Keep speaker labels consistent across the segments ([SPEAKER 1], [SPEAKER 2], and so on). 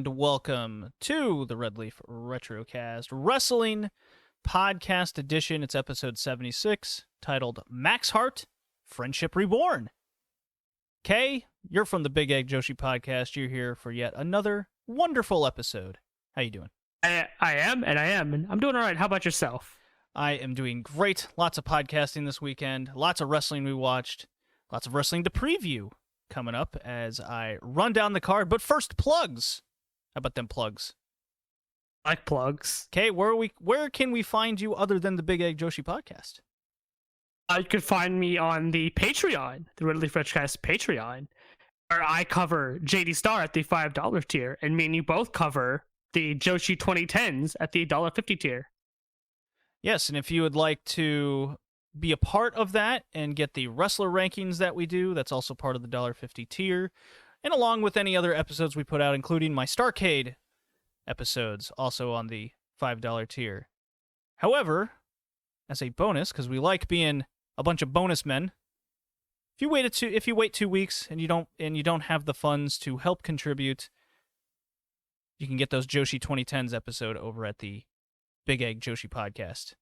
[SPEAKER 1] and welcome to the Red Leaf Retrocast Wrestling Podcast Edition. It's episode 76, titled Max Heart, Friendship Reborn. Kay, you're from the Big Egg Joshi Podcast. You're here for yet another wonderful episode. How you doing?
[SPEAKER 2] I am, and I'm doing all right. How about yourself?
[SPEAKER 1] I am doing great. Lots of podcasting this weekend. Lots of wrestling we watched. Lots of wrestling to preview coming up as I run down the card. But first, plugs. How about them plugs?
[SPEAKER 2] I like plugs.
[SPEAKER 1] Okay, where can we find you other than the Big Egg Joshi Podcast?
[SPEAKER 2] You could find me on the Patreon, the Red Leaf Retrocast Patreon, where I cover JD Star at the $5 tier, and me and you both cover the Joshi 2010s at the $1.50 tier.
[SPEAKER 1] Yes, and if you would like to be a part of that and get the wrestler rankings that we do, that's also part of the $1.50 tier, and along with any other episodes we put out, including my Starcade episodes, also on the $5 tier. However, as a bonus, because we like being a bunch of bonus men, if you wait 2 weeks and you don't have the funds to help contribute, you can get those Joshi 2010s episode over at the Big Egg Joshi Podcast.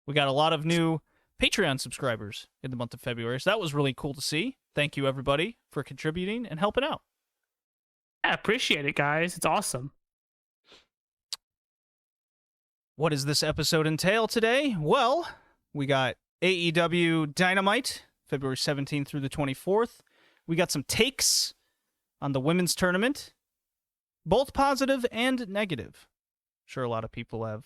[SPEAKER 1] We got a lot of new Patreon subscribers in the month of February, so that was really cool to see. Thank you, everybody, for contributing and helping out.
[SPEAKER 2] I appreciate it, guys. It's awesome.
[SPEAKER 1] What does this episode entail today? Well, we got AEW Dynamite, February 17th through the 24th. We got some takes on the women's tournament, both positive and negative. I'm sure a lot of people have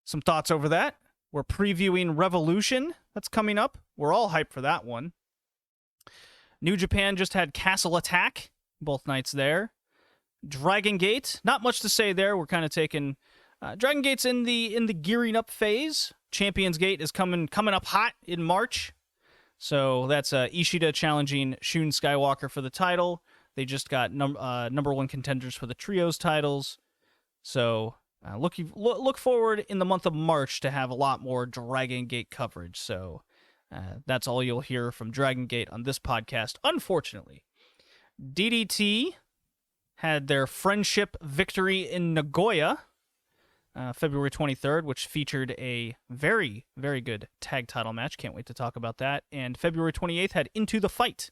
[SPEAKER 1] some thoughts over that. We're previewing Revolution. That's coming up. We're all hyped for that one. New Japan just had Castle Attack, both nights there. Dragon Gate, not much to say there. We're kind of taking Dragon Gate's in the gearing up phase. Champions Gate is coming up hot in March. So that's Ishida challenging Shun Skywalker for the title. They just got number one contenders for the trios titles. So look forward in the month of March to have a lot more Dragon Gate coverage. So that's all you'll hear from Dragon Gate on this podcast, unfortunately. DDT had their friendship victory in Nagoya, February 23rd, which featured a very, very good tag title match. Can't wait to talk about that. And February 28th had Into the Fight.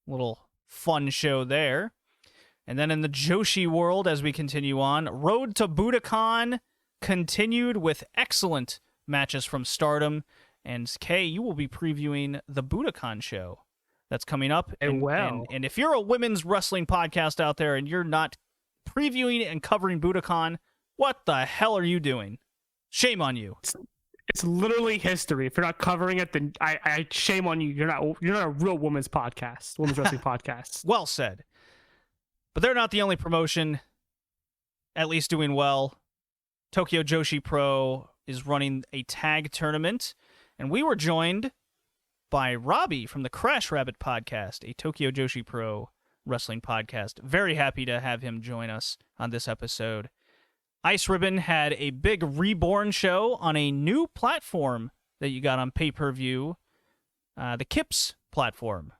[SPEAKER 1] Little fun show there. And then in the Joshi world, as we continue on, Road to Budokan continued with excellent matches from Stardom. And Kay, you will be previewing the Budokan show that's coming up. And if you're a women's wrestling podcast out there and you're not previewing and covering Budokan, what the hell are you doing? Shame on you.
[SPEAKER 2] It's literally history. If you're not covering it, then I shame on you. You're not a real women's wrestling podcast.
[SPEAKER 1] Well said. But they're not the only promotion, at least doing well. Tokyo Joshi Pro is running a tag tournament, and we were joined by Robbie from the Crash Rabbit podcast, a Tokyo Joshi Pro wrestling podcast. Very happy to have him join us on this episode. Ice Ribbon had a big ReBorn show on a new platform that you got on pay-per-view, the Kips platform.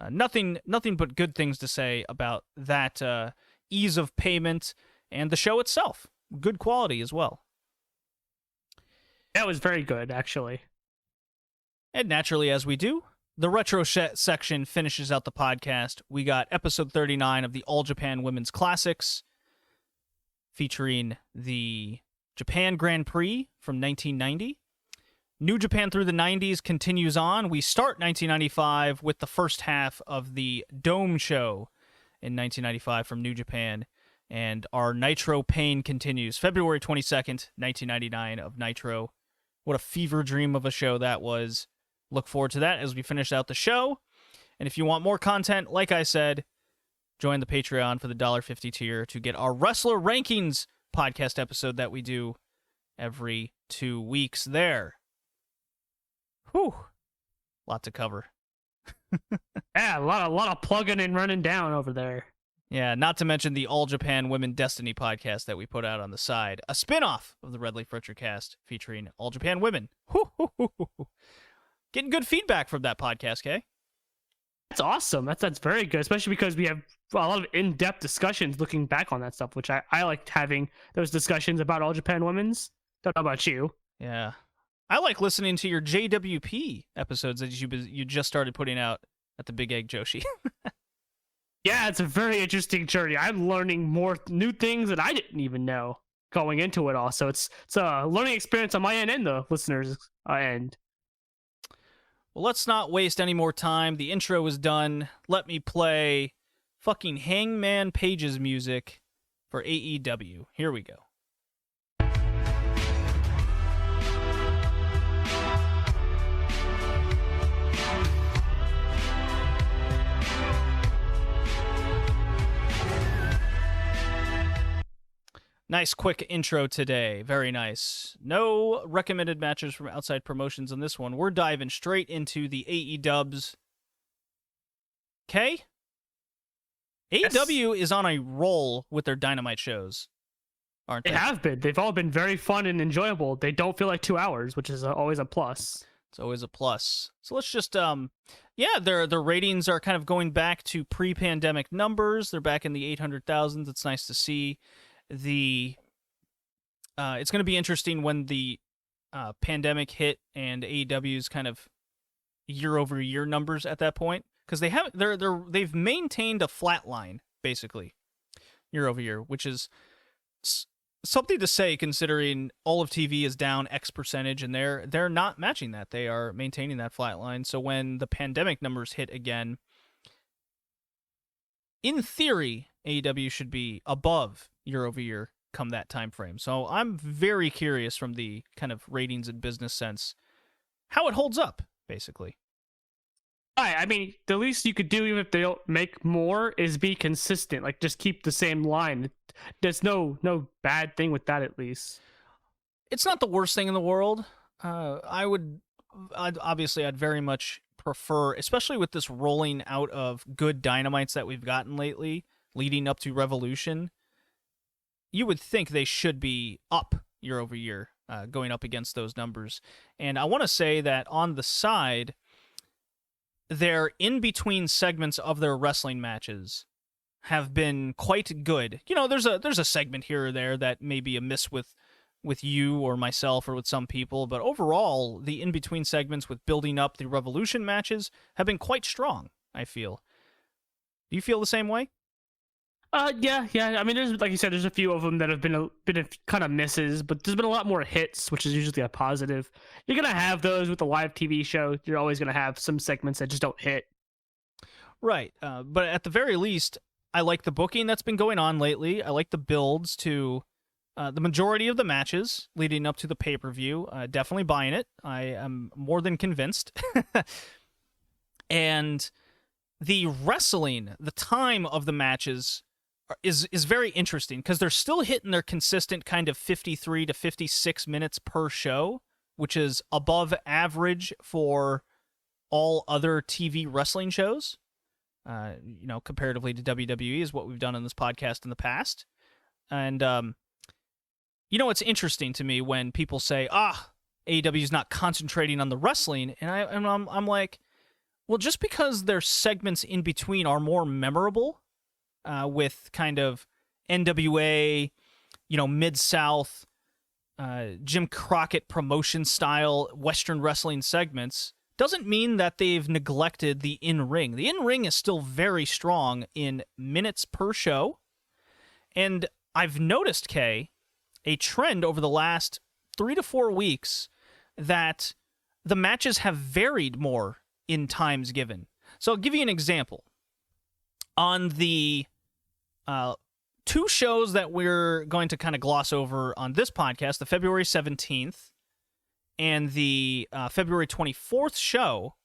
[SPEAKER 1] Nothing but good things to say about that ease of payment and the show itself. Good quality as well.
[SPEAKER 2] That was very good, actually.
[SPEAKER 1] And naturally, as we do, the retro section finishes out the podcast. We got episode 39 of the All Japan Women's Classics, featuring the Japan Grand Prix from 1990. New Japan through the 90s continues on. We start 1995 with the first half of the Dome show in 1995 from New Japan, and our Nitro pain continues. February 22nd, 1999 of Nitro. What a fever dream of a show that was. Look forward to that as we finish out the show. And if you want more content, like I said, join the Patreon for the $1.50 tier to get our Wrestler Rankings podcast episode that we do every 2 weeks there. Whew. Lot to cover.
[SPEAKER 2] Yeah, a lot of plugging and running down over there.
[SPEAKER 1] Yeah, not to mention the All Japan Women Destiny podcast that we put out on the side. A spin-off of the Red Leaf Retrocast featuring All Japan Women. Getting good feedback from that podcast, Kay?
[SPEAKER 2] That's awesome. That's very good, especially because we have a lot of in-depth discussions looking back on that stuff, which I liked having those discussions about All Japan Women's. Don't know about you.
[SPEAKER 1] Yeah. I like listening to your JWP episodes that you just started putting out at the Big Egg Joshi.
[SPEAKER 2] Yeah, it's a very interesting journey. I'm learning more new things that I didn't even know going into it all. So it's a learning experience on my end and the listeners' end.
[SPEAKER 1] Well, let's not waste any more time. The intro is done. Let me play fucking Hangman Page's music for AEW. Here we go. Nice quick intro today. Very nice. No recommended matches from outside promotions on this one. We're diving straight into the AEW's. Okay? AEW is on a roll with their Dynamite shows, aren't they?
[SPEAKER 2] They have been. They've all been very fun and enjoyable. They don't feel like 2 hours, which is always a plus.
[SPEAKER 1] It's always a plus. So let's just, their ratings are kind of going back to pre-pandemic numbers. They're back in the 800,000s. It's nice to see. It's going to be interesting when the pandemic hit and AEW's kind of year-over-year numbers at that point, because they've maintained a flat line basically year-over-year, which is something to say considering all of TV is down X percentage, and they're not matching that. They are maintaining that flat line. So when the pandemic numbers hit again, in theory, AEW should be above year-over-year come that time frame. So I'm very curious from the kind of ratings and business sense how it holds up, basically.
[SPEAKER 2] I mean, the least you could do, even if they don't make more, is be consistent. Like, just keep the same line. There's no bad thing with that, at least.
[SPEAKER 1] It's not the worst thing in the world. I'd very much prefer, especially with this rolling out of good Dynamites that we've gotten lately, leading up to Revolution, you would think they should be up year over year, going up against those numbers. And I want to say that on the side, their in-between segments of their wrestling matches have been quite good. You know, there's a segment here or there that may be a miss with you or myself or with some people, but overall, the in-between segments with building up the Revolution matches have been quite strong, I feel. Do you feel the same way?
[SPEAKER 2] Yeah. I mean, there's, like you said, there's a few of them that have been kind of misses, but there's been a lot more hits, which is usually a positive. You're gonna have those with the live TV show. You're always gonna have some segments that just don't hit.
[SPEAKER 1] Right, but at the very least, I like the booking that's been going on lately. I like the builds to the majority of the matches leading up to the pay-per-view. Definitely buying it. I am more than convinced. And the wrestling, the time of the matches is very interesting because they're still hitting their consistent kind of 53 to 56 minutes per show, which is above average for all other TV wrestling shows. Comparatively to WWE is what we've done on this podcast in the past. And, it's interesting to me when people say, AEW is not concentrating on the wrestling. And I'm like, well, just because their segments in between are more memorable, with kind of NWA, Mid-South, Jim Crockett promotion style Western wrestling segments, doesn't mean that they've neglected the in-ring. The in-ring is still very strong in minutes per show. And I've noticed, Kay, a trend over the last 3 to 4 weeks that the matches have varied more in times given. So I'll give you an example. On the 2 shows that we're going to kind of gloss over on this podcast, the February 17th and the February 24th show,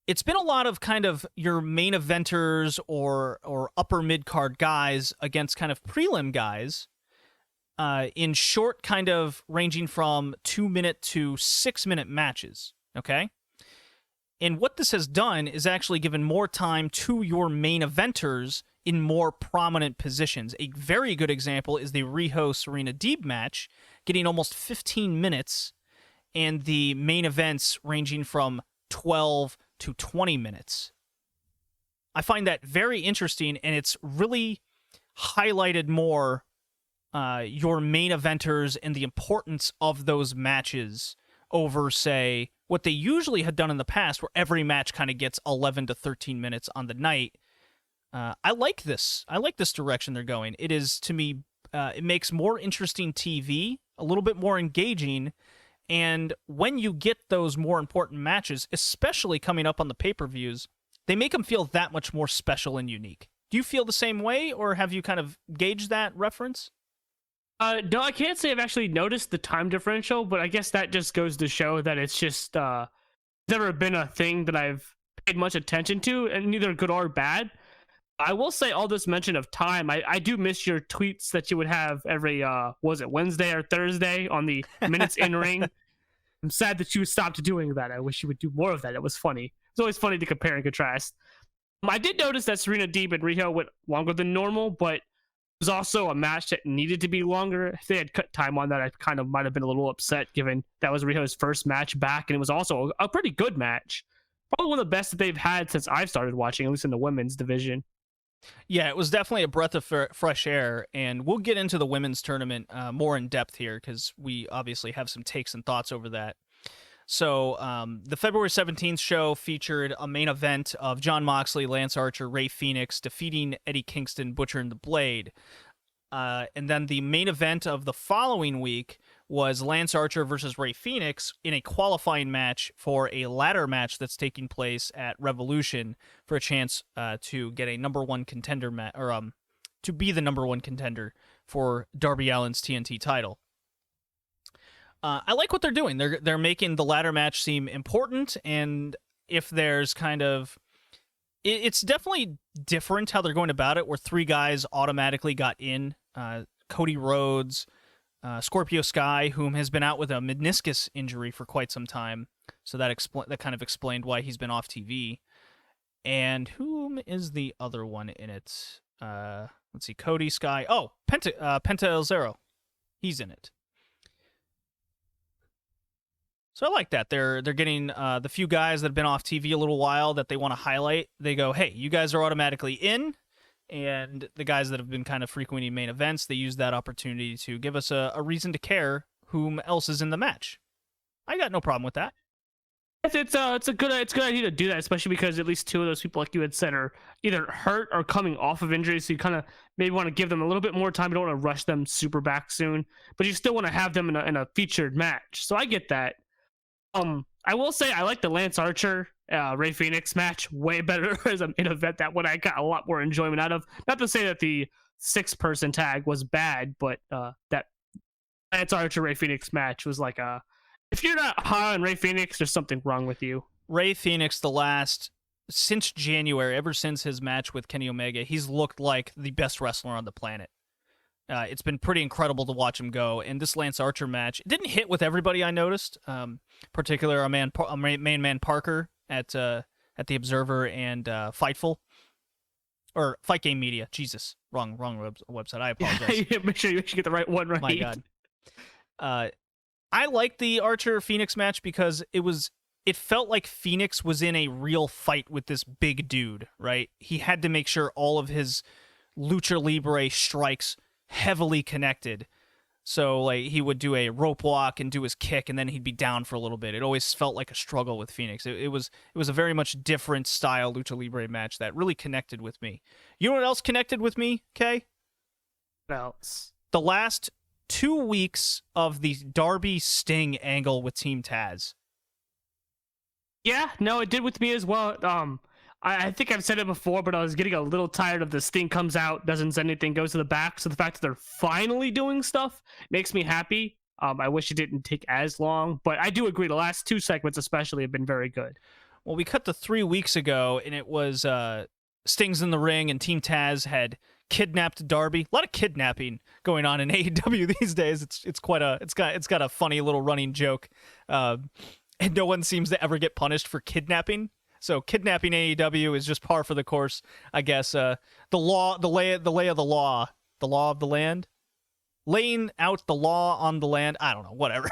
[SPEAKER 1] it's been a lot of kind of your main eventers or upper mid-card guys against kind of prelim guys in short kind of ranging from 2-minute to 6-minute matches, okay? And what this has done is actually given more time to your main eventers in more prominent positions. A very good example is the Riho Serena Deeb match, getting almost 15 minutes, and the main events ranging from 12 to 20 minutes. I find that very interesting, and it's really highlighted more your main eventers and the importance of those matches over, say, what they usually had done in the past, where every match kind of gets 11 to 13 minutes on the night. I like this. I like this direction they're going. It is, to me, it makes more interesting TV, a little bit more engaging, and when you get those more important matches, especially coming up on the pay-per-views, they make them feel that much more special and unique. Do you feel the same way, or have you kind of gauged that reference?
[SPEAKER 2] No, I can't say I've actually noticed the time differential, but I guess that just goes to show that it's just never been a thing that I've paid much attention to, and neither good or bad. I will say all this mention of time, I do miss your tweets that you would have every, was it Wednesday or Thursday on the minutes in ring. I'm sad that you stopped doing that. I wish you would do more of that. It was funny. It's always funny to compare and contrast. I did notice that Serena Deeb and Riho went longer than normal, but it was also a match that needed to be longer. If they had cut time on that, I kind of might have been a little upset, given that was Riho's first match back, and it was also a pretty good match. Probably one of the best that they've had since I've started watching, at least in the women's division.
[SPEAKER 1] Yeah, it was definitely a breath of fresh air, and we'll get into the women's tournament more in depth here, because we obviously have some takes and thoughts over that. So the February 17th show featured a main event of Jon Moxley, Lance Archer, Rey Fenix defeating Eddie Kingston, Butcher, and the Blade. And then the main event of the following week was Lance Archer versus Rey Fenix in a qualifying match for a ladder match that's taking place at Revolution for a chance to get a number one contender to be the number one contender for Darby Allin's TNT title. I like what they're doing. They're making the ladder match seem important, and if there's kind of... It's definitely different how they're going about it, where three guys automatically got in. Cody Rhodes, Scorpio Sky, whom has been out with a meniscus injury for quite some time, so that kind of explained why he's been off TV. And whom is the other one in it? Let's see, Cody, Sky... Oh, Penta El Zero. He's in it. So I like that. They're getting the few guys that have been off TV a little while that they want to highlight. They go, hey, you guys are automatically in. And the guys that have been kind of frequenting main events, they use that opportunity to give us a reason to care whom else is in the match. I got no problem with that.
[SPEAKER 2] It's a good idea to do that, especially because at least two of those people, like you had said, are either hurt or coming off of injuries. So you kind of maybe want to give them a little bit more time. You don't want to rush them super back soon, but you still want to have them in a featured match. So I get that. I will say I like the Lance Archer Rey Fenix match way better as an event. That one I got a lot more enjoyment out of. Not to say that the 6-person tag was bad, but that Lance Archer Rey Fenix match was like if you're not high on Rey Fenix, there's something wrong with you.
[SPEAKER 1] Rey Fenix, since January, ever since his match with Kenny Omega, he's looked like the best wrestler on the planet. It's been pretty incredible to watch him go. And this Lance Archer match, it didn't hit with everybody, I noticed. Particularly our main man Parker at the Observer and Fightful. Or Fight Game Media. Jesus. Wrong website. I apologize.
[SPEAKER 2] Yeah, make sure you get the right one right.
[SPEAKER 1] My God. I liked the Archer Phoenix match because it felt like Phoenix was in a real fight with this big dude, right? He had to make sure all of his Lucha Libre strikes heavily connected. So like he would do a rope walk and do his kick, and then he'd be down for a little bit. It always felt like a struggle with Phoenix. It was a very much different style Lucha Libre match that really connected with me. You know what else connected with me, Kay?
[SPEAKER 2] What else? The
[SPEAKER 1] last 2 weeks of the Darby Sting angle with Team Taz.
[SPEAKER 2] Yeah, no, it did with me as well. I think I've said it before, but I was getting a little tired of the Sting comes out, doesn't say anything, goes to the back. So the fact that they're finally doing stuff makes me happy. I wish it didn't take as long, but I do agree. The last 2 segments especially have been very good.
[SPEAKER 1] Well, we cut to 3 weeks ago, and it was Sting's in the ring, and Team Taz had kidnapped Darby. A lot of kidnapping going on in AEW these days. It's got a funny little running joke, and no one seems to ever get punished for kidnapping. So kidnapping AEW is just par for the course, I guess. The lay of the law of the land, laying out the law on the land. I don't know, whatever.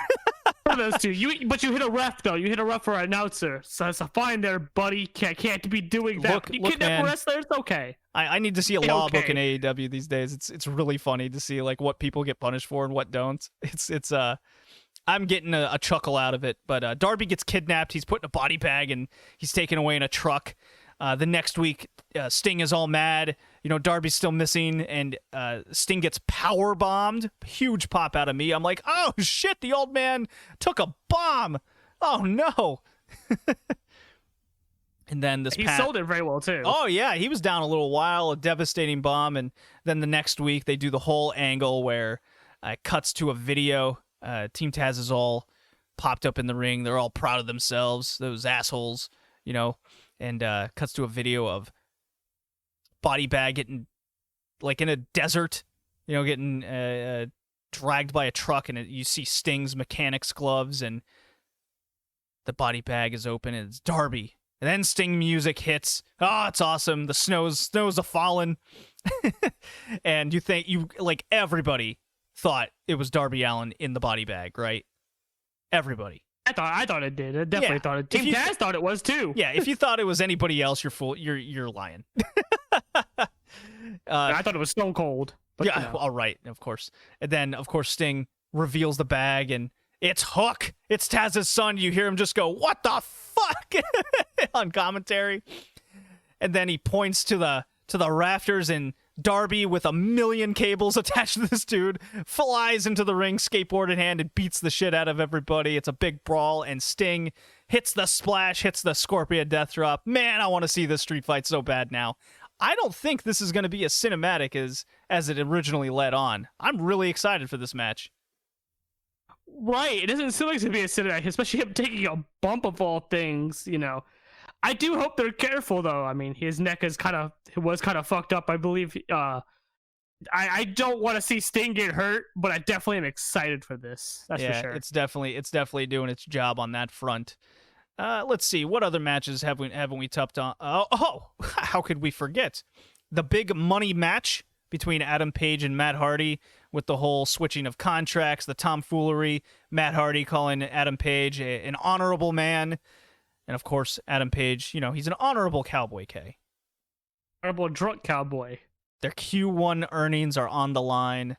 [SPEAKER 2] of those two. But you hit a ref though. You hit a ref or an announcer. So it's a fine there, buddy. Can't be doing that. You kidnap a wrestler. It's okay.
[SPEAKER 1] I need to see a law book in AEW these days. It's really funny to see like what people get punished for and what don't. It's I'm getting a chuckle out of it. But Darby gets kidnapped. He's put in a body bag and he's taken away in a truck. The next week, Sting is all mad. Darby's still missing, and Sting gets power bombed. Huge pop out of me. I'm like, oh shit, the old man took a bomb. Oh no. And then
[SPEAKER 2] he sold it very well too.
[SPEAKER 1] Oh yeah, he was down a little while, a devastating bomb, and then the next week they do the whole angle where it cuts to a video. Team Taz is all popped up in the ring. They're all proud of themselves, those assholes, and cuts to a video of Body Bag getting, like, in a desert, getting dragged by a truck, and you see Sting's mechanics gloves, and the Body Bag is open, and it's Darby. And then Sting music hits. Oh, it's awesome. The snow's a-fallen. And everybody thought it was Darby Allin in the Body Bag, right? Everybody.
[SPEAKER 2] I thought it did. I definitely thought it. Team Taz thought it was too.
[SPEAKER 1] Yeah, if you thought it was anybody else, you're lying.
[SPEAKER 2] I thought it was Stone Cold. But
[SPEAKER 1] yeah, all right, of course. And then, of course, Sting reveals the bag, and it's Hook. It's Taz's son. You hear him just go, "What the fuck?" on commentary. And then he points to the rafters, and Darby, with a million cables attached to this dude, flies into the ring, skateboard in hand, and beats the shit out of everybody. It's a big brawl, and Sting hits the splash, hits the Scorpion Death Drop. Man, I want to see this street fight so bad now. I don't think this is going to be as cinematic as it originally led on. I'm really excited for this match.
[SPEAKER 2] Right, it doesn't seem like to be a cinematic, especially him taking a bump of all things, I do hope they're careful, though. I mean, his neck was kind of fucked up, I believe. I don't want to see Sting get hurt, but I definitely am excited for this. That's for sure.
[SPEAKER 1] It's definitely doing its job on that front. Let's see, what other matches haven't we touched on? How could we forget the big money match between Adam Page and Matt Hardy, with the whole switching of contracts, the tomfoolery, Matt Hardy calling Adam Page an honorable man. And, of course, Adam Page, he's an honorable cowboy, K.
[SPEAKER 2] Honorable drunk cowboy.
[SPEAKER 1] Their Q1 earnings are on the line.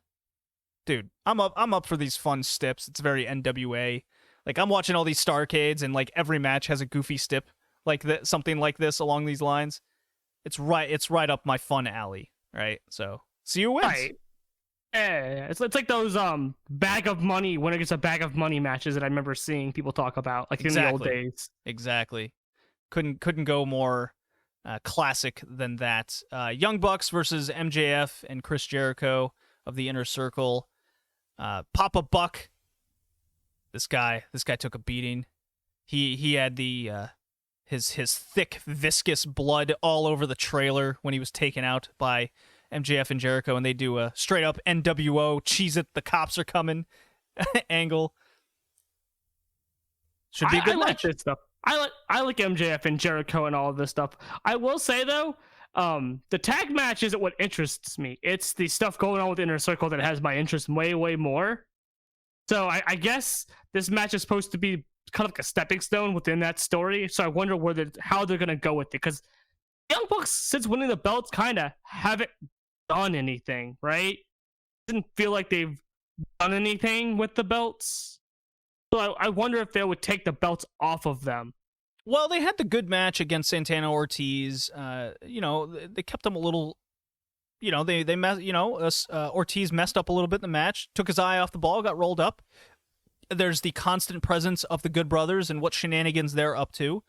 [SPEAKER 1] Dude, I'm up for these fun stips. It's very NWA. Like, I'm watching all these Starcades, and, like, every match has a goofy stip, like something like this along these lines. It's right up my fun alley, right? So, see who wins.
[SPEAKER 2] Right. Yeah, it's like those bag of money, when it gets a bag of money matches that I remember seeing people talk about, like in the old days.
[SPEAKER 1] Exactly. Couldn't go more classic than that. Young Bucks versus MJF and Chris Jericho of the Inner Circle. Papa Buck. This guy took a beating. He had the his thick viscous blood all over the trailer when he was taken out by MJF and Jericho, and they do a straight up NWO cheese it, the cops are coming angle. Should be a good match.
[SPEAKER 2] Like this stuff. I like MJF and Jericho and all of this stuff. I will say though, the tag match isn't what interests me. It's the stuff going on with Inner Circle that has my interest way more. So I guess this match is supposed to be kind of like a stepping stone within that story. So I wonder how they're gonna go with it, because Young Bucks, since winning the belts, kind of haven't done anything, right? Didn't feel like they've done anything with the belts. So I wonder if they would take the belts off of them.
[SPEAKER 1] Well, they had the good match against Santana Ortiz. They kept them a little. Ortiz messed up a little bit in the match, took his eye off the ball, got rolled up. There's the constant presence of the Good Brothers and what shenanigans they're up to.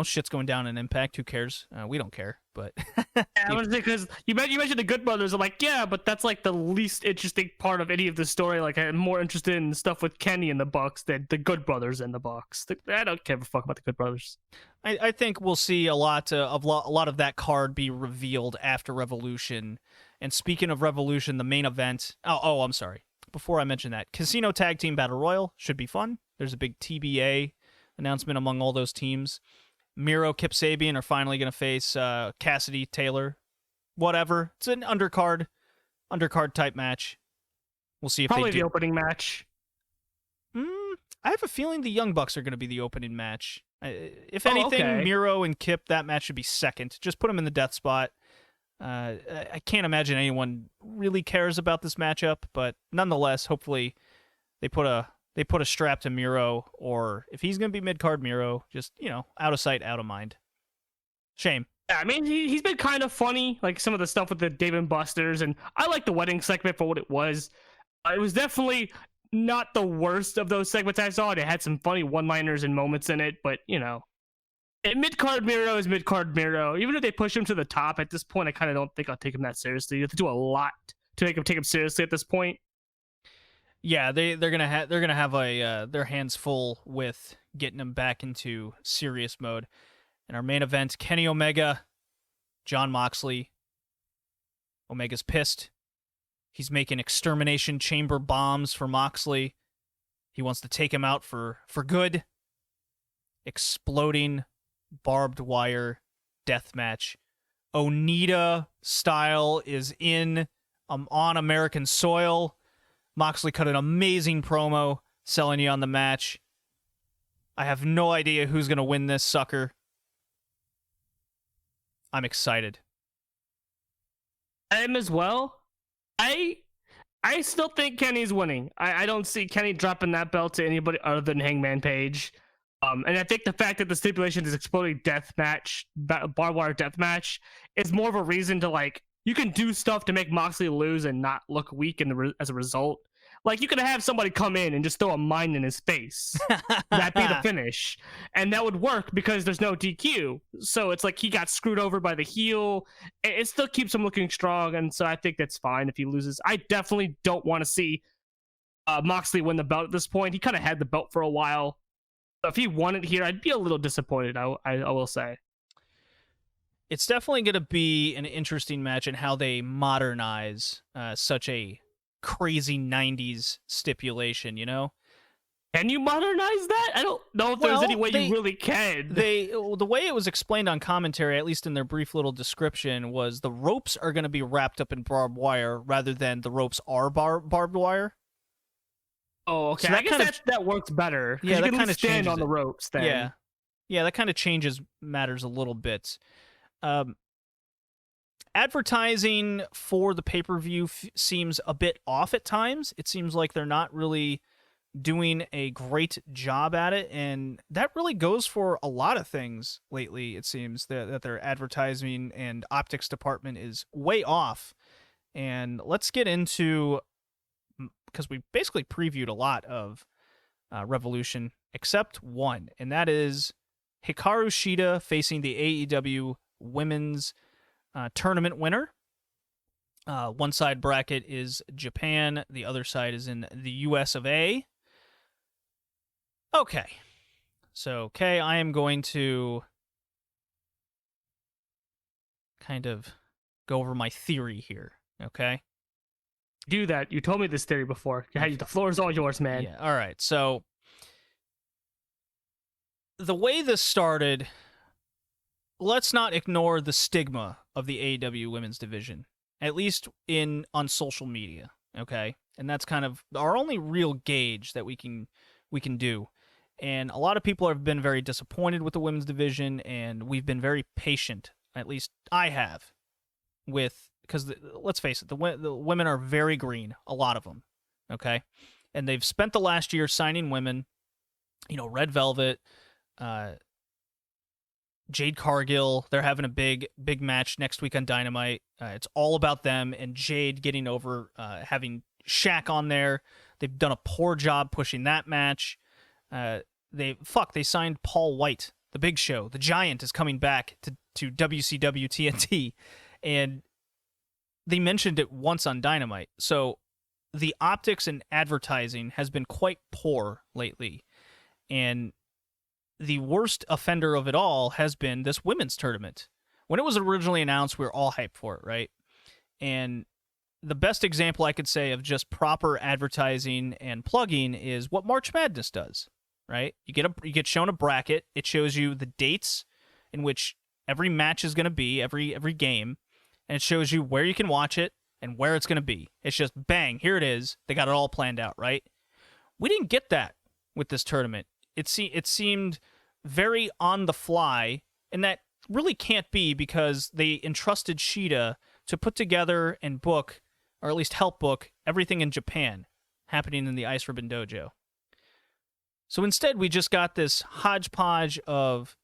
[SPEAKER 1] Shit's going down in Impact. Who cares? We don't care. But
[SPEAKER 2] I was because you mentioned the Good Brothers. I'm like, yeah, but that's like the least interesting part of any of the story. Like, I'm more interested in stuff with Kenny and the Bucks than the Good Brothers and the Bucks. I don't give a fuck about the Good Brothers.
[SPEAKER 1] I think we'll see a lot of that card be revealed after Revolution. And speaking of Revolution, the main event. Oh, I'm sorry. Before I mention that, Casino Tag Team Battle Royal should be fun. There's a big TBA announcement among all those teams. Miro, Kip Sabian are finally going to face Cassidy, Taylor, whatever. It's an undercard type match. We'll see if
[SPEAKER 2] probably
[SPEAKER 1] they do.
[SPEAKER 2] The opening match.
[SPEAKER 1] I have a feeling the Young Bucks are going to be the opening match. If anything,
[SPEAKER 2] okay.
[SPEAKER 1] Miro and Kip, that match should be second. Just put them in the death spot. I can't imagine anyone really cares about this matchup, but nonetheless, hopefully they put a strap to Miro, or if he's going to be mid-card, Miro, just, out of sight, out of mind. Shame.
[SPEAKER 2] Yeah, I mean, he's been kind of funny, like some of the stuff with the Dave and Busters, and I like the wedding segment for what it was. It was definitely not the worst of those segments I saw. It had some funny one-liners and moments in it, but, mid-card Miro is mid-card Miro. Even if they push him to the top at this point, I kind of don't think I'll take him that seriously. You have to do a lot to make him take him seriously at this point.
[SPEAKER 1] Yeah, they're gonna have their hands full with getting him back into serious mode. In our main event, Kenny Omega, Jon Moxley. Omega's pissed. He's making extermination chamber bombs for Moxley. He wants to take him out for good. Exploding barbed wire death match. Onita style is on American soil. Moxley cut an amazing promo selling you on the match. I have no idea who's going to win this sucker. I'm excited.
[SPEAKER 2] I am as well. I still think Kenny's winning. I don't see Kenny dropping that belt to anybody other than Hangman Page. And I think the fact that the stipulation is exploding death match, barbed wire death match, is more of a reason to, you can do stuff to make Moxley lose and not look weak as a result. Like, you could have somebody come in and just throw a mine in his face. That'd be the finish. And that would work because there's no DQ. So it's like he got screwed over by the heel. It still keeps him looking strong, and so I think that's fine if he loses. I definitely don't want to see Moxley win the belt at this point. He kind of had the belt for a while. So if he won it here, I'd be a little disappointed, I will say.
[SPEAKER 1] It's definitely going to be an interesting match in how they modernize such a crazy 90s stipulation,
[SPEAKER 2] Can you modernize that? I don't know if there's any way you really can.
[SPEAKER 1] The way it was explained on commentary, at least in their brief little description, was the ropes are going to be wrapped up in barbed wire rather than the ropes are barbed wire.
[SPEAKER 2] Oh, okay. So I guess that works better.
[SPEAKER 1] Yeah,
[SPEAKER 2] you
[SPEAKER 1] that kind of
[SPEAKER 2] stand on the ropes then.
[SPEAKER 1] Yeah, that kind of changes matters a little bit. Advertising for the pay-per-view seems a bit off at times. It seems like they're not really doing a great job at it, and that really goes for a lot of things lately. It seems that their advertising and optics department is way off. And let's get into, because we basically previewed a lot of Revolution except one, and that is Hikaru Shida facing the AEW Women's Tournament winner. One side bracket is Japan, the other side is in the US of A. Okay. So, I am going to kind of go over my theory here, okay?
[SPEAKER 2] Do that. You told me this theory before. The floor is all yours, man.
[SPEAKER 1] Yeah, all right. So, the way this started, let's not ignore the stigma of the AEW women's division, at least on social media, okay? And that's kind of our only real gauge that we can do. And a lot of people have been very disappointed with the women's division, and we've been very patient, at least I have, because let's face it, the women are very green, a lot of them, okay? And they've spent the last year signing women, Red Velvet, Jade Cargill, they're having a big match next week on Dynamite. It's all about them and Jade getting over, having Shaq on there. They've done a poor job pushing that match. They signed Paul White, the Big Show. The Giant is coming back to WCW TNT, and they mentioned it once on Dynamite. So the optics and advertising has been quite poor lately, and the worst offender of it all has been this women's tournament. When it was originally announced, we were all hyped for it, right? And the best example I could say of just proper advertising and plugging is what March Madness does, right? You get shown a bracket. It shows you the dates in which every match is going to be, every game, and it shows you where you can watch it and where it's going to be. It's just bang, here it is. They got it all planned out, right? We didn't get that with this tournament. It seemed very on the fly, and that really can't be because they entrusted Shida to put together and book, or at least help book, everything in Japan happening in the Ice Ribbon Dojo. So instead, we just got this hodgepodge of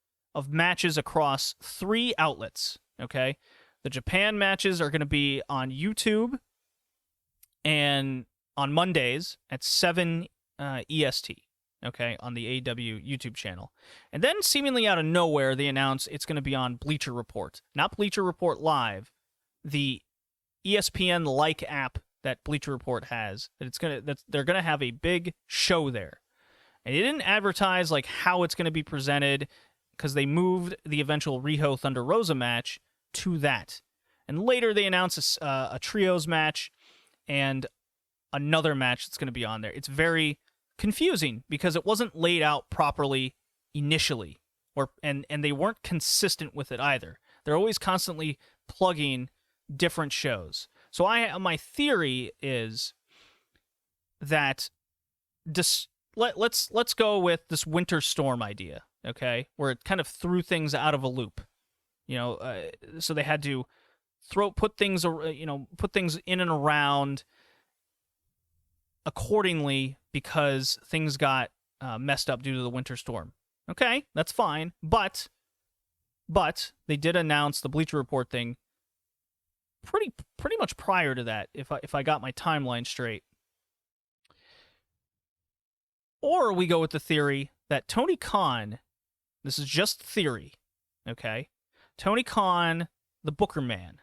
[SPEAKER 1] matches across 3 outlets, okay? The Japan matches are going to be on YouTube and on Mondays at 7 EST, okay, on the AEW YouTube channel. And then seemingly out of nowhere, they announce it's going to be on Bleacher Report. Not Bleacher Report Live, the ESPN-like app that Bleacher Report has. They're going to have a big show there. And they didn't advertise like how it's going to be presented because they moved the eventual Riho Thunder Rosa match to that. And later they announced a trios match and another match that's going to be on there. It's very confusing because it wasn't laid out properly initially, and they weren't consistent with it either. They're always constantly plugging different shows. So my theory is that let's go with this Winter Storm idea, okay, where it kind of threw things out of a loop, so they had to put things in and around accordingly because things got messed up due to the Winter Storm. Okay, that's fine, but they did announce the Bleacher Report thing pretty much prior to that, if I got my timeline straight. Or we go with the theory that Tony Khan, this is just theory, okay? Tony Khan, the Booker man,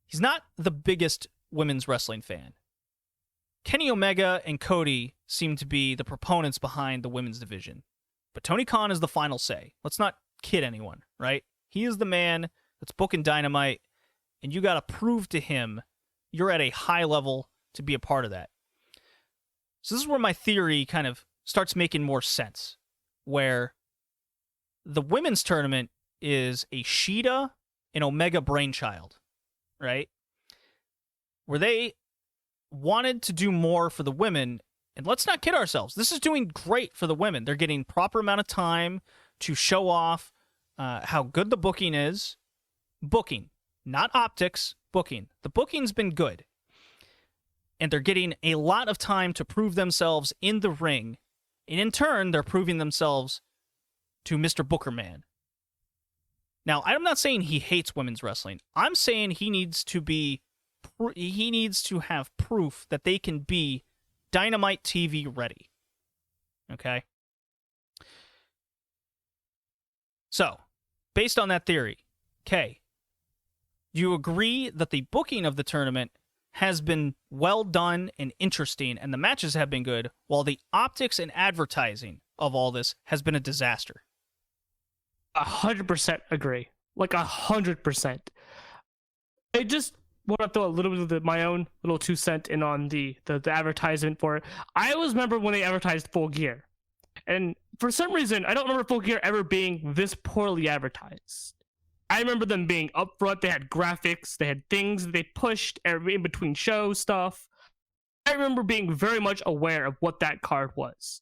[SPEAKER 1] he's not the biggest women's wrestling fan. Kenny Omega and Cody seem to be the proponents behind the women's division. But Tony Khan is the final say. Let's not kid anyone, right? He is the man that's booking Dynamite, and you got to prove to him you're at a high level to be a part of that. So this is where my theory kind of starts making more sense, where the women's tournament is a Shida and Omega brainchild, right? Where they wanted to do more for the women, and let's not kid ourselves, this is doing great for the women. They're getting proper amount of time to show off how good the booking is. Booking, not optics, booking. The booking's been good. And they're getting a lot of time to prove themselves in the ring. And in turn, they're proving themselves to Mr. Booker Man. Now, I'm not saying he hates women's wrestling. I'm saying he needs to have proof that they can be Dynamite TV ready. Okay? So, based on that theory, okay, do you agree that the booking of the tournament has been well done and interesting, and the matches have been good, while the optics and advertising of all this has been a disaster?
[SPEAKER 2] 100% agree. Like 100%. I just want to throw a little bit of my own little 2 cents in on the advertisement for it. I always remember when they advertised Full Gear. And for some reason, I don't remember Full Gear ever being this poorly advertised. I remember them being upfront. They had graphics. They had things that they pushed in between show stuff. I remember being very much aware of what that card was.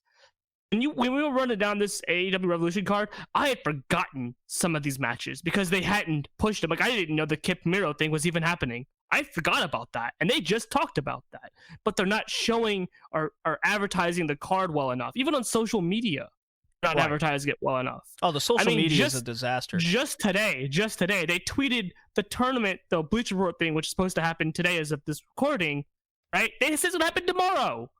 [SPEAKER 2] When we were running down this AEW Revolution card, I had forgotten some of these matches because they hadn't pushed them. Like, I didn't know the Kip Miro thing was even happening. I forgot about that, and they just talked about that. But they're not showing or advertising the card well enough. Even on social media, not advertising it well enough.
[SPEAKER 1] Oh, the social media is a disaster.
[SPEAKER 2] Just today, they tweeted the tournament, the Bleacher Report thing, which is supposed to happen today as of this recording, right? They said it's going to happen tomorrow.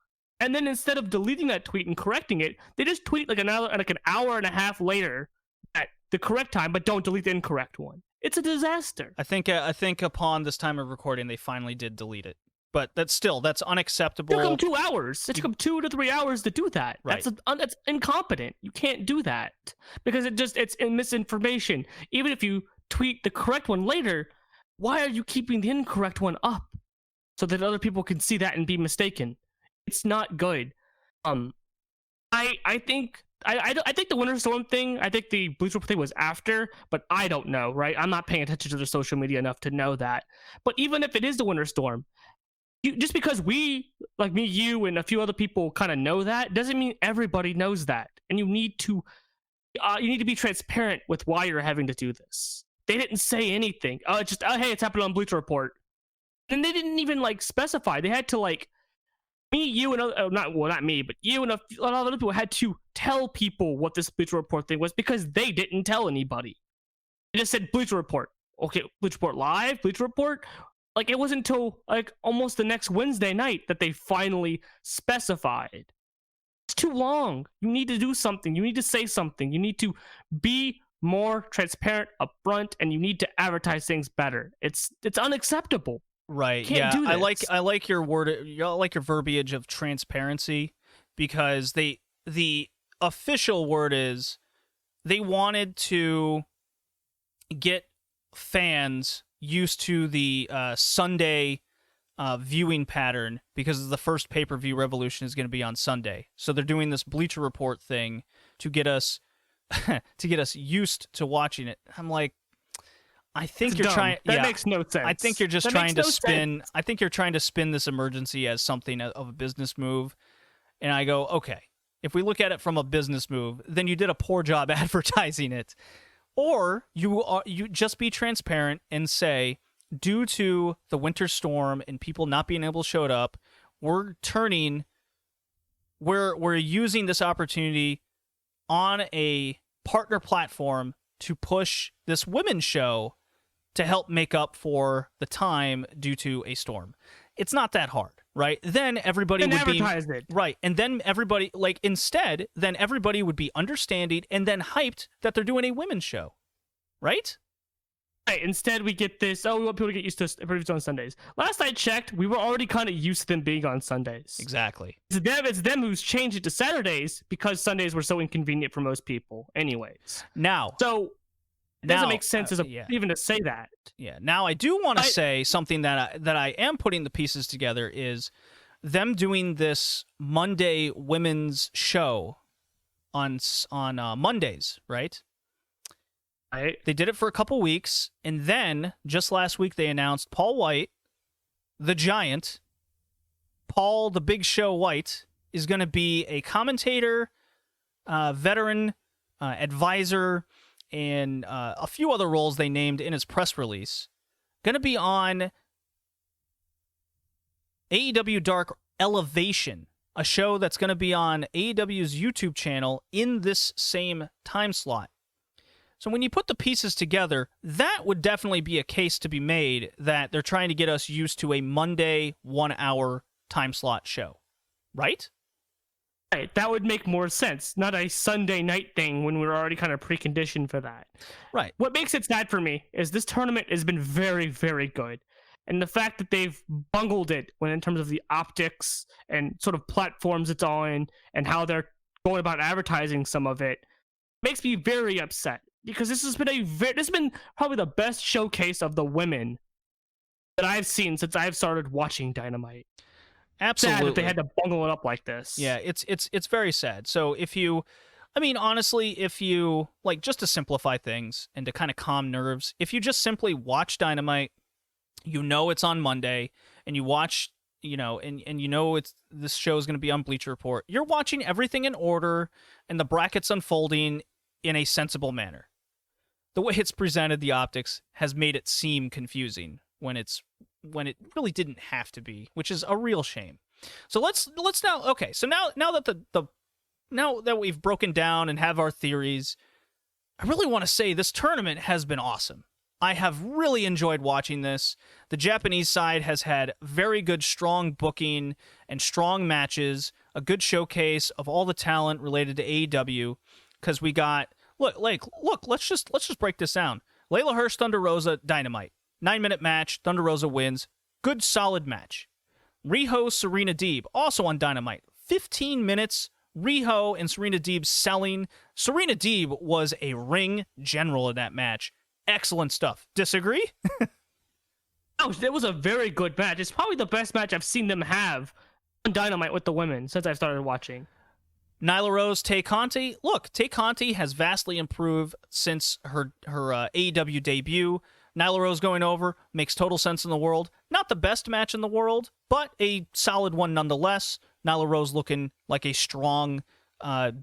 [SPEAKER 2] And then instead of deleting that tweet and correcting it, they just tweet like an hour and a half later at the correct time, but don't delete the incorrect one. It's a disaster.
[SPEAKER 1] I think upon this time of recording, they finally did delete it. But that's unacceptable.
[SPEAKER 2] It took them 2 hours. It took them 2 to 3 hours to do that.
[SPEAKER 1] Right.
[SPEAKER 2] That's incompetent. You can't do that because it's misinformation. Even if you tweet the correct one later, why are you keeping the incorrect one up so that other people can see that and be mistaken? It's not good. I think the Winter Storm thing, I think the Bleacher Report thing was after, but I don't know, right? I'm not paying attention to their social media enough to know that. But even if it is the Winter Storm, just because we, like me, you, and a few other people kind of know that, doesn't mean everybody knows that. And you need to be transparent with why you're having to do this. They didn't say anything. Hey, it's happening on Bleacher Report. And they didn't even like specify. They had to like me, you, and not me, but you and a lot of other people had to tell people what this Bleacher Report thing was because they didn't tell anybody. They just said Bleacher Report. Okay, Bleacher Report live, Bleacher Report. Like, it wasn't until like almost the next Wednesday night that they finally specified. It's too long. You need to do something. You need to say something. You need to be more transparent upfront, and you need to advertise things better. It's unacceptable.
[SPEAKER 1] Right.
[SPEAKER 2] Can't do this.
[SPEAKER 1] I like your word. I like your verbiage of transparency, because the official word is they wanted to get fans used to the Sunday viewing pattern, because the first pay-per-view Revolution is going to be on Sunday. So they're doing this Bleacher Report thing to get us used to watching it. I'm like, I think
[SPEAKER 2] it's
[SPEAKER 1] you're
[SPEAKER 2] dumb.
[SPEAKER 1] trying.
[SPEAKER 2] That
[SPEAKER 1] yeah,
[SPEAKER 2] makes no sense.
[SPEAKER 1] I think you're just
[SPEAKER 2] that
[SPEAKER 1] trying to
[SPEAKER 2] no
[SPEAKER 1] spin.
[SPEAKER 2] Sense.
[SPEAKER 1] I think you're trying to spin this emergency as something of a business move. And I go, okay, if we look at it from a business move, then you did a poor job advertising it. Or you just be transparent and say, due to the winter storm and people not being able to show up, we're using this opportunity on a partner platform to push this women's show to help make up for the time due to a storm. It's not that hard, right? Then everybody would
[SPEAKER 2] advertise it.
[SPEAKER 1] Right, and then everybody, like, instead, then everybody would be understanding and then hyped that they're doing a women's show, right?
[SPEAKER 2] Right. Instead, we get this. Oh, we want people to get used to previews on Sundays. Last I checked, we were already kind of used to them being on Sundays.
[SPEAKER 1] Exactly.
[SPEAKER 2] It's them who's changed it to Saturdays because Sundays were so inconvenient for most people, anyways.
[SPEAKER 1] Now,
[SPEAKER 2] it doesn't make sense even to say that.
[SPEAKER 1] Yeah. Now, I do want to say something that I am putting the pieces together is them doing this Monday women's show on Mondays, right? They did it for a couple weeks, and then just last week they announced Paul White, the Giant, Paul the Big Show White, is going to be a commentator, veteran, advisor, and a few other roles they named in his press release. Going to be on AEW Dark Elevation, a show that's going to be on AEW's YouTube channel in this same time slot. So when you put the pieces together, that would definitely be a case to be made that they're trying to get us used to a Monday 1 hour time slot show, right?
[SPEAKER 2] Right, that would make more sense. Not a Sunday night thing when we're already kind of preconditioned for that.
[SPEAKER 1] Right.
[SPEAKER 2] What makes it sad for me is this tournament has been very, very good. And the fact that they've bungled it when in terms of the optics and sort of platforms it's on and how they're going about advertising some of it makes me very upset. Because this has been probably the best showcase of the women that I've seen since I've started watching Dynamite.
[SPEAKER 1] Absolutely.
[SPEAKER 2] Sad that they had to bungle it up like this.
[SPEAKER 1] Yeah, it's very sad. So honestly, if you, like, just to simplify things and to kind of calm nerves, if you just simply watch Dynamite, you know it's on Monday, and you watch, and you know this show is going to be on Bleacher Report, you're watching everything in order and the brackets unfolding in a sensible manner. The way it's presented, the optics, has made it seem confusing when it really didn't have to be, which is a real shame. So let's now, okay, so now that we've broken down and have our theories, I really want to say this tournament has been awesome. I have really enjoyed watching this. The Japanese side has had very good, strong booking and strong matches, a good showcase of all the talent related to AEW, because we got Look, let's just break this down. Layla Hirsch, Thunder Rosa, Dynamite. 9-minute match, Thunder Rosa wins. Good, solid match. Riho, Serena Deeb, also on Dynamite. 15 minutes, Riho and Serena Deeb selling. Serena Deeb was a ring general in that match. Excellent stuff. Disagree?
[SPEAKER 2] Oh, it was a very good match. It's probably the best match I've seen them have on Dynamite with the women since I've started watching.
[SPEAKER 1] Nyla Rose, Tay Conti. Look, Tay Conti has vastly improved since her AEW debut. Nyla Rose going over makes total sense in the world. Not the best match in the world, but a solid one nonetheless. Nyla Rose looking like a strong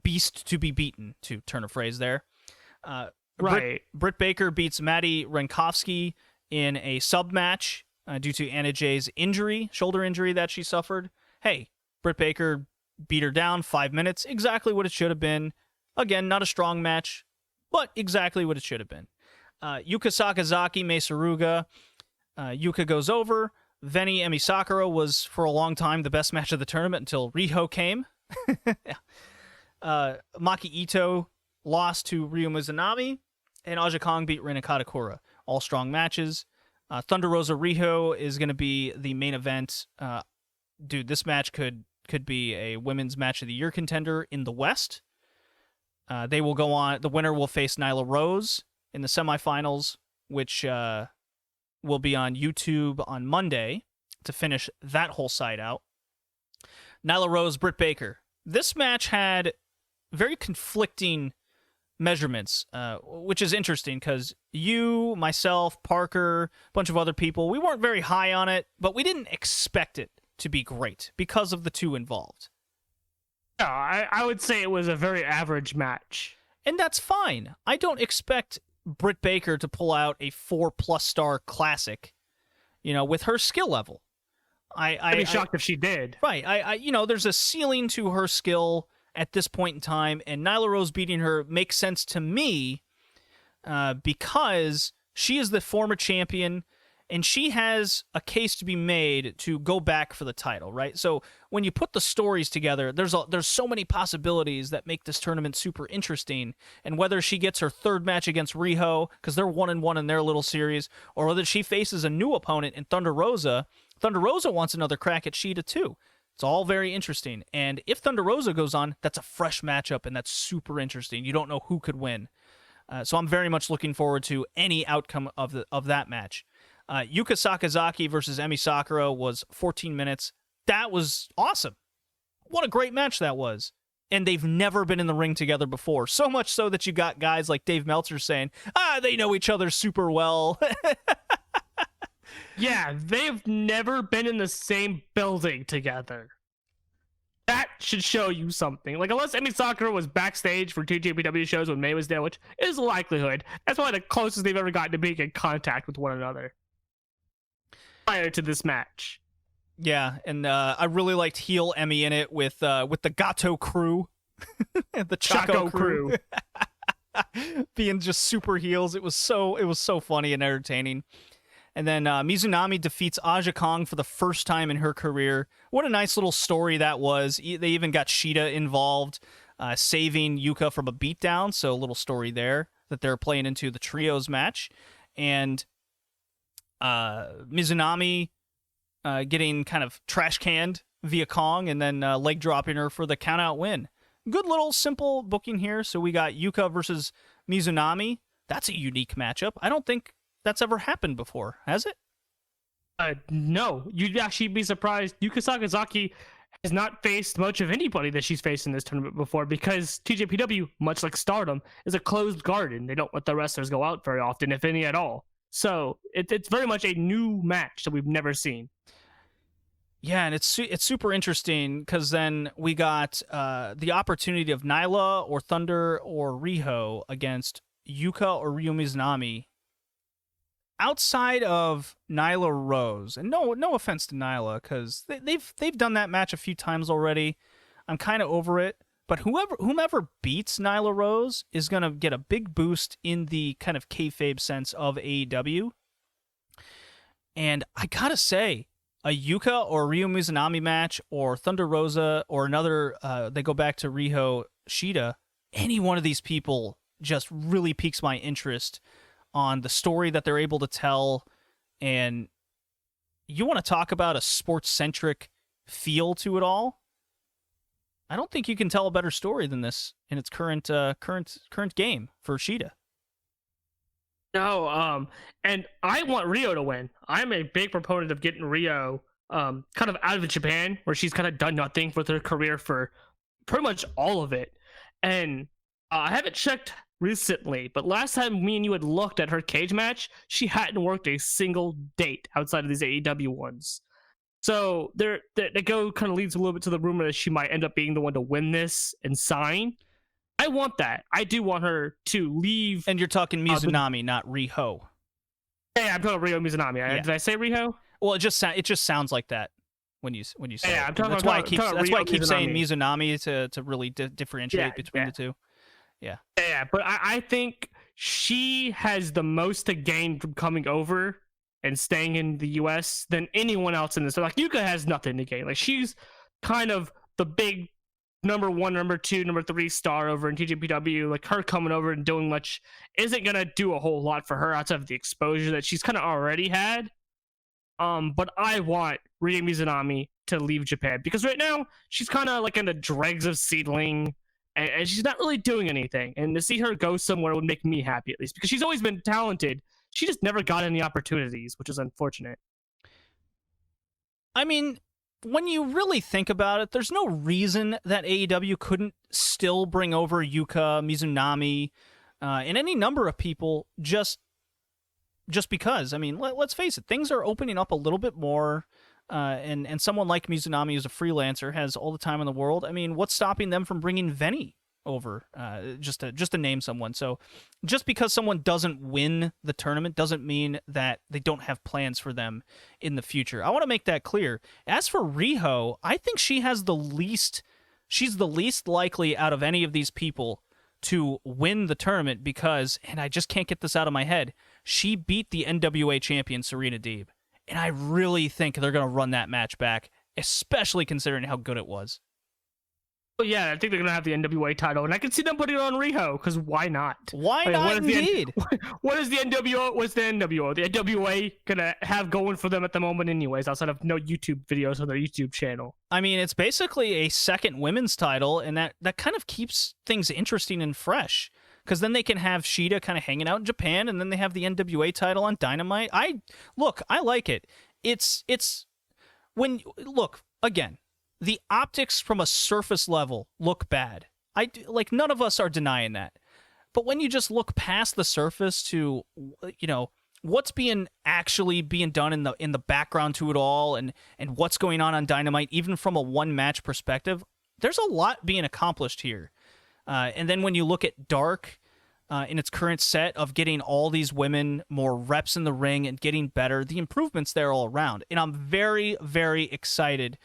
[SPEAKER 1] beast to be beaten, to turn a phrase there.
[SPEAKER 2] Right.
[SPEAKER 1] Britt Baker beats Maddie Renkovsky in a sub match due to Anna Jay's injury, shoulder injury that she suffered. Hey, Britt Baker beat her down 5 minutes, exactly what it should have been. Again, not a strong match, but exactly what it should have been. Yuka Sakazaki, Mei Suruga. Yuka goes over. Veni Emisakura was, for a long time, the best match of the tournament until Riho came. Maki Ito lost to Ryo Mizunami, and Aja Kong beat Rina Katakura. All strong matches. Thunder Rosa Riho is going to be the main event. Dude, this match could be a women's match of the year contender in the West. They will go on. The winner will face Nyla Rose in the semifinals, which will be on YouTube on Monday to finish that whole side out. Nyla Rose, Britt Baker. This match had very conflicting measurements, which is interesting because you, myself, Parker, a bunch of other people, we weren't very high on it, but we didn't expect it to be great because of the two involved.
[SPEAKER 2] Yeah, I would say it was a very average match.
[SPEAKER 1] And that's fine. I don't expect Britt Baker to pull out a 4+ star classic, with her skill level.
[SPEAKER 2] I'd be shocked if she did.
[SPEAKER 1] Right. There's a ceiling to her skill at this point in time, and Nyla Rose beating her makes sense to me because she is the former champion, and she has a case to be made to go back for the title, right? So when you put the stories together, there's so many possibilities that make this tournament super interesting. And whether she gets her third match against Riho, because they're 1-1 in their little series, or whether she faces a new opponent in Thunder Rosa wants another crack at Shida too. It's all very interesting. And if Thunder Rosa goes on, that's a fresh matchup, and that's super interesting. You don't know who could win. So I'm very much looking forward to any outcome of that match. Yuka Sakazaki versus Emi Sakura was 14 minutes. That was awesome. What a great match that was. And they've never been in the ring together before. So much so that you got guys like Dave Meltzer saying, they know each other super well.
[SPEAKER 2] Yeah, they've never been in the same building together. That should show you something. Like, unless Emi Sakura was backstage for TJPW shows when May was there, which is a likelihood, that's probably the closest they've ever gotten to being in contact with one another prior to this match.
[SPEAKER 1] Yeah, and I really liked heel Emi in it with the Gato crew, the Chaco crew, being just super heels. It was so funny and entertaining. And then Mizunami defeats Aja Kong for the first time in her career. What a nice little story that was. They even got Shida involved, saving Yuka from a beatdown. So a little story there that they're playing into the trios match. And Mizunami getting kind of trash canned via Kong and then leg dropping her for the countout win. Good little simple booking here. So we got Yuka versus Mizunami. That's a unique matchup. I don't think that's ever happened before, has it?
[SPEAKER 2] No. You'd actually be surprised. Yuka Sakazaki has not faced much of anybody that she's faced in this tournament before because TJPW, much like Stardom, is a closed garden. They don't let the wrestlers go out very often, if any at all. So it's very much a new match that we've never seen.
[SPEAKER 1] Yeah, and it's super interesting because then we got the opportunity of Nyla or Thunder or Riho against Yuka or Ryo Mizunami. Outside of Nyla Rose, and no offense to Nyla, because they've done that match a few times already. I'm kind of over it. But whomever beats Nyla Rose is going to get a big boost in the kind of kayfabe sense of AEW. And I gotta say, a Yuka or Ryo Mizunami match, or Thunder Rosa, or another, they go back to Riho Shida, any one of these people just really piques my interest on the story that they're able to tell. And you want to talk about a sports-centric feel to it all? I don't think you can tell a better story than this in its current game for Shida.
[SPEAKER 2] No, and I want Rio to win. I'm a big proponent of getting Rio kind of out of Japan, where she's kind of done nothing with her career for pretty much all of it. And I haven't checked recently, but last time me and you had looked at her cage match, she hadn't worked a single date outside of these AEW ones. So that kind of leads a little bit to the rumor that she might end up being the one to win this and sign. I want that. I do want her to leave.
[SPEAKER 1] And you're talking Mizunami, not Riho.
[SPEAKER 2] Yeah, I'm talking Riho Mizunami.
[SPEAKER 1] Yeah.
[SPEAKER 2] Did I say Riho?
[SPEAKER 1] Well, it just sounds like that when you say
[SPEAKER 2] yeah,
[SPEAKER 1] it. That's why I keep saying Mizunami to really differentiate between the two.
[SPEAKER 2] Yeah, but I think she has the most to gain from coming over and staying in the US than anyone else in this. Like, Yuka has nothing to gain. Like, she's kind of the big number 1, number 2, number 3 star over in TJPW. Like, her coming over and doing much isn't gonna do a whole lot for her outside of the exposure that she's kind of already had. But I want Rie Mizunami to leave Japan because right now she's kind of like in the dregs of Seedling, and she's not really doing anything. And to see her go somewhere would make me happy, at least, because she's always been talented. She just never got any opportunities, which is unfortunate.
[SPEAKER 1] I mean, when you really think about it, there's no reason that AEW couldn't still bring over Yuka, Mizunami, and any number of people just because. I mean, let's face it, things are opening up a little bit more, and someone like Mizunami, who's a freelancer, has all the time in the world. I mean, what's stopping them from bringing Venny over, just to name someone? So just because someone doesn't win the tournament doesn't mean that they don't have plans for them in the future. I want to make that clear. As for Riho, I think she's the least likely out of any of these people to win the tournament because, and I just can't get this out of my head, she beat the NWA champion Serena Deeb. And I really think they're going to run that match back, especially considering how good it was.
[SPEAKER 2] Well, yeah, I think they're going to have the NWA title, and I can see them putting it on Riho, because why not?
[SPEAKER 1] Why not, indeed?
[SPEAKER 2] What is the NWO? What's the NWO? The NWA going to have going for them at the moment anyways, outside of no YouTube videos on their YouTube channel?
[SPEAKER 1] I mean, it's basically a second women's title, and that kind of keeps things interesting and fresh, because then they can have Shida kind of hanging out in Japan, and then they have the NWA title on Dynamite. I like it. Again, the optics from a surface level look bad. None of us are denying that. But when you just look past the surface to, what's actually being done in the background to it all, and what's going on Dynamite, even from a one-match perspective, there's a lot being accomplished here. And then when you look at Dark in its current set of getting all these women more reps in the ring and getting better, the improvements there all around. And I'm very, very excited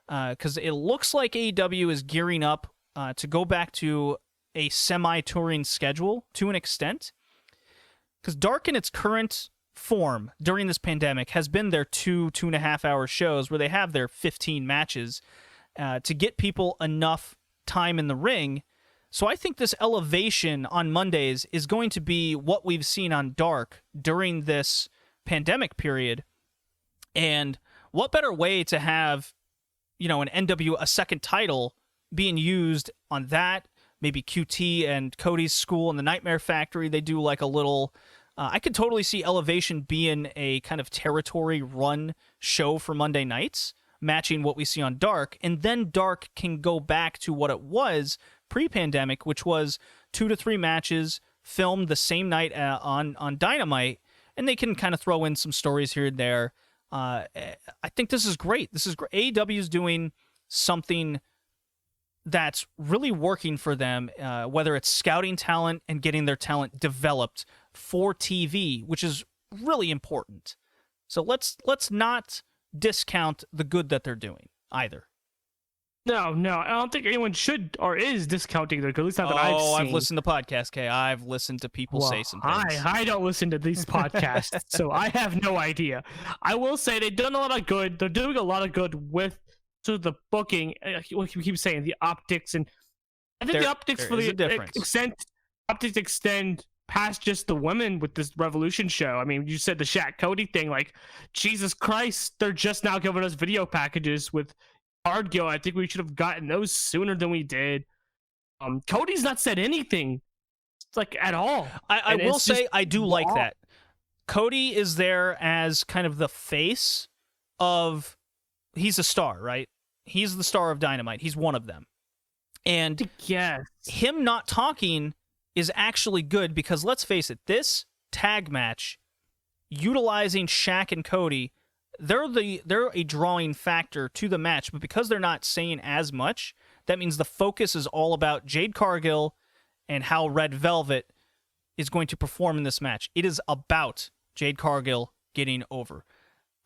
[SPEAKER 1] because it looks like AEW is gearing up to go back to a semi-touring schedule to an extent. Because Dark in its current form during this pandemic has been their 2.5 hour shows where they have their 15 matches to get people enough time in the ring. So I think this elevation on Mondays is going to be what we've seen on Dark during this pandemic period. And what better way to have, a second title being used on that, maybe QT and Cody's school and the Nightmare Factory. They do like a little, I could totally see Elevation being a kind of territory run show for Monday nights, matching what we see on Dark. And then Dark can go back to what it was pre-pandemic, which was 2 to 3 matches filmed the same night on Dynamite, and they can kind of throw in some stories here and there. I think this is great. This is great. AEW is doing something that's really working for them, whether it's scouting talent and getting their talent developed for TV, which is really important. So let's not discount the good that they're doing either.
[SPEAKER 2] No, I don't think anyone should or is discounting their good. At least not that I've seen.
[SPEAKER 1] I've listened to podcasts, Kay. I've listened to people say some things.
[SPEAKER 2] I don't listen to these podcasts, so I have no idea. I will say they've done a lot of good. They're doing a lot of good with sort of the booking. What you keep saying, the optics, and I think the optics for the optics extend past just the women with this Revolution show. I mean, you said the Shaq Cody thing. Like, Jesus Christ, they're just now giving us video packages with Cargill. I think we should have gotten those sooner than we did. Cody's not said anything at all.
[SPEAKER 1] I will say I do like that. Cody is there as kind of the face of, he's a star, right? He's the star of Dynamite. He's one of them. And
[SPEAKER 2] yes,
[SPEAKER 1] him not talking is actually good because, let's face it, this tag match, utilizing Shaq and Cody, they're a drawing factor to the match, but because they're not saying as much, that means the focus is all about Jade Cargill and how Red Velvet is going to perform in this match. It is about Jade Cargill getting over.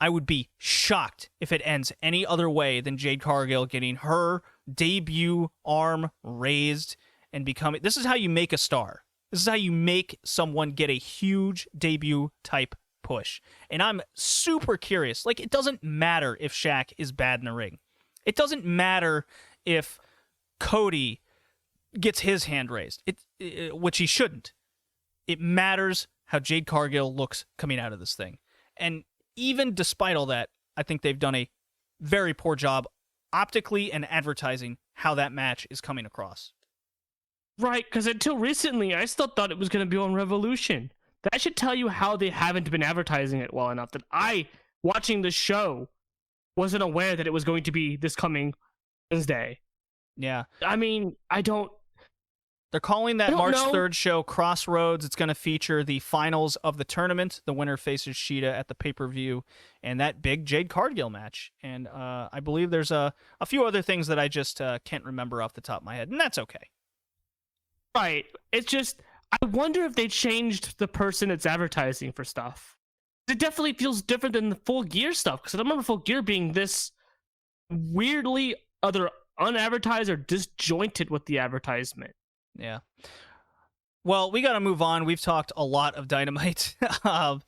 [SPEAKER 1] I would be shocked if it ends any other way than Jade Cargill getting her debut arm raised and becoming... This is how you make a star. This is how you make someone get a huge debut type push. And I'm super curious. Like, it doesn't matter if Shaq is bad in the ring. It doesn't matter if Cody gets his hand raised, which he shouldn't. It matters how Jade Cargill looks coming out of this thing. And even despite all that, I think they've done a very poor job optically and advertising how that match is coming across.
[SPEAKER 2] Right, because until recently, I still thought it was going to be on Revolution. That should tell you how they haven't been advertising it well enough. That I, watching the show, wasn't aware that it was going to be this coming Wednesday.
[SPEAKER 1] Yeah.
[SPEAKER 2] I mean,
[SPEAKER 1] They're calling that March 3rd show Crossroads. It's going to feature the finals of the tournament. The winner faces Shida at the pay-per-view, and that big Jade Cargill match. And I believe there's a few other things that I just can't remember off the top of my head, and that's okay.
[SPEAKER 2] Right. It's just, I wonder if they changed the person that's advertising for stuff. It definitely feels different than the Full Gear stuff, because I remember Full Gear being this weirdly either unadvertised or disjointed with the advertisement.
[SPEAKER 1] Yeah. Well, we got to move on. We've talked a lot of Dynamite. But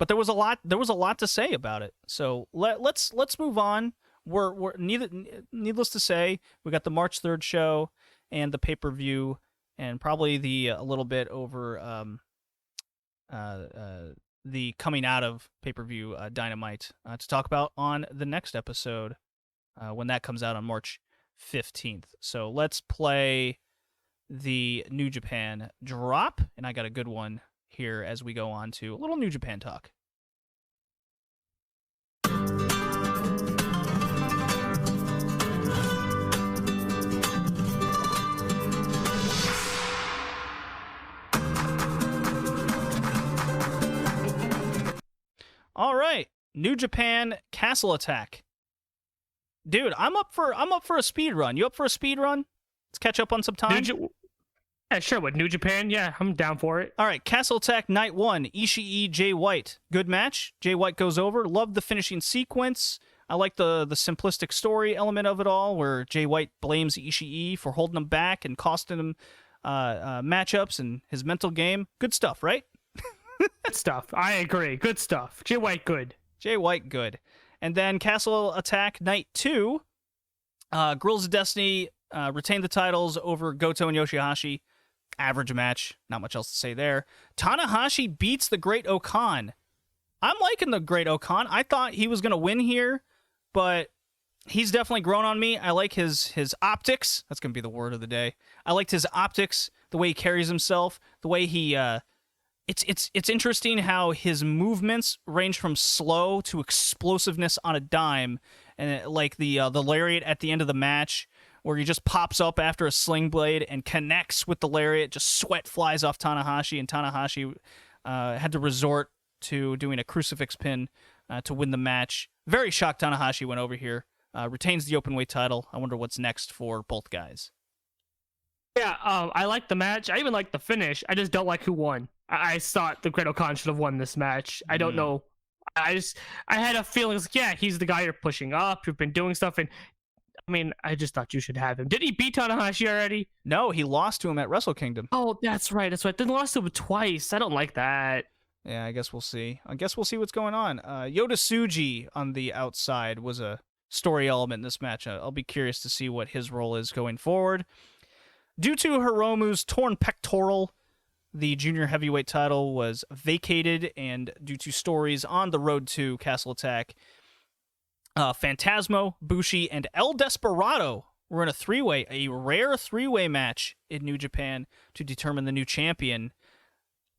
[SPEAKER 1] there was a lot to say about it. So let's move on. We're needless to say, we got the March 3rd show and the pay-per-view, and probably a little bit over the coming out of pay-per-view Dynamite to talk about on the next episode when that comes out on March 15th. So let's play the New Japan drop, and I got a good one here as we go on to a little New Japan talk. All right, New Japan Castle Attack. Dude, I'm up for a speed run. You up for a speed run? Let's catch up on some time.
[SPEAKER 2] Yeah, sure. With New Japan, yeah, I'm down for it.
[SPEAKER 1] All right, Castle Attack Night 1, Ishii, Jay White. Good match. Jay White goes over. Love the finishing sequence. I like the simplistic story element of it all, where Jay White blames Ishii for holding him back and costing him matchups and his mental game. Good stuff, right?
[SPEAKER 2] Good stuff. I agree. Good stuff. Jay White, good.
[SPEAKER 1] Jay White, good. And then Castle Attack Night 2, Guerrillas of Destiny retained the titles over Goto and Yoshihashi. Average match. Not much else to say there. Tanahashi beats the Great Okan. I'm liking the Great Okan. I thought he was going to win here, but he's definitely grown on me. I like his optics. That's going to be the word of the day. I liked his optics, the way he carries himself, the way he... It's interesting how his movements range from slow to explosiveness on a dime, and like the lariat at the end of the match, where he just pops up after a sling blade and connects with the lariat. Just sweat flies off Tanahashi, and Tanahashi had to resort to doing a crucifix pin to win the match. Very shocked Tanahashi went over here, retains the openweight title. I wonder what's next for both guys.
[SPEAKER 2] Yeah, I like the match. I even like the finish. I just don't like who won. I thought the Great Okan should have won this match. I don't know. I had a feeling, like, yeah, he's the guy you're pushing up. You've been doing stuff, and I mean, I just thought you should have him. Did he beat Tanahashi already?
[SPEAKER 1] No, he lost to him at Wrestle Kingdom.
[SPEAKER 2] Oh, that's right. Then lost to him twice. I don't like that.
[SPEAKER 1] Yeah, I guess we'll see. What's going on. Yota Tsuji on the outside was a story element in this match. I'll be curious to see what his role is going forward. Due to Hiromu's torn pectoral, the junior heavyweight title was vacated, and due to stories on the road to Castle Attack, Phantasmo, Bushi, and El Desperado were in a rare three-way match in New Japan to determine the new champion.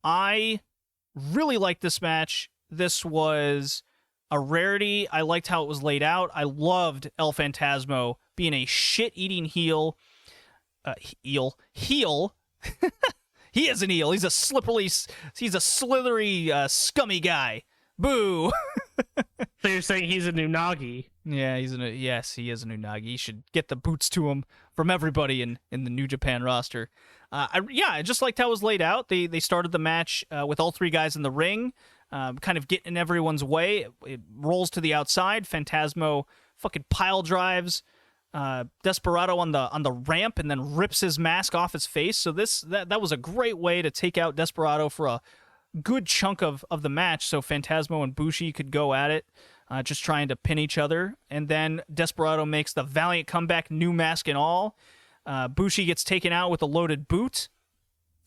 [SPEAKER 1] I really liked this match. This was a rarity. I liked how it was laid out. I loved El Phantasmo being a shit-eating heel He is an heel. He's a slithery, scummy guy. Boo.
[SPEAKER 2] So you're saying he's a new Nagi?
[SPEAKER 1] Yeah, yes, he is a new Nagi. He should get the boots to him from everybody in the New Japan roster. I just liked how it was laid out. They started the match with all three guys in the ring, kind of getting in everyone's way. It rolls to the outside. Phantasmo fucking pile drives Desperado on the ramp and then rips his mask off his face. So that was a great way to take out Desperado for a good chunk of the match, so Phantasmo and Bushi could go at it, just trying to pin each other. And then Desperado makes the valiant comeback, new mask and all. Bushi gets taken out with a loaded boot,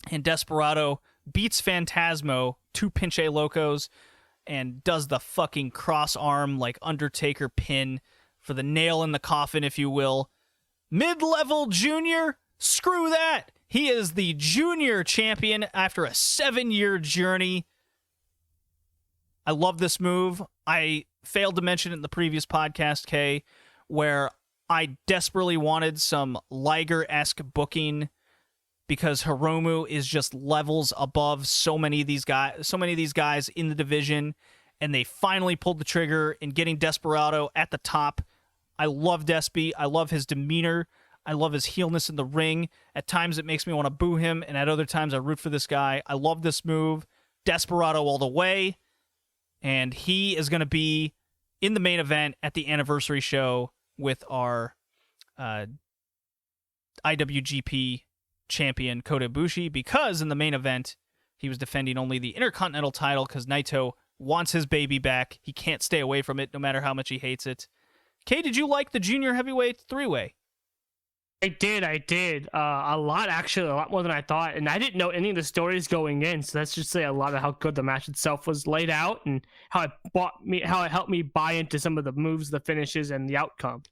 [SPEAKER 1] and Desperado beats Phantasmo, 2 Pinche Locos, and does the fucking cross arm like Undertaker pin for the nail in the coffin, if you will. Mid-level junior? Screw that! He is the junior champion after a 7-year journey. I love this move. I failed to mention it in the previous podcast, Kay, where I desperately wanted some Liger-esque booking because Hiromu is just levels above so many of these guys in the division, and they finally pulled the trigger in getting Desperado at the top. I love Despy. I love his demeanor. I love his heelness in the ring. At times it makes me want to boo him, and at other times I root for this guy. I love this move. Desperado all the way. And he is going to be in the main event at the anniversary show with our IWGP champion Kota Ibushi, because in the main event he was defending only the Intercontinental title because Naito wants his baby back. He can't stay away from it no matter how much he hates it. Kay, did you like the junior heavyweight 3-way?
[SPEAKER 2] I did. A lot, actually, a lot more than I thought. And I didn't know any of the stories going in, so that's just say a lot of how good the match itself was laid out and how it helped me buy into some of the moves, the finishes, and the outcome.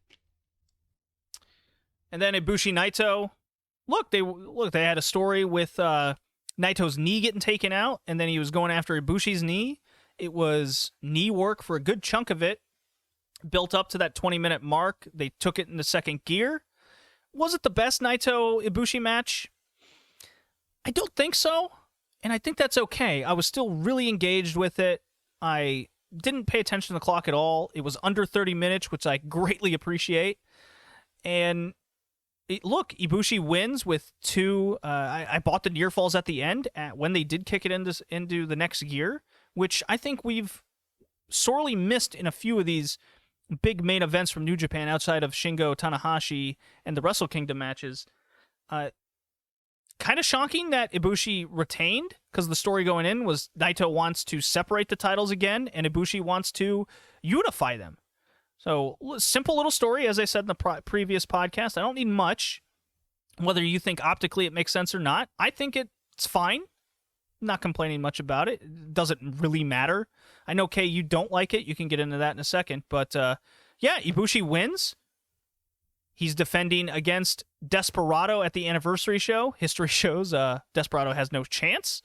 [SPEAKER 1] And then Ibushi Naito. They had a story with Naito's knee getting taken out, and then he was going after Ibushi's knee. It was knee work for a good chunk of it. Built up to that 20-minute mark. They took it into second gear. Was it the best Naito-Ibushi match? I don't think so, and I think that's okay. I was still really engaged with it. I didn't pay attention to the clock at all. It was under 30 minutes, which I greatly appreciate. And Ibushi wins with 2. I bought the near falls at the end when they did kick it into the next gear, which I think we've sorely missed in a few of these big main events from New Japan outside of Shingo Tanahashi and the Wrestle Kingdom matches. Kind of shocking that Ibushi retained, because the story going in was Naito wants to separate the titles again, and Ibushi wants to unify them. So, simple little story, as I said in the previous podcast. I don't need much. Whether you think optically it makes sense or not, I think it's fine. Not complaining much about it. It doesn't really matter. I know, Kay, you don't like it. You can get into that in a second. But, Ibushi wins. He's defending against Desperado at the anniversary show. History shows Desperado has no chance.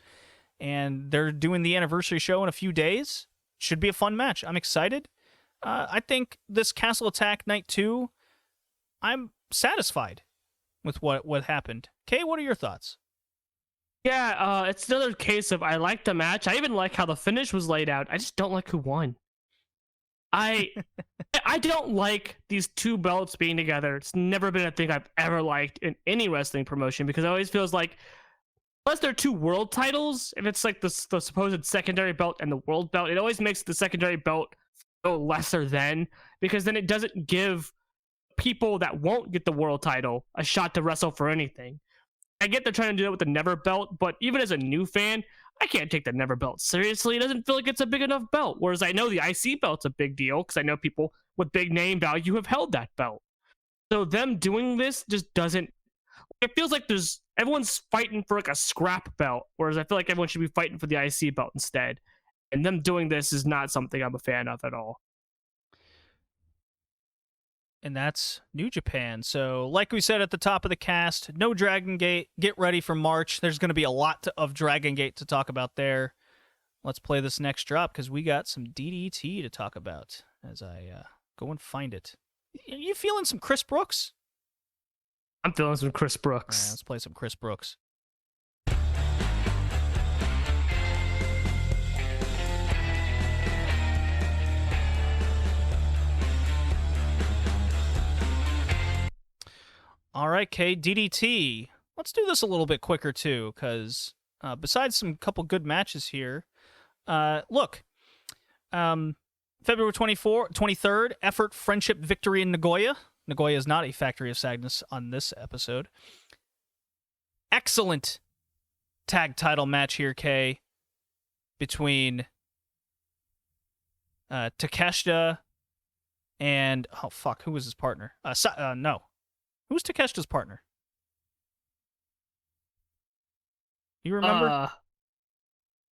[SPEAKER 1] And they're doing the anniversary show in a few days. Should be a fun match. I'm excited. I think this Castle Attack Night 2, I'm satisfied with what happened. Kay, what are your thoughts?
[SPEAKER 2] Yeah, it's another case of I like the match. I even like how the finish was laid out. I just don't like who won. I don't like these 2 belts being together. It's never been a thing I've ever liked in any wrestling promotion, because it always feels like, unless they're 2 world titles, if it's like the supposed secondary belt and the world belt, it always makes the secondary belt go lesser than, because then it doesn't give people that won't get the world title a shot to wrestle for anything. I get they're trying to do that with the Never belt, but even as a new fan, I can't take the Never belt seriously. It doesn't feel like it's a big enough belt. Whereas I know the IC belt's a big deal, because I know people with big name value have held that belt. So them doing this just doesn't... It feels like everyone's fighting for like a scrap belt, whereas I feel like everyone should be fighting for the IC belt instead. And them doing this is not something I'm a fan of at all.
[SPEAKER 1] And that's New Japan. So, like we said at the top of the cast, no Dragon Gate. Get ready for March. There's going to be a lot of Dragon Gate to talk about there. Let's play this next drop, because we got some DDT to talk about as I go and find it. Are you feeling some Chris Brooks?
[SPEAKER 2] I'm feeling some Chris Brooks.
[SPEAKER 1] All right, let's play some Chris Brooks. All right, Kay, DDT. Let's do this a little bit quicker, too, because besides some couple good matches here, look, February 23rd, Effort, Friendship, Victory in Nagoya. Nagoya is not a Factory of Sadness on this episode. Excellent tag title match here, Kay, between Takeshita and... Oh, fuck, who was his partner? No. Who's Takeshita's partner? You remember?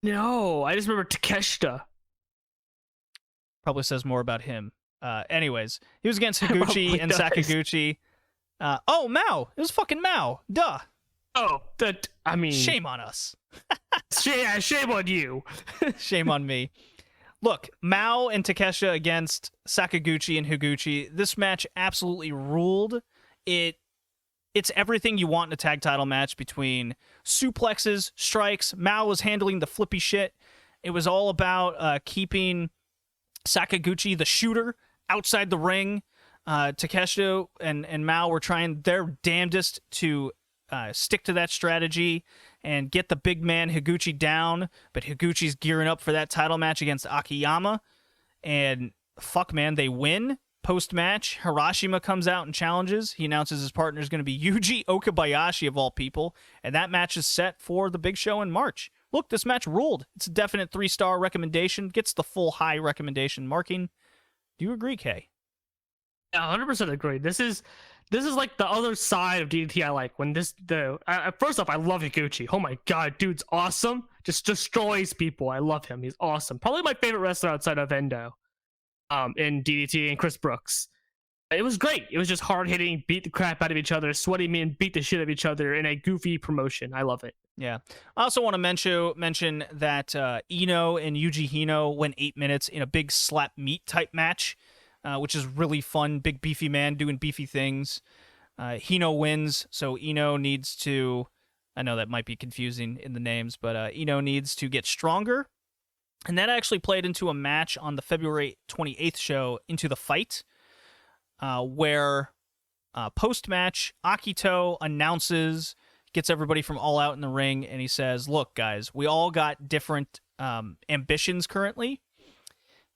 [SPEAKER 2] No, I just remember Takeshita.
[SPEAKER 1] Probably says more about him. Anyways, he was against Higuchi and Sakaguchi. Mao. It was fucking Mao. Duh.
[SPEAKER 2] Oh,
[SPEAKER 1] Shame on us.
[SPEAKER 2] Shame on you.
[SPEAKER 1] Shame on me. Look, Mao and Takeshita against Sakaguchi and Higuchi. This match absolutely ruled. It's everything you want in a tag title match between suplexes, strikes. Mao was handling the flippy shit. It was all about keeping Sakaguchi, the shooter, outside the ring. Takeshita and Mao were trying their damnedest to stick to that strategy and get the big man Higuchi down, but Higuchi's gearing up for that title match against Akiyama, and fuck, man, they win. Post-match, Hirashima comes out and challenges. He announces his partner is going to be Yuji Okabayashi, of all people, and that match is set for the big show in March. Look, this match ruled. It's a definite 3-star recommendation, gets the full high recommendation marking. Do you agree, Kay?
[SPEAKER 2] Yeah, 100% agree. This is like the other side of DDT I like. When first off, I love Higuchi. Oh my god, dude's awesome. Just destroys people. I love him. He's awesome. Probably my favorite wrestler outside of Endo. In DDT and Chris Brooks. It was great. It was just hard hitting, beat the crap out of each other, sweaty men beat the shit out of each other in a goofy promotion. I love it.
[SPEAKER 1] Yeah. I also want to mention that Ino and Yuji Hino went 8 minutes in a big slap meat type match, which is really fun. Big beefy man doing beefy things. Hino wins, so Ino needs to... I know that might be confusing in the names, but Ino needs to get stronger. And that actually played into a match on the February 28th show, Into the Fight, where post-match, Akito announces, gets everybody from All Out in the ring, and he says, look, guys, we all got different ambitions currently.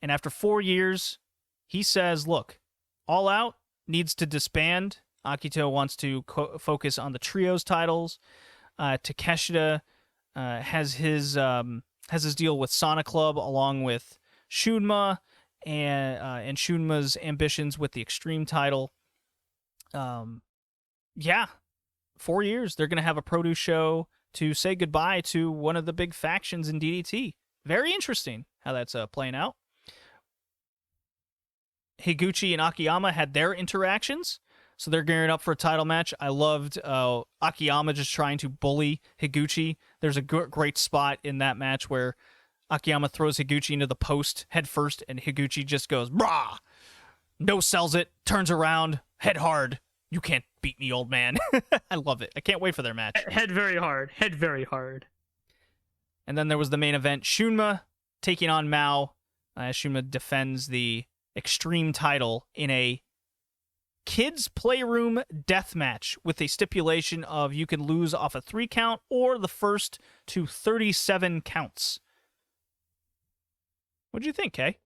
[SPEAKER 1] And after 4 years, he says, look, All Out needs to disband. Akito wants to focus on the trios titles. Takeshita has his deal with Sonic Club along with Shunma and Shunma's ambitions with the Extreme title. 4 years. They're going to have a produce show to say goodbye to one of the big factions in DDT. Very interesting how that's playing out. Higuchi and Akiyama had their interactions, so they're gearing up for a title match. I loved Akiyama just trying to bully Higuchi. There's a great spot in that match where Akiyama throws Higuchi into the post head first, and Higuchi just goes, brah! No sells it, turns around, head hard. You can't beat me, old man. I love it. I can't wait for their match.
[SPEAKER 2] Head very hard. Head very hard.
[SPEAKER 1] And then there was the main event, Shunma taking on Mao. Shunma defends the Extreme title in a kids playroom death match with a stipulation of you can lose off a 3 count or the first to 37 counts. What'd you think, Kay?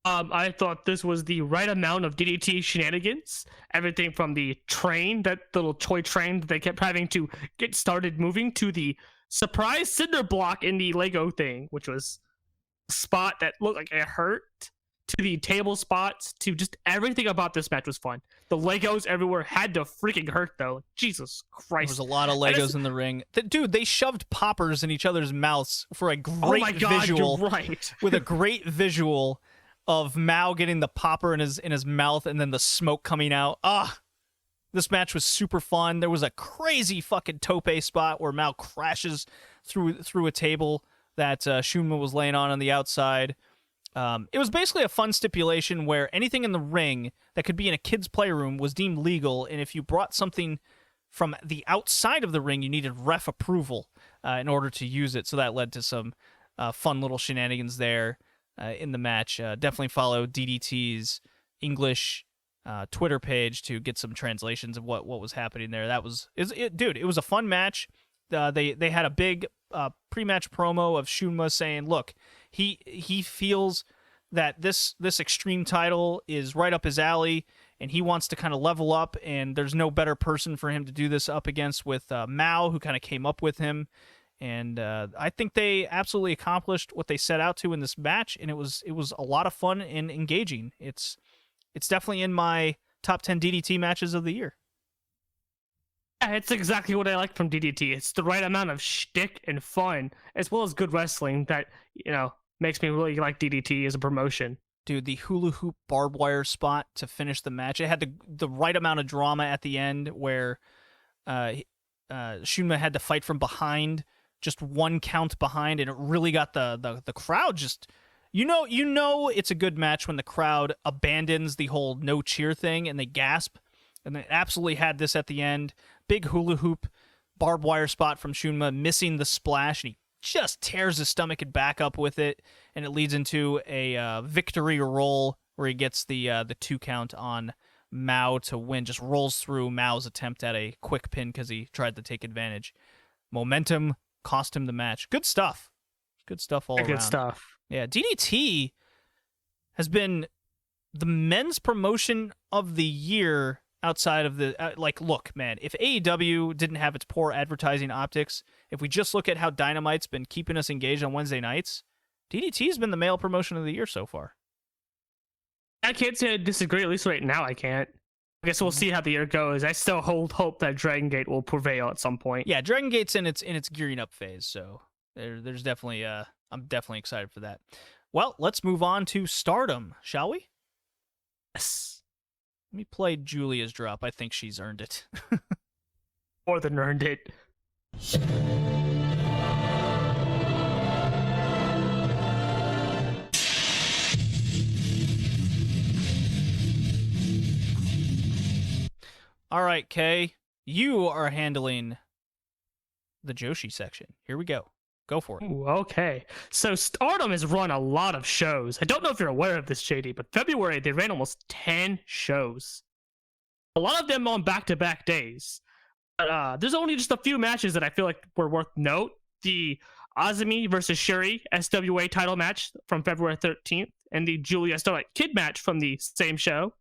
[SPEAKER 2] I thought this was the right amount of DDT shenanigans. Everything from the train, that little toy train that they kept having to get started moving, to the surprise cinder block in the Lego thing, which was a spot that looked like it hurt, to the table spots, to just everything about this match was fun. The Legos everywhere had to freaking hurt, though. Jesus Christ.
[SPEAKER 1] There was a lot of Legos in the ring. Dude, they shoved poppers in each other's mouths for a great visual.
[SPEAKER 2] You're right.
[SPEAKER 1] With a great visual of Mao getting the popper in his mouth and then the smoke coming out. This match was super fun. There was a crazy fucking tope spot where Mao crashes through a table that Shunma was laying on the outside. It was basically a fun stipulation where anything in the ring that could be in a kid's playroom was deemed legal, and if you brought something from the outside of the ring, you needed ref approval in order to use it. So that led to some fun little shenanigans there in the match. Definitely follow DDT's English Twitter page to get some translations of what was happening there. Dude, it was a fun match. They had a big pre-match promo of Shunma saying, look, he feels that this Extreme title is right up his alley, and he wants to kind of level up, and there's no better person for him to do this up against with Mao, who kind of came up with him. And I think they absolutely accomplished what they set out to in this match, and it was a lot of fun and engaging. It's definitely in my top 10 DDT matches of the year.
[SPEAKER 2] Yeah, it's exactly what I like from DDT. It's the right amount of shtick and fun, as well as good wrestling that, makes me really like DDT as a promotion.
[SPEAKER 1] Dude, the hula hoop barbed wire spot to finish the match. It had the right amount of drama at the end where Shunma had to fight from behind, just one count behind, and it really got the crowd just... You know it's a good match when the crowd abandons the whole no cheer thing and they gasp. And they absolutely had this at the end. Big hula hoop barbed wire spot from Shunma, missing the splash, and he just tears his stomach and back up with it, and it leads into a victory roll where he gets the 2 count on Mao to win. Just rolls through Mao's attempt at a quick pin because he tried to take advantage. Momentum cost him the match. Good stuff. Good stuff all around.
[SPEAKER 2] Good stuff.
[SPEAKER 1] Yeah, DDT has been the men's promotion of the year outside of the... look, man, if AEW didn't have its poor advertising optics, if we just look at how Dynamite's been keeping us engaged on Wednesday nights, DDT's been the male promotion of the year so far.
[SPEAKER 2] I can't say I disagree, at least right now I can't. I guess we'll see how the year goes. I still hold hope that Dragon Gate will prevail at some point.
[SPEAKER 1] Yeah, Dragon Gate's in its gearing up phase, so there's definitely... I'm definitely excited for that. Well, let's move on to Stardom, shall we?
[SPEAKER 2] Yes.
[SPEAKER 1] Let me play Julia's drop. I think she's earned it.
[SPEAKER 2] More than earned it.
[SPEAKER 1] All right, Kay, you are handling the Joshi section. Here we go. Go for it.
[SPEAKER 2] Ooh, okay. So Stardom has run a lot of shows. I don't know if you're aware of this, JD, but February they ran almost 10 shows. A lot of them on back-to-back days. But there's only just a few matches that I feel like were worth note. The Azumi versus Shuri SWA title match from February 13th, and the Julia Starlight Kid match from the same show.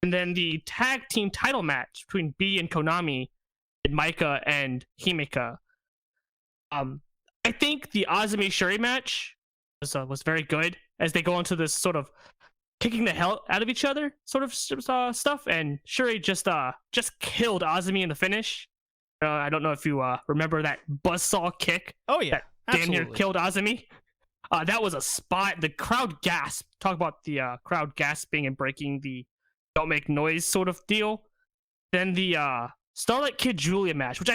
[SPEAKER 2] And then the tag team title match between B and Konami, and Maika and Himeka. I think the Azumi Shuri match was very good as they go into this sort of kicking the hell out of each other sort of stuff, and Shuri just killed Azumi in the finish. I don't know if you remember that buzzsaw kick.
[SPEAKER 1] Oh yeah,
[SPEAKER 2] that damn near killed Azumi. That was a spot. The crowd gasped. Talk about the crowd gasping and breaking the don't make noise sort of deal. Then the Starlight Kid Julia match, which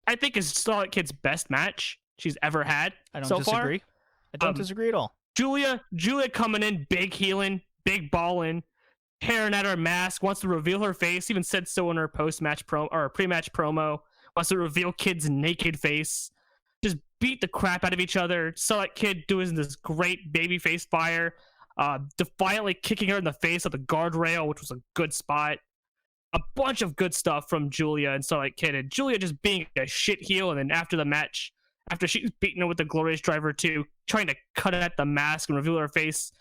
[SPEAKER 2] I think is Starlight Kid's best match she's ever had.
[SPEAKER 1] I don't
[SPEAKER 2] so
[SPEAKER 1] disagree.
[SPEAKER 2] Far.
[SPEAKER 1] I don't disagree at all.
[SPEAKER 2] Julia coming in, big healing, big balling, tearing at her mask, wants to reveal her face, even said so in her post-match pre-match promo, wants to reveal Kid's naked face, just beat the crap out of each other. Starlight Kid doing this great babyface fire, defiantly kicking her in the face of the guardrail, which was a good spot. A bunch of good stuff from Julia and Starlight Kid, and Julia just being a shit heel, and then after the match, after she's beaten her with the Glorious Driver too, trying to cut at the mask and reveal her face,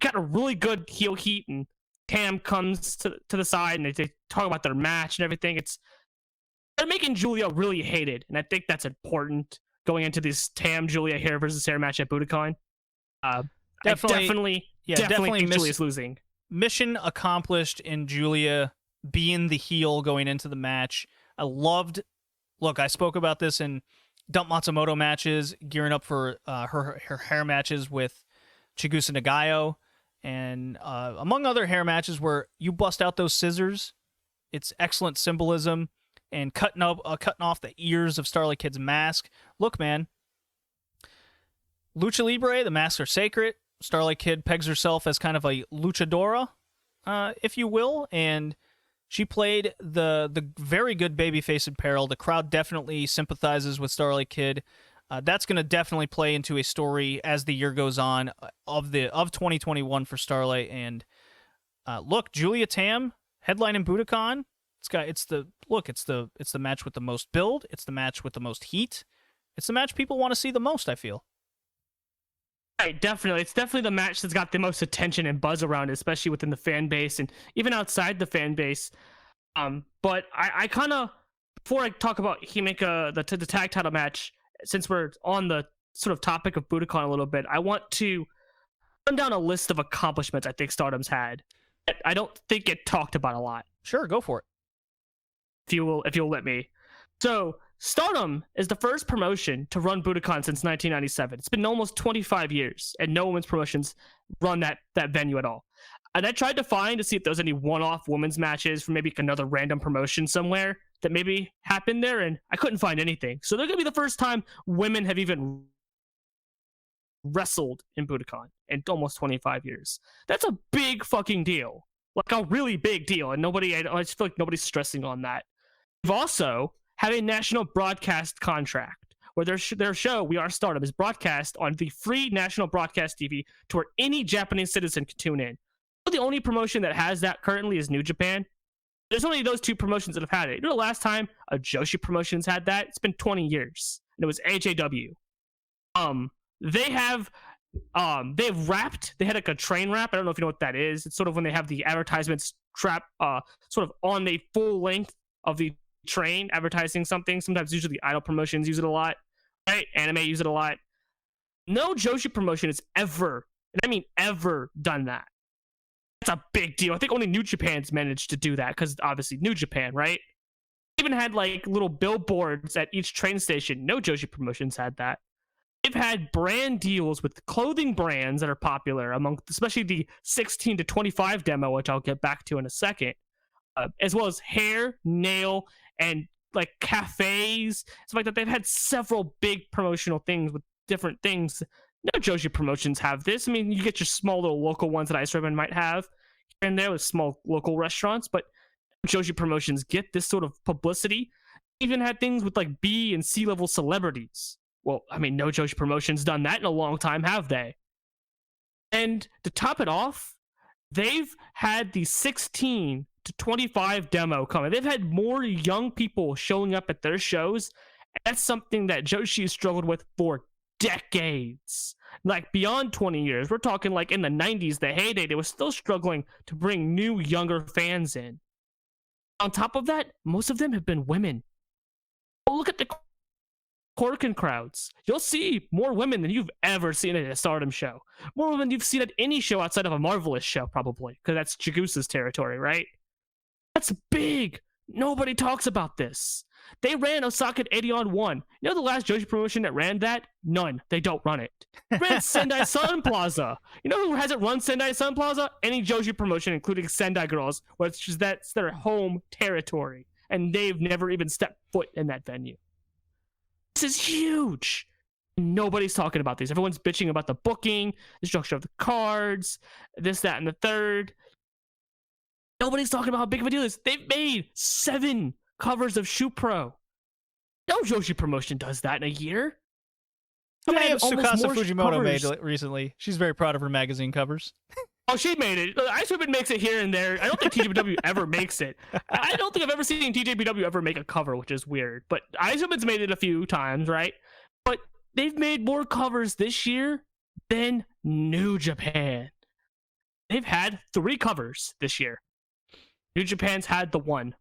[SPEAKER 2] got a really good heel heat, and Tam comes to the side, and they talk about their match and everything. They're making Julia really hated, and I think that's important going into this Tam Julia hair versus hair match at Budokan. Definitely think Julia's losing.
[SPEAKER 1] Mission accomplished in Julia being the heel going into the match. I spoke about this in Dump Matsumoto matches, gearing up for her hair matches with Chigusa Nagayo, and among other hair matches where you bust out those scissors. It's excellent symbolism, and cutting off the ears of Starlight Kid's mask. Look, man, Lucha Libre, the masks are sacred. Starlight Kid pegs herself as kind of a luchadora, if you will, and she played the very good babyface in peril. The crowd definitely sympathizes with Starlight Kid. That's going to definitely play into a story as the year goes on of 2021 for Starlight, and Look, Julia Tam headlining Budokan. It's the match with the most build. It's the match with the most heat. It's the match people want to see the most, I feel.
[SPEAKER 2] Right, definitely. It's definitely the match that's got the most attention and buzz around it, especially within the fan base and even outside the fan base. But I kind of, before I talk about Himeka, the tag title match, since we're on the sort of topic of Budokan a little bit, I want to run down a list of accomplishments I think Stardom's had. I don't think it talked about a lot.
[SPEAKER 1] Sure, go for it.
[SPEAKER 2] If you'll let me. So Stardom is the first promotion to run Budokan since 1997. It's been almost 25 years, and no women's promotions run that venue at all. And I tried to see if there was any one-off women's matches from maybe another random promotion somewhere that maybe happened there, and I couldn't find anything. So they're going to be the first time women have even wrestled in Budokan in almost 25 years. That's a big fucking deal. Like a really big deal, and I just feel like nobody's stressing on that. We've also had a national broadcast contract where their show, We Are Stardom, is broadcast on the free national broadcast TV to where any Japanese citizen can tune in. The only promotion that has that currently is New Japan. There's only those two promotions that have had it. You know, the last time a Joshi Promotions had that, it's been 20 years, and it was AJW. They've wrapped. They had like a train wrap. I don't know if you know what that is. It's sort of when they have the advertisements trap, sort of on the full length of the train advertising something. Sometimes usually idol promotions use it a lot, right? Anime use it a lot. No Joshi promotion has ever, and I mean ever, done that. That's a big deal. I think only New Japan's managed to do that because obviously New Japan, right? Even had like little billboards at each train station. No Joshi promotions had that. They've had brand deals with clothing brands that are popular among, especially the 16 to 25 demo, which I'll get back to in a second, as well as hair, nail, and like cafes, stuff like that. They've had several big promotional things with different things. No Joshi promotions have this. I mean, you get your small little local ones that Ice Ribbon might have here and there with small local restaurants, but Joshi promotions get this sort of publicity. Even had things with like B and C level celebrities. Well, I mean, no Joshi promotions done that in a long time, have they? And to top it off, they've had the 16 to 25 demo coming. They've had more young people showing up at their shows. And that's something that Joshi has struggled with for decades. Like beyond 20 years. We're talking like in the 90s, the heyday, they were still struggling to bring new, younger fans in. On top of that, most of them have been women. Oh, look at the Korakuen crowds. You'll see more women than you've ever seen at a Stardom show. More women than you've seen at any show outside of a Marvelous show, probably, because that's Chigusa's territory, right? That's big. Nobody talks about this. They ran Osaka 80 on 1. You know the last Joshi promotion that ran that? None. They don't run it. Ran Sendai Sun Plaza. You know who hasn't run Sendai Sun Plaza? Any Joshi promotion, including Sendai Girls, which is that's their home territory, and they've never even stepped foot in that venue. This is huge. Nobody's talking about these. Everyone's bitching about the booking, the structure of the cards, this, that, and the third. Nobody's talking about how big of a deal this is. They've made 7 covers of Shoe Pro. No Joshi promotion does that in a year.
[SPEAKER 1] How many have Tsukasa Fujimoto made recently? She's very proud of her magazine covers.
[SPEAKER 2] Oh, she made it. Ice Ribbon makes it here and there. I don't think TJPW ever makes it. I don't think I've ever seen TJPW ever make a cover, which is weird. But Ice Ribbon's made it a few times, right? But they've made more covers this year than New Japan. They've had 3 covers this year. New Japan's had the 1.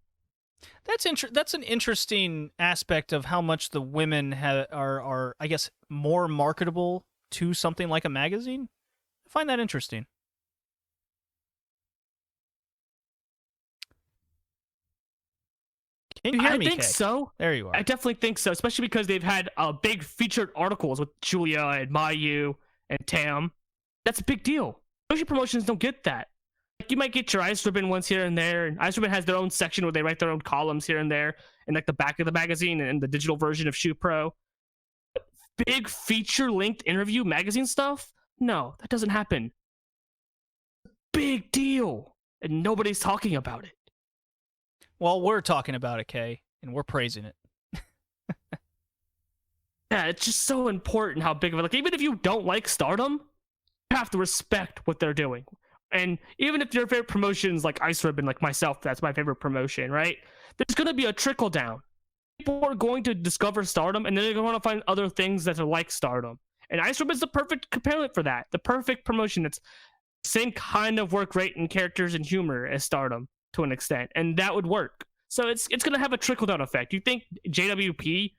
[SPEAKER 1] That's an interesting aspect of how much the women are, I guess, more marketable to something like a magazine. I find that interesting. Can you hear me,
[SPEAKER 2] I think
[SPEAKER 1] Kay?
[SPEAKER 2] so.
[SPEAKER 1] There you are.
[SPEAKER 2] I definitely think so, especially because they've had big featured articles with Julia and Mayu and Tam. That's a big deal. Joshi promotions don't get that. Like, you might get your Ice Ribbon ones here and there, and Ice Ribbon has their own section where they write their own columns here and there, in like the back of the magazine and the digital version of Shoe Pro. Big feature-length interview magazine stuff? No, that doesn't happen. Big deal, and nobody's talking about it.
[SPEAKER 1] Well, we're talking about it, Kay, and we're praising it.
[SPEAKER 2] Yeah, it's just so important how big of it. Like, even if you don't like Stardom, you have to respect what they're doing. And even if your favorite promotions like Ice Ribbon, like myself, that's my favorite promotion, right? There's going to be a trickle down. People are going to discover Stardom, and then they're going to find other things that are like Stardom. And Ice Ribbon is the perfect companion for that. The perfect promotion. It's the same kind of work rate and characters and humor as Stardom to an extent, and that would work. So it's going to have a trickle down effect. You think JWP,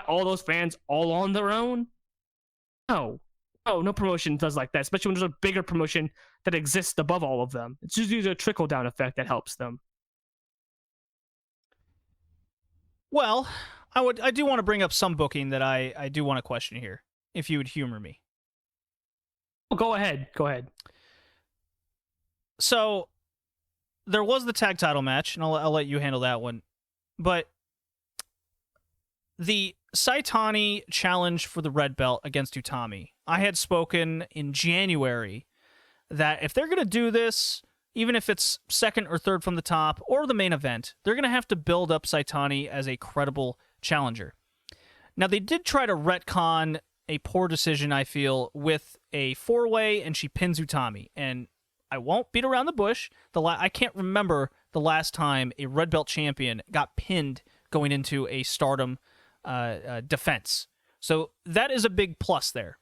[SPEAKER 2] all those fans all on their own? No. No promotion does like that, especially when there's a bigger promotion that exists above all of them. It's usually a trickle down effect that helps them.
[SPEAKER 1] Well, I do want to bring up some booking that I do want to question here, if you would humor me.
[SPEAKER 2] Oh, go ahead.
[SPEAKER 1] So, there was the tag title match, and I'll let you handle that one. But the Saitani challenge for the red belt against Utami, I had spoken in January that if they're going to do this, even if it's second or third from the top or the main event, they're going to have to build up Saitani as a credible challenger. Now, they did try to retcon a poor decision, I feel, with a four-way, and she pins Utami. And I won't beat around the bush. I can't remember the last time a red belt champion got pinned going into a Stardom defense. So that is a big plus there.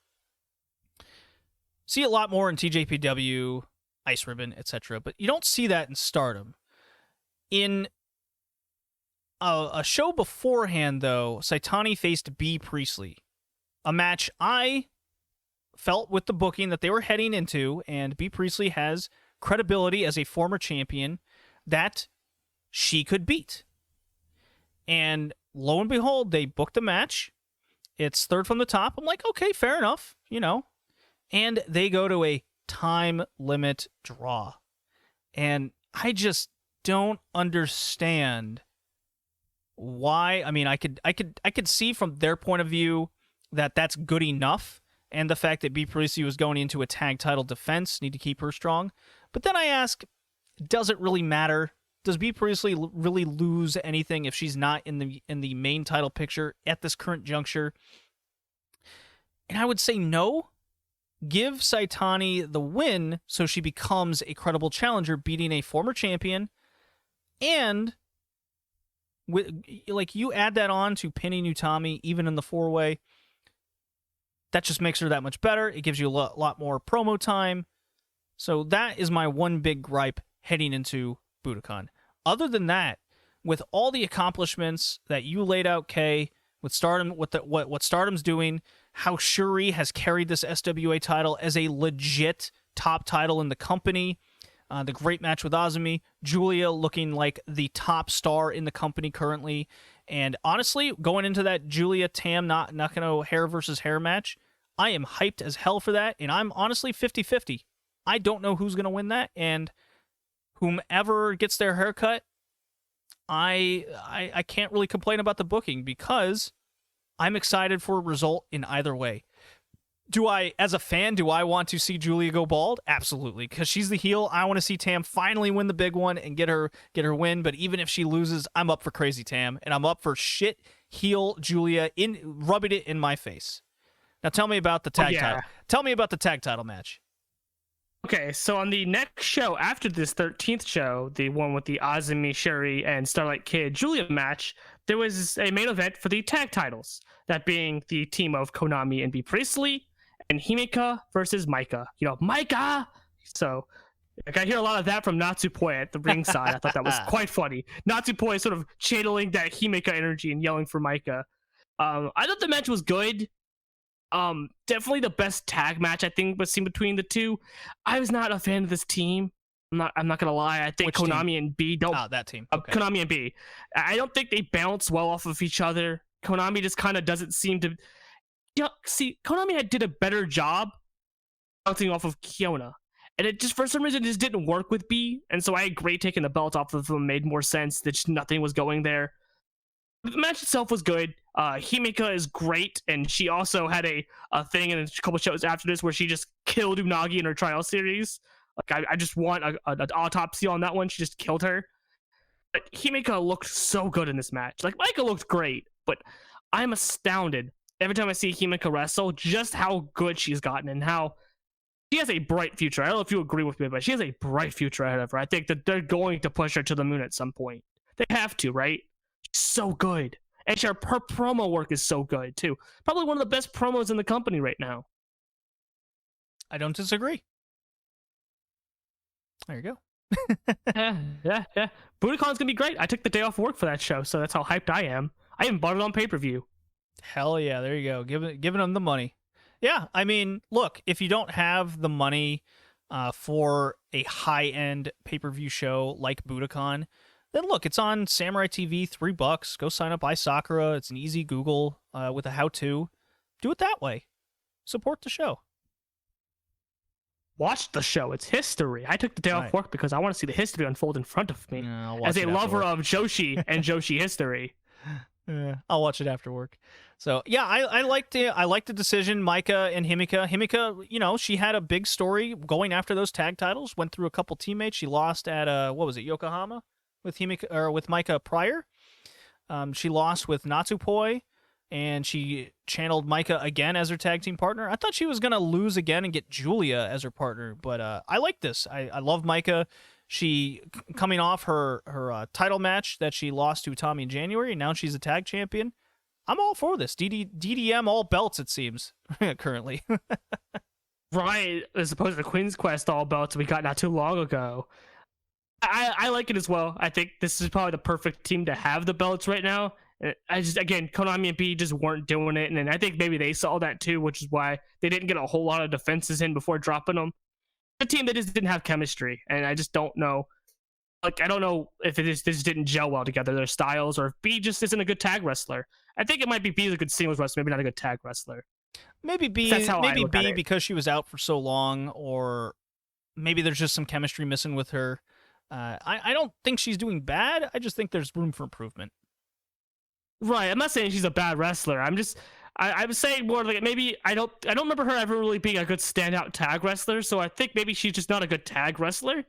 [SPEAKER 1] See a lot more in TJPW, Ice Ribbon, etc., but you don't see that in Stardom. In a show beforehand, though, Saitani faced B. Priestley, a match I felt with the booking that they were heading into, and B. Priestley has credibility as a former champion that she could beat. And lo and behold, they booked a match. It's third from the top. I'm like, okay, fair enough, And they go to a time limit draw. And I just don't understand why. I mean, I could see from their point of view that that's good enough, and the fact that B. Priestley was going into a tag title defense, need to keep her strong. But then I ask, does it really matter? Does B. Priestley really lose anything if she's not in the main title picture at this current juncture? And I would say no. Give Saitani the win so she becomes a credible challenger, beating a former champion. And you add that on to pinning Utami, even in the four-way. That just makes her that much better. It gives you a lot more promo time. So that is my one big gripe heading into Budokan. Other than that, with all the accomplishments that you laid out, Kay, with Stardom, what Stardom's doing, how Shuri has carried this SWA title as a legit top title in the company, the great match with Azumi, Julia looking like the top star in the company currently, and honestly, going into that Julia Tam Nakano hair versus hair match, I am hyped as hell for that, and I'm honestly 50-50. I don't know who's going to win that, and whomever gets their haircut, I can't really complain about the booking because I'm excited for a result in either way. As a fan, do I want to see Julia go bald? Absolutely, because she's the heel. I want to see Tam finally win the big one and get her win. But even if she loses, I'm up for crazy Tam, and I'm up for shit heel Julia rubbing it in my face. Now tell me about the tag title. Tell me about the tag title match.
[SPEAKER 2] Okay, so on the next show after this 13th show, the one with the Azumi, Shuri, and Starlight Kid Julia match, there was a main event for the tag titles. That being the team of Konami and B. Priestley, and Himeka versus Maika. Maika! So, I hear a lot of that from Natsupoi at the ringside. I thought that was quite funny. Natsupoi sort of channeling that Himeka energy and yelling for Maika. I thought the match was good. Definitely the best tag match I think was seen between the two. I was not a fan of this team. I'm not gonna lie. I think
[SPEAKER 1] Which
[SPEAKER 2] Konami
[SPEAKER 1] team?
[SPEAKER 2] and B don't.
[SPEAKER 1] Oh, that team. Okay.
[SPEAKER 2] Konami and B. I don't think they bounce well off of each other. Konami just kind of doesn't seem to. Konami did a better job bouncing off of Kiona, and it just for some reason just didn't work with B. And so I agree taking the belt off of them made more sense. That just nothing was going there. The match itself was good. Himeka is great, and she also had a thing in a couple shows after this where she just killed Unagi in her trial series. I just want an autopsy on that one. She just killed her. But Himeka looked so good in this match. Maika looked great, but I'm astounded every time I see Himeka wrestle just how good she's gotten and how she has a bright future. I don't know if you agree with me, but she has a bright future ahead of her. I think that they're going to push her to the moon at some point. They have to, right? She's so good. And her promo work is so good, too. Probably one of the best promos in the company right now.
[SPEAKER 1] I don't disagree. There you go.
[SPEAKER 2] yeah. Budokan's going to be great. I took the day off work for that show, so that's how hyped I am. I even bought it on pay-per-view.
[SPEAKER 1] Hell yeah, there you go. Giving them the money. Yeah, I mean, look, if you don't have the money for a high-end pay-per-view show like Budokan, then look, it's on Samurai TV, $3. Go sign up, iSakura. It's an easy Google with a how-to. Do it that way. Support the show.
[SPEAKER 2] Watch the show. It's history. I took the day off work because I want to see the history unfold in front of me. As a lover of Joshi and Joshi history.
[SPEAKER 1] I'll watch it after work. So yeah, I liked the decision. Maika and Himika. Himika, she had a big story going after those tag titles. Went through a couple teammates. She lost at Yokohama with Himika or with Maika prior. She lost with Natsupoi, and she channeled Maika again as her tag team partner. I thought she was gonna lose again and get Julia as her partner, but I like this. I love Maika. She coming off her title match that she lost to Tommy in January, and now she's a tag champion. I'm all for this. DDM all belts, it seems, currently.
[SPEAKER 2] Right, as opposed to Queen's Quest all belts we got not too long ago. I like it as well. I think this is probably the perfect team to have the belts right now. Konami and B just weren't doing it, and I think maybe they saw that too, which is why they didn't get a whole lot of defenses in before dropping them. A team that just didn't have chemistry, and I just don't know. Like, I don't know if this didn't gel well together, their styles, or if B just isn't a good tag wrestler. I think it might be B is a good singles wrestler, maybe not a good tag wrestler.
[SPEAKER 1] Maybe B because she was out for so long, or maybe there's just some chemistry missing with her. I don't think she's doing bad. I just think there's room for improvement.
[SPEAKER 2] Right. I'm not saying she's a bad wrestler. I'm saying more like maybe I don't remember her ever really being a good standout tag wrestler. So I think maybe she's just not a good tag wrestler.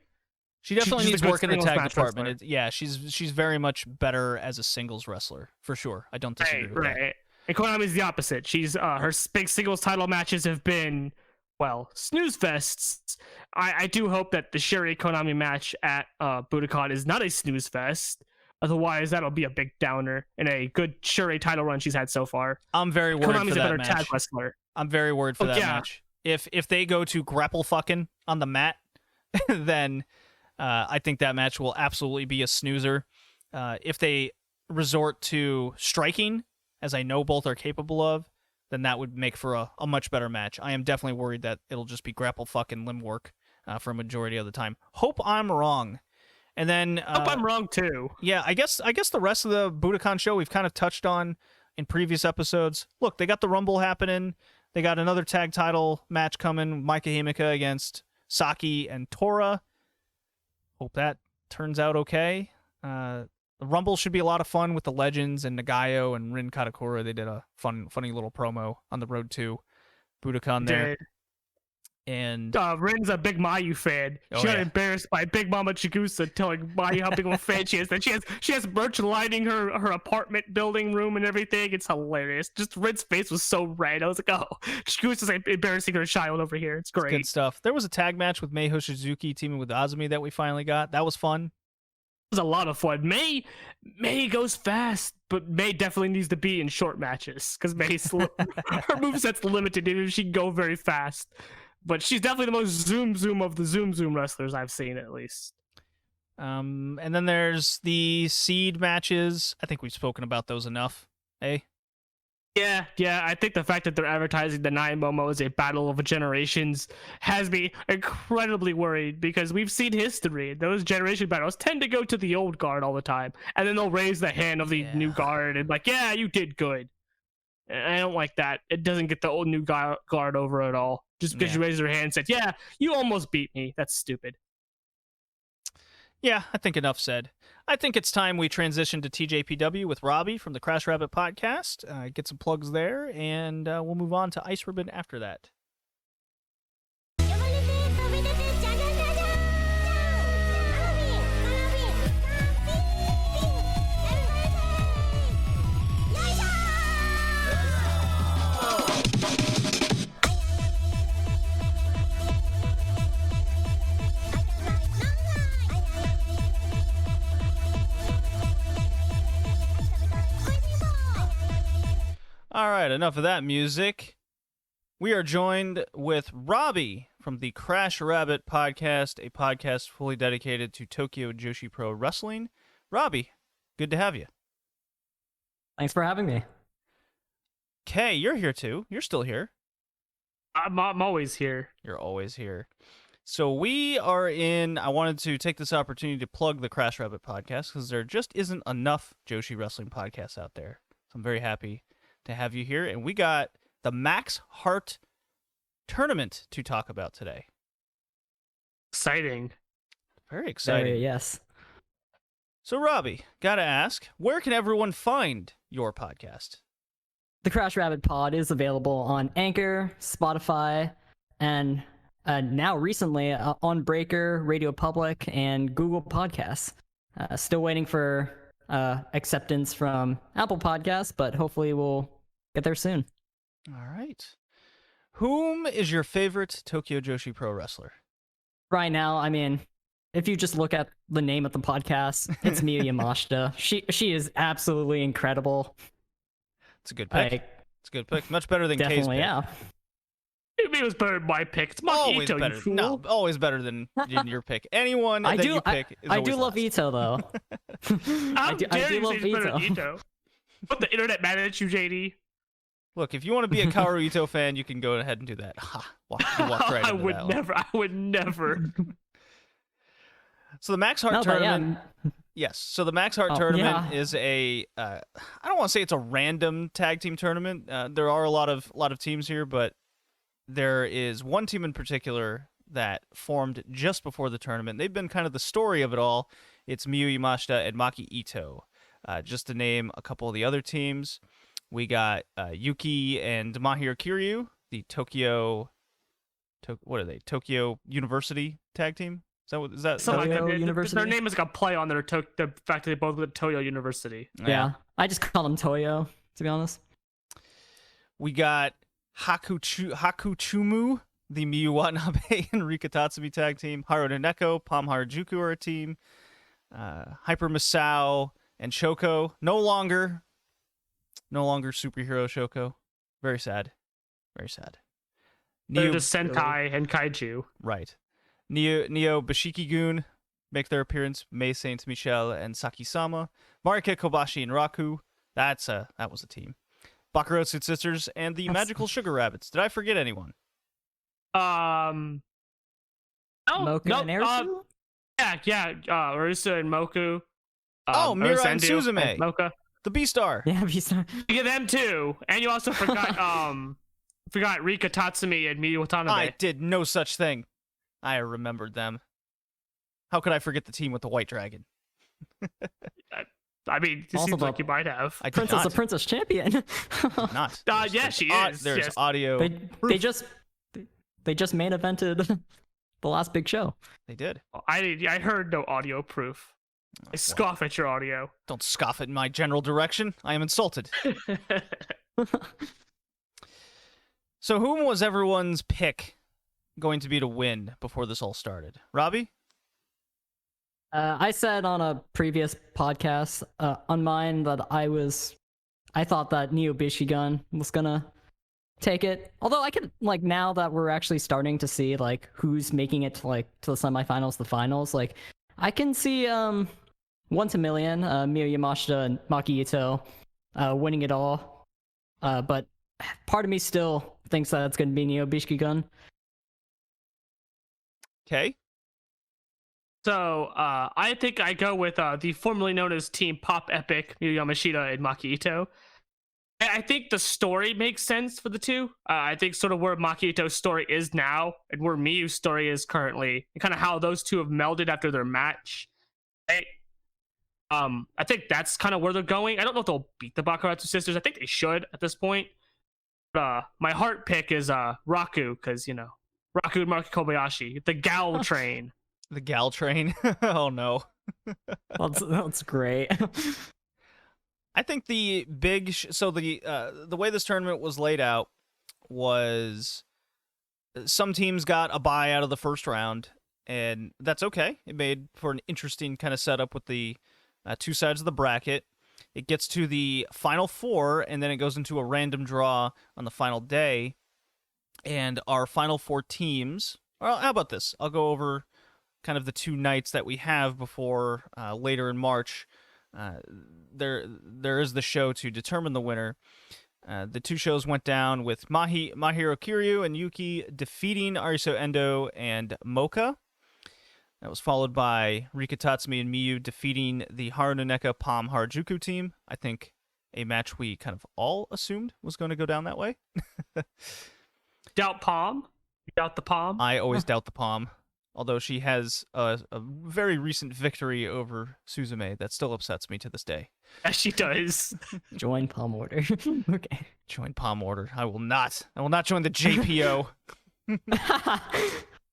[SPEAKER 1] She definitely needs work in the tag department. She's very much better as a singles wrestler for sure. I don't disagree with that.
[SPEAKER 2] And Konami's the opposite. She's her big singles title matches have been, well, snooze fests. I do hope that the Sherry Konami match at Budokan is not a snooze fest. Otherwise, that'll be a big downer in a good Sherry title run she's had so far.
[SPEAKER 1] I'm very worried
[SPEAKER 2] Konami's
[SPEAKER 1] for that
[SPEAKER 2] a better
[SPEAKER 1] match.
[SPEAKER 2] tag wrestler.
[SPEAKER 1] I'm very worried for that match. If they go to grapple fucking on the mat, then I think that match will absolutely be a snoozer. If they resort to striking, as I know both are capable of, then that would make for a much better match. I am definitely worried that it'll just be grapple fucking limb work for a majority of the time. Hope I'm wrong. And then
[SPEAKER 2] hope I'm wrong too.
[SPEAKER 1] Yeah, I guess the rest of the Budokan show we've kind of touched on in previous episodes. Look, they got the Rumble happening. They got another tag title match coming, Maika Himika against Saki and Tora. Hope that turns out okay. The Rumble should be a lot of fun with the Legends and Nagayo and Rin Katakura. They did a funny little promo on the road to Budokan there. And
[SPEAKER 2] Rin's a big Mayu fan. She got embarrassed by Big Mama Chigusa telling Mayu how big of a fan she is. That she has merch lining her apartment building room and everything. It's hilarious. Just Rin's face was so red. I was like, oh, Chigusa's embarrassing her child over here. It's great.
[SPEAKER 1] Good stuff. There was a tag match with Mei Hoshizuki teaming with Azumi that we finally got. That was fun.
[SPEAKER 2] It was a lot of fun. May goes fast, but May definitely needs to be in short matches because her moveset's limited. Even if she can go very fast. But she's definitely the most zoom of the zoom wrestlers I've seen, at least.
[SPEAKER 1] And then there's the seed matches. I think we've spoken about those enough. Hey?
[SPEAKER 2] Yeah. I think the fact that they're advertising the 9 Momo as a battle of generations has me incredibly worried because we've seen history. Those generation battles tend to go to the old guard all the time. And then they'll raise the hand of the new guard and like, yeah, you did good. And I don't like that. It doesn't get the old new guard over at all. Just because you raised your hand and said, yeah, you almost beat me. That's stupid.
[SPEAKER 1] Yeah, I think enough said. I think it's time we transition to TJPW with Robbie from the Crash Rabbit podcast. Get some plugs there, and we'll move on to Ice Ribbon after that. All right, enough of that music. We are joined with Robbie from the Crash Rabbit Podcast, a podcast fully dedicated to Tokyo Joshi Pro Wrestling. Robbie, good to have you.
[SPEAKER 3] Thanks for having me.
[SPEAKER 1] Kay, you're here too. You're still here.
[SPEAKER 2] I'm always here.
[SPEAKER 1] You're always here. So we are I wanted to take this opportunity to plug the Crash Rabbit Podcast because there just isn't enough Joshi Wrestling podcasts out there. So I'm very happy to have you here. And we got the Max Heart Tournament to talk about today.
[SPEAKER 2] Exciting.
[SPEAKER 1] Very exciting.
[SPEAKER 3] Yes.
[SPEAKER 1] So Robbie, gotta ask, where can everyone find your podcast?
[SPEAKER 3] The Crash Rabbit Pod is available on Anchor, Spotify, and now recently on Breaker, Radio Public, and Google Podcasts. Still waiting for acceptance from Apple Podcasts, but hopefully we'll get there soon.
[SPEAKER 1] All right. Whom is your favorite Tokyo Joshi Pro wrestler?
[SPEAKER 3] Right now, I mean, if you just look at the name of the podcast, it's Miyu Yamashita. She is absolutely incredible.
[SPEAKER 1] It's a good pick. It's a good pick. Much better than Kay's
[SPEAKER 3] Definitely,
[SPEAKER 1] pick.
[SPEAKER 3] yeah.
[SPEAKER 2] It was better than my pick. It's Maki
[SPEAKER 1] Always
[SPEAKER 2] Ito,
[SPEAKER 1] better.
[SPEAKER 2] you fool.
[SPEAKER 1] No, always better than your pick. Anyone that you pick is
[SPEAKER 3] I
[SPEAKER 1] always
[SPEAKER 3] do love
[SPEAKER 1] last.
[SPEAKER 3] Ito, though.
[SPEAKER 2] How
[SPEAKER 3] I do
[SPEAKER 2] dare you
[SPEAKER 3] love
[SPEAKER 2] say it's better than
[SPEAKER 3] Ito.
[SPEAKER 2] Ito? Put the internet mad at you, JD.
[SPEAKER 1] Look, if you want to be a Kaoru Ito fan, you can go ahead and do that. Ha! Walk right
[SPEAKER 2] I
[SPEAKER 1] into
[SPEAKER 2] would
[SPEAKER 1] that one.
[SPEAKER 2] never. I would never.
[SPEAKER 1] So the Max Heart
[SPEAKER 3] No, but
[SPEAKER 1] Tournament.
[SPEAKER 3] yeah.
[SPEAKER 1] Yes. So the Max Heart
[SPEAKER 3] Oh,
[SPEAKER 1] Tournament
[SPEAKER 3] yeah.
[SPEAKER 1] is I don't want to say it's a random tag team tournament. There are a lot of teams here, but there is one team in particular that formed just before the tournament. They've been kind of the story of it all. It's Miyu Yamashita and Maki Ito. Just to name a couple of the other teams, we got Yuki and Mahiro Kiryu, the Tokyo University tag team. Is that
[SPEAKER 2] Something like
[SPEAKER 3] Toyo
[SPEAKER 2] that.
[SPEAKER 3] University?
[SPEAKER 2] Their name is like a play on the fact that they both went to Toyo University.
[SPEAKER 3] Yeah. I just call him Toyo, to be honest.
[SPEAKER 1] We got Hakuchumu, the Miyu Watanabe and Rika Tatsumi tag team. Hiro Neneko, Palm Harajuku are a team. Hyper Masao and Shoko. No longer superhero Shoko. Very sad. Very sad.
[SPEAKER 2] They're just Sentai and Kaiju.
[SPEAKER 1] Right. Neo Bashiki-gun make their appearance. Mei Saint Michel and Saki-sama. Marike Kobashi and Raku. That was a team. Bakurotsu Sisters and the Magical Sugar Rabbits. Did I forget anyone?
[SPEAKER 2] No,
[SPEAKER 3] Moku
[SPEAKER 2] no,
[SPEAKER 3] and Erisu?
[SPEAKER 2] yeah. Urusa and Moku.
[SPEAKER 1] Mira and
[SPEAKER 2] Osendu
[SPEAKER 1] Suzume.
[SPEAKER 2] and Moka.
[SPEAKER 1] The B-Star.
[SPEAKER 3] Yeah, he's not...
[SPEAKER 2] You get them too, and you also forgot Rika Tatsumi and Miyu Watanabe.
[SPEAKER 1] I did no such thing. I remembered them. How could I forget the team with the white dragon?
[SPEAKER 2] I mean, it
[SPEAKER 3] Also
[SPEAKER 2] seems like
[SPEAKER 3] the
[SPEAKER 2] you might have.
[SPEAKER 1] I did
[SPEAKER 3] Princess
[SPEAKER 1] not.
[SPEAKER 3] of Princess Champion.
[SPEAKER 1] Did not.
[SPEAKER 2] Yeah, she is.
[SPEAKER 1] There's
[SPEAKER 2] yes.
[SPEAKER 1] audio.
[SPEAKER 3] they just main evented the last big show.
[SPEAKER 1] They did.
[SPEAKER 2] I heard no audio proof. I scoff at your audio.
[SPEAKER 1] Don't scoff at my general direction. I am insulted. So whom was everyone's pick going to be to win before this all started? Robbie?
[SPEAKER 3] I said on a previous podcast on mine that I thought that Neo Bishigun was gonna take it. Although I could, like, now that we're actually starting to see like who's making it to the semifinals, the finals, like I can see 1 to million Miyu Yamashita and Maki Ito winning it all. But part of me still thinks that it's gonna be Neo Bishigun.
[SPEAKER 1] Okay.
[SPEAKER 2] So I think I go with the formerly known as Team Pop Epic, Miyu Yamashita and Maki Ito. I think the story makes sense for the two. I think sort of where Maki Ito's story is now and where Miyu's story is currently, and kind of how those two have melded after their match. I think that's kind of where they're going. I don't know if they'll beat the Bakuratsu sisters. I think they should at this point. But my heart pick is Raku, because, you know, Raku and Maki Kobayashi, the Gal Train.
[SPEAKER 1] The Gal Train. Oh, no.
[SPEAKER 3] That's great.
[SPEAKER 1] I think the big... the way this tournament was laid out was some teams got a bye out of the first round, and that's okay. It made for an interesting kind of setup with the two sides of the bracket. it gets to the final 4, and then it goes into a random draw on the final day. And our final 4 teams. Well, how about this? I'll go over kind of the 2 nights that we have before later in March. There is the show to determine the winner. The 2 shows went down with Mahiro Kiryu and Yuki defeating Ariso Endo and Mocha. That was followed by Rika Tatsumi and Miyu defeating the Harunoneka Palm Harajuku team. I think a match we kind of all assumed was going to go down that way.
[SPEAKER 2] Doubt Palm? You doubt the Palm?
[SPEAKER 1] I always doubt the Palm. Although she has a very recent victory over Suzume that still upsets me to this day.
[SPEAKER 2] As she does.
[SPEAKER 3] Join Palm Order. Okay.
[SPEAKER 1] Join Palm Order. I will not join the JPO.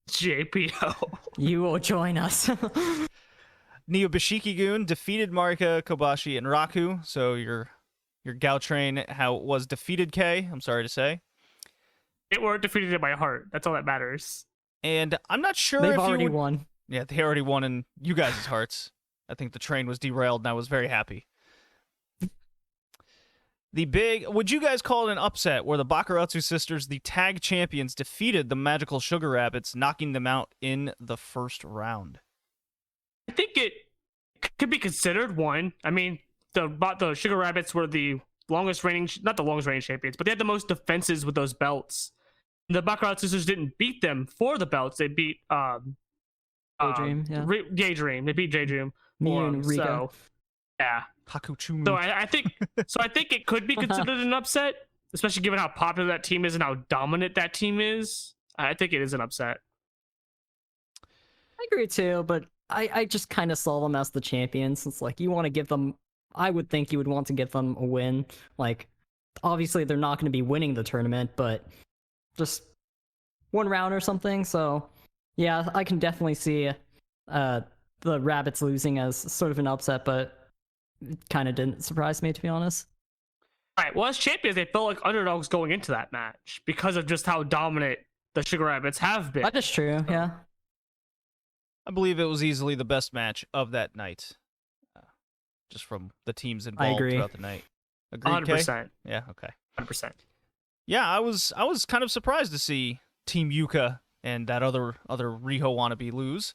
[SPEAKER 2] JPO.
[SPEAKER 3] You will join us.
[SPEAKER 1] Neo Bishiki-gun defeated Marika Kobashi and Raku. So your Gao train was defeated, K. I'm sorry to say.
[SPEAKER 2] It weren't defeated in my heart. That's all that matters.
[SPEAKER 1] And I'm not sure
[SPEAKER 3] They've
[SPEAKER 1] if
[SPEAKER 3] already won.
[SPEAKER 1] Yeah, they already won in you guys' hearts. I think the train was derailed, and I was very happy. Would you guys call it an upset where the Bakuratsu sisters, the tag champions, defeated the Magical Sugar Rabbits, knocking them out in the first round?
[SPEAKER 2] I think it could be considered one. I mean, the Sugar Rabbits were the longest reigning, not the longest reigning champions, but they had the most defenses with those belts. The Bakuratsu sisters didn't beat them for the belts. They beat
[SPEAKER 3] Daydream, yeah.
[SPEAKER 2] Daydream. They beat Daydream.
[SPEAKER 3] Miyu and Rika.
[SPEAKER 2] So, yeah.
[SPEAKER 1] Hakuchumu.
[SPEAKER 2] So I think it could be considered an upset, especially given how popular that team is and how dominant that team is. I think it is an upset.
[SPEAKER 3] I agree too, but I just kind of saw them as the champions. It's like you want to give them. I would think you would want to give them a win. Like, obviously they're not going to be winning the tournament, but just one round or something. So yeah, I can definitely see the Rabbits losing as sort of an upset, but it kind of didn't surprise me, to be honest.
[SPEAKER 2] All right. Well, as champions, they felt like underdogs going into that match because of just how dominant the Sugar Rabbits have been.
[SPEAKER 3] That is true. Yeah.
[SPEAKER 1] I believe it was easily the best match of that night, just from the teams involved throughout the night. Agreed,
[SPEAKER 2] 100%.
[SPEAKER 1] Yeah. Okay.
[SPEAKER 2] 100%.
[SPEAKER 1] Yeah, I was kind of surprised to see Team Yuka and that other Riho wannabe lose.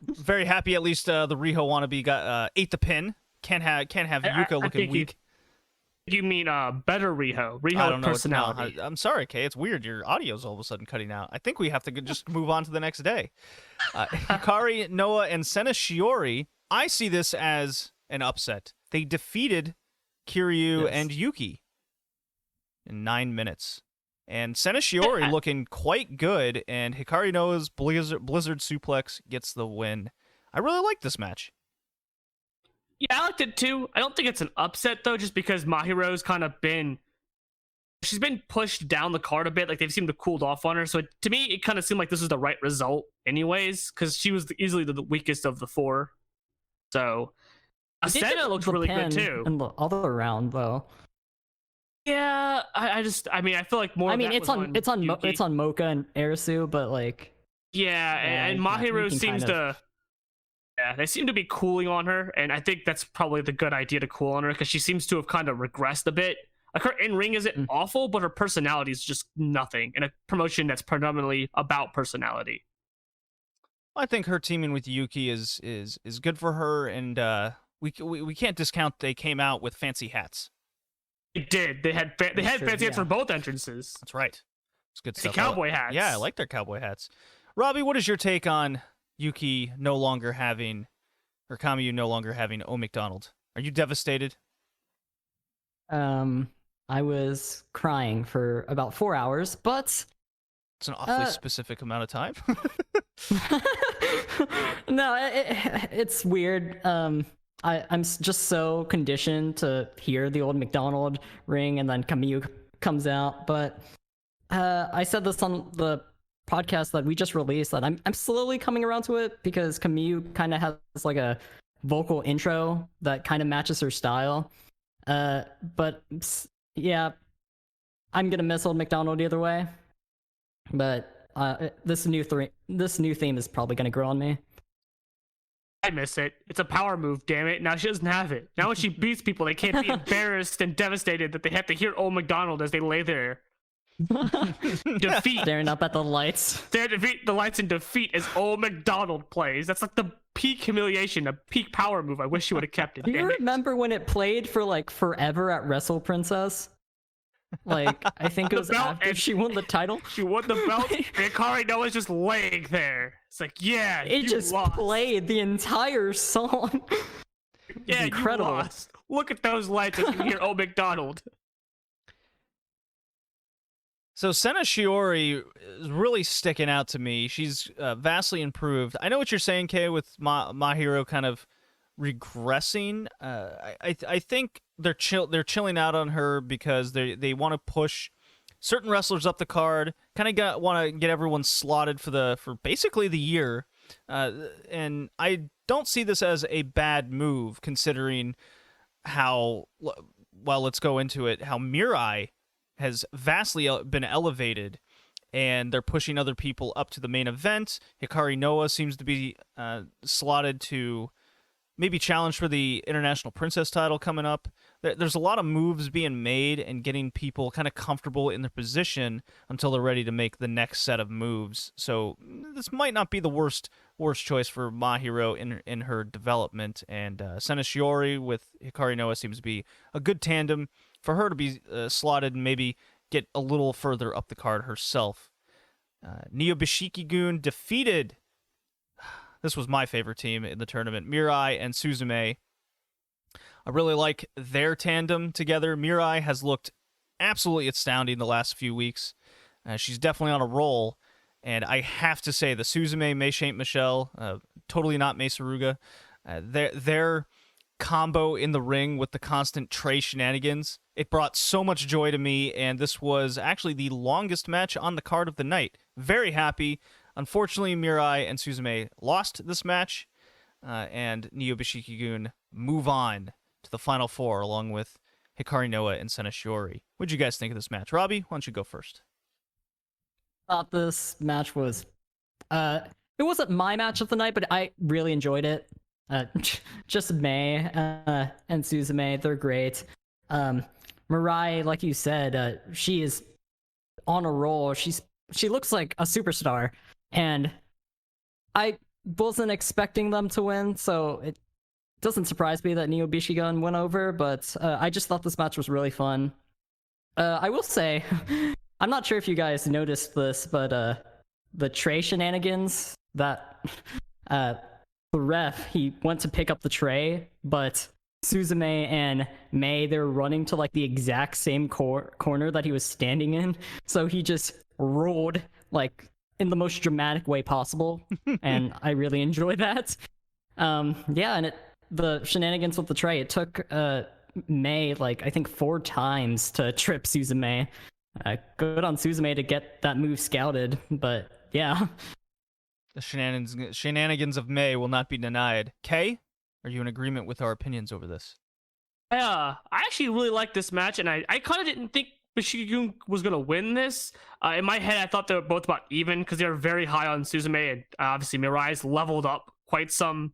[SPEAKER 1] Very happy at least the Riho wannabe ate the pin. Can't have Yuka looking weak.
[SPEAKER 2] You mean better Riho? Riho
[SPEAKER 1] I don't know.
[SPEAKER 2] personality.
[SPEAKER 1] I'm sorry, Kay. It's weird. Your audio's all of a sudden cutting out. I think we have to just move on to the next day. Hikari, Noah, and Sena Shiori. I see this as an upset. They defeated Kiryu and Yuki in 9 minutes. And Sena Shiori looking quite good, and Hikari Noah's Blizzard Suplex gets the win. I really like this match.
[SPEAKER 2] Yeah, I liked it too. I don't think it's an upset though, just because Mahiro's kind of she's been pushed down the card a bit. Like they've seemed to cooled off on her. So to me, it kind of seemed like this was the right result anyways, because she was easily the weakest of the 4. So Sena looks really good too.
[SPEAKER 3] In the other round though.
[SPEAKER 2] Yeah, I feel like more.
[SPEAKER 3] I mean, it's on Mocha and Arisu, but like.
[SPEAKER 2] Yeah, and Mahiro seems to. Yeah, they seem to be cooling on her, and I think that's probably the good idea to cool on her because she seems to have kind of regressed a bit. Like her in-ring isn't awful, but her personality is just nothing in a promotion that's predominantly about personality.
[SPEAKER 1] I think her teaming with Yuki is good for her, and we can't discount they came out with fancy hats.
[SPEAKER 2] It did. They had fancy hats for both entrances.
[SPEAKER 1] That's right. It's good stuff.
[SPEAKER 2] Cowboy hats.
[SPEAKER 1] Yeah, I like their cowboy hats. Robbie, what is your take on Yuki no longer having, or Kamiyu no longer having O McDonald? Are you devastated?
[SPEAKER 3] I was crying for about 4 hours, but
[SPEAKER 1] it's an awfully specific amount of time.
[SPEAKER 3] No, it's weird. I'm just so conditioned to hear the old McDonald ring and then Kamiyu comes out. But I said this on the podcast that we just released that I'm slowly coming around to it because Kamiyu kind of has like a vocal intro that kind of matches her style. But yeah, I'm gonna miss old McDonald either way. But this new theme is probably gonna grow on me.
[SPEAKER 2] I miss it. It's a power move, damn it. Now she doesn't have it. Now when she beats people, they can't be embarrassed and devastated that they have to hear Old McDonald as they lay there. Defeat.
[SPEAKER 3] Staring up at the lights.
[SPEAKER 2] Stare defeat the lights in defeat as Old McDonald plays. That's like the peak humiliation, a peak power move. I wish you would have kept it.
[SPEAKER 3] Do you remember when it played for like forever at Wrestle Princess? Like, I think it was after she won the title.
[SPEAKER 2] She won the belt, and Hikari Noah's just laying there. It's like, yeah,
[SPEAKER 3] it just played the entire song.
[SPEAKER 2] Yeah,
[SPEAKER 3] incredible.
[SPEAKER 2] You lost. Look at those lights as you hear Old McDonald.
[SPEAKER 1] So Senna Shiori is really sticking out to me. She's vastly improved. I know what you're saying, Kay, with Mahiro kind of regressing. I think they're chilling out on her because they want to push certain wrestlers up the card. Kind of want to get everyone slotted for basically the year. And I don't see this as a bad move considering how, well, let's go into it, how Mirai has vastly been elevated, and they're pushing other people up to the main event. Hikari Noah seems to be slotted to maybe challenge for the International Princess title coming up. There's a lot of moves being made and getting people kind of comfortable in their position until they're ready to make the next set of moves. So this might not be the worst choice for Mahiro in her development. And Senna Shiori with Hikari Noah seems to be a good tandem for her to be slotted and maybe get a little further up the card herself. Neo Bishiki-gun defeated, this was my favorite team in the tournament, Mirai and Suzume. I really like their tandem together. Mirai has looked absolutely astounding the last few weeks. She's definitely on a roll. And I have to say, the Suzume, Mei Saint Michelle, totally not Mei Saruga, their combo in the ring with the constant Trey shenanigans, it brought so much joy to me, and this was actually the longest match on the card of the night. Very happy. Unfortunately, Mirai and Suzume lost this match, and Neo Bishiki-gun move on to the Final Four along with Hikari Noah and Senna Shiori. What did you guys think of this match? Robbie, why don't you go first?
[SPEAKER 3] Thought this match was, it wasn't my match of the night, but I really enjoyed it. Just Mei and Suzume, they're great. Mirai, like you said, she is on a roll. She looks like a superstar, and I wasn't expecting them to win, so it doesn't surprise me that Neo Bishiki-gun went over, but I just thought this match was really fun. I will say, I'm not sure if you guys noticed this, but the tray shenanigans that the ref, he went to pick up the tray, but Suzume and Mei, they're running to like the exact same corner that he was standing in, so he just rolled like in the most dramatic way possible, and I really enjoyed that. Yeah, and the shenanigans with the tray, it took Mei like I think 4 times to trip Suzume. Good on Suzume to get that move scouted, but yeah.
[SPEAKER 1] The shenanigans of Mei will not be denied. Kay, are you in agreement with our opinions over this?
[SPEAKER 2] I actually really liked this match, and I kind of didn't think Bishiki-gun was going to win this. In my head, I thought they were both about even because they were very high on Suzume, and obviously Mirai's leveled up quite some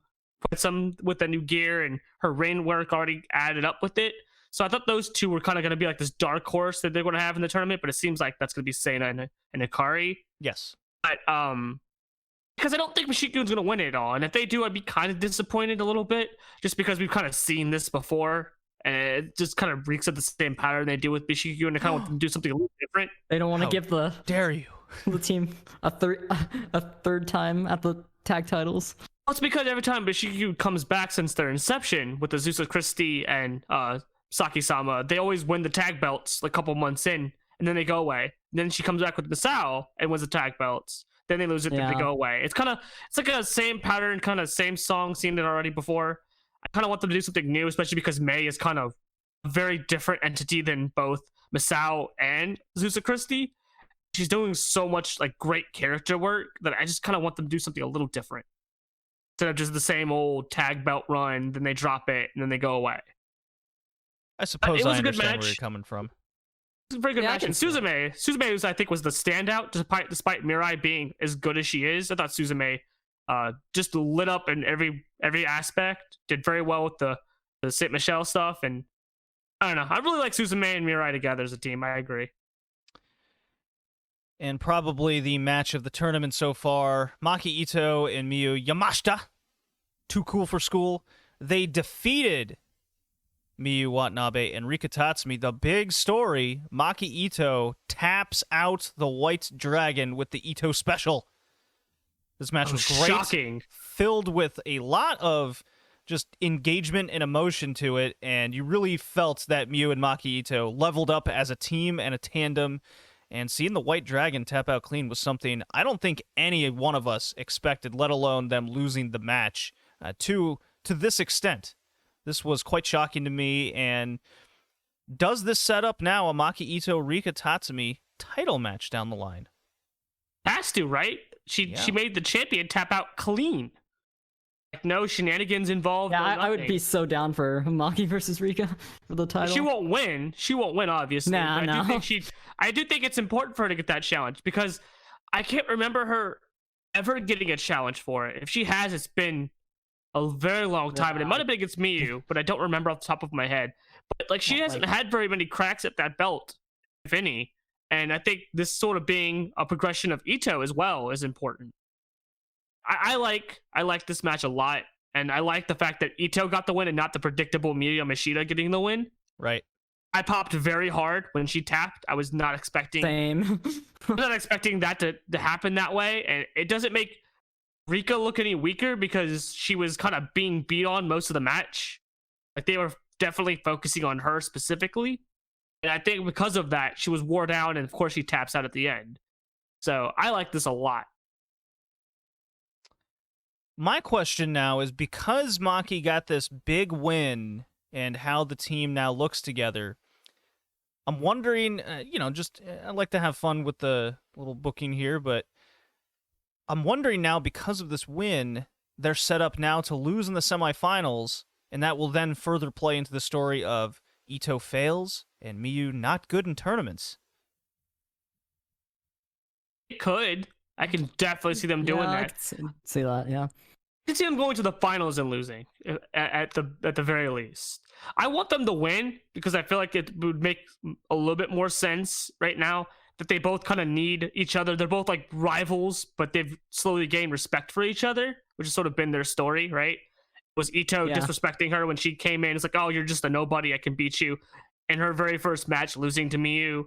[SPEAKER 2] with the new gear, and her rain work already added up with it. So I thought those two were kind of going to be like this dark horse that they're going to have in the tournament, but it seems like that's going to be Sena and Hikari.
[SPEAKER 1] Yes.
[SPEAKER 2] But because I don't think Bishiki-gun's going to win it all, and if they do, I'd be kind of disappointed a little bit, just because we've kind of seen this before, and it just kind of reeks of the same pattern they do with Bishiki-gun, and I kind of want them to do something a little different.
[SPEAKER 3] They don't want to give the
[SPEAKER 1] dare you
[SPEAKER 3] the team a third time at the tag titles.
[SPEAKER 2] Well, it's because every time Bishiki-gun comes back since their inception with Azusa Christie and Saki-sama, they always win the tag belts like a couple months in, and then they go away. And then she comes back with Misao and wins the tag belts. Then they lose it, then they go away. It's like a same pattern, kind of same song, seen it already before. I kind of want them to do something new, especially because Mei is kind of a very different entity than both Misao and Azusa Christie. She's doing so much like great character work that I just kind of want them to do something a little different. Instead of just the same old tag belt run, then they drop it, and then they go away.
[SPEAKER 1] I suppose
[SPEAKER 2] it was
[SPEAKER 1] I
[SPEAKER 2] a good
[SPEAKER 1] understand
[SPEAKER 2] match.
[SPEAKER 1] where you're coming from.
[SPEAKER 2] It was a very good match. And Suzume, I think, was the standout, despite Mirai being as good as she is. I thought Suzume just lit up in every aspect. Did very well with the Saint Michelle stuff, and I don't know. I really like Suzume and Mirai together as a team. I agree.
[SPEAKER 1] And probably the match of the tournament so far, Maki Ito and Miyu Yamashita, too cool for school. They defeated Miyu Watanabe and Rika Tatsumi. The big story, Maki Ito taps out the White Dragon with the Ito special. This match was great.
[SPEAKER 2] Shocking.
[SPEAKER 1] Filled with a lot of just engagement and emotion to it, and you really felt that Miyu and Maki Ito leveled up as a team and a tandem. And seeing the White Dragon tap out clean was something I don't think any one of us expected, let alone them losing the match to this extent. This was quite shocking to me. And does this set up now a Maki Ito Rika Tatsumi title match down the line?
[SPEAKER 2] Has to, right? She made the champion tap out clean. Like, no shenanigans involved.
[SPEAKER 3] Yeah,
[SPEAKER 2] no
[SPEAKER 3] I would be so down for Maki versus Rika for the title.
[SPEAKER 2] She won't win. She won't win, obviously.
[SPEAKER 3] Nah, no.
[SPEAKER 2] I do think it's important for her to get that challenge, because I can't remember her ever getting a challenge for it. If she has, it's been a very long time, and it might have been against Miyu, but I don't remember off the top of my head. But like, she hasn't had very many cracks at that belt, if any. And I think this sort of being a progression of Ito as well is important. I like this match a lot, and I like the fact that Ito got the win and not the predictable Miyu Yamashita getting the win.
[SPEAKER 1] Right.
[SPEAKER 2] I popped very hard when she tapped. I was not expecting.
[SPEAKER 3] Same.
[SPEAKER 2] I was not expecting that to happen that way, and it doesn't make Rika look any weaker, because she was kind of being beat on most of the match. Like, they were definitely focusing on her specifically, and I think because of that, she was wore down, and of course she taps out at the end. So I like this a lot.
[SPEAKER 1] My question now is, because Maki got this big win and how the team now looks together, I'm wondering, I like to have fun with the little booking here, but I'm wondering now, because of this win, they're set up now to lose in the semifinals, and that will then further play into the story of Ito fails and Miyu not good in tournaments.
[SPEAKER 2] It could. I can definitely see them doing that.
[SPEAKER 3] I can see that, yeah.
[SPEAKER 2] I can see them going to the finals and losing at the very least. I want them to win, because I feel like it would make a little bit more sense right now that they both kind of need each other. They're both like rivals, but they've slowly gained respect for each other, which has sort of been their story, right? Was Ito disrespecting her when she came in? It's like, oh, you're just a nobody, I can beat you. In her very first match, losing to Miyu,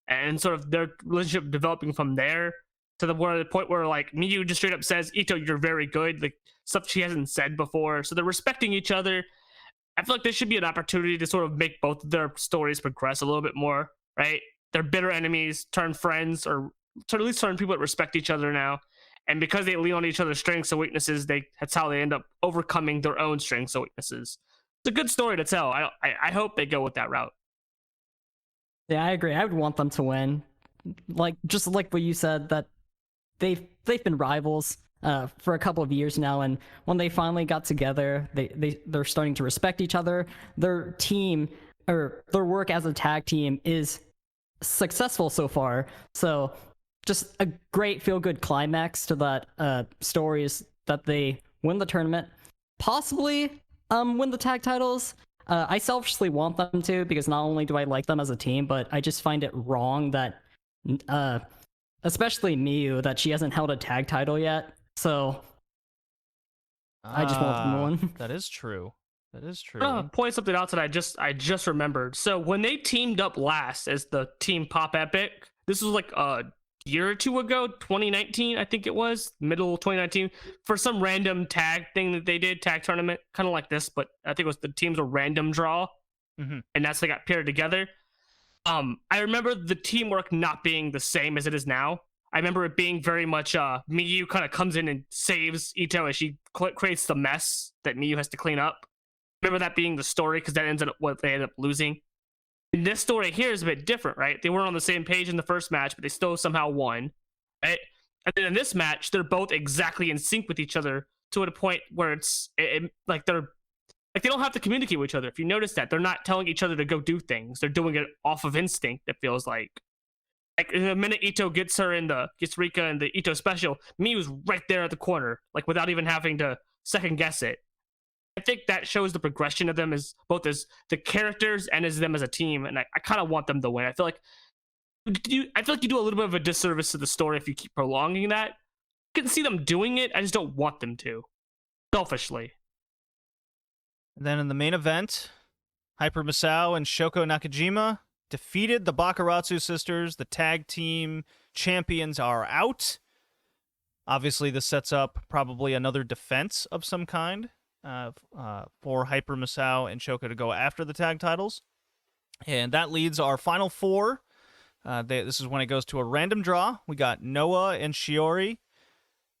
[SPEAKER 2] and sort of their relationship developing from there to the point where like Miyu just straight up says, Ito, you're very good, like stuff she hasn't said before. So they're respecting each other. I feel like there should be an opportunity to sort of make both of their stories progress a little bit more, right? They're bitter enemies, turn friends, or at least turn people that respect each other now. And because they lean on each other's strengths and weaknesses, that's how they end up overcoming their own strengths and weaknesses. It's a good story to tell. I hope they go with that route.
[SPEAKER 3] Yeah, I agree. I would want them to win. Like, just like what you said, that they've been rivals for a couple of years now, and when they finally got together, they're starting to respect each other. Their team, or their work as a tag team, is successful so far. So just a great feel-good climax to that story is that they win the tournament, possibly win the tag titles. I selfishly want them to, because not only do I like them as a team, but I just find it wrong that especially Miyu, that she hasn't held a tag title yet. So I just want them to win.
[SPEAKER 1] That is true. That is true.
[SPEAKER 2] Point something out that I just remembered. So when they teamed up last as the Team Pop Epic, this was like a year or two ago, 2019, I think it was, middle of 2019, for some random tag thing that they did, tag tournament, kind of like this, but I think it was the teams a random draw, and that's they got paired together. I remember the teamwork not being the same as it is now. I remember it being very much Miyu kind of comes in and saves Ito as she creates the mess that Miyu has to clean up. Remember that being the story, because that ends up what they ended up losing. And this story here is a bit different, right? They weren't on the same page in the first match, but they still somehow won, right? And then in this match, they're both exactly in sync with each other to a point where it's like they don't have to communicate with each other. If you notice that, they're not telling each other to go do things. They're doing it off of instinct, it feels like. Like the minute Ito gets Rika in the Ito special, Mii was right there at the corner, like without even having to second guess it. I think that shows the progression of them as both as the characters and as them as a team, and I kind of want them to win. I feel like you do a little bit of a disservice to the story if you keep prolonging that. I can see them doing it, I just don't want them to, selfishly.
[SPEAKER 1] And then in the main event, Hyper Misao and Shoko Nakajima defeated the Bakuratsu sisters. The tag team champions are out. Obviously, this sets up probably another defense of some kind for Hyper Misao and Shoko to go after the tag titles. And that leads our final four. This is when it goes to a random draw. We got Noah and Shiori,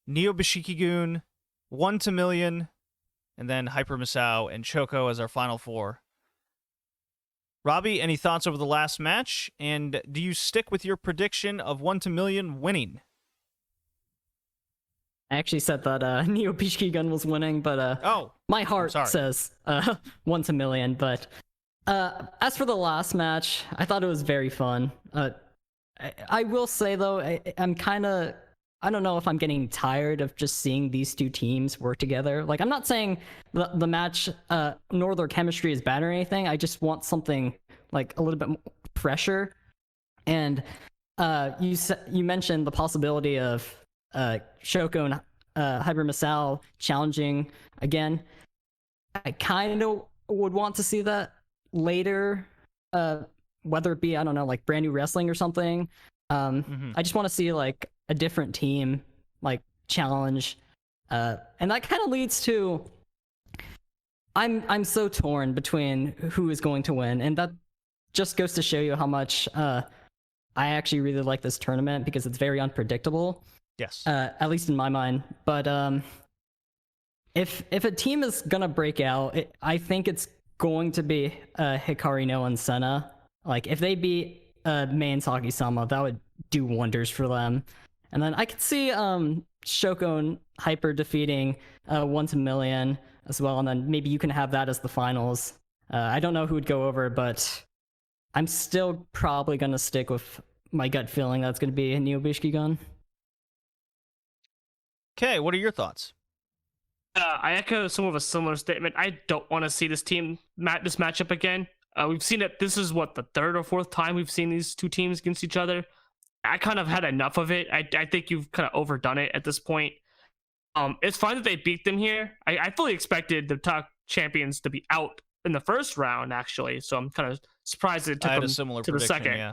[SPEAKER 1] Neo Bishiki-gun, 1 to Million, and then Hyper Misao and Shoko as our final four. Robbie, any thoughts over the last match? And do you stick with your prediction of 1 to Million winning?
[SPEAKER 3] I actually said that Neo Bishiki-gun was winning, but my heart says 1 to Million. But as for the last match, I thought it was very fun. I will say, though, I'm kind of... I don't know if I'm getting tired of just seeing these two teams work together. Like, I'm not saying the match nor their chemistry is bad or anything. I just want something like a little bit more pressure. And you mentioned the possibility of Shoko and Hyper Misao challenging again. I kind of would want to see that later, whether it be, I don't know, like Brand New Wrestling or something. I just want to see like a different team like challenge, and that kind of leads to I'm so torn between who is going to win, and that just goes to show you how much I actually really like this tournament because it's very unpredictable.
[SPEAKER 1] Yes,
[SPEAKER 3] at least in my mind. But if a team is gonna break out, I think it's going to be Hikari Noa and Senna. Like if they beat Mei and Saki-sama, that would do wonders for them. And then I could see Shoko and Hyper defeating 1 to Million as well, and then maybe you can have that as the finals. I don't know who would go over, but I'm still probably going to stick with my gut feeling that's going to be Neo Bishiki-gun.
[SPEAKER 1] Okay, what are your thoughts?
[SPEAKER 2] I echo some of a similar statement. I don't want to see this matchup again. We've seen it. This is the third or fourth time we've seen these two teams against each other. I kind of had enough of it. I think you've kind of overdone it at this point. It's fine that they beat them here. I fully expected the top champions to be out in the first round, actually. So I'm kind of surprised it took them to the second.
[SPEAKER 1] Yeah.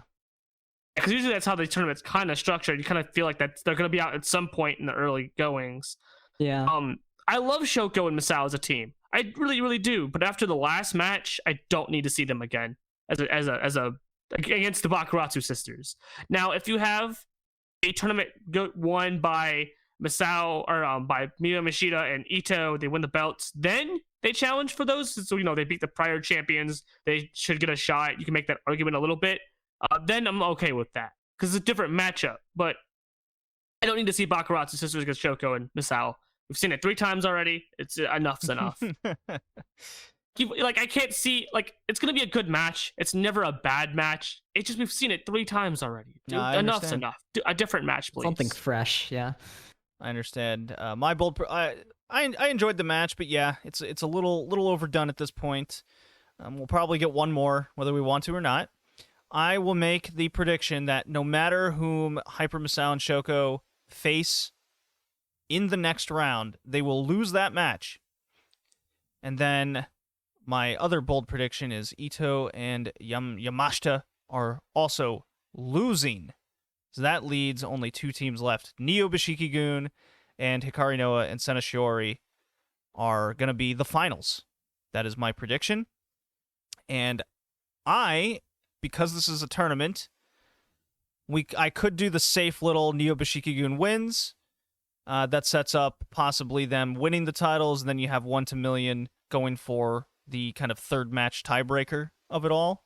[SPEAKER 2] Because usually that's how the tournament's kind of structured. You kind of feel like that they're going to be out at some point in the early goings.
[SPEAKER 3] Yeah.
[SPEAKER 2] I love Shoko and Misao as a team. I really, really do. But after the last match, I don't need to see them again as a against the Bakuratsu sisters. Now, if you have a tournament won by Misao or by Miya Mishida and Ito, they win the belts, then they challenge for those. So, they beat the prior champions. They should get a shot. You can make that argument a little bit. Then I'm okay with that because it's a different matchup. But I don't need to see Bakuratsu sisters against Shoko and Misao. We've seen it 3 times already. It's enough's enough. I can't see, it's going to be a good match. It's never a bad match. It's just we've seen it 3 times already.
[SPEAKER 1] No,
[SPEAKER 2] enough's enough. A different match, please.
[SPEAKER 3] Something fresh, yeah.
[SPEAKER 1] I understand. My bold, I enjoyed the match, but yeah, it's a little overdone at this point. We'll probably get one more, whether we want to or not. I will make the prediction that no matter whom Hyper Misao and Shoko face in the next round, they will lose that match. And then my other bold prediction is Ito and Yamashita are also losing. So that leads only 2 teams left. Neo Bishiki-gun and Hikari Noa and Senna Shiori are going to be the finals. That is my prediction. And because this is a tournament, I could do the safe little Neo Bishiki-gun wins. That sets up possibly them winning the titles, and then you have 1 to Million going for the kind of third match tiebreaker of it all.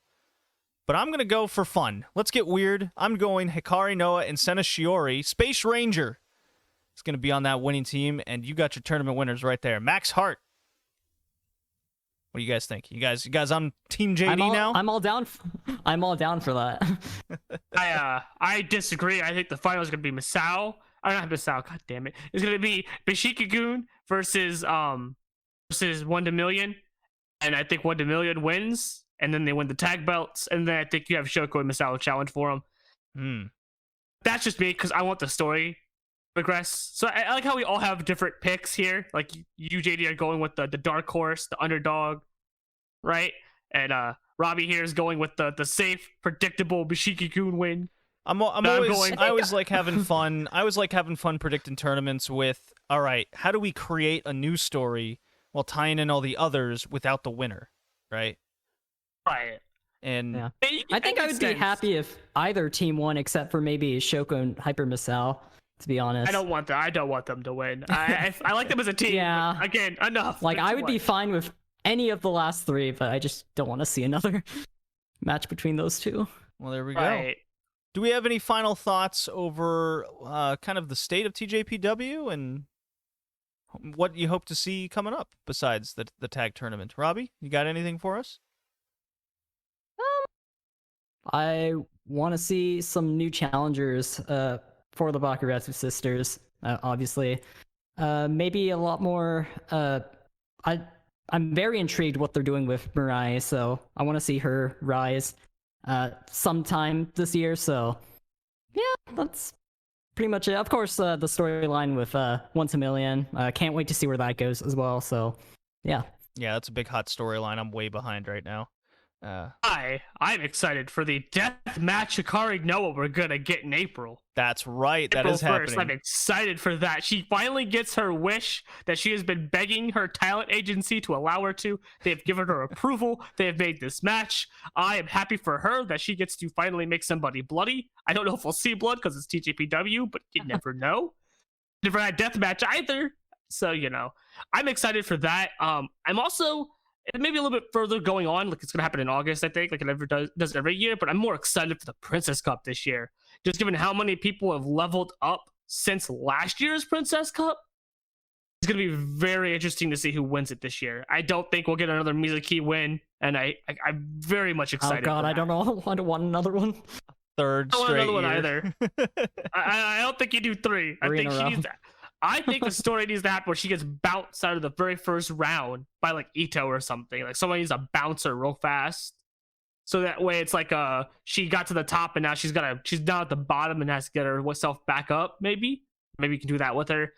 [SPEAKER 1] But I'm going to go for fun. Let's get weird. I'm going Hikari Noa and Senna Shiori. Space Ranger is going to be on that winning team, and you got your tournament winners right there. Max Hart. What do you guys think? You guys on Team JD now?
[SPEAKER 3] I'm all down for that.
[SPEAKER 2] I disagree. I think the final is going to be Masao. I don't have Masao. God damn it! It's going to be Bishiki-gun versus 1-to-million, and I think 1-to-million wins, and then they win the tag belts, and then I think you have Shoko and Masao challenge for them. That's just me because I want the story progress. So I like how we all have different picks here. Like you, JD, are going with the dark horse, the underdog, right? And Robbie here is going with the safe, predictable Bishiki-gun win.
[SPEAKER 1] I always like having fun. I always like having fun predicting tournaments with, all right, how do we create a new story while tying in all the others without the winner, right?
[SPEAKER 2] Right.
[SPEAKER 1] And
[SPEAKER 3] yeah. I think I would be happy if either team won, except for maybe Shoko and Hyper Masao, to be honest.
[SPEAKER 2] I don't want them to win. I like them as a team.
[SPEAKER 3] Yeah.
[SPEAKER 2] Again, enough.
[SPEAKER 3] Like, I would be fine with any of the last three, but I just don't want to see another match between those two.
[SPEAKER 1] Well, there we go. Do we have any final thoughts over kind of the state of TJPW and what you hope to see coming up besides the tag tournament? Robbie, you got anything for us?
[SPEAKER 3] I want to see some new challengers for the Bakuretsu sisters, obviously. Maybe a lot more... I'm very intrigued what they're doing with Mirai, so I want to see her rise sometime this year, so yeah, that's pretty much it. Of course, the storyline with 1-to-million. Can't wait to see where that goes as well, so yeah.
[SPEAKER 1] Yeah, that's a big hot storyline. I'm way behind right now.
[SPEAKER 2] I'm excited for the death match Hikari Noah we're gonna get in April.
[SPEAKER 1] That's right. That is
[SPEAKER 2] April 1st.
[SPEAKER 1] happening.
[SPEAKER 2] I'm excited for that. She finally gets her wish that she has been begging her talent agency to allow her to. They have given her approval. They have made this match. I am happy for her that she gets to finally make somebody bloody. I don't know if we'll see blood because it's TJPW, but you never know. Never had death match either. So, I'm excited for that. I'm also... maybe a little bit further going on, like it's going to happen in August, I think, like it ever does every year, but I'm more excited for the Princess Cup this year. Just given how many people have leveled up since last year's Princess Cup, it's going to be very interesting to see who wins it this year. I don't think we'll get another Mizuki win, and I'm very much excited.
[SPEAKER 3] Oh god, I don't know. I don't want another one.
[SPEAKER 1] Third straight year.
[SPEAKER 2] One either. I don't think you do three. I think she needs that. I think the story needs to happen where she gets bounced out of the very first round by like Ito or something. Like someone needs to bounce her real fast. So that way it's like she got to the top and now she's down at the bottom and has to get herself back up, maybe. Maybe you can do that with her.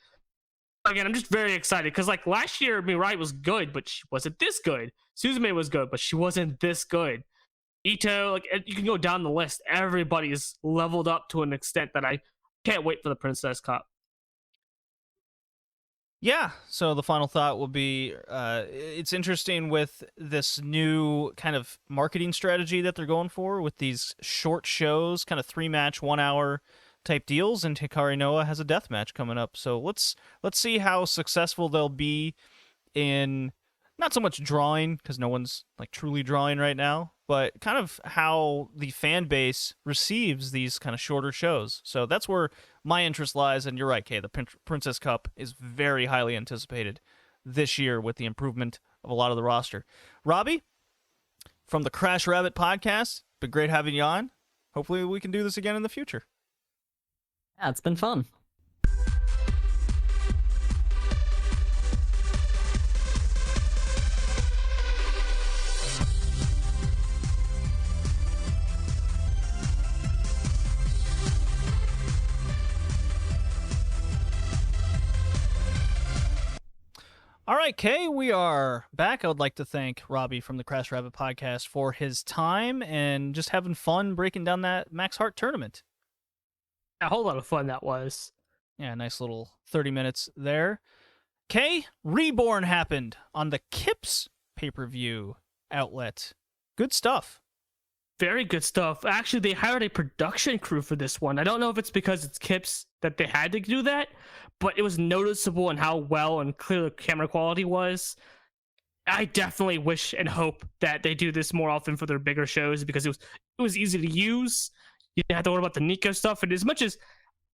[SPEAKER 2] Again, I'm just very excited because like last year Mirai was good, but she wasn't this good. Suzume was good, but she wasn't this good. Ito, like you can go down the list. Everybody's leveled up to an extent that I can't wait for the Princess Cup.
[SPEAKER 1] Yeah, so the final thought will be it's interesting with this new kind of marketing strategy that they're going for with these short shows, kind of 3-match, 1-hour type deals, and Hikari Noah has a death match coming up. So let's see how successful they'll be in not so much drawing, because no one's like truly drawing right now, but kind of how the fan base receives these kind of shorter shows. So that's where my interest lies, and you're right, Kay, the Princess Cup is very highly anticipated this year with the improvement of a lot of the roster. Robbie, from the Crash Rabbit podcast, been great having you on. Hopefully we can do this again in the future.
[SPEAKER 3] Yeah, it's been fun.
[SPEAKER 1] All right, Kay, we are back. I would like to thank Robbie from the Crash Rabbit podcast for his time and just having fun breaking down that Max Hart tournament.
[SPEAKER 2] A whole lot of fun that was.
[SPEAKER 1] Yeah, nice little 30 minutes there. Kay, ReBorn happened on the Kips pay-per-view outlet. Good stuff.
[SPEAKER 2] Very good stuff. Actually, they hired a production crew for this one. I don't know if it's because it's Kips that they had to do that, but it was noticeable in how well and clear the camera quality was. I definitely wish and hope that they do this more often for their bigger shows because it was easy to use. You didn't have to worry about the Nico stuff. And as much as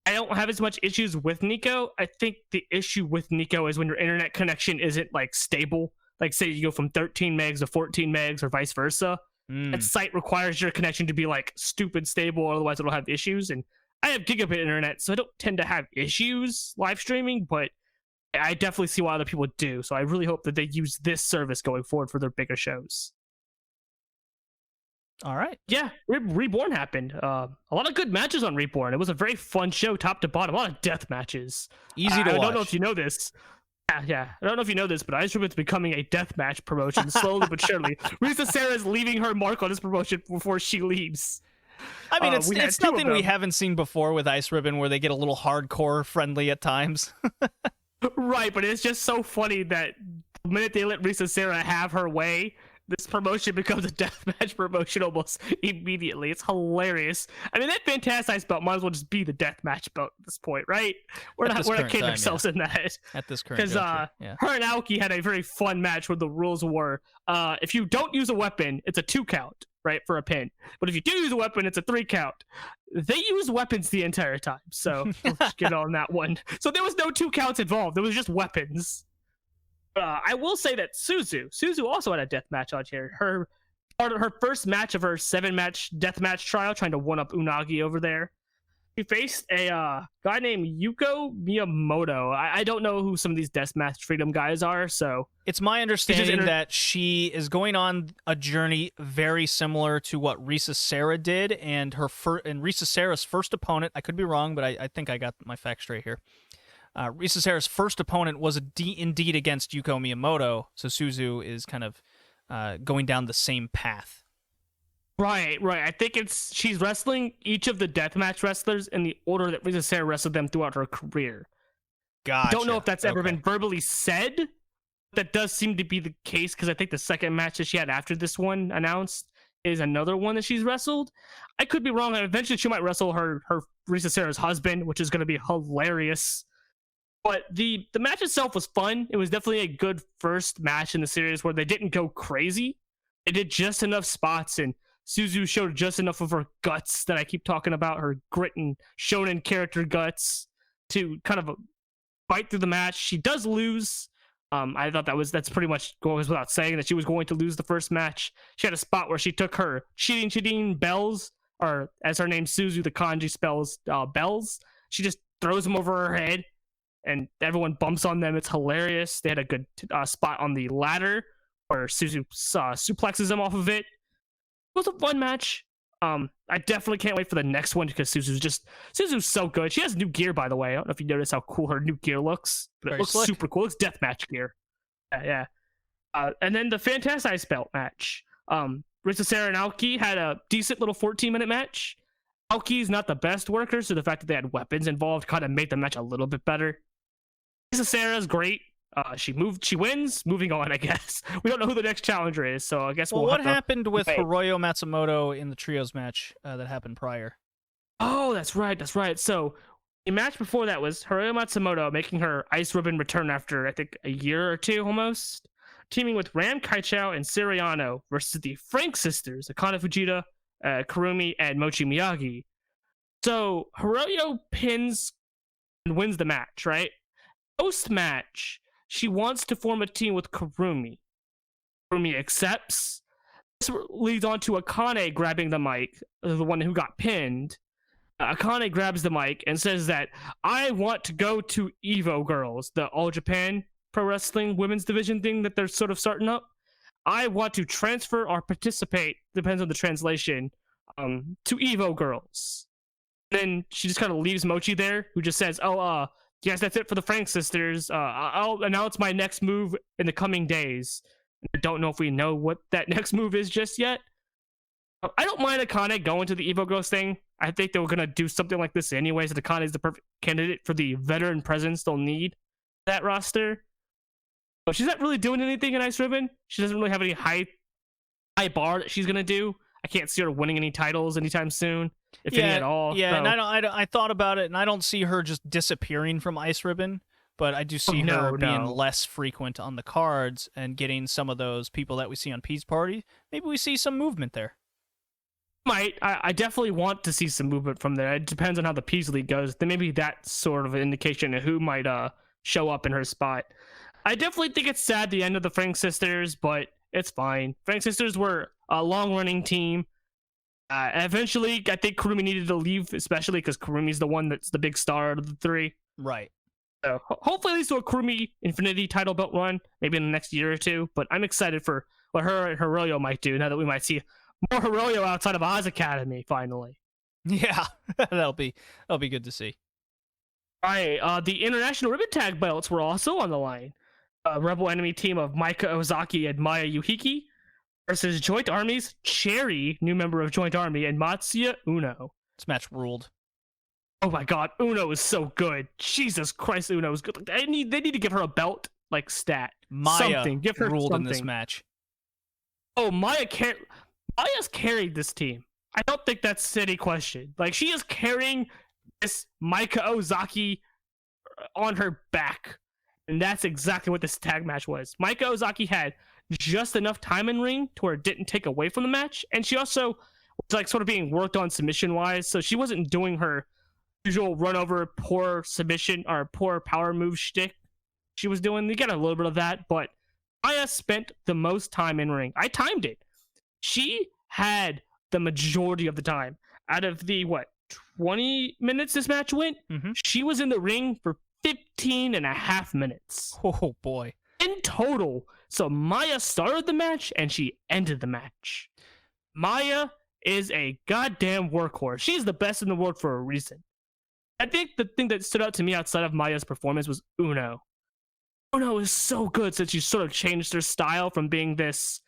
[SPEAKER 2] I don't have as much issues with Nico, I think the issue with Nico is when your internet connection isn't like stable. Like say you go from 13 megs to 14 megs or vice versa. That site requires your connection to be like stupid stable, otherwise it'll have issues. And I have gigabit internet, so I don't tend to have issues live streaming, but I definitely see why other people do. So I really hope that they use this service going forward for their bigger shows.
[SPEAKER 1] All right.
[SPEAKER 2] Yeah, ReBorn happened. A lot of good matches on ReBorn. It was a very fun show, top to bottom. A lot of death matches.
[SPEAKER 1] Easy to watch.
[SPEAKER 2] I don't know if you know this. Yeah. I don't know if you know this, but Ice Ribbon's becoming a deathmatch promotion slowly but surely. Risa Sarah's leaving her mark on this promotion before she leaves.
[SPEAKER 1] I mean, it's nothing we haven't seen before with Ice Ribbon, where they get a little hardcore friendly at times.
[SPEAKER 2] Right, but it's just so funny that the minute they let Risa Sarah have her way, this promotion becomes a deathmatch promotion almost immediately. It's hilarious. I mean, that Fantastic Ice belt might as well just be the deathmatch belt at this point, right? We're not kidding ourselves in that.
[SPEAKER 1] At this current
[SPEAKER 2] because her and Aoki had a very fun match where the rules were if you don't use a weapon, it's a 2 count, right, for a pin. But if you do use a weapon, it's a 3 count. They use weapons the entire time, so let's get on that one. So there was no 2 counts involved. There was just weapons. I will say that Suzu also had a death match on here. Her first match of her 7-match deathmatch trial, trying to one-up Unagi over there. She faced a guy named Yuko Miyamoto. I don't know who some of these deathmatch freedom guys are, so
[SPEAKER 1] it's my understanding that she is going on a journey very similar to what Risa Sarah did, and Risa Sarah's first opponent. I could be wrong, but I think I got my facts straight here. Risa Sarah's first opponent was indeed against Yuko Miyamoto, so Suzu is kind of going down the same path.
[SPEAKER 2] Right. I think she's wrestling each of the deathmatch wrestlers in the order that Risa Sarah wrestled them throughout her career.
[SPEAKER 1] Gotcha.
[SPEAKER 2] Don't know if that's ever been verbally said. That does seem to be the case, because I think the second match that she had after this one announced is another one that she's wrestled. I could be wrong. Eventually she might wrestle her Risa Sarah's husband, which is going to be hilarious. But the match itself was fun. It was definitely a good first match in the series where they didn't go crazy. They did just enough spots, and Suzu showed just enough of her guts that I keep talking about, her grit and shonen character guts, to kind of fight through the match. She does lose. I thought that's pretty much goes without saying that she was going to lose the first match. She had a spot where she took her cheating bells, or as her name Suzu, the kanji spells bells. She just throws them over her head, and everyone bumps on them. It's hilarious. They had a good spot on the ladder where Suzu suplexes him off of it. It was a fun match. I definitely can't wait for the next one, because Suzu's so good. She has new gear, by the way. I don't know if you notice how cool her new gear looks, but it looks super cool. It's deathmatch gear. Yeah. And then the Fantastic Ice belt match. Risa Sarah and Aoki had a decent little 14-minute match. Aoki's not the best worker, so the fact that they had weapons involved kind of made the match a little bit better. Risa Sarah's great. She wins. Moving on, I guess. We don't know who the next challenger is, so I guess
[SPEAKER 1] what happened with Hiroyo Matsumoto in the trios match that happened prior?
[SPEAKER 2] Oh, that's right. So the match before that was Hiroyo Matsumoto making her Ice Ribbon return after, I think, a year or two almost, teaming with Ram Kaichou and Siriano versus the Frank sisters, Akane Fujita, Kurumi, and Mochi Miyagi. So Hiroyo pins and wins the match, right? Post-match, she wants to form a team with Kurumi. Kurumi accepts. This leads on to Akane grabbing the mic, the one who got pinned. Akane grabs the mic and says that, I want to go to Evo Girls, the All Japan Pro Wrestling women's division thing that they're sort of starting up. I want to transfer or participate, depends on the translation, to Evo Girls. Then she just kind of leaves Mochi there, who just says, yes, that's it for the Frank sisters. I'll announce my next move in the coming days. I don't know if we know what that next move is just yet. I don't mind Akane going to the Evo Girls thing. I think they were going to do something like this anyways. So Akane is the perfect candidate for the veteran presence they'll need that roster. But she's not really doing anything in Ice Ribbon. She doesn't really have any high bar that she's going to do. I can't see her winning any titles anytime soon, if any at all.
[SPEAKER 1] Yeah,
[SPEAKER 2] so.
[SPEAKER 1] And I thought about it, and I don't see her just disappearing from Ice Ribbon, but I do see her being less frequent on the cards and getting some of those people that we see on Pete's Party. Maybe we see some movement there.
[SPEAKER 2] I definitely want to see some movement from there. It depends on how the Peas League goes. Then maybe that's sort of an indication of who might show up in her spot. I definitely think it's sad the end of the Frank sisters, but It's fine. Frank Sisters were a long-running team. Eventually, I think Kurumi needed to leave, especially because Kurumi's the one that's the big star out of the three.
[SPEAKER 1] Right.
[SPEAKER 2] So hopefully, at least do a Kurumi Infinity title belt run, maybe in the next year or two. But I'm excited for what her and Hiroyo might do now that we might see more Hiroyo outside of Oz Academy finally.
[SPEAKER 1] Yeah, that'll be good to see.
[SPEAKER 2] All right, the international ribbon tag belts were also on the line. Rebel Enemy team of Maika Ozaki and Maya Yuhiki versus Joint Army's Cherry, new member of Joint Army, and Matsuya Uno.
[SPEAKER 1] This match ruled.
[SPEAKER 2] Oh my god, Uno is so good. Jesus Christ, Uno is good. They need to give her a belt, like, stat.
[SPEAKER 1] Maya
[SPEAKER 2] something. Give her
[SPEAKER 1] ruled
[SPEAKER 2] something.
[SPEAKER 1] in this match.
[SPEAKER 2] Oh, Maya's carried this team. I don't think that's any question. Like, she is carrying this Maika Ozaki on her back. And that's exactly what this tag match was. Maika Ozaki had just enough time in ring to where it didn't take away from the match. And she also was like sort of being worked on submission wise. So she wasn't doing her usual run over poor submission or poor power move shtick. She was doing, you get a little bit of that, but Maya spent the most time in ring. I timed it. She had the majority of the time. Out of the 20 minutes this match went, she was in the ring for 15 and a half minutes.
[SPEAKER 1] Oh boy.
[SPEAKER 2] In total. So Maya started the match and she ended the match. Maya is a goddamn workhorse. She's the best in the world for a reason. I think the thing that stood out to me outside of Maya's performance was Uno. Uno is so good since she sort of changed her style from being this...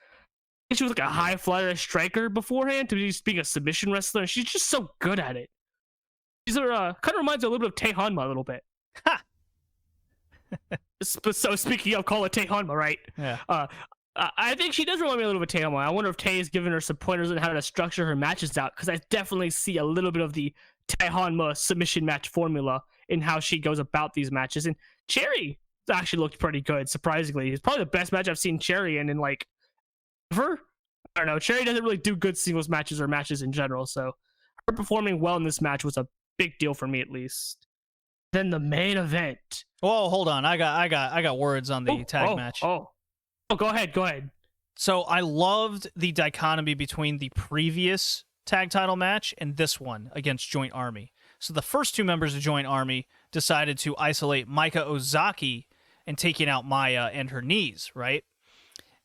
[SPEAKER 2] She was like a high flyer striker beforehand to just being a submission wrestler. She's just so good at it. She's kind of reminds me a little bit of Tei Hanma a little bit.
[SPEAKER 1] Ha!
[SPEAKER 2] So speaking of, call it Tei Hanma, right?
[SPEAKER 1] Yeah.
[SPEAKER 2] I think she does remind me a little bit of Tei Hanma. I wonder if Tei is giving her some pointers on how to structure her matches out, because I definitely see a little bit of the Tei Hanma submission match formula in how she goes about these matches. And Cherry actually looked pretty good, surprisingly. It's probably the best match I've seen Cherry in like ever. I don't know. Cherry doesn't really do good singles matches or matches in general, so her performing well in this match was a big deal for me, at least. Then the main event.
[SPEAKER 1] Whoa, hold on. I got words on the tag match.
[SPEAKER 2] Go ahead.
[SPEAKER 1] So I loved the dichotomy between the previous tag title match and this one against Joint Army. So the first two members of Joint Army decided to isolate Maika Ozaki and taking out Maya and her knees, right?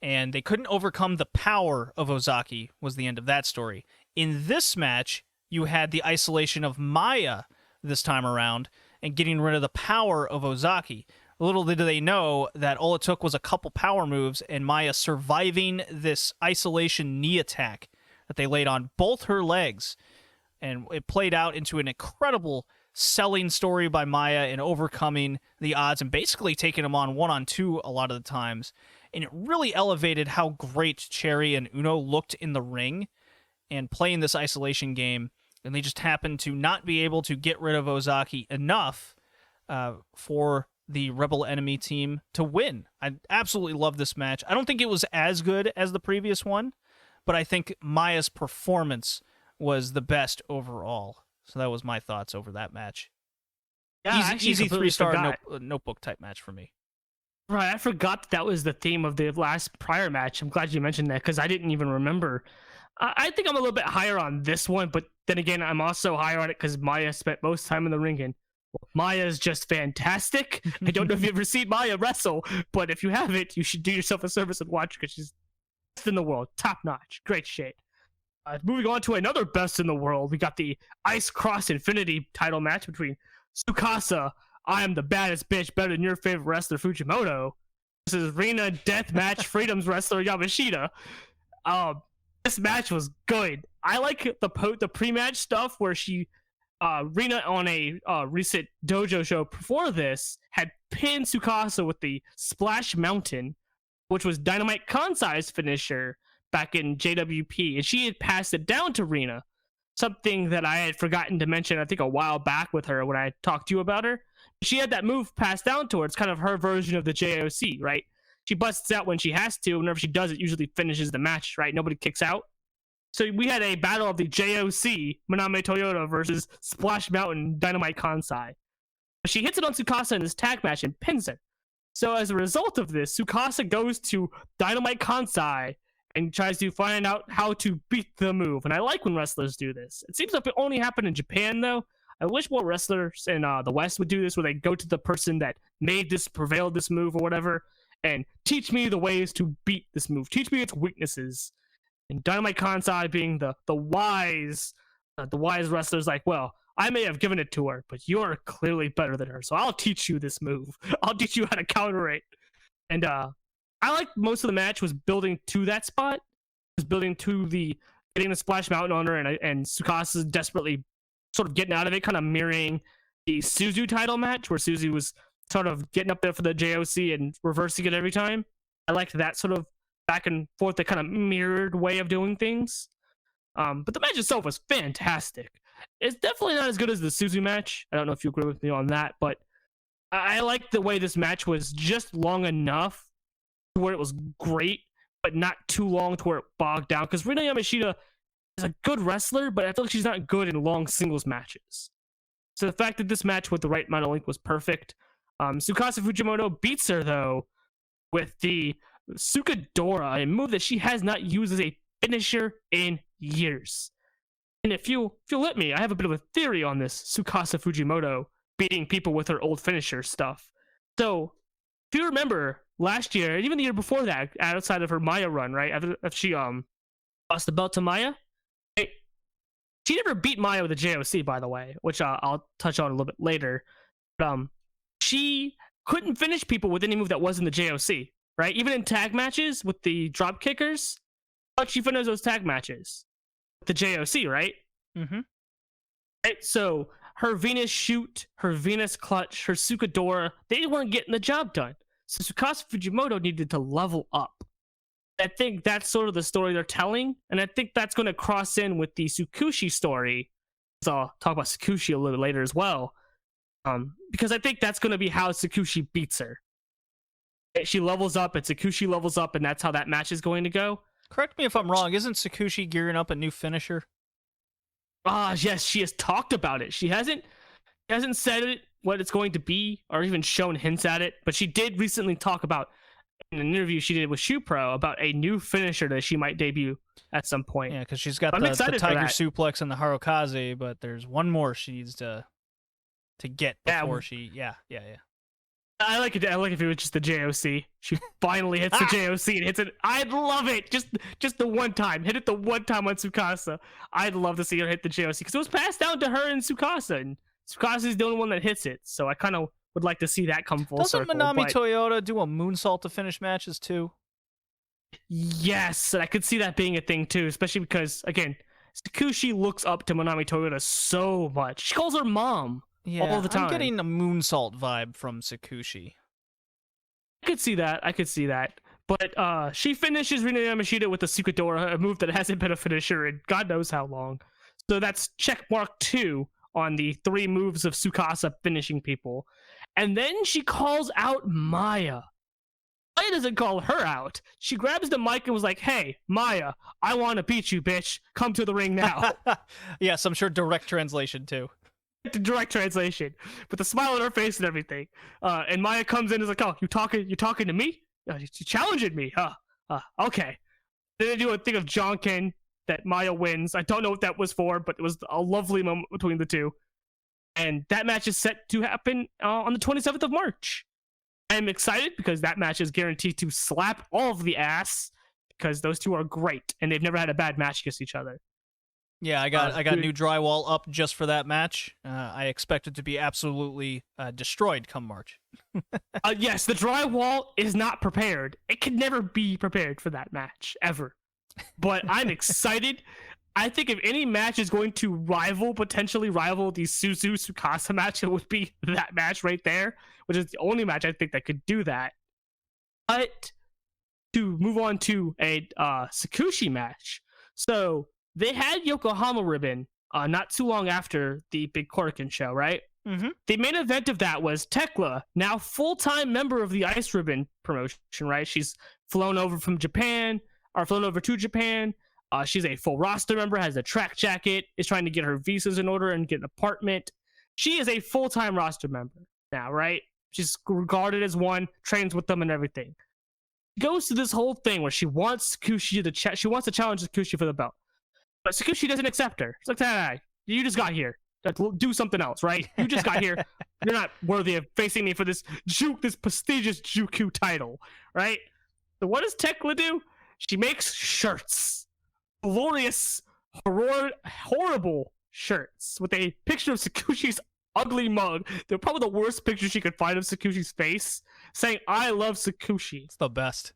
[SPEAKER 1] And they couldn't overcome the power of Ozaki, was the end of that story. In this match, you had the isolation of Maya this time around and getting rid of the power of Ozaki. Little did they know that all it took was a couple power moves and Maya surviving this isolation knee attack that they laid on both her legs. And it played out into an incredible selling story by Maya and overcoming the odds and basically taking them on 1-on-2 a lot of the times. And it really elevated how great Cherry and Uno looked in the ring and playing this isolation game. And they just happened to not be able to get rid of Ozaki enough for the Rebel Enemy team to win. I absolutely love this match. I don't think it was as good as the previous one, but I think Maya's performance was the best overall. So that was my thoughts over that match.
[SPEAKER 2] Yeah,
[SPEAKER 1] easy 3-star notebook type match for me.
[SPEAKER 2] Right, I forgot that was the theme of the last prior match. I'm glad you mentioned that because I didn't even remember. I think I'm a little bit higher on this one, but then again, I'm also higher on it because Maya spent most time in the ring, and Maya is just fantastic. I don't know if you've ever seen Maya wrestle, but if you haven't, you should do yourself a service and watch because she's best in the world, top notch, great shit. Moving on to another best in the world, we got the Ice Cross Infinity title match between Tsukasa, I am the baddest bitch, better than your favorite wrestler Fujimoto, versus Rina Deathmatch Freedom's wrestler Yamashita. This match was good. I like the pre-match stuff where Rina on a recent dojo show before this had pinned Tsukasa with the Splash Mountain, which was Dynamite Kansai's finisher back in JWP, and she had passed it down to Rina. Something that I had forgotten to mention, I think, a while back with her when I talked to you about her. She had that move passed down to her. It's kind of her version of the JOC, right? She busts out when she has to. Whenever she does, it usually finishes the match, right? Nobody kicks out. So we had a battle of the JOC, Maname Toyota versus Splash Mountain Dynamite Kansai. She hits it on Tsukasa in this tag match and pins her. So as a result of this, Tsukasa goes to Dynamite Kansai and tries to find out how to beat the move. And I like when wrestlers do this. It seems like it only happened in Japan, though. I wish more wrestlers in the West would do this, where they go to the person that prevailed this move or whatever, and teach me the ways to beat this move. Teach me its weaknesses. And Dynamite Kansai being the wise wrestler's like, well, I may have given it to her, but you're clearly better than her, so I'll teach you this move. I'll teach you how to counter it. And I like most of the match was building to that spot. It was building to getting the Splash Mountain on her, and Tsukasa desperately sort of getting out of it, kind of mirroring the Suzu title match, where Suzu was sort of getting up there for the JOC and reversing it every time. I liked that sort of back and forth, the kind of mirrored way of doing things. But the match itself was fantastic. It's definitely not as good as the Suzu match. I don't know if you agree with me on that, but I like the way this match was just long enough to where it was great, but not too long to where it bogged down. Because Rina Yamashita is a good wrestler, but I feel like she's not good in long singles matches. So the fact that this match with the right amount of length was perfect. Tsukasa Fujimoto beats her, though, with the Sukadora, a move that she has not used as a finisher in years. And if you'll let me, I have a bit of a theory on this Tsukasa Fujimoto beating people with her old finisher stuff. So, if you remember, last year, and even the year before that, outside of her Maya run, right, after she lost the belt to Maya, she never beat Maya with a JOC, by the way, which I'll touch on a little bit later. But she couldn't finish people with any move that wasn't the JOC, right? Even in tag matches with the drop kickers, she finished those tag matches with the JOC, right?
[SPEAKER 1] Mm-hmm.
[SPEAKER 2] Right, so her Venus shoot, her Venus clutch, her Sukadora, they weren't getting the job done. So Tsukasa Fujimoto needed to level up. I think that's sort of the story they're telling, and I think that's going to cross in with the Tsukushi story. So I'll talk about Tsukushi a little bit later as well, because I think that's going to be how Tsukushi beats her. She levels up, and Tsukushi levels up, and that's how that match is going to go.
[SPEAKER 1] Correct me if I'm wrong. Isn't Tsukushi gearing up a new finisher?
[SPEAKER 2] Yes, she has talked about it. She hasn't said it, what it's going to be, or even shown hints at it, but she did recently talk about, in an interview she did with Shupro, about a new finisher that she might debut at some point.
[SPEAKER 1] Yeah, because she's got the Tiger Suplex and the Harukaze, but there's one more she needs to get before she... Yeah.
[SPEAKER 2] I like it if it was just the JOC. She finally hits the JOC and hits it. I'd love it. Just the one time. Hit it the one time on Tsukasa. I'd love to see her hit the JOC, because it was passed down to her and Tsukasa, and Tsukasa's the only one that hits it. So I kind of would like to see that come full circle.
[SPEAKER 1] Doesn't Manami Toyota do a moonsault to finish matches too?
[SPEAKER 2] Yes, and I could see that being a thing too, especially because, again, Tsukushi looks up to Manami Toyota so much. She calls her mom all the time.
[SPEAKER 1] I'm getting a moonsault vibe from Tsukushi.
[SPEAKER 2] I could see that. But she finishes Rina Yamashita with the Sukadora, a move that hasn't been a finisher in God knows how long. So that's check mark 2 on the 3 moves of Tsukasa finishing people. And then she calls out Maya. Maya doesn't call her out. She grabs the mic and was like, "Hey, Maya, I want to beat you, bitch. Come to the ring now."
[SPEAKER 1] Yes, I'm sure direct translation too.
[SPEAKER 2] Direct translation, with a smile on her face and everything. And Maya comes in and is like, "Oh, you talking to me? You challenging me? Okay." Then they do a thing of Jonken that Maya wins. I don't know what that was for, but it was a lovely moment between the two. And that match is set to happen on the 27th of March. I'm excited because that match is guaranteed to slap all of the ass, because those two are great and they've never had a bad match against each other.
[SPEAKER 1] Yeah, I got new drywall up just for that match. I expect it to be absolutely destroyed come March.
[SPEAKER 2] Yes, the drywall is not prepared. It could never be prepared for that match, ever. But I'm excited. I think if any match is going to potentially rival the Suzu Tsukasa match, it would be that match right there, which is the only match I think that could do that. But to move on to a Tsukushi match. So they had Yokohama Ribbon not too long after the Big Korakuen show, right?
[SPEAKER 1] Mm-hmm.
[SPEAKER 2] The main event of that was Tekla, now full-time member of the Ice Ribbon promotion, right? She's flown over to Japan. She's a full roster member, has a track jacket, is trying to get her visas in order and get an apartment. She is a full-time roster member now, right? She's regarded as one, trains with them and everything. Goes to this whole thing where she wants Sakushi she wants to challenge Sakushi for the belt, but Sakushi doesn't accept her. She's like, hey, you just got here. Do something else, right? You just got here. You're not worthy of facing me for this prestigious Juku title, right? So what does Tekla do? She makes shirts, glorious, horrible shirts with a picture of Sakushi's ugly mug. They're probably the worst picture she could find of Sakushi's face, saying "I love Sakushi."
[SPEAKER 1] It's the best.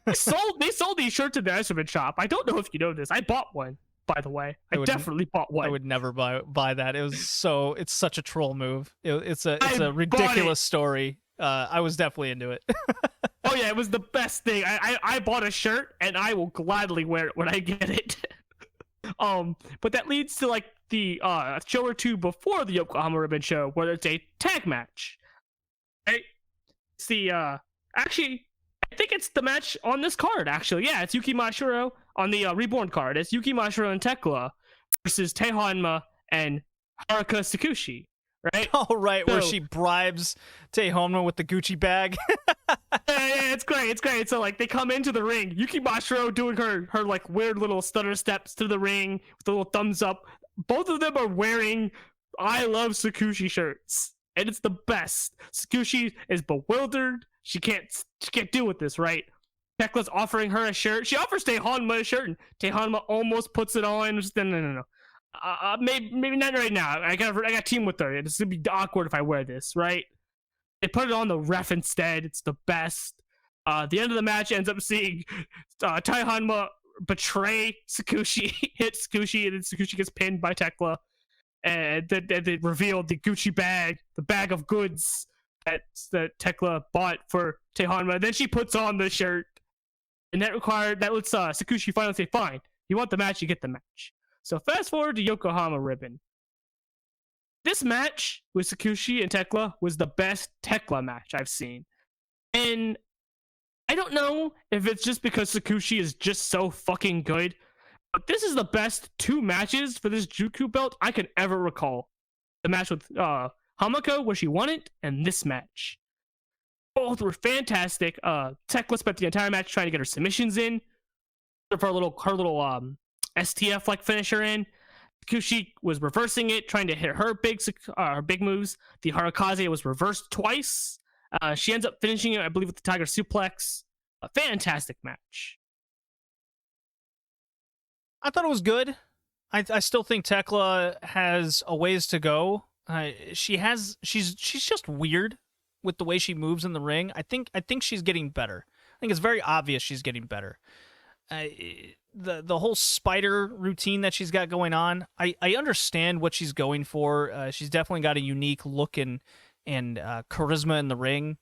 [SPEAKER 2] they sold these shirts in the instrument shop. I don't know if you know this. I bought one, by the way. I definitely bought one.
[SPEAKER 1] I would never buy that. It's such a troll move. It's a ridiculous story. I was definitely into it.
[SPEAKER 2] Oh yeah, it was the best thing. I bought a shirt and I will gladly wear it when I get it. But that leads to like the show or two before the Yokohama Ribbon show, where it's a tag match. Right? It's the actually, I think it's the match on this card. Actually, yeah, it's Yuki Mashiro on the ReBorn card. It's Yuki Mashiro and Tekla versus Tehanma and Haruka Sakushi. Right?
[SPEAKER 1] Oh, right, where she bribes Tehanma with the Gucci bag.
[SPEAKER 2] yeah, it's great. It's great. So like they come into the ring, Yuki Mashiro doing her like weird little stutter steps to the ring with the little thumbs up. Both of them are wearing "I love Sakushi" shirts, and it's the best. Sakushi is bewildered. She can't deal with this, right? Tekla's offering her a shirt. She offers Tehanma a shirt, and Tehanma almost puts it on. Just, no. Maybe not right now. I got team with her. It's gonna be awkward if I wear this, right? They put it on the ref instead. It's the best. The end of the match ends up seeing Tehanma betray Sakushi, hit Sakushi, and then Sakushi gets pinned by Tekla. And then they revealed the Gucci bag, the bag of goods that Tekla bought for Tehanma. Then she puts on the shirt, and that lets Sakushi finally say, "Fine, you want the match, you get the match." So fast forward to Yokohama Ribbon. This match with Sakushi and Tekla was the best Tekla match I've seen. And I don't know if it's just because Sakushi is just so fucking good, but this is the best two matches for this Juku belt I can ever recall. The match with Hamako, where she won it, and this match. Both were fantastic. Tekla spent the entire match trying to get her submissions in. For her little STF like finisher in. Sakushi was reversing it, trying to hit her big moves. The Harakaze was reversed twice. She ends up finishing it, I believe, with the Tiger Suplex. A fantastic match.
[SPEAKER 1] I thought it was good. I still think Tekla has a ways to go. She's just weird with the way she moves in the ring. I think she's getting better. I think it's very obvious she's getting better. The whole spider routine that she's got going on, I understand what she's going for. She's definitely got a unique look and charisma in the ring.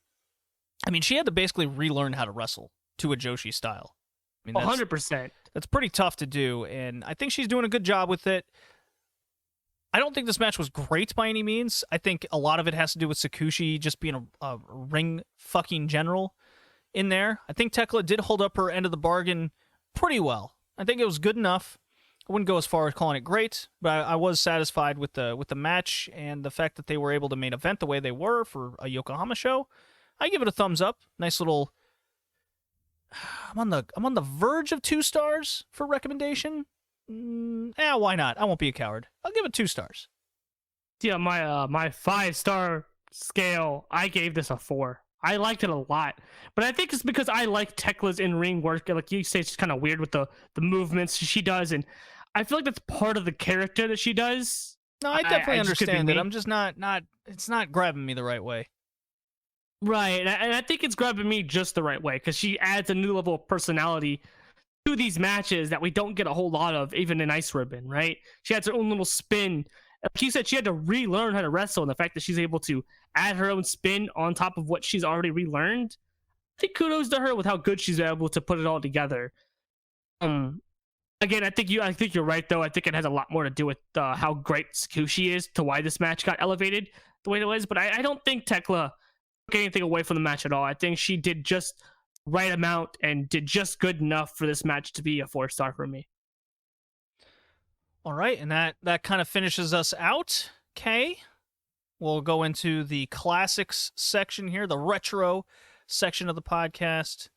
[SPEAKER 1] I mean, she had to basically relearn how to wrestle to a Joshi style. I mean,
[SPEAKER 2] 100%.
[SPEAKER 1] That's pretty tough to do, and I think she's doing a good job with it. I don't think this match was great by any means. I think a lot of it has to do with Sakushi just being a ring fucking general in there. I think Tekla did hold up her end of the bargain pretty well. I think it was good enough. I wouldn't go as far as calling it great, but I was satisfied with the match and the fact that they were able to main event the way they were for a Yokohama show. I give it a thumbs up. Nice little. I'm on the verge of 2 stars for recommendation. Why not? I won't be a coward. I'll give it 2 stars.
[SPEAKER 2] Yeah, my 5-star scale, I gave this a 4. I liked it a lot, but I think it's because I like Tekla's in-ring work. Like you say, it's kind of weird with the movements she does, and I feel like that's part of the character that she does.
[SPEAKER 1] No, I definitely understand it. I'm just not. It's not grabbing me the right way.
[SPEAKER 2] Right, and I think it's grabbing me just the right way because she adds a new level of personality to these matches that we don't get a whole lot of, even in Ice Ribbon. Right? She adds her own little spin. Like you said, she had to relearn how to wrestle, and the fact that she's able to add her own spin on top of what she's already relearned, I think kudos to her with how good she's able to put it all together. Again, I think you're right though. I think it has a lot more to do with how great Sakushi is to why this match got elevated the way it was. But I don't think Tekla took anything away from the match at all. I think she did just right amount and did just good enough for this match to be a 4-star for me.
[SPEAKER 1] All right, and that kind of finishes us out. Okay. we'll go into the classics section here, the retro section of the podcast,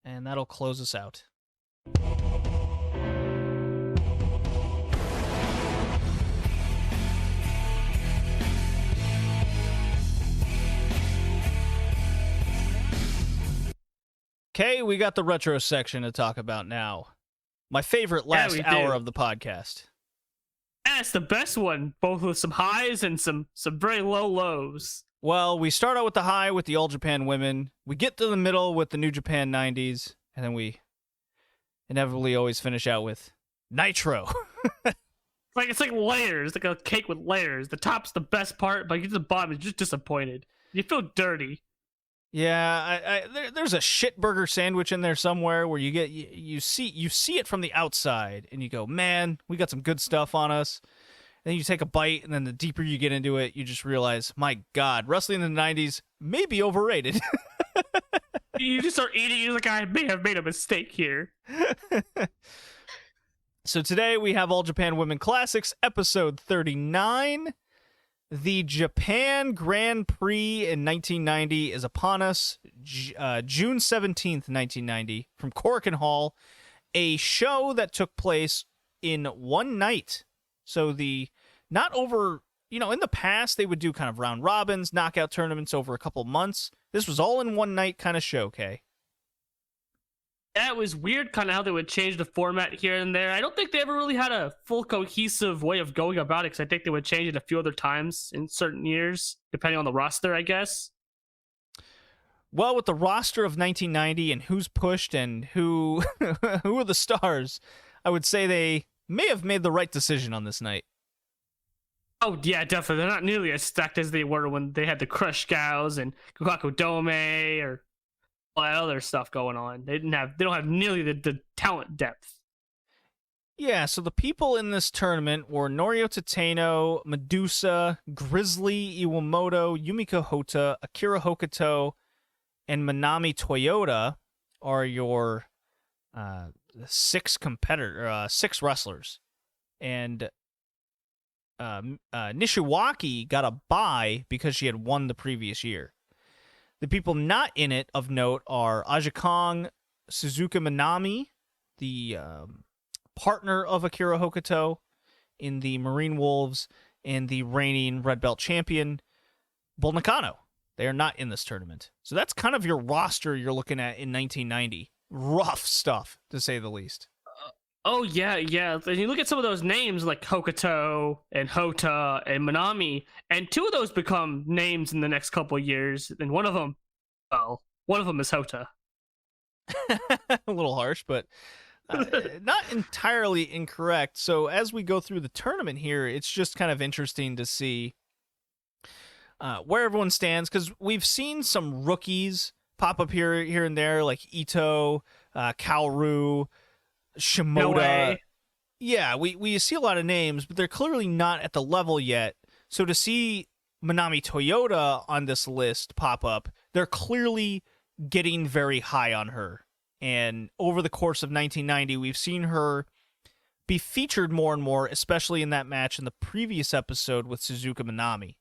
[SPEAKER 1] and that'll close us out. Okay, we got the retro section to talk about now. My favorite last hour of the podcast.
[SPEAKER 2] Yeah, it's the best one, both with some highs and some very low lows.
[SPEAKER 1] Well, we start out with the high with the All Japan women. We get to the middle with the New Japan 90s, and then we inevitably always finish out with Nitro.
[SPEAKER 2] It's like layers, like a cake with layers. The top's the best part, but you get to the bottom, you're just disappointed. You feel dirty.
[SPEAKER 1] Yeah, there's a shitburger sandwich in there somewhere where you see it from the outside and you go, man, we got some good stuff on us. And then you take a bite, and then the deeper you get into it, you just realize, my God, wrestling in the 90s may be overrated.
[SPEAKER 2] You just start eating, you're like, I may have made a mistake here.
[SPEAKER 1] So today we have All Japan Women Classics, episode 39. The Japan Grand Prix in 1990 is upon us, June 17th, 1990, from Korakuen Hall, a show that took place in one night. So not over, in the past, they would do kind of round robins, knockout tournaments over a couple months. This was all in one night kind of show, Kay.
[SPEAKER 2] That was weird, kind of how they would change the format here and there. I don't think they ever really had a full cohesive way of going about it, because I think they would change it a few other times in certain years, depending on the roster, I guess.
[SPEAKER 1] Well, with the roster of 1990 and who's pushed and who are the stars, I would say they may have made the right decision on this night.
[SPEAKER 2] Oh, yeah, definitely. They're not nearly as stacked as they were when they had the Crush Gals and Kokaku Dome or all that other stuff going on. They don't have nearly the talent depth.
[SPEAKER 1] Yeah, so the people in this tournament were Norio Tateno, Medusa, Grizzly Iwamoto, Yumiko Hota, Akira Hokuto, and Manami Toyota are your six wrestlers. And Nishiwaki got a bye because she had won the previous year. The people not in it of note are Aja Kong, Suzuka Minami, the partner of Akira Hokuto in the Marine Wolves, and the reigning Red Belt champion, Bull Nakano. They are not in this tournament. So that's kind of your roster you're looking at in 1990. Rough stuff, to say the least.
[SPEAKER 2] Oh, yeah. And you look at some of those names like Hokuto and Hota and Manami, and two of those become names in the next couple of years, and one of them is Hota.
[SPEAKER 1] A little harsh, but not entirely incorrect. So as we go through the tournament here, it's just kind of interesting to see where everyone stands, because we've seen some rookies pop up here and there, like Ito, Kaoru, Shimoda. Yeah, we see a lot of names, but they're clearly not at the level yet. So to see Manami Toyota on this list pop up, they're clearly getting very high on her. And over the course of 1990, we've seen her be featured more and more, especially in that match in the previous episode with Suzuka Minami.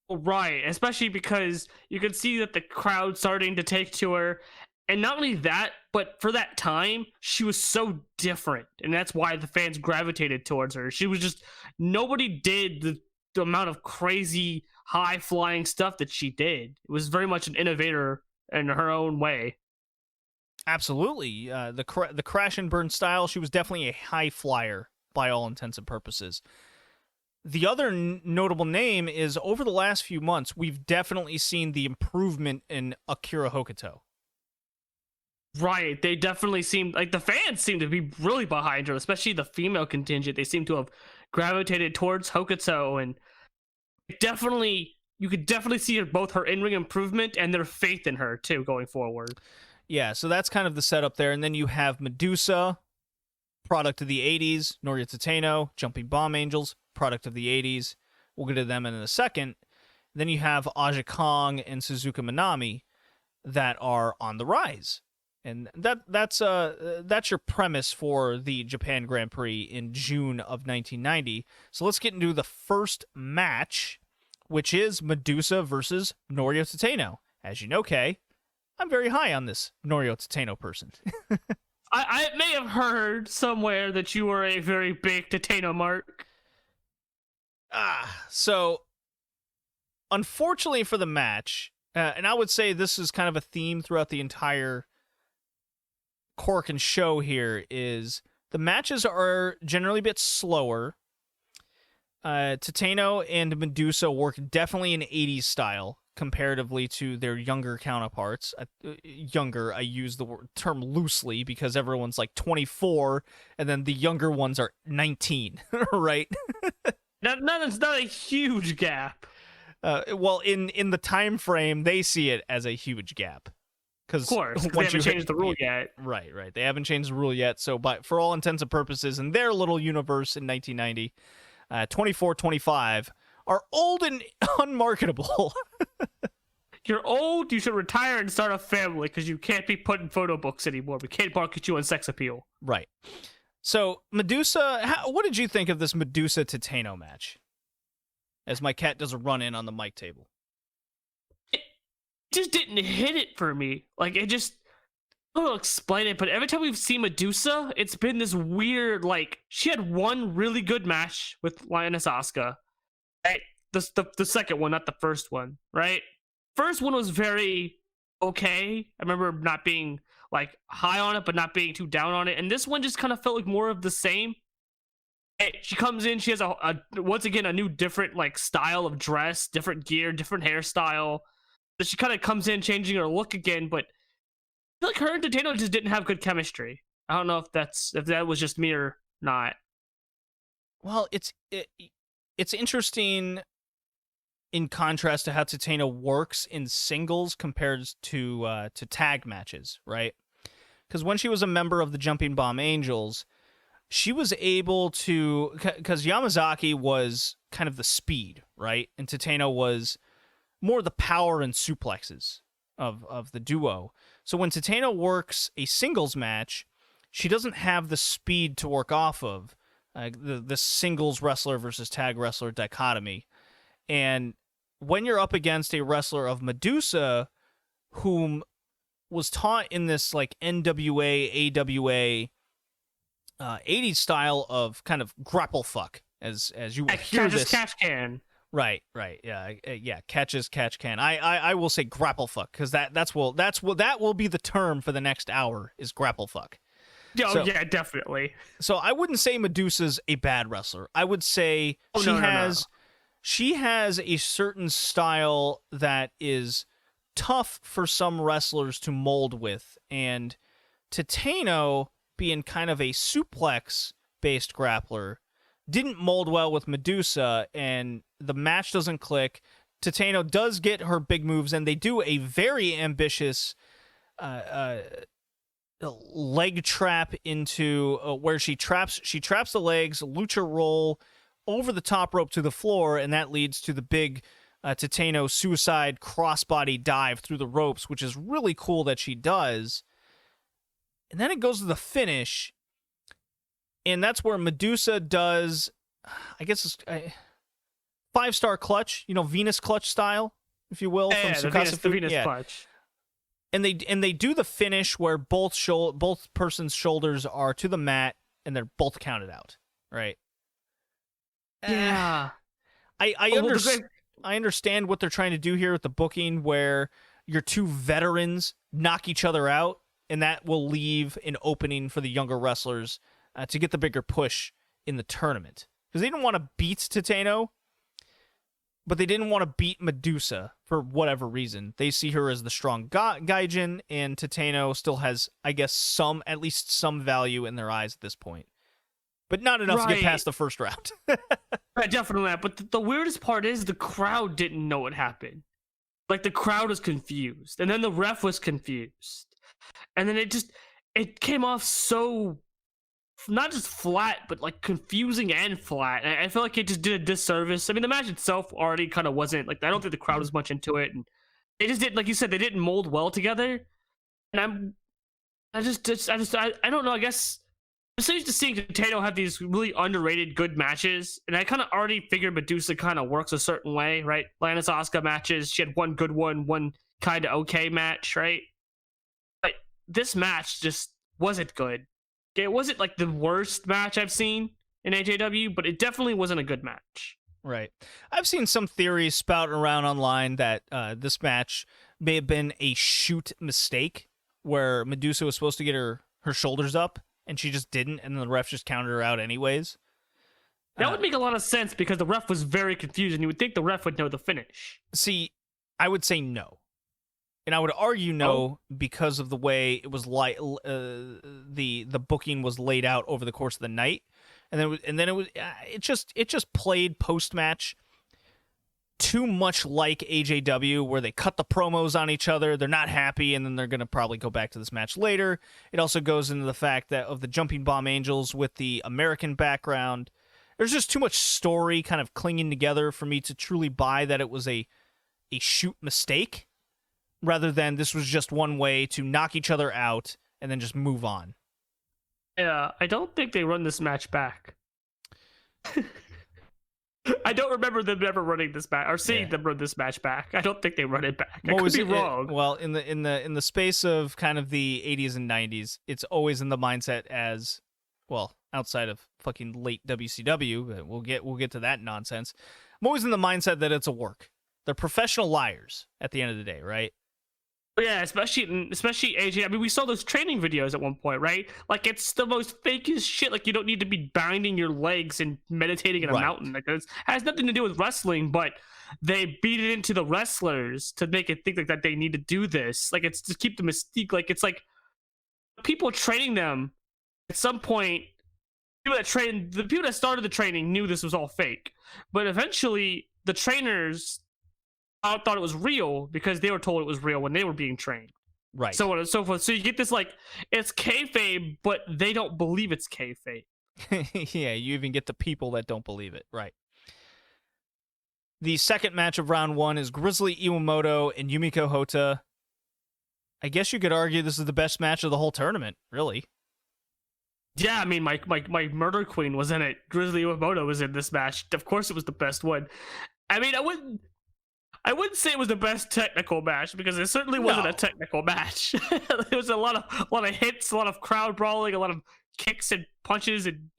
[SPEAKER 2] Right, especially because you could see that the crowd starting to take to her. And not only that, but for that time, she was so different. And that's why the fans gravitated towards her. She was just, nobody did the amount of crazy, high-flying stuff that she did. It was very much an innovator in her own way.
[SPEAKER 1] Absolutely. The crash and burn style, she was definitely a high flyer by all intents and purposes. The other notable name is, over the last few months, we've definitely seen the improvement in Akira Hokuto.
[SPEAKER 2] Right, they definitely seem like the fans seem to be really behind her, especially the female contingent. They seem to have gravitated towards Hokuto, and you could definitely see both her in-ring improvement and their faith in her too going forward.
[SPEAKER 1] Yeah, so that's kind of the setup there. And then you have Medusa, product of the 80s, Norio Tateno, Jumping Bomb Angels, product of the 80s. We'll get to them in a second. Then you have Aja Kong and Suzuka Minami that are on the rise. And that's your premise for the Japan Grand Prix in June of 1990. So let's get into the first match. which is Medusa versus Norio Tateno. As you know, Kay, I'm very high on this Norio Tateno person.
[SPEAKER 2] I may have heard somewhere that you were a very big Tateno mark.
[SPEAKER 1] So unfortunately for the match, and I would say this is kind of a theme throughout the entire Korakuen show here, is the matches are generally a bit slower. Tateno and Medusa work definitely in 80s style comparatively to their younger counterparts. Younger, I use the term loosely because everyone's like 24, and then the younger ones are 19, right?
[SPEAKER 2] That's not a huge gap.
[SPEAKER 1] Well, in the time frame, they see it as a huge gap.
[SPEAKER 2] Of course, they haven't changed the rule yet.
[SPEAKER 1] Right. They haven't changed the rule yet. So, for all intents and purposes, in their little universe in 1990, 24, 25 are old and unmarketable.
[SPEAKER 2] You're old, you should retire and start a family because you can't be put in photo books anymore. We can't market you on sex appeal.
[SPEAKER 1] Right. So, Medusa, what did you think of this Medusa Tateno match? As my cat does a run-in on the mic table.
[SPEAKER 2] It just didn't hit it for me. Like, I don't know how to explain it, but every time we've seen Medusa, it's been this weird, like, she had one really good match with Lioness Asuka. Right? The second one, not the first one, right? First one was very okay. I remember not being, like, high on it, but not being too down on it. And this one just kind of felt like more of the same. Hey, she comes in, she has a once again, a new different, like, style of dress, different gear, different hairstyle. So she kind of comes in changing her look again, but I feel like her and Tateno just didn't have good chemistry. I don't know if that was just me or not.
[SPEAKER 1] Well, it's interesting in contrast to how Tateno works in singles compared to tag matches, right? Because when she was a member of the Jumping Bomb Angels, she was able to, because Yamazaki was kind of the speed, right? And Tateno was more the power and suplexes of the duo. So when Tateno works a singles match, she doesn't have the speed to work off of, the singles wrestler versus tag wrestler dichotomy. And when you're up against a wrestler of Medusa, whom was taught in this like NWA, AWA, 80s style of kind of grapple fuck, as you will hear this.
[SPEAKER 2] Catch can.
[SPEAKER 1] Right, yeah, catches, catch can. I will say grapple fuck because that will be the term for the next hour is grapple fuck.
[SPEAKER 2] Oh, yeah, definitely.
[SPEAKER 1] So I wouldn't say Medusa's a bad wrestler. I would say she has a certain style that is tough for some wrestlers to mold with, and Tateno, being kind of a suplex-based grappler, didn't mold well with Medusa, and the match doesn't click. Tateno does get her big moves, and they do a very ambitious leg trap into where she traps the legs, lucha roll over the top rope to the floor, and that leads to the big Tateno suicide crossbody dive through the ropes, which is really cool that she does. And then it goes to the finish, and that's where Medusa does, I guess, it's 5-star clutch, Venus clutch style, if you will, from Tsukasa
[SPEAKER 2] the Venus clutch.
[SPEAKER 1] And they do the finish where both persons' shoulders are to the mat, and they're both counted out, right?
[SPEAKER 2] Yeah.
[SPEAKER 1] I understand what they're trying to do here with the booking, where your two veterans knock each other out, and that will leave an opening for the younger wrestlers to get the bigger push in the tournament. Because they didn't want to beat Tateno, but they didn't want to beat Medusa for whatever reason. They see her as the strong gaijin, and Tateno still has, I guess, at least some value in their eyes at this point. But not enough to get past the first round.
[SPEAKER 2] Right, definitely not. But the weirdest part is the crowd didn't know what happened. Like, the crowd was confused, and then the ref was confused. And then it came off so, not just flat, but like confusing and flat. And I feel like it just did a disservice. I mean, the match itself already kind of wasn't, like, I don't think the crowd was much into it. And they just didn't, like you said, they didn't mold well together. And I don't know, I guess I'm so used to seeing Tato have these really underrated good matches, and I kind of already figured Medusa kind of works a certain way, right? Lannis Asuka matches, she had one good one kind of okay match, right? But this match just wasn't good. It wasn't like the worst match I've seen in AJW, but it definitely wasn't a good match.
[SPEAKER 1] Right. I've seen some theories spouting around online that this match may have been a shoot mistake where Medusa was supposed to get her shoulders up and she just didn't, and then the ref just counted her out anyways.
[SPEAKER 2] That would make a lot of sense because the ref was very confused, and you would think the ref would know the finish.
[SPEAKER 1] See, I would say no. And I would argue no because of the way it was the booking was laid out over the course of the night. And then it just played post-match too much like AJW, where they cut the promos on each other, they're not happy, and then they're going to probably go back to this match later. It also goes into the fact that of the Jumping Bomb Angels with the American background, there's just too much story kind of clinging together for me to truly buy that it was a shoot mistake, rather than this was just one way to knock each other out and then just move on.
[SPEAKER 2] Yeah, I don't think they run this match back. I don't remember them ever running this back or seeing them run this match back. I don't think they run it back. I could be wrong.
[SPEAKER 1] Well, in the space of kind of the 80s and 90s, it's always in the mindset as, well, outside of fucking late WCW, but we'll get to that nonsense. I'm always in the mindset that it's a work. They're professional liars at the end of the day, right?
[SPEAKER 2] Yeah, especially AJ. I mean, we saw those training videos at one point, right? Like, it's the most fakest shit. Like, you don't need to be binding your legs and meditating in a mountain. Like, it has nothing to do with wrestling, but they beat it into the wrestlers to make it think like that they need to do this. Like, it's to keep the mystique. Like, it's like people training them at some point. The people that started the training knew this was all fake, but eventually the trainers thought it was real because they were told it was real when they were being trained.
[SPEAKER 1] Right.
[SPEAKER 2] So on and so forth. So you get this, like, it's kayfabe, but they don't believe it's kayfabe.
[SPEAKER 1] Yeah, you even get the people that don't believe it. Right. The second match of round one is Grizzly Iwamoto and Yumiko Hotta. I guess you could argue this is the best match of the whole tournament, really.
[SPEAKER 2] Yeah, I mean, my murder queen was in it. Grizzly Iwamoto was in this match. Of course it was the best one. I mean, I wouldn't say it was the best technical match because it certainly wasn't a technical match. There was a lot of hits, a lot of crowd brawling, a lot of kicks and punches, and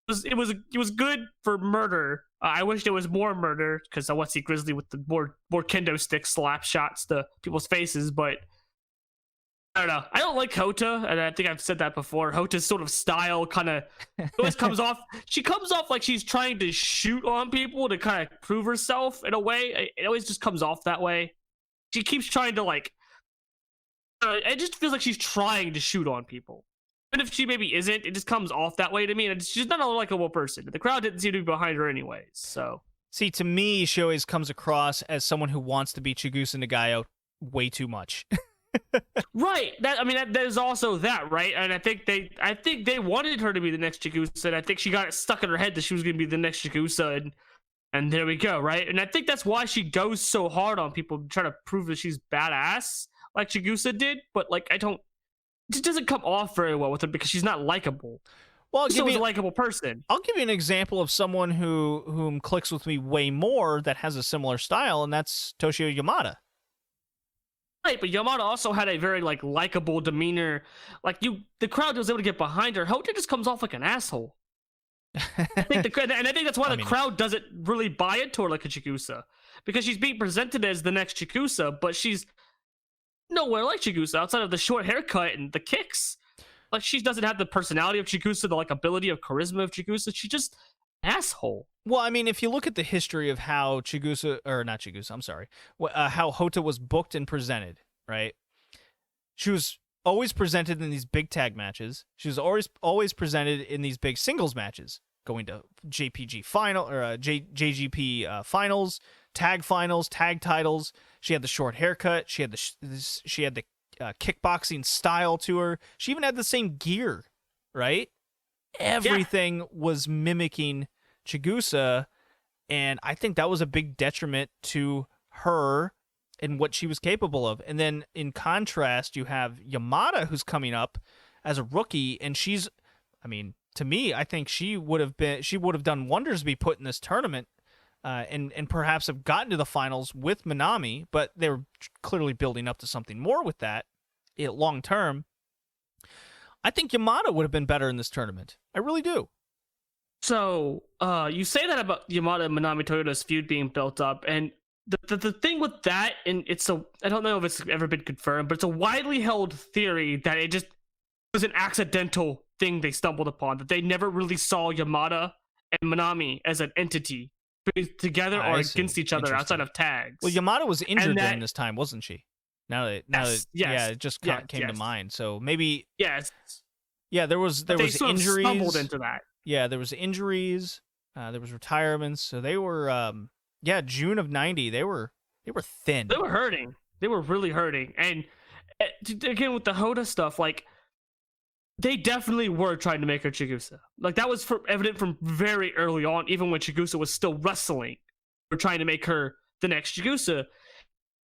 [SPEAKER 2] it was good for murder. I wish there was more murder because I want to see Grizzly with the more kendo stick slap shots to people's faces, but I don't know. I don't like Hotta, and I think I've said that before. Hota's sort of style kind of always comes off. She comes off like she's trying to shoot on people to kind of prove herself in a way. It always just comes off that way. She keeps trying to, like, it just feels like she's trying to shoot on people. And if she maybe isn't, it just comes off that way to me. And she's not a likable person. The crowd didn't seem to be behind her anyways. So,
[SPEAKER 1] see, to me, she always comes across as someone who wants to be Chigusa Nagayo way too much.
[SPEAKER 2] Right. There's also that, right? And I think they wanted her to be the next Chigusa, and I think she got it stuck in her head that she was going to be the next Chigusa, and there we go, right? And I think that's why she goes so hard on people, trying to prove that she's badass, like Chigusa did. But, like, it just doesn't come off very well with her because she's not likable.
[SPEAKER 1] Well,
[SPEAKER 2] she's a likable person.
[SPEAKER 1] I'll give you an example of someone whom clicks with me way more that has a similar style, and that's Toshio Yamada.
[SPEAKER 2] Right, but Yamada also had a very, like, likable demeanor. Like, the crowd was able to get behind her. Hotta just comes off like an asshole. I think that's why the crowd doesn't really buy into her like a Chigusa, because she's being presented as the next Chigusa, but she's nowhere like Chigusa outside of the short haircut and the kicks. Like, she doesn't have the personality of Chigusa, the, like, ability of charisma of Chigusa. She's just asshole.
[SPEAKER 1] Well, I mean, if you look at the history of how how Hotta was booked and presented, right? She was always presented in these big tag matches. She was always presented in these big singles matches, going to JGP finals, tag titles. She had the short haircut. She had the kickboxing style to her. She even had the same gear, right? Everything was mimicking Chigusa, and I think that was a big detriment to her and what she was capable of. And then in contrast, you have Yamada, who's coming up as a rookie, and she's I mean, to me, I think she would have done wonders to be put in this tournament, and perhaps have gotten to the finals with Minami, but they were clearly building up to something more with that long term. I think Yamada would have been better in this tournament. I really do.
[SPEAKER 2] So, you say that about Yamada and Minami Toyota's feud being built up, and the thing with that, and I don't know if it's ever been confirmed, but it's a widely held theory that it just was an accidental thing they stumbled upon, that they never really saw Yamada and Minami as an entity together or against each other outside of tags.
[SPEAKER 1] Well, Yamada was injured during this time, wasn't she? It just came to mind. So maybe there was injuries.
[SPEAKER 2] Stumbled into that.
[SPEAKER 1] Yeah, there was injuries. There was retirements. So they were June of '90. They were thin.
[SPEAKER 2] They were hurting. They were really hurting. And again with the Hoda stuff, like, they definitely were trying to make her Chigusa. Like, that was evident from very early on, even when Chigusa was still wrestling. We're trying to make her the next Chigusa.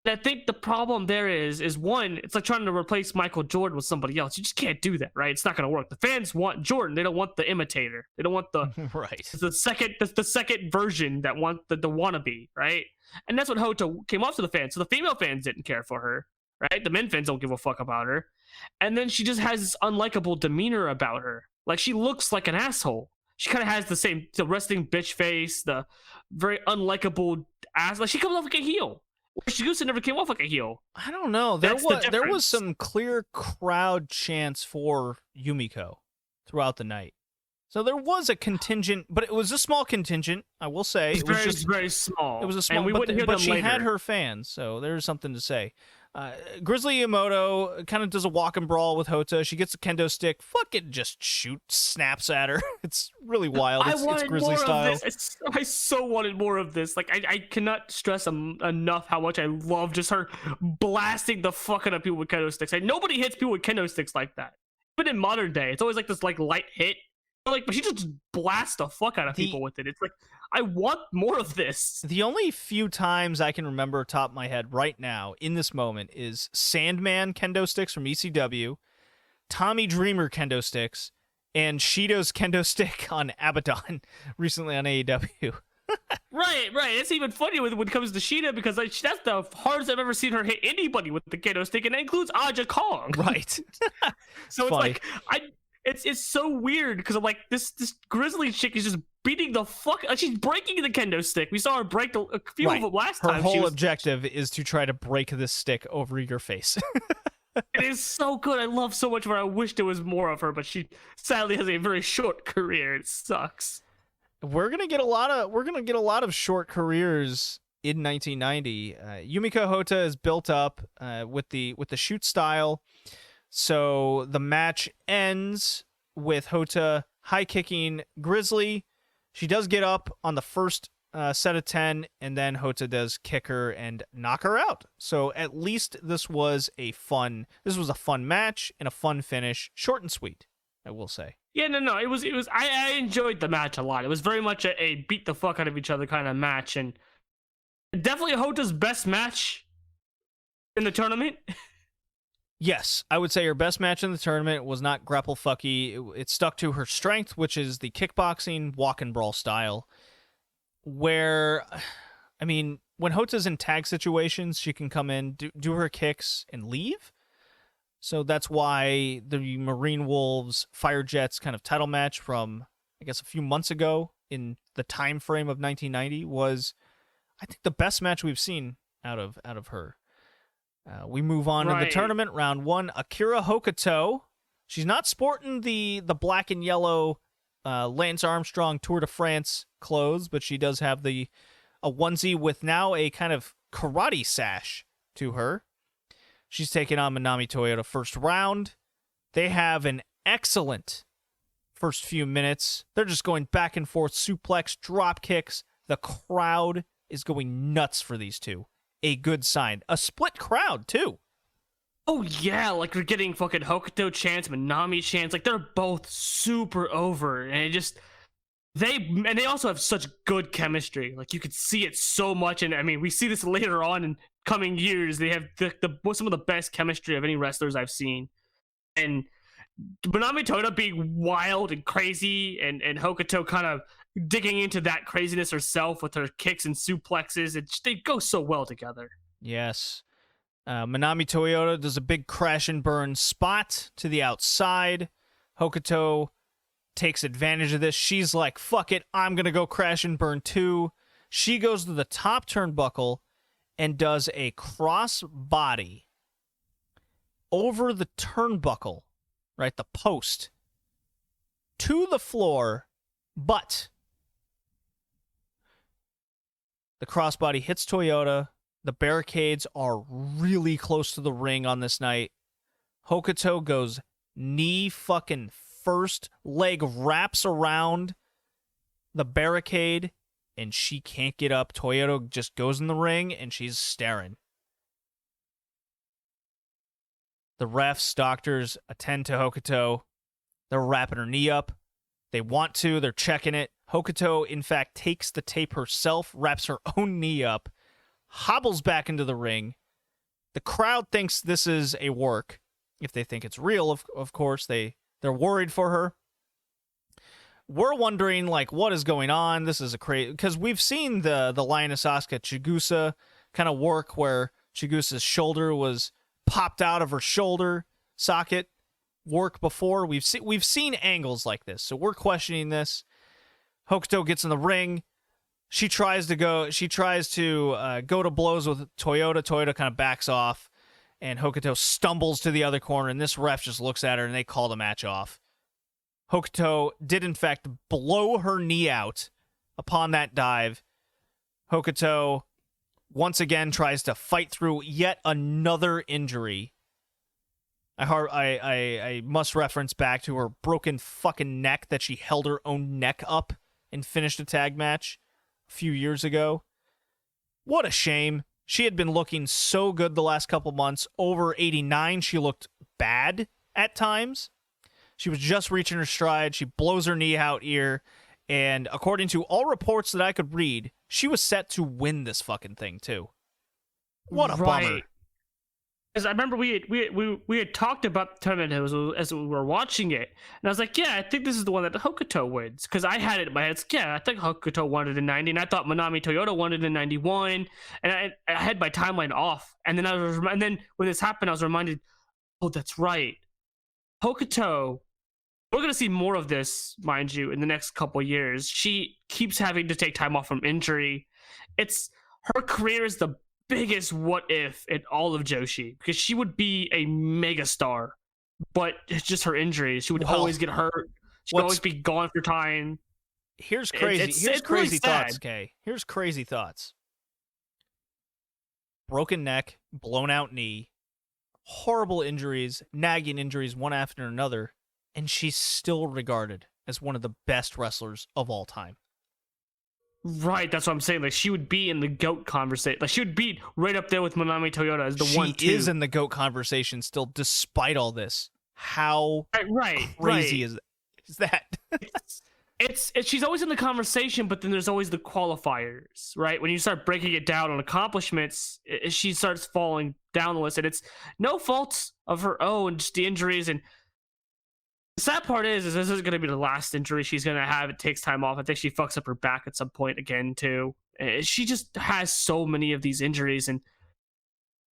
[SPEAKER 2] And I think the problem there is one, it's like trying to replace Michael Jordan with somebody else. You just can't do that, right? It's not going to work. The fans want Jordan. They don't want the imitator. They don't want the
[SPEAKER 1] right.
[SPEAKER 2] the second version that want the wannabe, right? And that's what Hoto came off to the fans. So the female fans didn't care for her, right? The men fans don't give a fuck about her. And then she just has this unlikable demeanor about her. Like, she looks like an asshole. She kind of has the resting bitch face, the very unlikable ass. Like, she comes off like a heel. Chigusa never came off like a heel.
[SPEAKER 1] I don't know. There was some clear crowd chants for Yumiko throughout the night. So there was a contingent, but it was a small contingent, I will say.
[SPEAKER 2] It was just very small.
[SPEAKER 1] It was a small,
[SPEAKER 2] and we wouldn't hear them
[SPEAKER 1] she
[SPEAKER 2] later.
[SPEAKER 1] had her fans, so there's something to say. Grizzly Yamato kind of does a walk and brawl with Hota. She gets a kendo stick, fucking just snaps at her. It's really wild. It's Grizzly style.
[SPEAKER 2] I so wanted more of this. Like, I cannot stress enough how much I love just her blasting the fuck out of people with kendo sticks. Like, nobody hits people with kendo sticks like that. But in modern day, it's always like this light hit. But she just blasts the fuck out of people with it. It's like, I want more of this.
[SPEAKER 1] The only few times I can remember top of my head right now in this moment is Sandman kendo sticks from ECW, Tommy Dreamer kendo sticks, and Shido's kendo stick on Abaddon recently on AEW.
[SPEAKER 2] Right. It's even funny when it comes to Shida, because that's the hardest I've ever seen her hit anybody with the kendo stick, and that includes Aja Kong.
[SPEAKER 1] Right.
[SPEAKER 2] So it's like, It's so weird, because I'm like, this grizzly chick is just beating the fuck. She's breaking the kendo stick. We saw her break a few of them last time.
[SPEAKER 1] Her whole objective is to try to break this stick over your face.
[SPEAKER 2] It is so good. I love so much of her. I wish there was more of her, but she sadly has a very short career. It sucks.
[SPEAKER 1] We're gonna get a lot of short careers in 1990. Yumiko Hota is built up with the shoot style. So the match ends with Hota high kicking Grizzly. She does get up on the first set of 10, and then Hota does kick her and knock her out. So at least this was a fun match and a fun finish, short and sweet, I will say.
[SPEAKER 2] Yeah, no, it was. I enjoyed the match a lot. It was very much a beat the fuck out of each other kind of match, and definitely Hota's best match in the tournament.
[SPEAKER 1] Yes, I would say her best match in the tournament was not grapple fucky. It stuck to her strength, which is the kickboxing walk and brawl style. Where, I mean, when Hota's in tag situations, she can come in, do her kicks, and leave. So that's why the Marine Wolves Fire Jets kind of title match from, I guess, a few months ago in the time frame of 1990 was, I think, the best match we've seen out of her. We move on to the tournament, round 1. Akira Hokuto. She's not sporting the black and yellow Lance Armstrong Tour de France clothes, but she does have a onesie with now a kind of karate sash to her. She's taking on Minami Toyota first round. They have an excellent first few minutes. They're just going back and forth, suplex, drop kicks. The crowd is going nuts for these two. A good sign. A split crowd, too.
[SPEAKER 2] Oh, yeah, like we're getting fucking Hokuto chants, Minami chants. Like, they're both super over. And it just... They also have such good chemistry. Like, you could see it so much. And, I mean, we see this later on in coming years. They have some of the best chemistry of any wrestlers I've seen. And Manami Toyota being wild and crazy, and Hokuto kind of digging into that craziness herself with her kicks and suplexes. They go so well together.
[SPEAKER 1] Yes. Manami Toyota does a big crash and burn spot to the outside. Hokuto takes advantage of this. She's like, fuck it, I'm going to go crash and burn too. She goes to the top turnbuckle and does a cross body over the turnbuckle, right, the post, to the floor, but the crossbody hits Toyota. The barricades are really close to the ring on this night. Hokuto goes knee fucking first, leg wraps around the barricade, and she can't get up. Toyota just goes in the ring, and she's staring. The refs, doctors attend to Hokuto. They're wrapping her knee up. They want to. They're checking it. Hokuto, in fact, takes the tape herself, wraps her own knee up, hobbles back into the ring. The crowd thinks this is a work. If they think it's real, of course, they're worried for her. We're wondering, like, what is going on? This is a crazy... Because we've seen the Lioness Asuka Chigusa kind of work where Chigusa's shoulder was popped out of her shoulder socket work before. We've seen angles like this, so we're questioning this. Hokuto gets in the ring. She tries to go to blows with Toyota. Toyota kind of backs off, and Hokuto stumbles to the other corner, and this ref just looks at her, and they call the match off. Hokuto did, in fact, blow her knee out upon that dive. Hokuto once again tries to fight through yet another injury. I must reference back to her broken fucking neck that she held her own neck up and finished a tag match a few years ago. What a shame. She had been looking so good the last couple months. Over 89, she looked bad at times. She was just reaching her stride. She blows her knee out here. And according to all reports that I could read, she was set to win this fucking thing, too. What a bummer.
[SPEAKER 2] Because I remember we had talked about the tournament as we were watching it. And I was like, yeah, I think this is the one that Hokuto wins. Because I had it in my head. Like, yeah, I think Hokuto won it in 90. And I thought Manami Toyota won it in 91. And I had my timeline off. And then when this happened, I was reminded, oh, that's right. Hokuto... We're going to see more of this, mind you, in the next couple years. She keeps having to take time off from injury. Her career is the biggest what if in all of Joshi, because she would be a megastar, but it's just her injuries. She would always get hurt. She would always be gone for time.
[SPEAKER 1] Here's crazy. Here's crazy
[SPEAKER 2] really
[SPEAKER 1] thoughts,
[SPEAKER 2] sad.
[SPEAKER 1] Kay. Here's crazy thoughts. Broken neck, blown out knee, horrible injuries, nagging injuries one after another. And she's still regarded as one of the best wrestlers of all time.
[SPEAKER 2] Right, that's what I'm saying. Like, she would be in the GOAT conversation. Like, she would be right up there with Manami Toyota as the one.
[SPEAKER 1] She is in the GOAT conversation still, despite all this. How crazy is that?
[SPEAKER 2] It's she's always in the conversation, but then there's always the qualifiers, right? When you start breaking it down on accomplishments, she starts falling down the list, and it's no fault of her own, just the injuries. And the sad part is this is going to be the last injury she's going to have. It takes time off. I think she fucks up her back at some point again, too. She just has so many of these injuries, and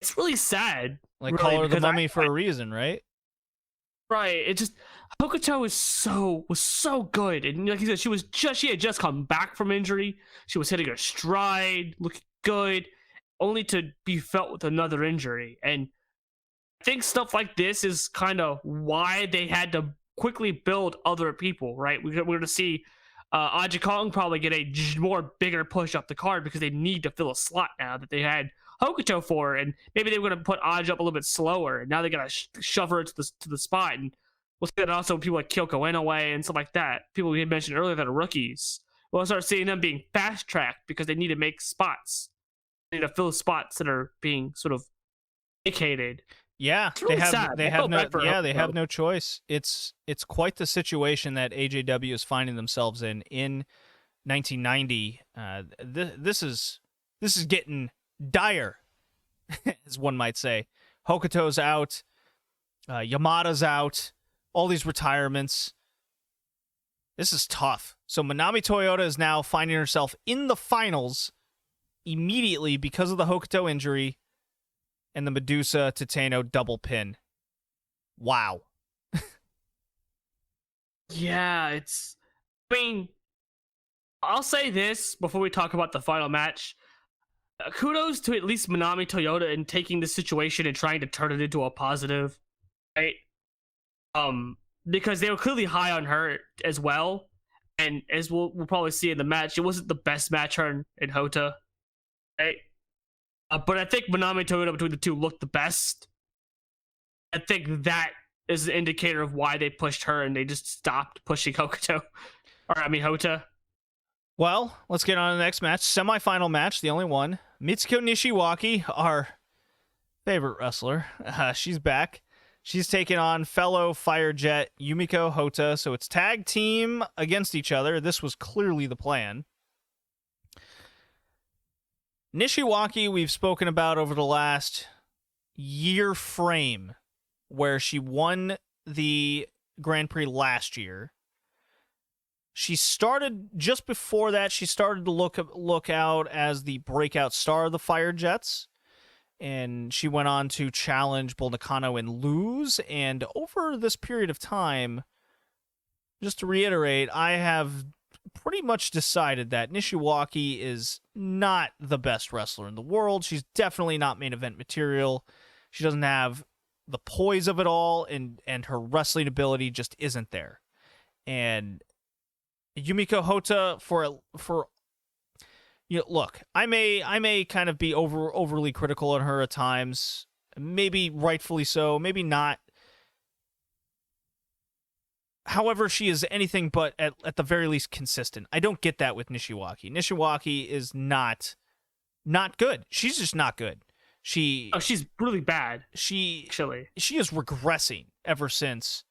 [SPEAKER 2] it's really sad.
[SPEAKER 1] Like, really, call her the mummy for a reason, right?
[SPEAKER 2] Right. It just... Hokuto was so good. And like you said, she had just come back from injury. She was hitting her stride, looking good, only to be felt with another injury. And I think stuff like this is kind of why they had to quickly build other people, right? We're going to see Aja Kong probably get a more bigger push up the card because they need to fill a slot now that they had Hokuto for, and maybe they were going to put Aja up a little bit slower, and now they got to shove her to the spot. And we'll see that also people like Kyoko Inoue and stuff like that, people we had mentioned earlier that are rookies. We'll start seeing them being fast-tracked because they need to make spots. They need to fill spots that are being sort of vacated.
[SPEAKER 1] Yeah,
[SPEAKER 2] really
[SPEAKER 1] they have no choice. It's quite the situation that AJW is finding themselves in 1990. This is getting dire, as one might say. Hokuto's out, Yamada's out, all these retirements. This is tough. So Manami Toyota is now finding herself in the finals immediately because of the Hokuto injury and the Medusa Tateno double pin. Wow.
[SPEAKER 2] Yeah, it's... I mean, I'll say this before we talk about the final match. Kudos to at least Manami Toyota in taking this situation and trying to turn it into a positive, right? Because they were clearly high on her as well, and as we'll probably see in the match, it wasn't the best match her and Hota, right? But I think Manami Toyota between the two looked the best. I think that is an indicator of why they pushed her and they just stopped pushing Hota.
[SPEAKER 1] Well, let's get on to the next match. Semi-final match, the only one. Mitsuko Nishiwaki, our favorite wrestler. She's back. She's taking on fellow Firejet Yumiko Hota. So it's tag team against each other. This was clearly the plan. Nishiwaki, we've spoken about over the last year frame, where she won the Grand Prix last year. She started, just before that, she started to look out as the breakout star of the Fire Jets. And she went on to challenge Bull Nakano and lose. And over this period of time, just to reiterate, I have pretty much decided that Nishiwaki is not the best wrestler in the world. She's definitely not main event material. She doesn't have the poise of it all, and her wrestling ability just isn't there. And Yumiko Hota, for look, I may kind of be overly critical on her at times, maybe rightfully so, maybe not. However, she is anything but at the very least consistent. I don't get that with Nishiwaki. Nishiwaki is not good. She's just not good.
[SPEAKER 2] She's really bad.
[SPEAKER 1] She
[SPEAKER 2] actually
[SPEAKER 1] is regressing ever since.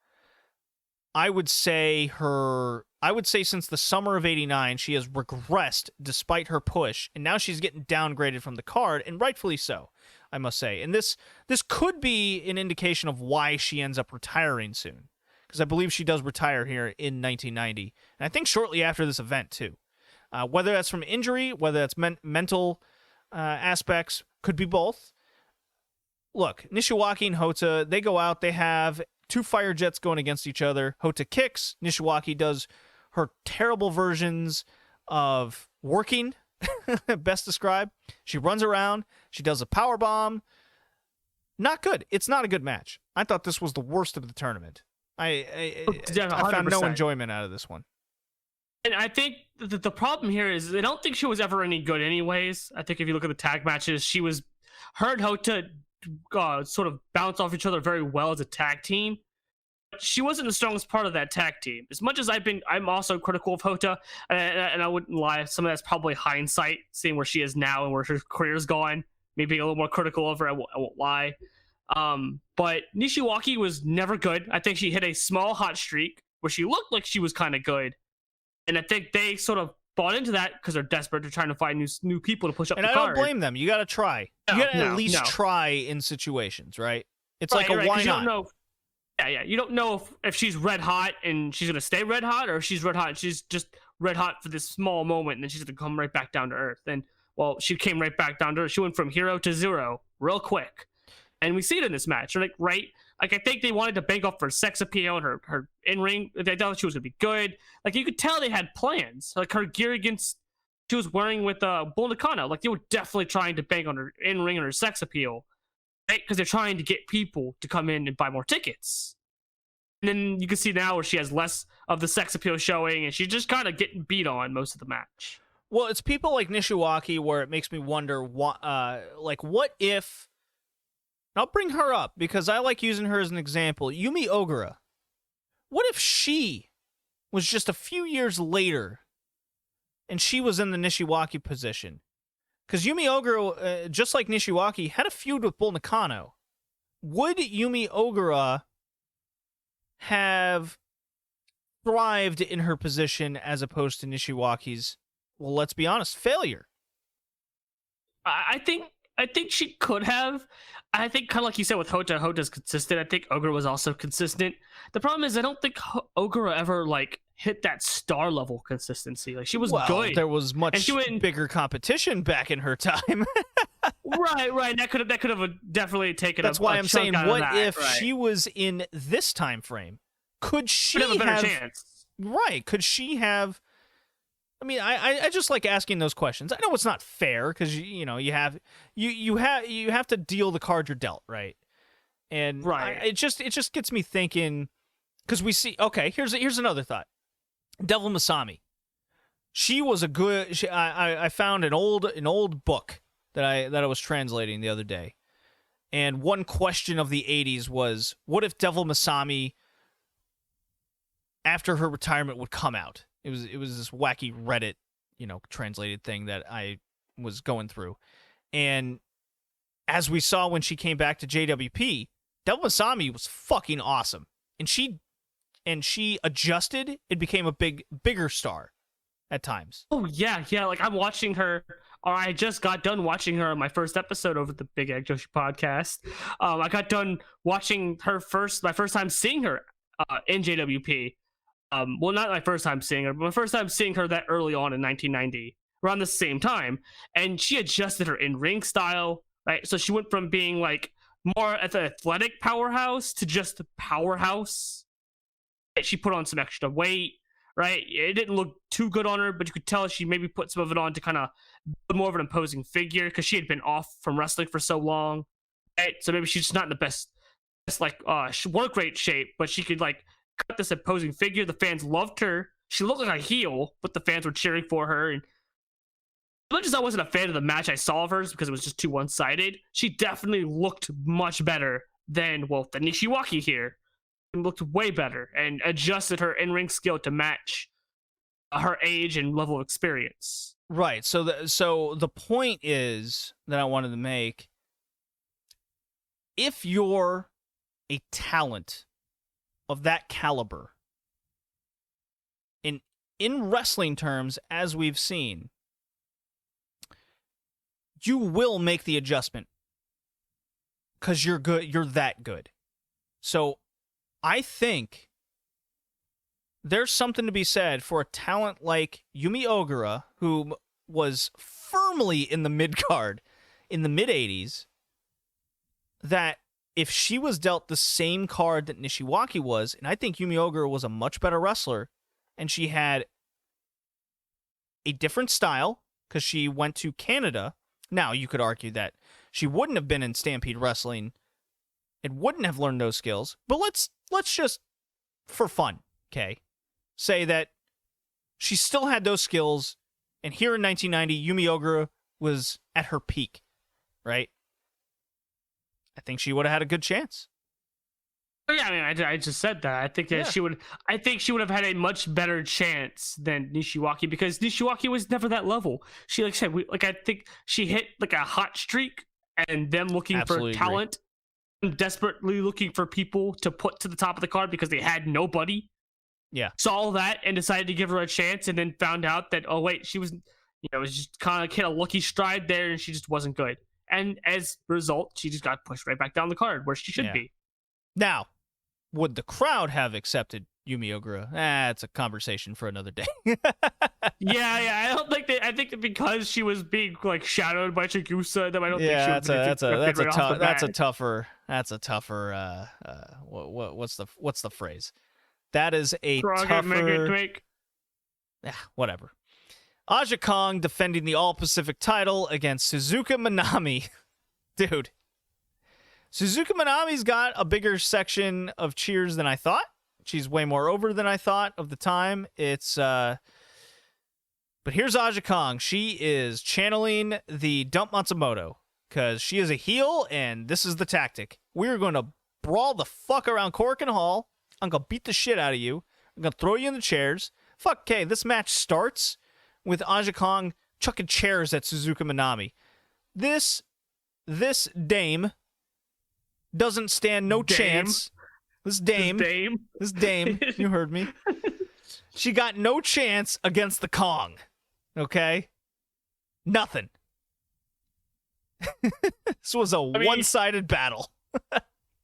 [SPEAKER 1] I would say since the summer of '89, she has regressed despite her push, and now she's getting downgraded from the card, and rightfully so, I must say. And this could be an indication of why she ends up retiring soon, because I believe she does retire here in 1990, and I think shortly after this event too. Whether that's from injury, whether that's mental aspects, could be both. Look, Nishiwaki and Hota, they go out, they have two Fire Jets going against each other. Hota kicks, Nishiwaki does her terrible versions of working, best described. She runs around, she does a power bomb. Not good. It's not a good match. I thought this was the worst of the tournament. I found no enjoyment out of this one.
[SPEAKER 2] And I think the problem here is I don't think she was ever any good anyways. I think if you look at the tag matches, her and Hota sort of bounce off each other very well as a tag team. But she wasn't the strongest part of that tag team. As much as I'm also critical of Hota, and I wouldn't lie, some of that's probably hindsight, seeing where she is now and where her career's gone. Maybe a little more critical of her, I won't lie. But Nishiwaki was never good. I think she hit a small hot streak where she looked like she was kind of good. And I think they sort of bought into that because they're desperate. They're trying to find new people to push up the card.
[SPEAKER 1] And I don't blame them. You got to try. You got to at least try in situations, right? It's right, like why not?
[SPEAKER 2] You don't know if she's red hot and she's going to stay red hot, or if she's red hot and she's just red hot for this small moment and then she's going to come right back down to earth. And, well, she came right back down to earth. She went from hero to zero real quick. And we see it in this match, right? Like, I think they wanted to bank off her sex appeal and her in-ring. They thought she was going to be good. Like, you could tell they had plans. Like, her gear against she was wearing with Bull Nakano. Like, they were definitely trying to bank on her in-ring and her sex appeal. Right? Because they're trying to get people to come in and buy more tickets. And then you can see now where she has less of the sex appeal showing, and she's just kind of getting beat on most of the match.
[SPEAKER 1] Well, it's people like Nishiwaki where it makes me wonder, what if... I'll bring her up because I like using her as an example. Yumi Ogura. What if she was just a few years later and she was in the Nishiwaki position? Because Yumi Ogura, just like Nishiwaki, had a feud with Bull Nakano. Would Yumi Ogura have thrived in her position as opposed to Nishiwaki's, well, let's be honest, failure?
[SPEAKER 2] I think I think she could have. I think kind of like you said with Hota, Hota's consistent. I think Ogura was also consistent. The problem is I don't think Ogura ever like hit that star level consistency. Like she was good.
[SPEAKER 1] There was much bigger competition back in her time.
[SPEAKER 2] right. That could have definitely taken.
[SPEAKER 1] That's why I'm saying, what if she was in this time frame? Could she
[SPEAKER 2] have a better chance?
[SPEAKER 1] Right? Could she have? I mean, I just like asking those questions. I know it's not fair because you have to deal the card you're dealt, right? And it just gets me thinking because we see. Okay, here's another thought. Devil Masami. She was a good. I found an old book that I was translating the other day, and one question of the '80s was, what if Devil Masami, after her retirement, would come out? It was this wacky Reddit, translated thing that I was going through. And as we saw when she came back to JWP, Devil Masami was fucking awesome. And she adjusted and became a bigger star at times.
[SPEAKER 2] Oh yeah. Like I'm watching her, or I just got done watching her on my first episode over the Big Egg Joshi Podcast. I got done watching her my first time seeing her in JWP. Well, not my first time seeing her, but my first time seeing her that early on in 1990, around the same time, and she adjusted her in-ring style, right? So she went from being like more at the athletic powerhouse to just powerhouse. She put on some extra weight, right? It didn't look too good on her, but you could tell she maybe put some of it on to kind of build more of an imposing figure because she had been off from wrestling for so long, right? So maybe she's just not in the best like work rate shape, but she could like cut this imposing figure. The fans loved her. She looked like a heel, but the fans were cheering for her. And as much as I wasn't a fan of the match I saw of hers because it was just too one-sided, she definitely looked much better than the Nishiwaki here. It looked way better and adjusted her in-ring skill to match her age and level of experience.
[SPEAKER 1] Right. So the point is that I wanted to make, if you're a talent of that caliber, in wrestling terms, as we've seen, you will make the adjustment because you're good. You're that good. So I think there's something to be said for a talent like Yumi Ogura, who was firmly in the mid-card in the mid-'80s, that if she was dealt the same card that Nishiwaki was, and I think Yumi Ogura was a much better wrestler, and she had a different style because she went to Canada. Now, you could argue that she wouldn't have been in Stampede Wrestling and wouldn't have learned those skills, but let's just, for fun, okay, say that she still had those skills, and here in 1990, Yumi Ogura was at her peak, right? I think she would have had a good chance.
[SPEAKER 2] Yeah, I mean, I just said that. I think that she would. I think she would have had a much better chance than Nishiwaki because Nishiwaki was never that level. She, like I said, I think she hit like a hot streak, and them looking for talent, and desperately looking for people to put to the top of the card because they had nobody.
[SPEAKER 1] Yeah,
[SPEAKER 2] saw that and decided to give her a chance, and then found out that she was, it was just kind of hit a lucky stride there, and she just wasn't good. And as a result, she just got pushed right back down the card where she should be.
[SPEAKER 1] Now, would the crowd have accepted Yumi Ogura? It's a conversation for another day.
[SPEAKER 2] yeah. I don't think I think that because she was being like shadowed by Chigusa, that I don't think she would.
[SPEAKER 1] That's a tougher. What's the phrase? That is a tougher. Whatever. Aja Kong defending the All-Pacific title against Suzuka Minami. Dude. Suzuka Minami's got a bigger section of cheers than I thought. She's way more over than I thought of the time. But here's Aja Kong. She is channeling the Dump Matsumoto because she is a heel, and this is the tactic. We're going to brawl the fuck around Korakuen Hall. I'm going to beat the shit out of you. I'm going to throw you in the chairs. Fuck, okay, this match starts with Aja Kong chucking chairs at Suzuka Minami. This dame doesn't stand no chance. This dame, you heard me. She got no chance against the Kong. Okay? Nothing. This was a one-sided battle.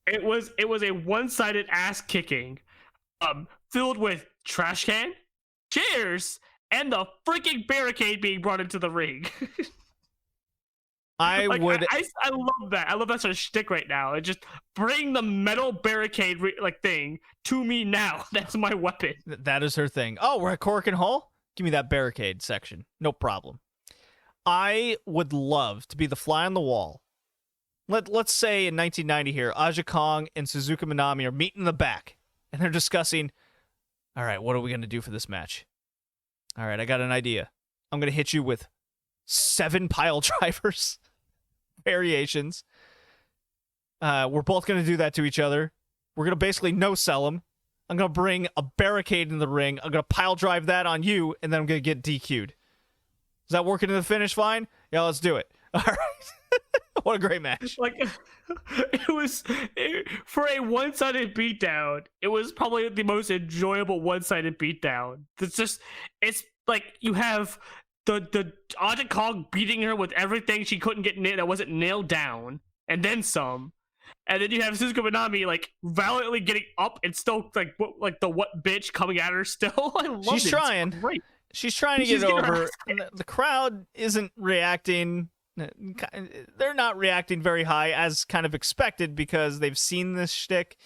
[SPEAKER 2] It was a one-sided ass kicking, filled with trash can, chairs, and the freaking barricade being brought into the ring.
[SPEAKER 1] I love
[SPEAKER 2] that. I love that sort of shtick right now. It just bring the metal barricade thing to me now. That's my weapon.
[SPEAKER 1] That is her thing. Oh, we're at Cork and Hall? Give me that barricade section. No problem. I would love to be the fly on the wall. Let's say in 1990 here, Aja Kong and Suzuka Minami are meeting in the back, and they're discussing, all right, what are we going to do for this match? All right, I got an idea. I'm going to hit you with 7 pile drivers. Variations. We're both going to do that to each other. We're going to basically no-sell them. I'm going to bring a barricade in the ring. I'm going to pile drive that on you, and then I'm going to get DQ'd. Is that working to the finish fine? Yeah, let's do it. All right. What a great match.
[SPEAKER 2] For a one-sided beatdown, it was probably the most enjoyable one-sided beatdown. It's like you have the Aja Kong beating her with everything she couldn't get that wasn't nailed down, and then some. And then you have Suzuka Minami valiantly getting up and still the what bitch coming at her still. I love it.
[SPEAKER 1] She's trying. She's trying to get over. The crowd isn't reacting. They're not reacting very high, as kind of expected, because they've seen this shtick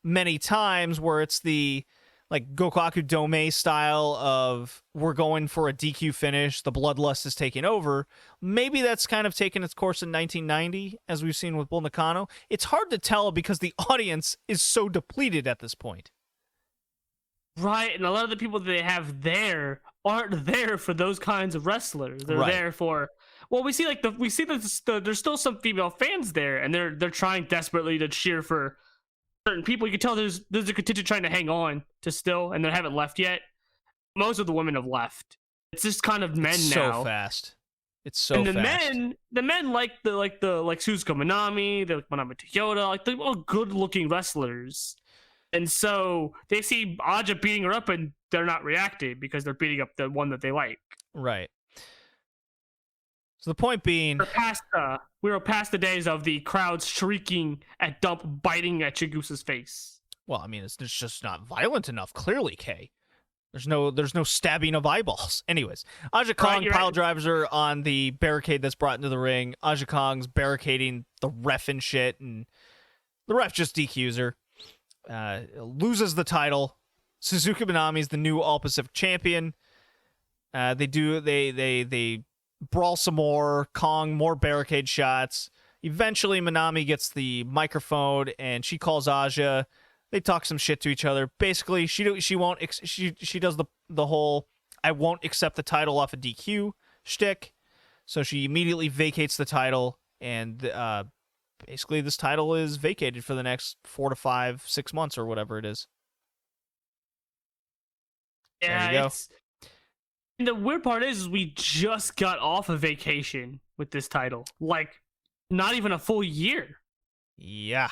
[SPEAKER 1] many times where it's the Gokaku Dome style of we're going for a DQ finish, the bloodlust is taking over. Maybe that's kind of taken its course in 1990, as we've seen with Bull Nakano. It's hard to tell because the audience is so depleted at this point.
[SPEAKER 2] Right, and a lot of the people that they have there aren't there for those kinds of wrestlers. They're there for we see there's still some female fans there, and they're trying desperately to cheer for certain people. You can tell there's a contingent trying to hang on to still, and they haven't left yet. Most of the women have left. It's just kind of men now.
[SPEAKER 1] So fast. It's so fast.
[SPEAKER 2] And the men like Suzuka Minami, they like Manami Toyota, they're all good-looking wrestlers. And so they see Aja beating her up, and they're not reacting because they're beating up the one that they like.
[SPEAKER 1] Right. So the point being,
[SPEAKER 2] we were past the days of the crowd shrieking at Dump, biting at Chigusa's face.
[SPEAKER 1] Well, I mean, it's just not violent enough. Clearly, Kay. There's no stabbing of eyeballs. Anyways, Aja Kong pile drives her on the barricade that's brought into the ring. Aja Kong's barricading the ref and shit, and the ref just DQs her. Loses the title. Suzuka Minami's the new All Pacific champion. They brawl some more. Kong more barricade shots. Eventually, Minami gets the microphone and she calls Aja. They talk some shit to each other. Basically, she does the whole I won't accept the title off a DQ shtick. So she immediately vacates the title, and basically this title is vacated for the next 4 to 5, 6 months or whatever it is.
[SPEAKER 2] Yeah, and the weird part is we just got off a vacation with this title. Not even a full year.
[SPEAKER 1] Yeah.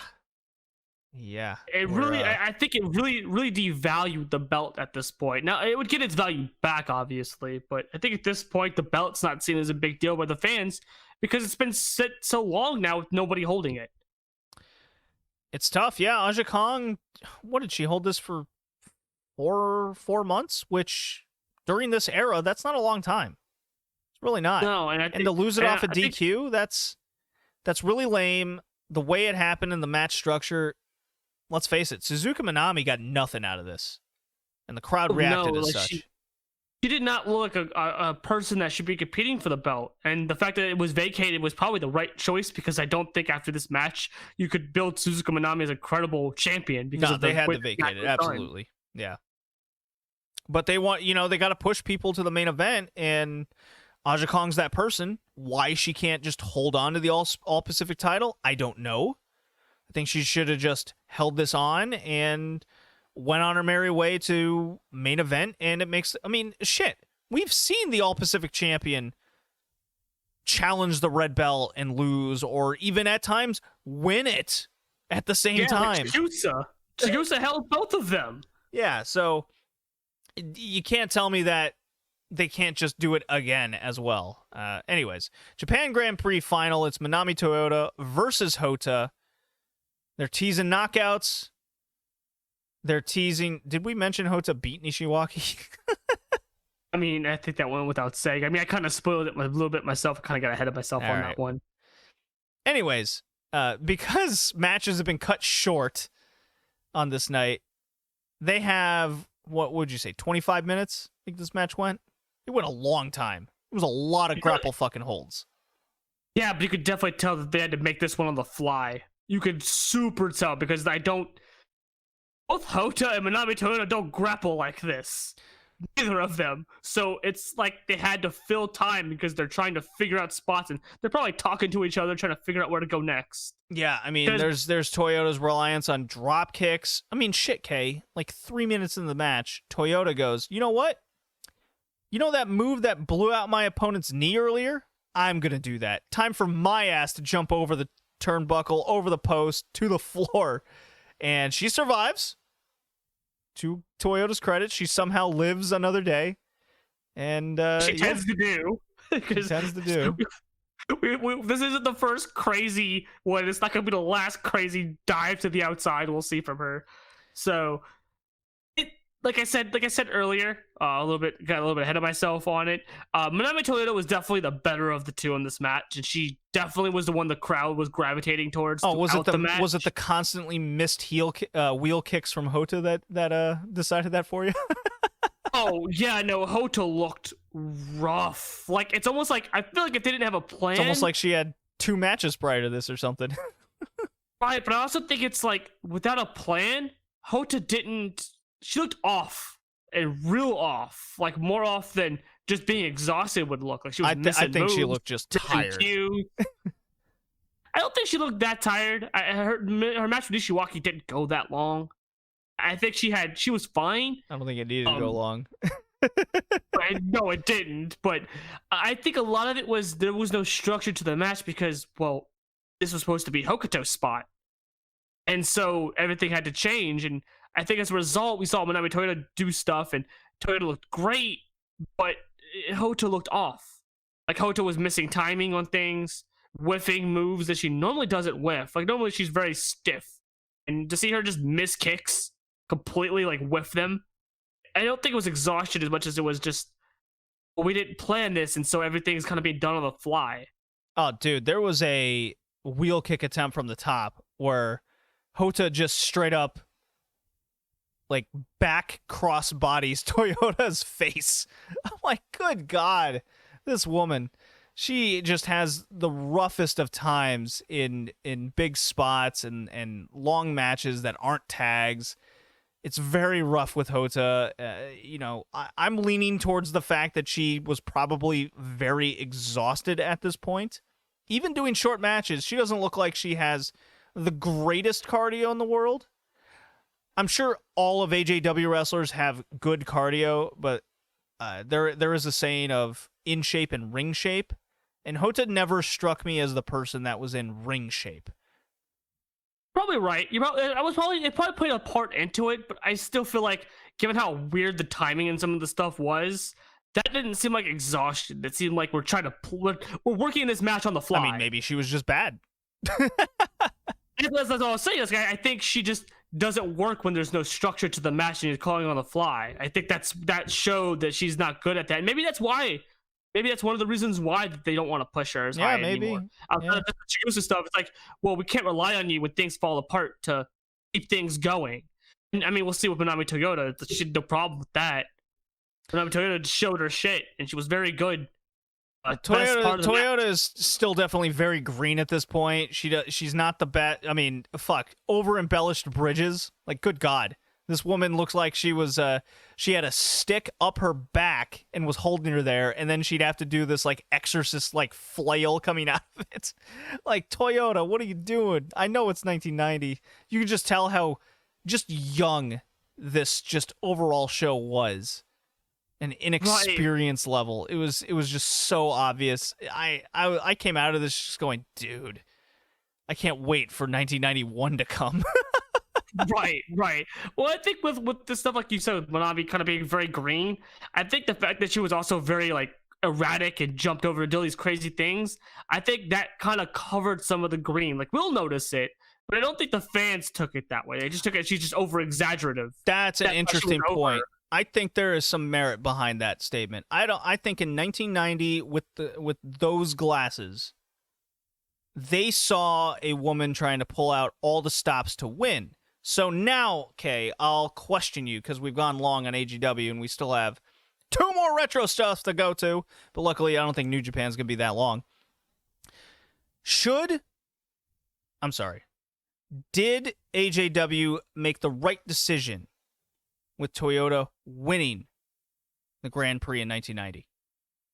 [SPEAKER 2] I think it really devalued the belt at this point. Now, it would get its value back, obviously, but I think at this point, the belt's not seen as a big deal by the fans because it's been set so long now with nobody holding it.
[SPEAKER 1] It's tough, yeah. Aja Kong, what did she hold this for 4 months? Which, during this era, that's not a long time. It's really not.
[SPEAKER 2] No,
[SPEAKER 1] and to lose it off a DQ, that's really lame. The way it happened in the match structure, let's face it, Suzuka Minami got nothing out of this. And the crowd reacted as such.
[SPEAKER 2] She did not look like a person that should be competing for the belt. And the fact that it was vacated was probably the right choice, because I don't think after this match you could build Suzuka Minami as a credible champion. Because
[SPEAKER 1] they had to vacate it, absolutely. Yeah. But they got to push people to the main event, and Aja Kong's that person. Why she can't just hold on to the All Pacific title, I don't know. I think she should have just held this on and went on her merry way to main event. And it makes, shit. We've seen the All Pacific champion challenge the red belt and lose, or even at times win it at the same time.
[SPEAKER 2] Chigusa held both of them.
[SPEAKER 1] Yeah, so you can't tell me that they can't just do it again as well. Anyways, Japan Grand Prix final. It's Manami Toyota versus Hota. They're teasing knockouts. They're teasing. Did we mention Hota beat Nishiwaki?
[SPEAKER 2] I mean, I think that went without saying. I mean, I kind of spoiled it a little bit myself. I kind of got ahead of myself on that one.
[SPEAKER 1] Anyways, because matches have been cut short on this night, they have, what would you say, 25 minutes? I think this match went. It went a long time. It was a lot of grapple fucking holds.
[SPEAKER 2] Yeah, but you could definitely tell that they had to make this one on the fly. You could super tell because both Hota and Manami Toyota don't grapple like this. Neither of them. So it's like they had to fill time because they're trying to figure out spots and they're probably talking to each other, trying to figure out where to go next.
[SPEAKER 1] Yeah, I mean, there's Toyota's reliance on drop kicks. I mean, shit, Kay. Like 3 minutes into the match, Toyota goes, you know what? You know that move that blew out my opponent's knee earlier? I'm going to do that. Time for my ass to jump over the turnbuckle, over the post, to the floor. And she survives. To Toyota's credit, she somehow lives another day. And
[SPEAKER 2] she tends to do.
[SPEAKER 1] She tends to do.
[SPEAKER 2] This isn't the first crazy one. It's not going to be the last crazy dive to the outside we'll see from her. So, like I said earlier, got a little bit ahead of myself on it. Manami Toyota was definitely the better of the two in this match, and she definitely was the one the crowd was gravitating towards. Oh,
[SPEAKER 1] was it
[SPEAKER 2] the match.
[SPEAKER 1] Was it the constantly missed wheel kicks from Hota that decided that for you?
[SPEAKER 2] Oh yeah, no, Hota looked rough. Like it's almost like I feel like if they didn't have a plan,
[SPEAKER 1] it's almost like she had 2 matches prior to this or something.
[SPEAKER 2] Right, but I also think it's like without a plan, Hota didn't. She looked off and real off, like more off than just being exhausted would look. Like she was missing
[SPEAKER 1] I think
[SPEAKER 2] moves,
[SPEAKER 1] she looked just tired.
[SPEAKER 2] I don't think she looked that tired. Her match with Nishiwaki didn't go that long. I think she was fine.
[SPEAKER 1] I don't think it needed to go long.
[SPEAKER 2] No, it didn't. But I think a lot of it was there was no structure to the match because, well, this was supposed to be Hokuto's spot. And so everything had to change. And I think as a result, we saw Manami Toyota do stuff, and Toyota looked great, but Hota looked off. Like, Hota was missing timing on things, whiffing moves that she normally doesn't whiff. Like, normally she's very stiff. And to see her just miss kicks, completely, like, whiff them, I don't think it was exhaustion as much as it was just, well, we didn't plan this, and so everything's kind of being done on the fly.
[SPEAKER 1] Oh, dude, there was a wheel kick attempt from the top where Hota just straight up like back cross bodies Toyota's face. I'm like, good God, this woman, she just has the roughest of times in big spots and long matches that aren't tags. It's very rough with Hota. I'm leaning towards the fact that she was probably very exhausted at this point. Even doing short matches, she doesn't look like she has the greatest cardio in the world. I'm sure all of AJW wrestlers have good cardio, but there is a saying of in shape and ring shape, and Hota never struck me as the person that was in ring shape.
[SPEAKER 2] Probably right. It probably played a part into it, but I still feel like, given how weird the timing and some of the stuff was, that didn't seem like exhaustion. It seemed like we're working this match on the fly.
[SPEAKER 1] I mean, maybe she was just bad.
[SPEAKER 2] That's all I was saying. I think she just doesn't work when there's no structure to the match and you're calling on the fly. I think that showed that she's not good at that. And maybe that's why. Maybe that's one of the reasons why they don't want to push her as high anymore. Outside of the Chigusa stuff, it's like, well, we can't rely on you when things fall apart to keep things going. And I mean, we'll see with Manami Toyota. She had no problem with that. Manami Toyota showed her shit, and she was very good.
[SPEAKER 1] Toyota is still definitely very green at this point. She's not the best. I mean, over embellished bridges. Like, good God, this woman looks like she was. She had a stick up her back and was holding her there, and then she'd have to do this like exorcist like flail coming out of it. Like, Toyota, what are you doing? I know it's 1990. You can just tell how just young this just overall show was. An inexperience level. It was just so obvious. I came out of this just going, dude, I can't wait for 1991 to come.
[SPEAKER 2] Right. Well, I think with the stuff like you said, with Manami kind of being very green, I think the fact that she was also very like erratic and jumped over to do these crazy things, I think that kind of covered some of the green. Like we'll notice it, but I don't think the fans took it that way. They just took it. She's just over exaggerative.
[SPEAKER 1] That's an interesting point.
[SPEAKER 2] Over.
[SPEAKER 1] I think there is some merit behind that statement. I think in 1990 with those glasses, they saw a woman trying to pull out all the stops to win. So now, okay, I'll question you because we've gone long on AJW and we still have 2 more retro stuff to go to. But luckily, I don't think New Japan's going to be that long. Did AJW make the right decision with Toyota winning the Grand Prix in 1990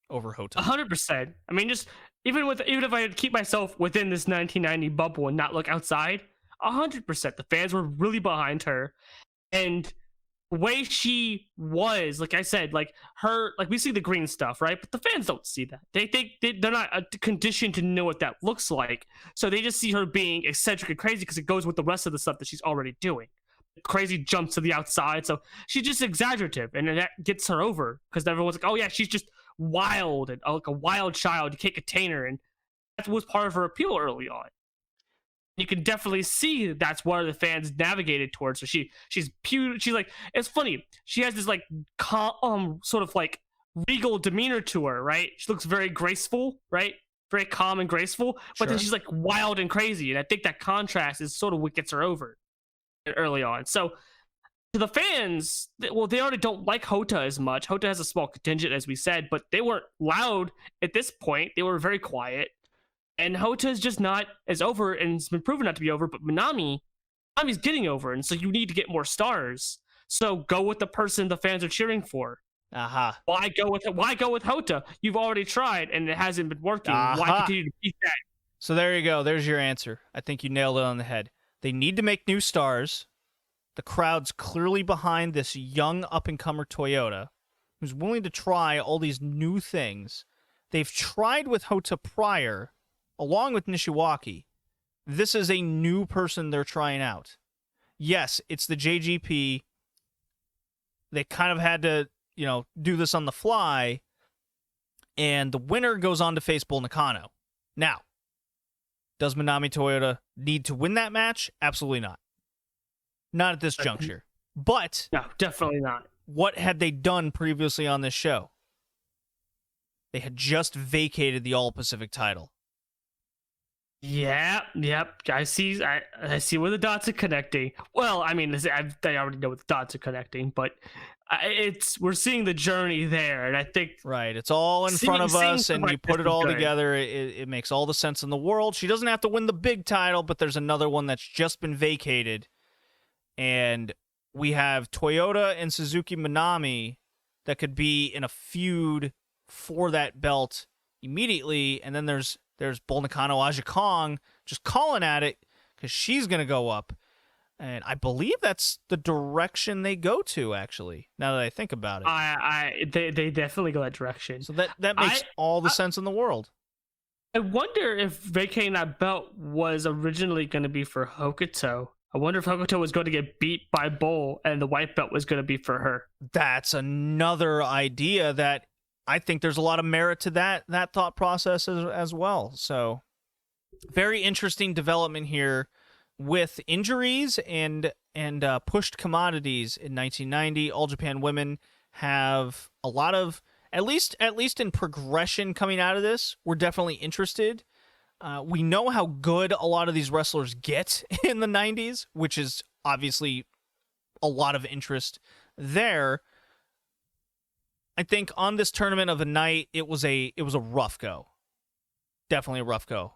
[SPEAKER 1] over Hota?
[SPEAKER 2] 100%. I mean, just even if I had to keep myself within this 1990 bubble and not look outside, 100%. The fans were really behind her, and the way she was, like I said, like her, like we see the green stuff, right? But the fans don't see that. They think they're not conditioned to know what that looks like, so they just see her being eccentric and crazy because it goes with the rest of the stuff that she's already doing. Crazy jumps to the outside, so she's just exaggerative, and that gets her over because everyone's like, oh yeah, she's just wild and like a wild child. You can't contain her, and that was part of her appeal early on. You can definitely see that's where the fans navigated towards. So she's like, it's funny. She has this like sort of like regal demeanor to her, right? She looks very graceful, right? Very calm and graceful, but then she's like wild and crazy, and I think that contrast is sort of what gets her over early on. So to the fans, well, they already don't like Hota as much. Hota has a small contingent, as we said, but they weren't loud at this point. They were very quiet. And Hota is just not as over, and it's been proven not to be over, but Manami's getting over, and so you need to get more stars. So go with the person the fans are cheering for. Why go with Hota? You've already tried, and it hasn't been working. Why continue to beat that?
[SPEAKER 1] So there you go. There's your answer. I think you nailed it on the head. They need to make new stars. The crowd's clearly behind this young up-and-comer Toyota who's willing to try all these new things. They've tried with Hota prior, along with Nishiwaki. This is a new person they're trying out. Yes, it's the JGP. They kind of had to, do this on the fly, and the winner goes on to face Bull Nakano. Now, does Manami Toyota need to win that match? Absolutely not. Not at this juncture. But
[SPEAKER 2] no, definitely not.
[SPEAKER 1] What had they done previously on this show? They had just vacated the All Pacific title.
[SPEAKER 2] Yep. I see where the dots are connecting. Well, I mean, I already know what the dots are connecting, but we're seeing the journey there, and I think
[SPEAKER 1] right. It's all in front of us, and you put it all together. It makes all the sense in the world. She doesn't have to win the big title, but there's another one that's just been vacated, and we have Toyota and Suzuki Manami that could be in a feud for that belt immediately, and then there's Bull Nakano Aja Kong just calling at it because she's going to go up. And I believe that's the direction they go to, actually, now that I think about it.
[SPEAKER 2] They definitely go that direction.
[SPEAKER 1] So that makes all the sense in the world.
[SPEAKER 2] I wonder if vacating that belt was originally going to be for Hokuto. I wonder if Hokuto was going to get beat by Bull and the white belt was going to be for her.
[SPEAKER 1] That's another idea that I think there's a lot of merit to that thought process as well. So very interesting development here with injuries and pushed commodities in 1990. All Japan Women have a lot of, at least in progression coming out of this, we're definitely interested. We know how good a lot of these wrestlers get in the 90s, which is obviously a lot of interest there. I think on this tournament of the night, it was a rough go. Definitely a rough go.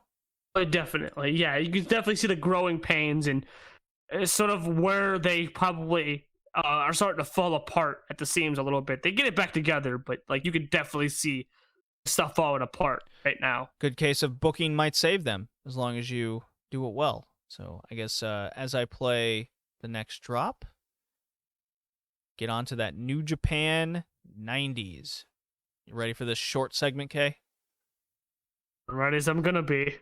[SPEAKER 2] Definitely, yeah. You can definitely see the growing pains and sort of where they probably are starting to fall apart at the seams a little bit. They get it back together, but like you could definitely see stuff falling apart right now.
[SPEAKER 1] Good case of booking might save them as long as you do it well. So I guess as I play the next drop, get on to that New Japan 90s. You ready for this short segment, Kay?
[SPEAKER 2] Ready as I'm gonna be.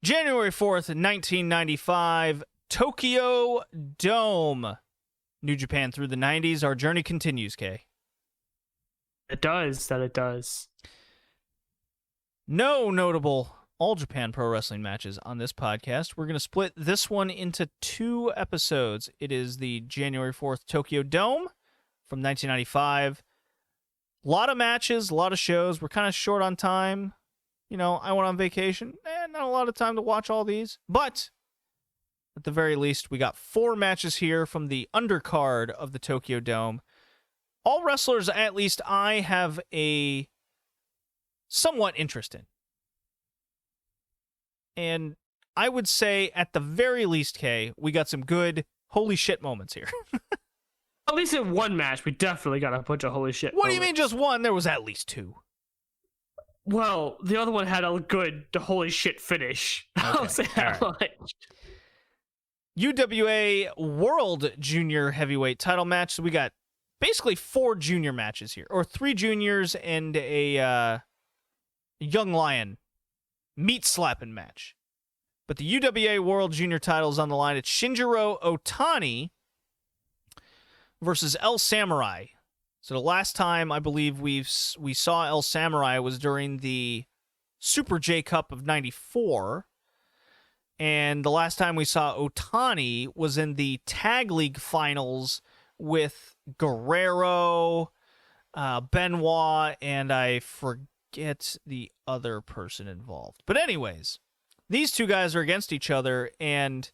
[SPEAKER 1] January 4th, 1995, Tokyo Dome. New Japan through the 90s. Our journey continues, Kay.
[SPEAKER 2] It does.
[SPEAKER 1] No notable All Japan Pro Wrestling matches on this podcast. We're going to split this one into 2 episodes. It is the January 4th Tokyo Dome from 1995. A lot of matches, a lot of shows. We're kind of short on time. You know, I went on vacation. Not a lot of time to watch all these. But at the very least, we got 4 matches here from the undercard of the Tokyo Dome. All wrestlers, at least I have a somewhat interest in. And I would say, at the very least, Kay, we got some good holy shit moments here.
[SPEAKER 2] At least in one match, we definitely got a bunch of holy shit.
[SPEAKER 1] What do you mean just one? There was at least 2.
[SPEAKER 2] Well, the other one had a good holy shit finish.
[SPEAKER 1] Okay.
[SPEAKER 2] I'll say that much.
[SPEAKER 1] UWA World Junior Heavyweight title match. So we got basically 4 junior matches here, or 3 juniors and a young lion meat slapping match. But the UWA World Junior title is on the line. It's Shinjiro Otani versus El Samurai. So the last time I believe we saw El Samurai was during the Super J Cup of 94. And the last time we saw Otani was in the Tag League finals with Guerrero, Benoit, and I forget the other person involved. But anyways, these 2 guys are against each other, and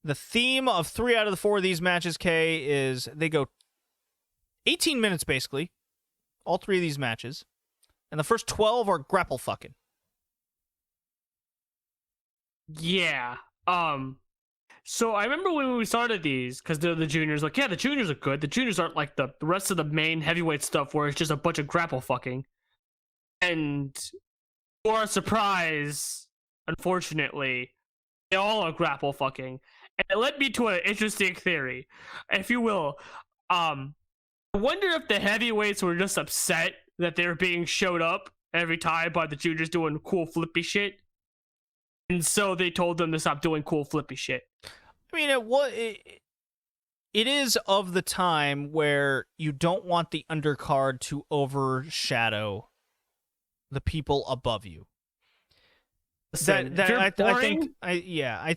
[SPEAKER 1] the theme of 3 out of the 4 of these matches, Kay, is they go 18 minutes, basically, all 3 of these matches, and the first 12 are grapple fucking.
[SPEAKER 2] Yeah. So I remember when we started these, because they're the juniors, like, yeah, the juniors are good. The juniors aren't like the rest of the main heavyweight stuff where it's just a bunch of grapple fucking. And to our surprise, unfortunately, they all are grapple fucking. And it led me to an interesting theory, if you will. I wonder if the heavyweights were just upset that they were being showed up every time by the juniors doing cool flippy shit. And so they told them to stop doing cool flippy shit.
[SPEAKER 1] I mean, it is of the time where you don't want the undercard to overshadow the people above you.
[SPEAKER 2] Listen,
[SPEAKER 1] I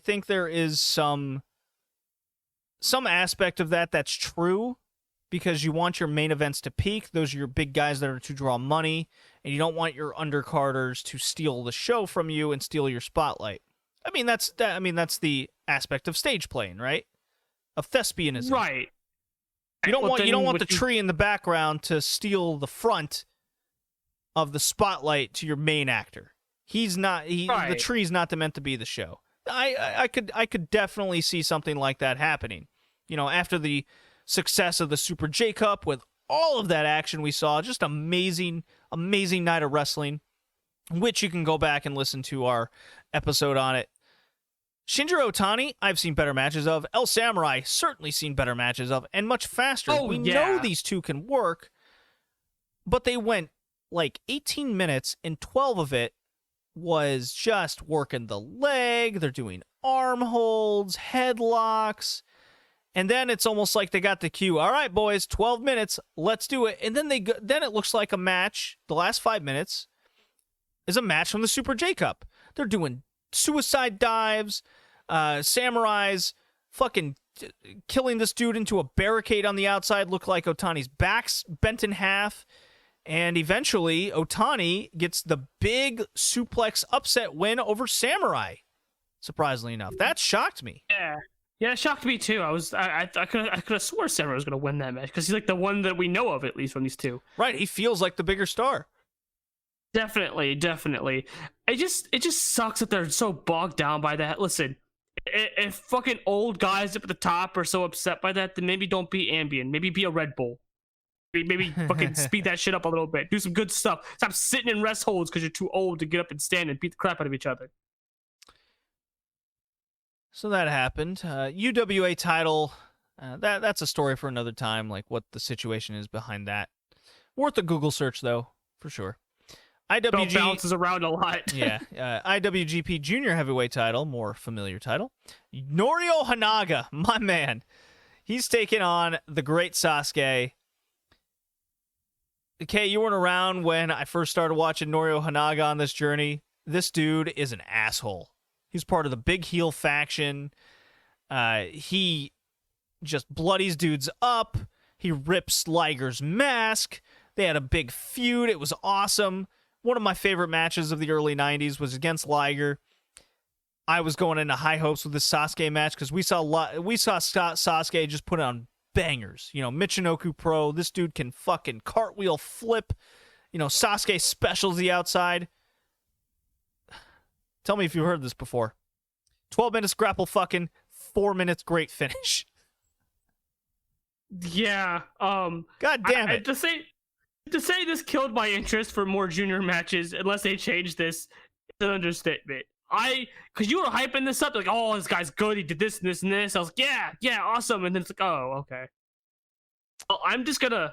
[SPEAKER 1] think there is some aspect of that's true, because you want your main events to peak. Those are your big guys that are to draw money, and you don't want your undercarders to steal the show from you and steal your spotlight. I mean, that's the aspect of stage playing, right? Of thespianism.
[SPEAKER 2] Right.
[SPEAKER 1] You don't want the tree in the background to steal the front of the spotlight to your main actor. The tree's not meant to be the show. I could definitely see something like that happening. You know, after the success of the Super J Cup with all of that action we saw, just amazing night of wrestling, which you can go back and listen to our episode on it. Shinjiro Otani, I've seen better matches of. El Samurai, certainly seen better matches of, and much faster. We know these 2 can work, but they went like 18 minutes, and 12 of it was just working the leg. They're doing arm holds, headlocks, and then it's almost like they got the cue. All right, boys, 12 minutes, let's do it. And then then it looks like a match. The last 5 minutes is a match from the Super J Cup. They're doing suicide dives, samurais fucking killing this dude into a barricade on the outside. Looked like Otani's back's bent in half. And eventually, Otani gets the big suplex upset win over Samurai. Surprisingly enough, that shocked me.
[SPEAKER 2] Yeah, it shocked me too. I could have swore Samurai was gonna win that match, because he's like the one that we know of, at least from these 2.
[SPEAKER 1] Right, he feels like the bigger star.
[SPEAKER 2] Definitely. It just sucks that they're so bogged down by that. Listen, if fucking old guys up at the top are so upset by that, then maybe don't be Ambien. Maybe be a Red Bull. Maybe fucking speed that shit up a little bit. Do some good stuff. Stop sitting in rest holds because you're too old to get up and stand and beat the crap out of each other.
[SPEAKER 1] So that happened. UWA title, that's a story for another time, like what the situation is behind that. Worth a Google search, though, for sure. IWG
[SPEAKER 2] bounces around a lot.
[SPEAKER 1] yeah, IWGP Junior Heavyweight title, more familiar title. Norio Hanaga, my man. He's taking on the great Sasuke. Okay, you weren't around when I first started watching Norio Hanaga on this journey. This dude is an asshole. He's part of the big heel faction. He just bloodies dudes up. He rips Liger's mask. They had a big feud. It was awesome. One of my favorite matches of the early 90s was against Liger. I was going into high hopes with this Sasuke match because we saw Sasuke just put on bangers. You know, Michinoku Pro. This dude can fucking cartwheel flip. You know, Sasuke specials the outside. Tell me if you've heard this before. 12 minutes grapple fucking, 4 minutes great finish.
[SPEAKER 2] Yeah.
[SPEAKER 1] God damn it.
[SPEAKER 2] To say this killed my interest for more junior matches, unless they change this, is an understatement. Because you were hyping this up, like, oh, this guy's good, he did this and this and this. I was like, yeah, awesome. And then it's like, oh, okay. Well, I'm just gonna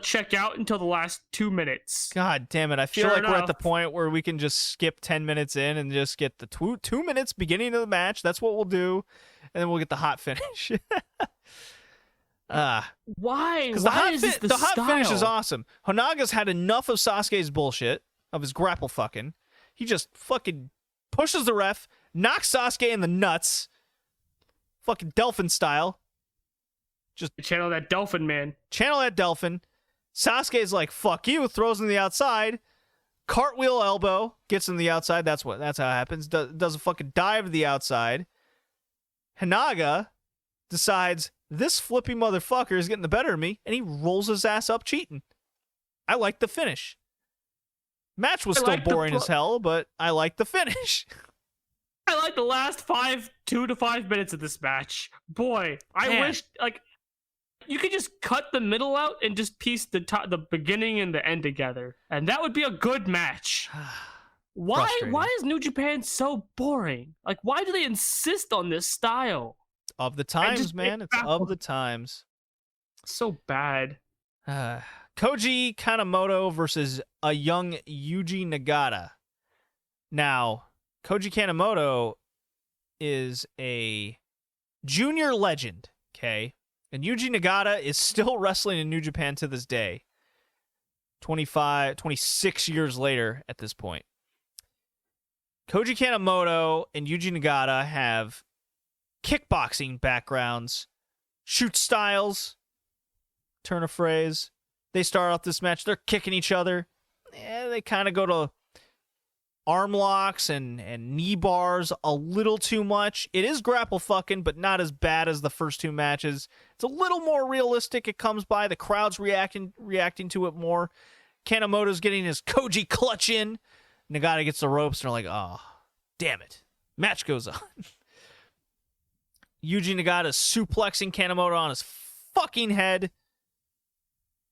[SPEAKER 2] check out until the last 2 minutes.
[SPEAKER 1] God damn it. I feel
[SPEAKER 2] Sure
[SPEAKER 1] like we're at
[SPEAKER 2] enough.
[SPEAKER 1] the point where we can just skip 10 minutes in and just get the 2 minutes beginning of the match. That's what we'll do. And then we'll get the hot finish.
[SPEAKER 2] Why?
[SPEAKER 1] Because
[SPEAKER 2] Why is this
[SPEAKER 1] the hot finish is
[SPEAKER 2] style?
[SPEAKER 1] awesome. Hanaga's had enough of Sasuke's bullshit, of his grapple fucking. He just fucking pushes the ref, knocks Sasuke in the nuts, fucking Delphin style.
[SPEAKER 2] Channel that Dolphin, man.
[SPEAKER 1] Channel that Delphin. Sasuke's like, fuck you, throws him to the outside. Cartwheel elbow, gets him to the outside. That's how it happens. Does a fucking dive to the outside. Hanaga decides this flippy motherfucker is getting the better of me, and he rolls his ass up cheating. I like the finish. Match was still boring as hell, but I like the finish.
[SPEAKER 2] I like the last 2 to 5 minutes of this match. Boy, I wish, like, you could just cut the middle out and just piece the beginning and the end together, and that would be a good match. Why is New Japan so boring? Like, why do they insist on this style?
[SPEAKER 1] Of the times, man. It's of the times.
[SPEAKER 2] So bad.
[SPEAKER 1] Koji Kanemoto versus a young Yuji Nagata. Now, Koji Kanemoto is a junior legend, okay? And Yuji Nagata is still wrestling in New Japan to this day. 26 years later at this point. Koji Kanemoto and Yuji Nagata have kickboxing backgrounds, shoot styles, turn of phrase. They start off this match, they're kicking each other. They kind of go to arm locks and knee bars a little too much. It is grapple fucking, but not as bad as the first two matches. It's a little more realistic. It comes by. The crowd's reacting to it more. Kanemoto's getting his Koji clutch in. Nagata gets the ropes, and they're like, oh, damn it. Match goes on. Yuji Nagata suplexing Kanemoto on his fucking head.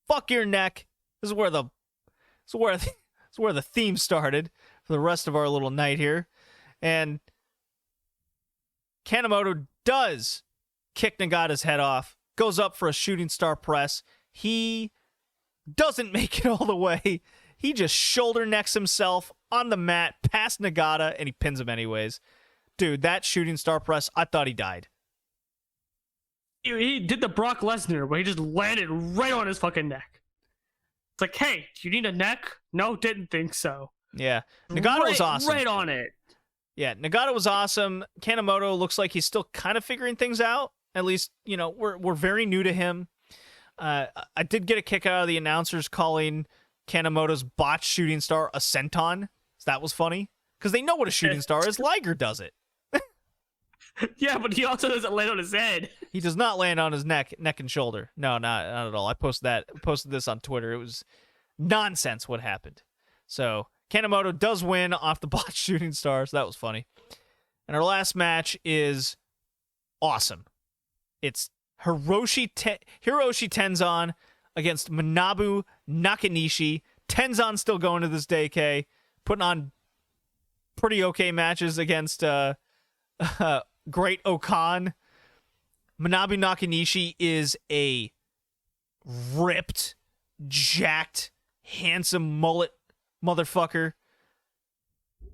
[SPEAKER 1] Fuck your neck. This is where the theme started for the rest of our little night here. And Kanemoto does kick Nagata's head off, goes up for a shooting star press. He doesn't make it all the way. He just shoulder necks himself on the mat past Nagata, and he pins him anyways. Dude, that shooting star press, I thought he died.
[SPEAKER 2] He did the Brock Lesnar where he just landed right on his fucking neck. It's like, hey, do you need a neck? No, didn't think so.
[SPEAKER 1] Yeah. Nagata was awesome.
[SPEAKER 2] Right on it.
[SPEAKER 1] Yeah, Nagata was awesome. Kanemoto looks like he's still kind of figuring things out. At least, you know, we're very new to him. I did get a kick out of the announcers calling Kanemoto's botched shooting star a senton. So that was funny. Because they know what a shooting star is. Liger does it.
[SPEAKER 2] Yeah, but he also doesn't land on his head.
[SPEAKER 1] He does not land on his neck and shoulder. No, not at all. I posted this on Twitter. It was nonsense what happened. So Kanemoto does win off the botched shooting star, so that was funny. And our last match is awesome. It's Hiroshi Tenzan against Manabu Nakanishi. Tenzan still going to this day, Kay. Putting on pretty okay matches against Great Okan. Manabu Nakanishi is a ripped, jacked, handsome mullet motherfucker.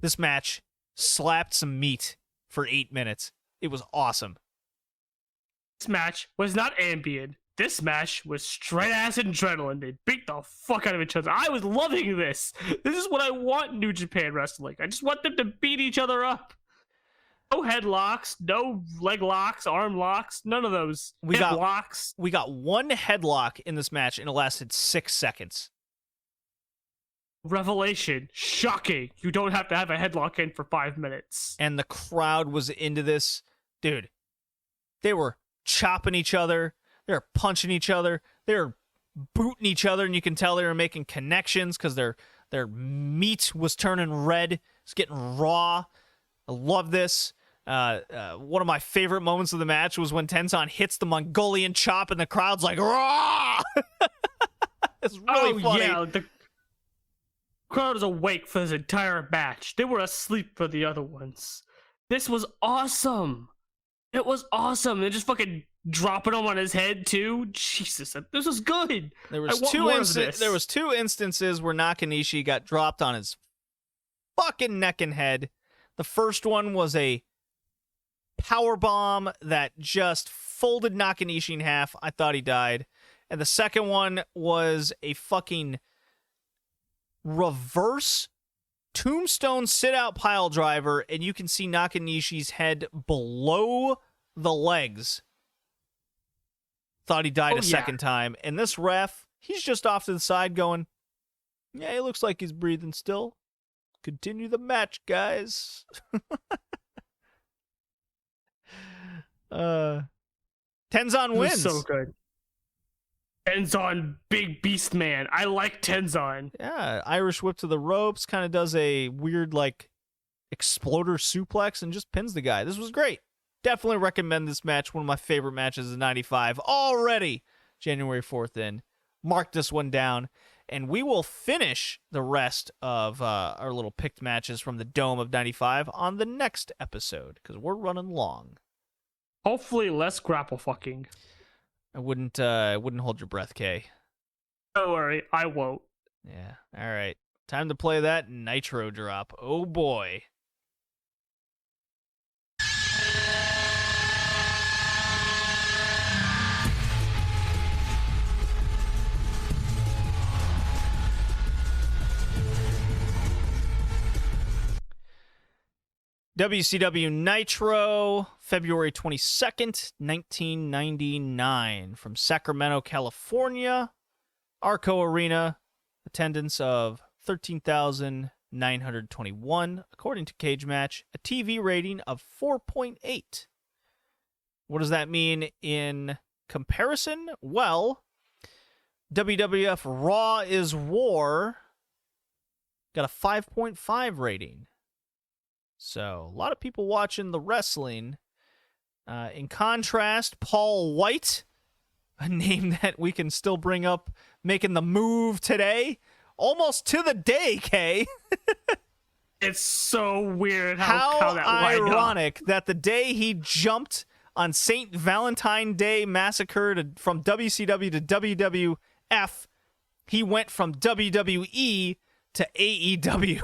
[SPEAKER 1] This match slapped some meat for 8 minutes. It was awesome.
[SPEAKER 2] This match was not ambient. This match was straight ass adrenaline. They beat the fuck out of each other. I was loving this. This is what I want in New Japan Wrestling. I just want them to beat each other up. No headlocks, no leg locks, arm locks, none of those.
[SPEAKER 1] We got
[SPEAKER 2] locks.
[SPEAKER 1] We got one headlock in this match, and it lasted 6 seconds.
[SPEAKER 2] Revelation. Shocking. You don't have to have a headlock in for 5 minutes.
[SPEAKER 1] And the crowd was into this. Dude, they were chopping each other. They were punching each other. They were booting each other, and you can tell they were making connections because their meat was turning red. It's getting raw. I love this. One of my favorite moments of the match was when Tenzan hits the Mongolian chop, and the crowd's like, raw! It's really funny.
[SPEAKER 2] Yeah, the crowd is awake for this entire match. They were asleep for the other ones. This was awesome. It was awesome. They're just fucking dropping him on his head too. Jesus, this was good.
[SPEAKER 1] There was two instances where Nakanishi got dropped on his fucking neck and head. The first one was a power bomb that just folded Nakanishi in half. I thought he died. And the second one was a fucking reverse tombstone sit-out pile driver, and you can see Nakanishi's head below the legs. Thought he died a second time. And this ref, he's just off to the side going, yeah, he looks like he's breathing still. Continue the match, guys. Tenzan wins.
[SPEAKER 2] So good. Tenzan, big beast man. I like Tenzan.
[SPEAKER 1] Yeah, Irish whip to the ropes, kind of does a weird, like, exploder suplex and just pins the guy. This was great. Definitely recommend this match. One of my favorite matches of 95. Already January 4th in. Mark this one down. And we will finish the rest of our little picked matches from the Dome of 95 on the next episode, because we're running long.
[SPEAKER 2] Hopefully less grapple fucking.
[SPEAKER 1] I wouldn't hold your breath, Kay.
[SPEAKER 2] Don't worry, I won't.
[SPEAKER 1] Yeah, all right. Time to play that Nitro drop. Oh, boy. WCW Nitro, February 22nd, 1999, from Sacramento, California. Arco Arena, attendance of 13,921, according to Cage Match, a TV rating of 4.8. What does that mean in comparison? Well, WWF Raw is War got a 5.5 rating. So, a lot of people watching the wrestling. In contrast, Paul White, a name that we can still bring up, making the move today, almost to the day, Kay.
[SPEAKER 2] It's so weird how that
[SPEAKER 1] ironic that the day he jumped on St. Valentine Day Massacre from WCW to WWF, he went from WWE to AEW.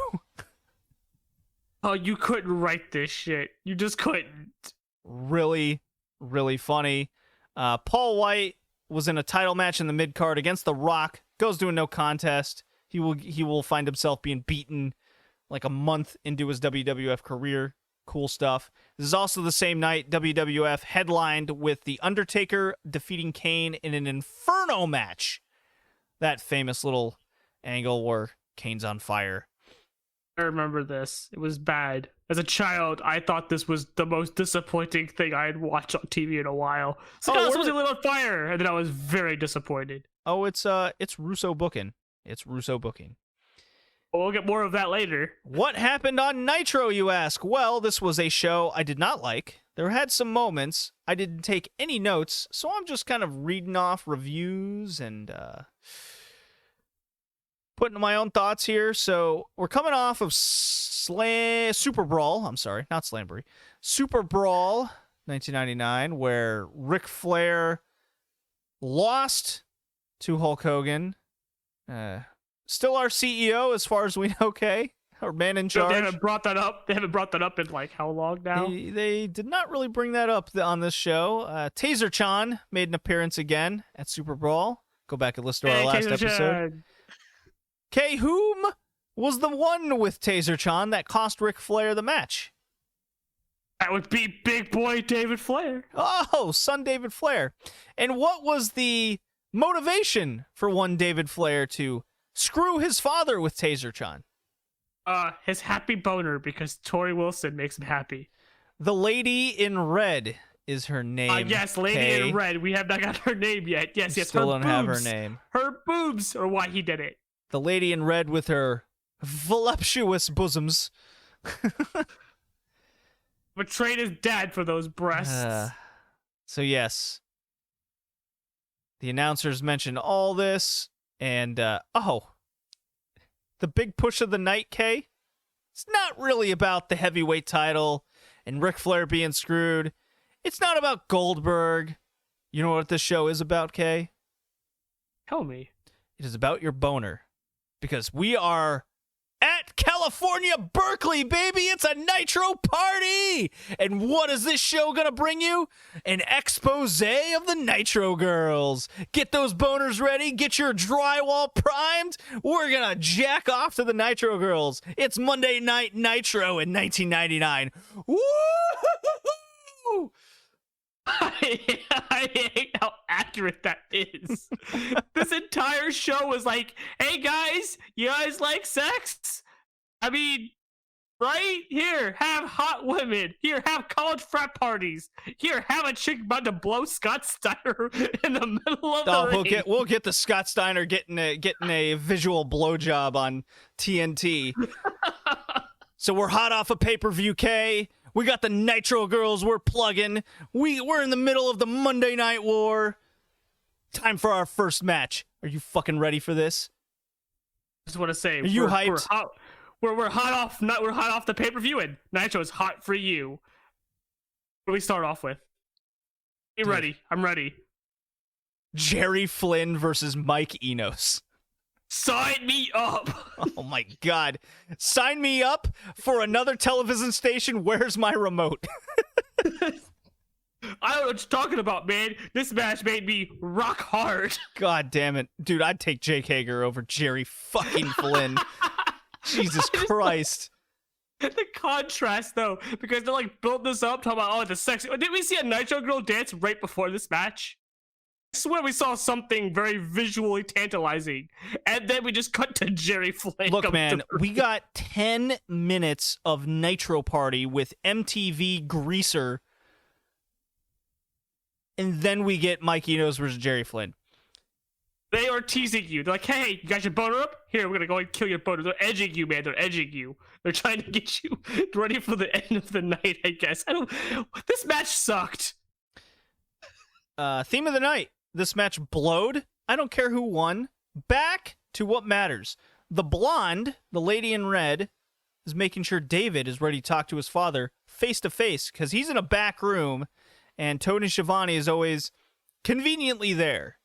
[SPEAKER 2] Oh, you couldn't write this shit. You just couldn't.
[SPEAKER 1] Really, really funny. Paul White was in a title match in the mid-card against The Rock. Goes to a no contest. He will find himself being beaten like a month into his WWF career. Cool stuff. This is also the same night WWF headlined with The Undertaker defeating Kane in an Inferno match. That famous little angle where Kane's on fire.
[SPEAKER 2] I remember this. It was bad. As a child, I thought this was the most disappointing thing I had watched on TV in a while. So I was supposed to lit on fire, and then I was very disappointed.
[SPEAKER 1] Oh, it's Russo booking. It's Russo booking.
[SPEAKER 2] Well, we'll get more of that later.
[SPEAKER 1] What happened on Nitro, you ask? Well, this was a show I did not like. There had some moments. I didn't take any notes, so I'm just kind of reading off reviews and putting my own thoughts here. So we're coming off of Super Brawl. I'm sorry, not Slamboree. Super Brawl 1999, where Ric Flair lost to Hulk Hogan. still our CEO as far as we know, Kay. Our man in charge.
[SPEAKER 2] They haven't brought that up. They haven't brought that up in like how long now?
[SPEAKER 1] They did not really bring that up on this show. Taser-chan made an appearance again at Super Brawl. Go back and listen to our last episode. Kay, whom was the one with Taser-chan that cost Ric Flair the match?
[SPEAKER 2] That would be big boy David Flair.
[SPEAKER 1] Oh, son David Flair. And what was the motivation for one David Flair to screw his father with Taser-chan?
[SPEAKER 2] His happy boner, because Tori Wilson makes him happy.
[SPEAKER 1] The Lady in Red is her name.
[SPEAKER 2] Yes, Lady in Red. We have not got her name yet. Yes,
[SPEAKER 1] Still don't have her name.
[SPEAKER 2] Her boobs are why he did it.
[SPEAKER 1] The Lady in Red with her voluptuous bosoms.
[SPEAKER 2] Betrayed his dad for those breasts.
[SPEAKER 1] So yes, the announcers mentioned all this, and the big push of the night, Kay. It's not really about the heavyweight title and Ric Flair being screwed. It's not about Goldberg. You know what this show is about, Kay?
[SPEAKER 2] Tell me.
[SPEAKER 1] It is about your boner, because we are at California, Berkeley, baby. It's a Nitro party. And what is this show going to bring you? An expose of the Nitro girls. Get those boners ready. Get your drywall primed. We're going to jack off to the Nitro girls. It's Monday Night Nitro in 1999. Woo!
[SPEAKER 2] I hate how accurate that is. This entire show was like, hey guys, you guys like sex? I mean, right? Here, have hot women. Here, have college frat parties. Here, have a chick about to blow Scott Steiner in the middle of the ring.
[SPEAKER 1] We'll get the Scott Steiner getting a visual blowjob on TNT. So we're hot off a pay-per-view, K. We got the Nitro girls we're plugging. We're in the middle of the Monday Night War. Time for our first match. Are you fucking ready for this?
[SPEAKER 2] I just want to say,
[SPEAKER 1] are you hyped?
[SPEAKER 2] We're hot off the pay-per-view, and Nitro is hot for you. What do we start off with? Be ready. I'm ready.
[SPEAKER 1] Jerry Flynn versus Mike Enos.
[SPEAKER 2] Sign me up.
[SPEAKER 1] Oh my God. Sign me up for another television station. Where's my remote?
[SPEAKER 2] I don't know what you're talking about, man. This match made me rock hard.
[SPEAKER 1] God damn it. Dude, I'd take Jake Hager over Jerry fucking Flynn. Jesus Christ.
[SPEAKER 2] The contrast, though, because they're like building this up, talking about, the sex. Did we see a Nitro girl dance right before this match? I swear we saw something very visually tantalizing, and then we just cut to Jerry Flynn.
[SPEAKER 1] Look, man, we got 10 minutes of Nitro Party with MTV Greaser, and then we get Mike Enos versus Jerry Flynn.
[SPEAKER 2] They are teasing you. They're like, hey, you got your boner up? Here, we're going to go and kill your boner. They're edging you, man. They're edging you. They're trying to get you ready for the end of the night, I guess. This match sucked.
[SPEAKER 1] Theme of the night. This match blowed. I don't care who won. Back to what matters. The blonde, the lady in red, is making sure David is ready to talk to his father face to face, because he's in a back room, and Tony Schiavone is always conveniently there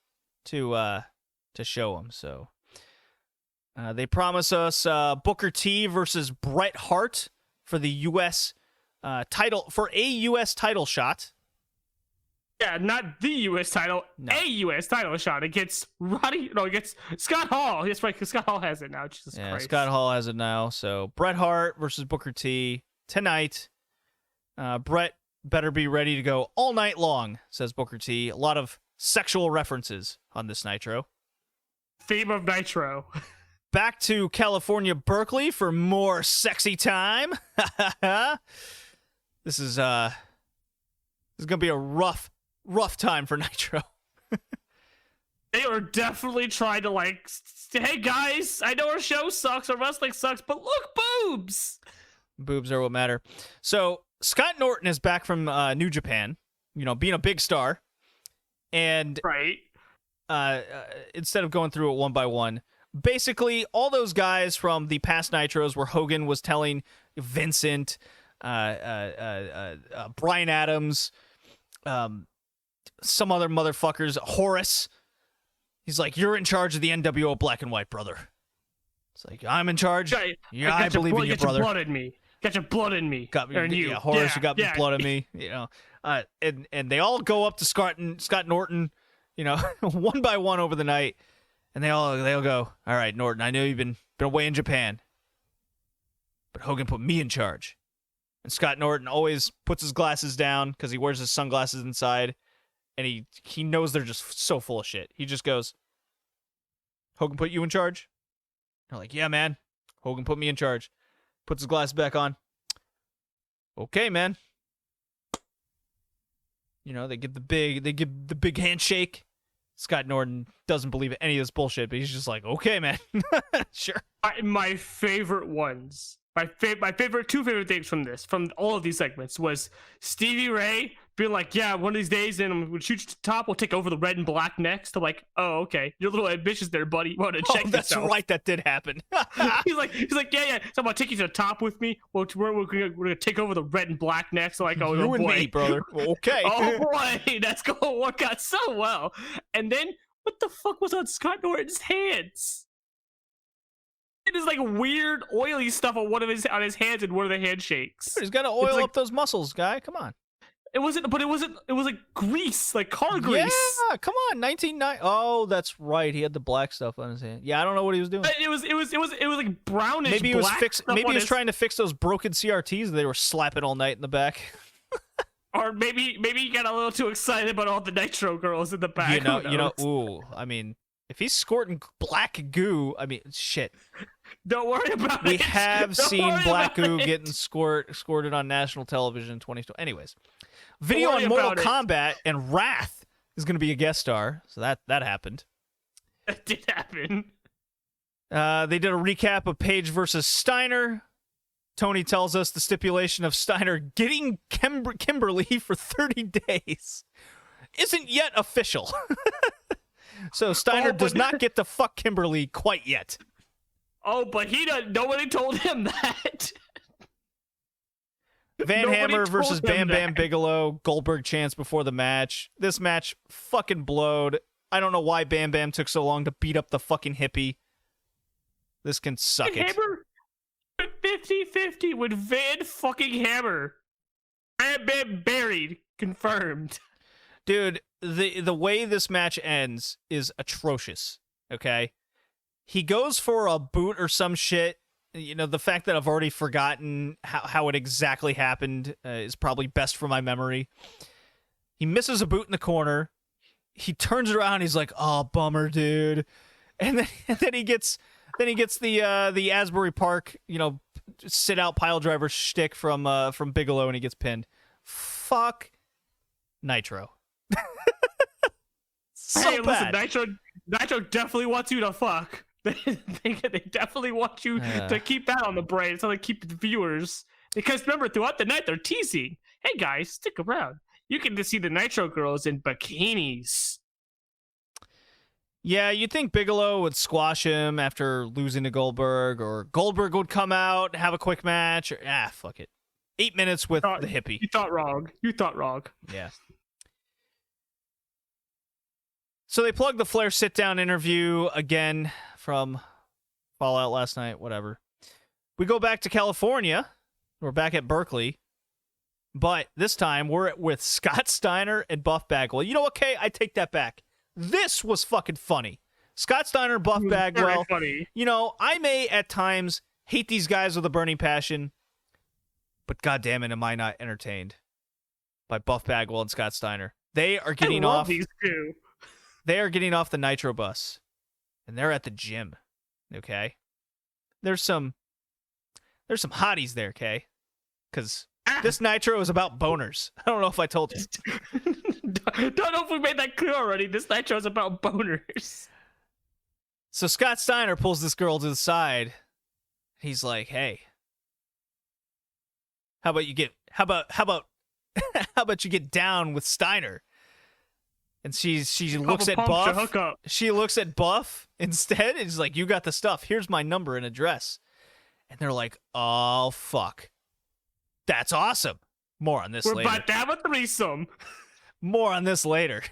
[SPEAKER 1] to show him. So they promise us Booker T versus Bret Hart for the U.S. title, for a U.S. title shot.
[SPEAKER 2] Yeah, not the U.S. title, a U.S. title shot against against Scott Hall. That's right, because Scott Hall has it now. Jesus Christ.
[SPEAKER 1] Scott Hall has it now. So Bret Hart versus Booker T tonight. Bret better be ready to go all night long, says Booker T. A lot of sexual references on this Nitro.
[SPEAKER 2] Theme of Nitro.
[SPEAKER 1] Back to California, Berkeley for more sexy time. This is gonna be a rough time for Nitro.
[SPEAKER 2] They are definitely trying to hey guys, I know our show sucks, our wrestling sucks, but look, boobs. Boobs are what matter. So Scott Norton is back from New Japan, being a big star, and right.
[SPEAKER 1] Instead of going through it one by one, basically all those guys from the past Nitros where Hogan was telling Vincent, Brian Adams, some other motherfuckers, Horace, he's like, you're in charge of the NWO Black and White, brother. It's like, I'm in charge. Yeah, I believe in you, brother.
[SPEAKER 2] Got your blood in me. Got your blood in me.
[SPEAKER 1] Got me.
[SPEAKER 2] You.
[SPEAKER 1] Yeah, Horace, you got blood in me. You know, and they all go up to Scott Norton, you know, one by one over the night, and they all go, all right, Norton, I know you've been away in Japan, but Hogan put me in charge. And Scott Norton always puts his glasses down because he wears his sunglasses inside, and he knows they're just so full of shit. He just goes, Hogan put you in charge? They're like, yeah, man. Hogan put me in charge. Puts his glasses back on. Okay, man. You know, they give the big handshake. Scott Norton doesn't believe any of this bullshit, but he's just like, okay, man. Sure.
[SPEAKER 2] My favorite ones. My two favorite things from all of these segments was Stevie Ray being like, yeah, one of these days, and I'm going to shoot you to the top. We'll take over the red and black next. I'm like, oh, okay. You're a little ambitious there, buddy. You want to check
[SPEAKER 1] that's
[SPEAKER 2] yourself.
[SPEAKER 1] Right. That did happen.
[SPEAKER 2] he's like, yeah. So I'm going to take you to the top with me. We're going to take over the red and black next. I'm like, oh,
[SPEAKER 1] you
[SPEAKER 2] boy.
[SPEAKER 1] and me, brother. Okay.
[SPEAKER 2] Oh, boy. That's going to work out so well. And then, what the fuck was on Scott Norton's hands? It is like weird oily stuff on on his hands in one of the handshakes.
[SPEAKER 1] He's got to oil up those muscles, guy. Come on.
[SPEAKER 2] It was like grease, like car grease.
[SPEAKER 1] Yeah, come on, 1990. Oh, that's right. He had the black stuff on his hand. Yeah, I don't know what he was doing.
[SPEAKER 2] It was like brownish.
[SPEAKER 1] Maybe he was
[SPEAKER 2] Maybe
[SPEAKER 1] he was trying to fix those broken CRTs that they were slapping all night in the back.
[SPEAKER 2] Or maybe he got a little too excited about all the Nitro girls in the back.
[SPEAKER 1] You know. Ooh, I mean, if he's squirting black goo, I mean, shit.
[SPEAKER 2] Don't worry about it.
[SPEAKER 1] We have seen black goo getting squirted on national television in 2020. Anyways, video on Mortal Kombat and Wrath is going to be a guest star, so that happened.
[SPEAKER 2] That did happen.
[SPEAKER 1] They did a recap of Page versus Steiner. Tony tells us the stipulation of Steiner getting Kimberly for 30 days isn't yet official. So Steiner does not get to fuck Kimberly quite yet.
[SPEAKER 2] Oh, but nobody told him that.
[SPEAKER 1] Van Hammer versus Bam Bam Bigelow. Goldberg chants before the match. This match fucking blowed. I don't know why Bam Bam took so long to beat up the fucking hippie. This can suck it.
[SPEAKER 2] Hammer 50-50 with Van fucking Hammer. Bam Bam buried. Confirmed.
[SPEAKER 1] Dude, the way this match ends is atrocious. Okay? He goes for a boot or some shit. You know, the fact that I've already forgotten how it exactly happened is probably best for my memory. He misses a boot in the corner. He turns around. He's like, "Oh, bummer, dude." And then he gets the Asbury Park, you know, sit out pile driver shtick from Bigelow, and he gets pinned. Fuck Nitro.
[SPEAKER 2] Hey, listen, Nitro definitely wants you to fuck. They definitely want you to keep that on the brain so they keep the viewers. Because remember, throughout the night, they're teasing. Hey, guys, stick around. You can just see the Nitro girls in bikinis.
[SPEAKER 1] Yeah, you'd think Bigelow would squash him after losing to Goldberg, or Goldberg would come out, have a quick match, or fuck it. 8 minutes with the hippie.
[SPEAKER 2] You thought wrong.
[SPEAKER 1] Yeah. So they plugged the Flair sit-down interview again from Fallout last night, whatever. We go back to California. We're back at Berkeley. But this time, we're with Scott Steiner and Buff Bagwell. You know what, Kay? I take that back. This was fucking funny. Scott Steiner, Buff Bagwell.
[SPEAKER 2] Funny.
[SPEAKER 1] You know, I may at times hate these guys with a burning passion, but goddammit, am I not entertained by Buff Bagwell and Scott Steiner. They are getting off.
[SPEAKER 2] These two.
[SPEAKER 1] They are getting off the Nitro bus, and they're at the gym. Okay, there's some hotties there, Kay, because this Nitro is about boners. I don't know if I told you.
[SPEAKER 2] Don't know if we made that clear already. This Nitro is about boners.
[SPEAKER 1] So Scott Steiner pulls this girl to the side. He's like, "Hey, how about you get down with Steiner?" And she looks at Buff. She looks at Buff instead, and she's like, "You got the stuff. Here's my number and address." And they're like, "Oh fuck, that's awesome." More on this later.
[SPEAKER 2] We're about to have a threesome.
[SPEAKER 1] More on this later.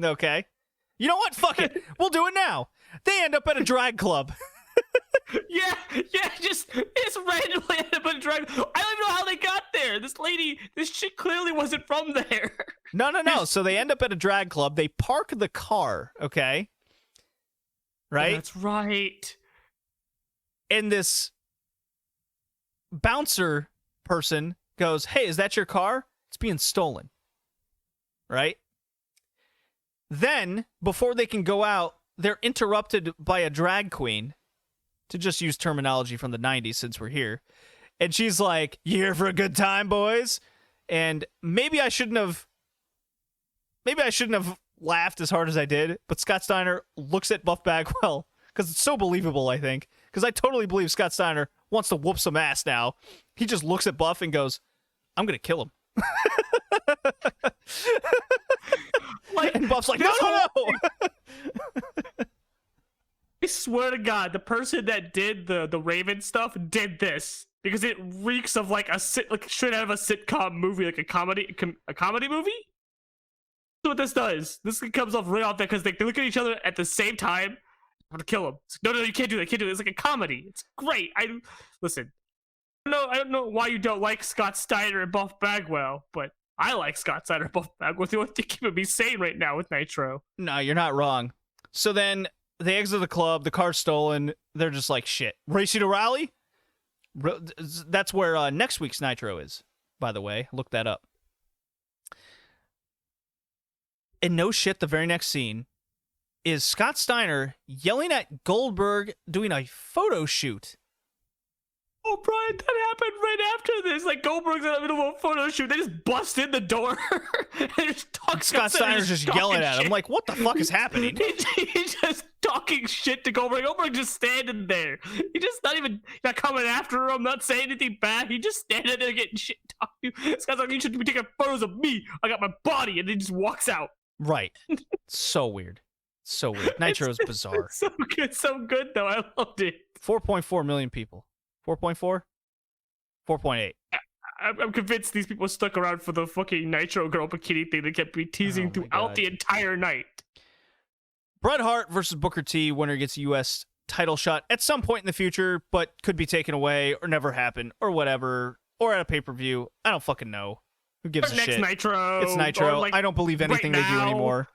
[SPEAKER 1] Okay. You know what? Fuck it. We'll do it now. They end up at a drag club.
[SPEAKER 2] Yeah, just it's randomly end up in a drag. I don't even know how they got there. This chick clearly wasn't from there.
[SPEAKER 1] No. So they end up at a drag club. They park the car, okay? Right?
[SPEAKER 2] That's right.
[SPEAKER 1] And this bouncer person goes, "Hey, is that your car? It's being stolen." Right? Then, before they can go out, they're interrupted by a drag queen, to just use terminology from the 90s since we're here. And she's like, "You here for a good time, boys?" And maybe I shouldn't have laughed as hard as I did, but Scott Steiner looks at Buff Bagwell, because it's so believable, I think. Because I totally believe Scott Steiner wants to whoop some ass now. He just looks at Buff and goes, "I'm going to kill him." And Buff's like, no.
[SPEAKER 2] I swear to God, the person that did the Raven stuff did this because it reeks of like straight out of a sitcom movie, like a comedy movie. That's what this does. This comes off right off there because they look at each other at the same time. I'm gonna kill him. No, you can't do that. It's like a comedy. It's great. Listen. I don't know why you don't like Scott Steiner and Buff Bagwell, but I like Scott Steiner and Buff Bagwell. The only thing keeping me sane right now with Nitro.
[SPEAKER 1] No, you're not wrong. So then they exit the club. The car's stolen. They're just like, shit. Racing to Raleigh? That's where next week's Nitro is, by the way. Look that up. And no shit, the very next scene is Scott Steiner yelling at Goldberg doing a photo shoot.
[SPEAKER 2] Oh, Brian, that happened right after this. Like, Goldberg's in the middle of a photo shoot. They just bust in the door. And
[SPEAKER 1] Scott Steiner's just yelling at him. Like, what the fuck is happening?
[SPEAKER 2] He's just talking shit to Goldberg. Goldberg just standing there. He's just not coming after him, not saying anything bad. He just standing there getting shit talked to. Scott's like, you should be taking photos of me. I got my body. And then he just walks out.
[SPEAKER 1] Right. So weird. So weird. Nitro is bizarre.
[SPEAKER 2] So good, though. I loved it.
[SPEAKER 1] 4.4 million people. 4.4? 4.8.
[SPEAKER 2] I'm convinced these people stuck around for the fucking Nitro Girl bikini thing they kept teasing throughout the entire night.
[SPEAKER 1] Bret Hart versus Booker T. Winner gets a U.S. title shot at some point in the future, but could be taken away or never happen or whatever, or at a pay-per-view. I don't fucking know. Who gives a shit?
[SPEAKER 2] Nitro.
[SPEAKER 1] It's Nitro.
[SPEAKER 2] Like,
[SPEAKER 1] I don't believe anything they do anymore.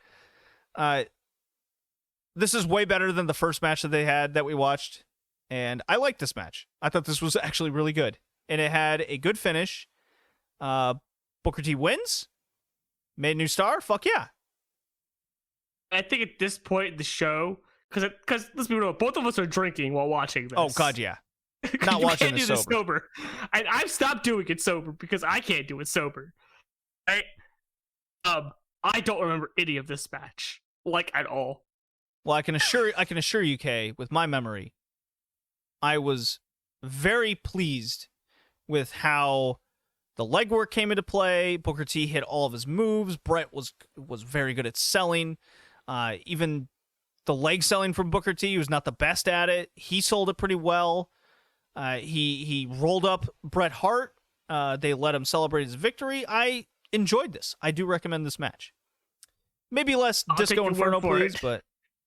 [SPEAKER 1] This is way better than the first match that they had that we watched. And I liked this match. I thought this was actually really good. And it had a good finish. Booker T wins. Made a new star. Fuck yeah.
[SPEAKER 2] I think at this point in the show, because let's be real, both of us are drinking while watching this.
[SPEAKER 1] Oh, God, yeah. Not watching this
[SPEAKER 2] sober. I've stopped doing it sober because I can't do it sober. I don't remember any of this match, like, at all.
[SPEAKER 1] Well, I can assure you, Kay, with my memory, I was very pleased with how the legwork came into play. Booker T hit all of his moves. Bret was very good at selling. Even the leg selling from Booker T, he was not the best at it. He sold it pretty well. He rolled up Bret Hart. They let him celebrate his victory. I enjoyed this. I do recommend this match. Maybe less Disco Inferno, please, but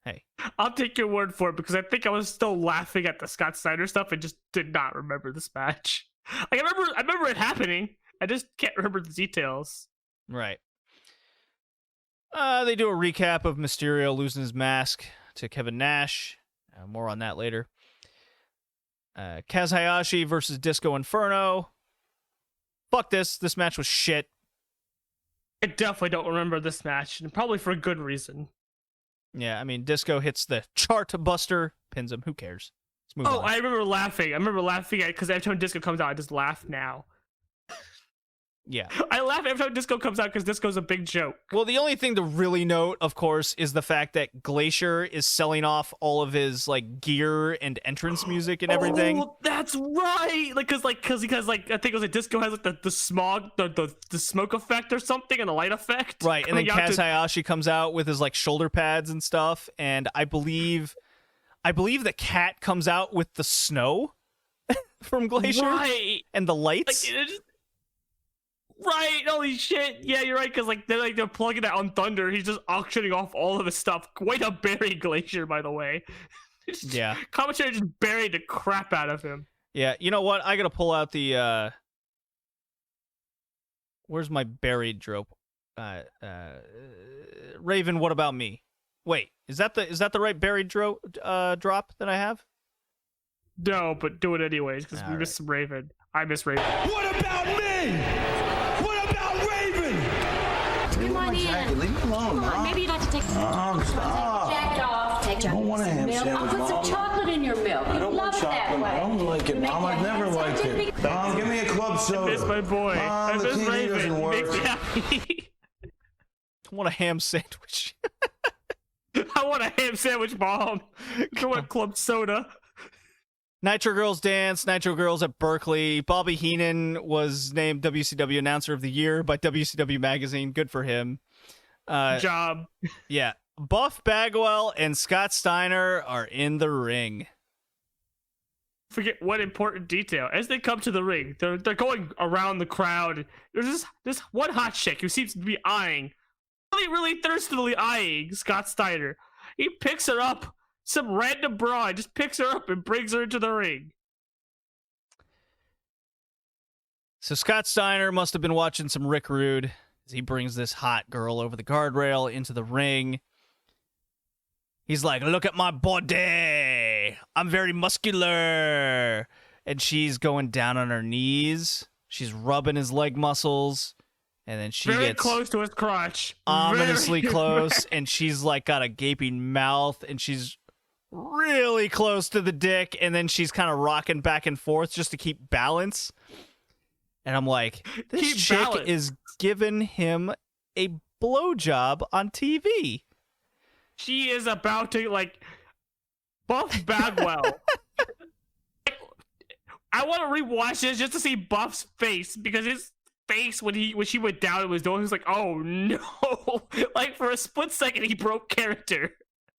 [SPEAKER 1] hey.
[SPEAKER 2] I'll take your word for it because I think I was still laughing at the Scott Steiner stuff and just did not remember this match. Like, I remember it happening. I just can't remember the details.
[SPEAKER 1] Right. They do a recap of Mysterio losing his mask to Kevin Nash. More on that later. Kaz Hayashi versus Disco Inferno. Fuck this. This match was shit.
[SPEAKER 2] I definitely don't remember this match, and probably for a good reason.
[SPEAKER 1] Yeah, I mean, Disco hits the chart buster, pins him. Who cares? Let's move on.
[SPEAKER 2] I remember laughing. at because every time Disco comes out, I just laugh now.
[SPEAKER 1] Yeah.
[SPEAKER 2] I laugh every time Disco comes out because Disco's a big joke.
[SPEAKER 1] Well, the only thing to really note, of course, is the fact that Glacier is selling off all of his like gear and entrance music and everything.
[SPEAKER 2] Oh, that's right. Because I think it was like Disco has like the smog, the smoke effect or something, and the light effect.
[SPEAKER 1] Right, and then Kaz Hayashi comes out with his like shoulder pads and stuff, and I believe the Cat comes out with the snow from Glacier,
[SPEAKER 2] right,
[SPEAKER 1] and the lights.
[SPEAKER 2] Right, holy shit. Yeah, you're right, because they're plugging that on Thunder. He's just auctioning off all of his stuff. Way to bury Glacier, by the way.
[SPEAKER 1] Yeah.
[SPEAKER 2] Commentary just buried the crap out of him.
[SPEAKER 1] Yeah, you know what? I gotta pull out the, where's my buried drop? Raven, what about me? Wait, is that the right buried drop that I have?
[SPEAKER 2] No, but do it anyways, because we miss Raven. I miss Raven.
[SPEAKER 4] What about me? What about Raven?
[SPEAKER 5] Come on in.
[SPEAKER 4] Leave me alone.
[SPEAKER 5] Come on, maybe you'd like to take
[SPEAKER 4] Stop.
[SPEAKER 5] Jack it off. Take
[SPEAKER 4] I don't want a ham
[SPEAKER 5] milk.
[SPEAKER 4] sandwich,
[SPEAKER 5] I'll put some
[SPEAKER 4] Mom.
[SPEAKER 5] chocolate in your milk.
[SPEAKER 4] I don't want
[SPEAKER 5] Love it that
[SPEAKER 4] chocolate.
[SPEAKER 5] way.
[SPEAKER 4] I don't like it,
[SPEAKER 5] You make
[SPEAKER 4] Mom.
[SPEAKER 5] that
[SPEAKER 4] I've never
[SPEAKER 5] ham
[SPEAKER 4] liked
[SPEAKER 5] sandwich
[SPEAKER 4] it.
[SPEAKER 5] big-
[SPEAKER 4] Mom, give me a club soda.
[SPEAKER 2] I miss my boy.
[SPEAKER 4] Mom,
[SPEAKER 2] I
[SPEAKER 4] the
[SPEAKER 2] miss
[SPEAKER 4] TV
[SPEAKER 2] Raven.
[SPEAKER 4] doesn't
[SPEAKER 2] He
[SPEAKER 4] work.
[SPEAKER 2] makes me happy.
[SPEAKER 1] I want a ham sandwich.
[SPEAKER 2] I want a ham sandwich, Mom. I want a club soda.
[SPEAKER 1] Nitro Girls Dance, Nitro Girls at Berkeley. Bobby Heenan was named WCW Announcer of the Year by WCW Magazine. Good for him.
[SPEAKER 2] Job.
[SPEAKER 1] Yeah. Buff Bagwell and Scott Steiner are in the ring.
[SPEAKER 2] Forget one important detail. As they come to the ring, they're going around the crowd. There's this one hot chick who seems to be eyeing, really thirstily eyeing Scott Steiner. He picks her up. Some random broad just picks her up and brings her into the ring.
[SPEAKER 1] So Scott Steiner must have been watching some Rick Rude as he brings this hot girl over the guardrail into the ring. He's like, look at my body. I'm very muscular. And she's going down on her knees. She's rubbing his leg muscles. And then she
[SPEAKER 2] Very
[SPEAKER 1] gets
[SPEAKER 2] close to his crotch.
[SPEAKER 1] ominously
[SPEAKER 2] Very
[SPEAKER 1] close. And she's like got a gaping mouth. And she's really close to the dick. And then she's kind of rocking back and forth just to keep balance. And I'm like, this
[SPEAKER 2] Keep
[SPEAKER 1] chick
[SPEAKER 2] balance.
[SPEAKER 1] is giving him a blowjob on TV.
[SPEAKER 2] She is about to, like, Buff Bagwell. I want to rewatch this just to see Buff's face, because his face when she went down and was doing, he was like, oh no. Like, for a split second, he broke character.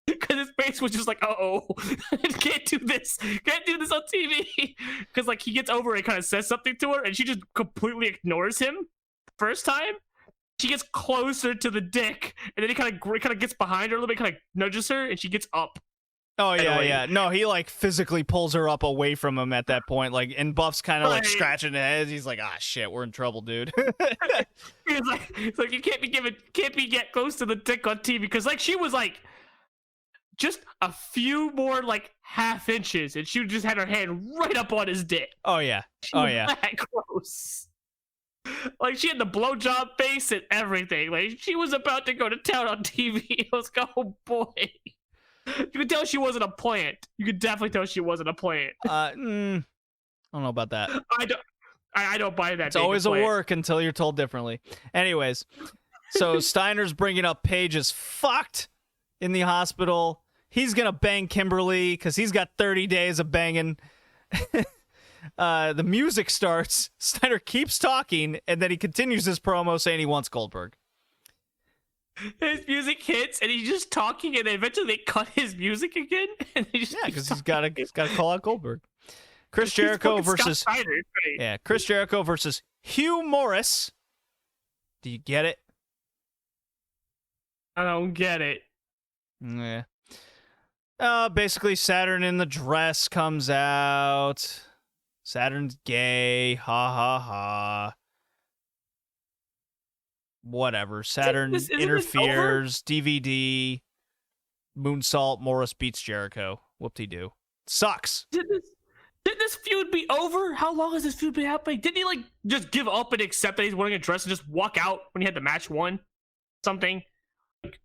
[SPEAKER 2] Because his face was just like, uh-oh. Can't do this on TV. Because, like, he gets over and kind of says something to her, and she just completely ignores him first time. She gets closer to the dick, and then he kind of gets behind her a little bit, kind of nudges her, and she gets up.
[SPEAKER 1] Oh, yeah,
[SPEAKER 2] Anyway.
[SPEAKER 1] yeah. No, he, like, physically pulls her up away from him at that point. Like, and Buff's kind of, like,
[SPEAKER 2] Right.
[SPEAKER 1] scratching his head. He's like, ah, shit, we're in trouble, dude.
[SPEAKER 2] It's like you can't be get close to the dick on TV, because, like, she was, like, just a few more, like, half inches, and she just had her hand right up on his dick.
[SPEAKER 1] Oh, yeah.
[SPEAKER 2] She
[SPEAKER 1] Oh,
[SPEAKER 2] was
[SPEAKER 1] yeah.
[SPEAKER 2] that close. Like, she had the blowjob face and everything. Like, she was about to go to town on TV. I was like, oh boy. You could tell she wasn't a plant. You could definitely tell she wasn't a plant.
[SPEAKER 1] I don't know about that.
[SPEAKER 2] I don't buy that.
[SPEAKER 1] It's always a work until you're told differently. Anyways, so Steiner's bringing up Paige is fucked in the hospital. He's going to bang Kimberly because he's got 30 days of banging. The music starts. Steiner keeps talking, and then he continues his promo saying he wants Goldberg.
[SPEAKER 2] His music hits, and he's just talking, and eventually they cut his music again. And he just
[SPEAKER 1] Yeah,
[SPEAKER 2] keeps
[SPEAKER 1] because he's got to call out Goldberg. Chris Jericho
[SPEAKER 2] fucking Scott
[SPEAKER 1] versus
[SPEAKER 2] Steiner, it's great.
[SPEAKER 1] Chris Jericho versus Hugh Morris. Do you get it?
[SPEAKER 2] I don't get it.
[SPEAKER 1] Yeah. Basically, Saturn in the dress comes out. Saturn's gay. Ha ha ha. Whatever. Saturn
[SPEAKER 2] Isn't this
[SPEAKER 1] interferes. DVD. Moonsault. Morris beats Jericho. Whoop-de-doo. Sucks.
[SPEAKER 2] Did this feud be over? How long has this feud been happening? Didn't he, like, just give up and accept that he's wearing a dress and just walk out when he had the match won? Something? Like,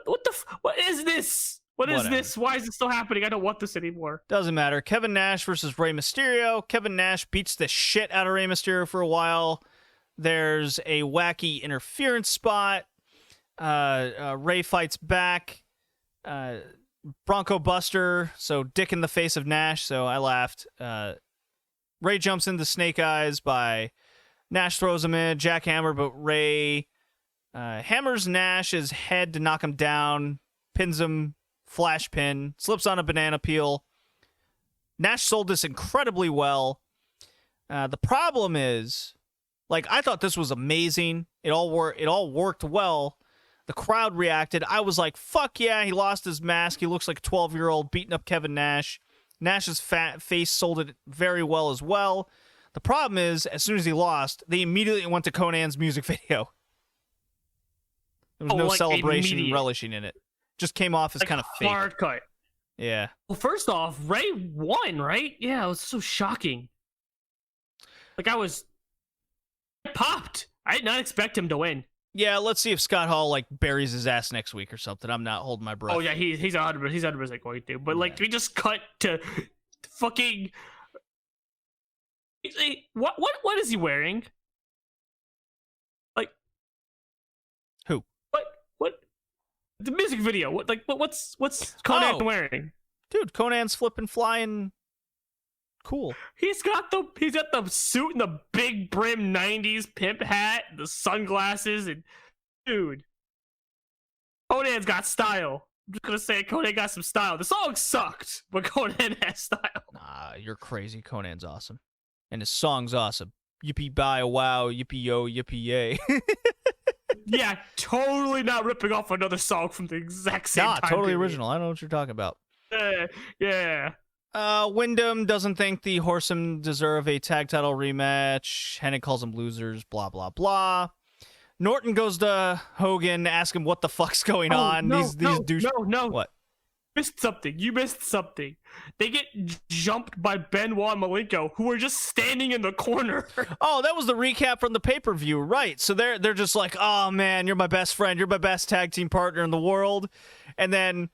[SPEAKER 2] what is this? What is
[SPEAKER 1] Whatever.
[SPEAKER 2] this? Why is it still happening? I don't want this anymore.
[SPEAKER 1] Doesn't matter. Kevin Nash versus Rey Mysterio. Kevin Nash beats the shit out of Rey Mysterio for a while. There's a wacky interference spot. Rey fights back. Bronco Buster, so dick in the face of Nash, so I laughed. Rey jumps into Snake Eyes by Nash throws him in, jackhammer, but Rey hammers Nash's head to knock him down, pins him, flash pin, slips on a banana peel. Nash sold this incredibly well. The problem is, like, I thought this was amazing. It all worked well. The crowd reacted. I was like, fuck yeah, he lost his mask. He looks like a 12-year-old beating up Kevin Nash. Nash's fat face sold it very well as well. The problem is, as soon as he lost, they immediately went to Conan's music video. There was no celebration and relishing in it. Just came off as kind of fake.
[SPEAKER 2] Hard cut.
[SPEAKER 1] Yeah.
[SPEAKER 2] Well, first off, Ray won, right? Yeah, it was so shocking. Like, I popped. I did not expect him to win.
[SPEAKER 1] Yeah, let's see if Scott Hall buries his ass next week or something. I'm not holding my breath.
[SPEAKER 2] Oh yeah, he's 100% going to. But we just cut to fucking. What is he wearing?
[SPEAKER 1] Who?
[SPEAKER 2] What? The music video. What's Conan wearing?
[SPEAKER 1] Dude, Conan's flipping, flying. Cool.
[SPEAKER 2] He's got the suit and the big brim 90s pimp hat, the sunglasses, and dude, Conan's got style. I'm just gonna say Conan got some style. The song sucked, but Conan has style.
[SPEAKER 1] Nah, you're crazy. Conan's awesome. And his song's awesome. Yippee bye wow, yippee yo, yippee yay.
[SPEAKER 2] Yeah, totally not ripping off another song from the exact same time.
[SPEAKER 1] Totally
[SPEAKER 2] period.
[SPEAKER 1] original. I don't know what you're talking about.
[SPEAKER 2] Yeah.
[SPEAKER 1] Wyndham doesn't think the Horsemen deserve a tag title rematch. Hennig calls them losers, blah, blah, blah. Norton goes to Hogan, ask him what the fuck's going on. These douche.
[SPEAKER 2] No.
[SPEAKER 1] What?
[SPEAKER 2] You missed something. They get jumped by Benoit and Malenko, who are just standing in the corner.
[SPEAKER 1] Oh, that was the recap from the pay-per-view, right? So they're just like, oh man, you're my best friend, you're my best tag team partner in the world. And then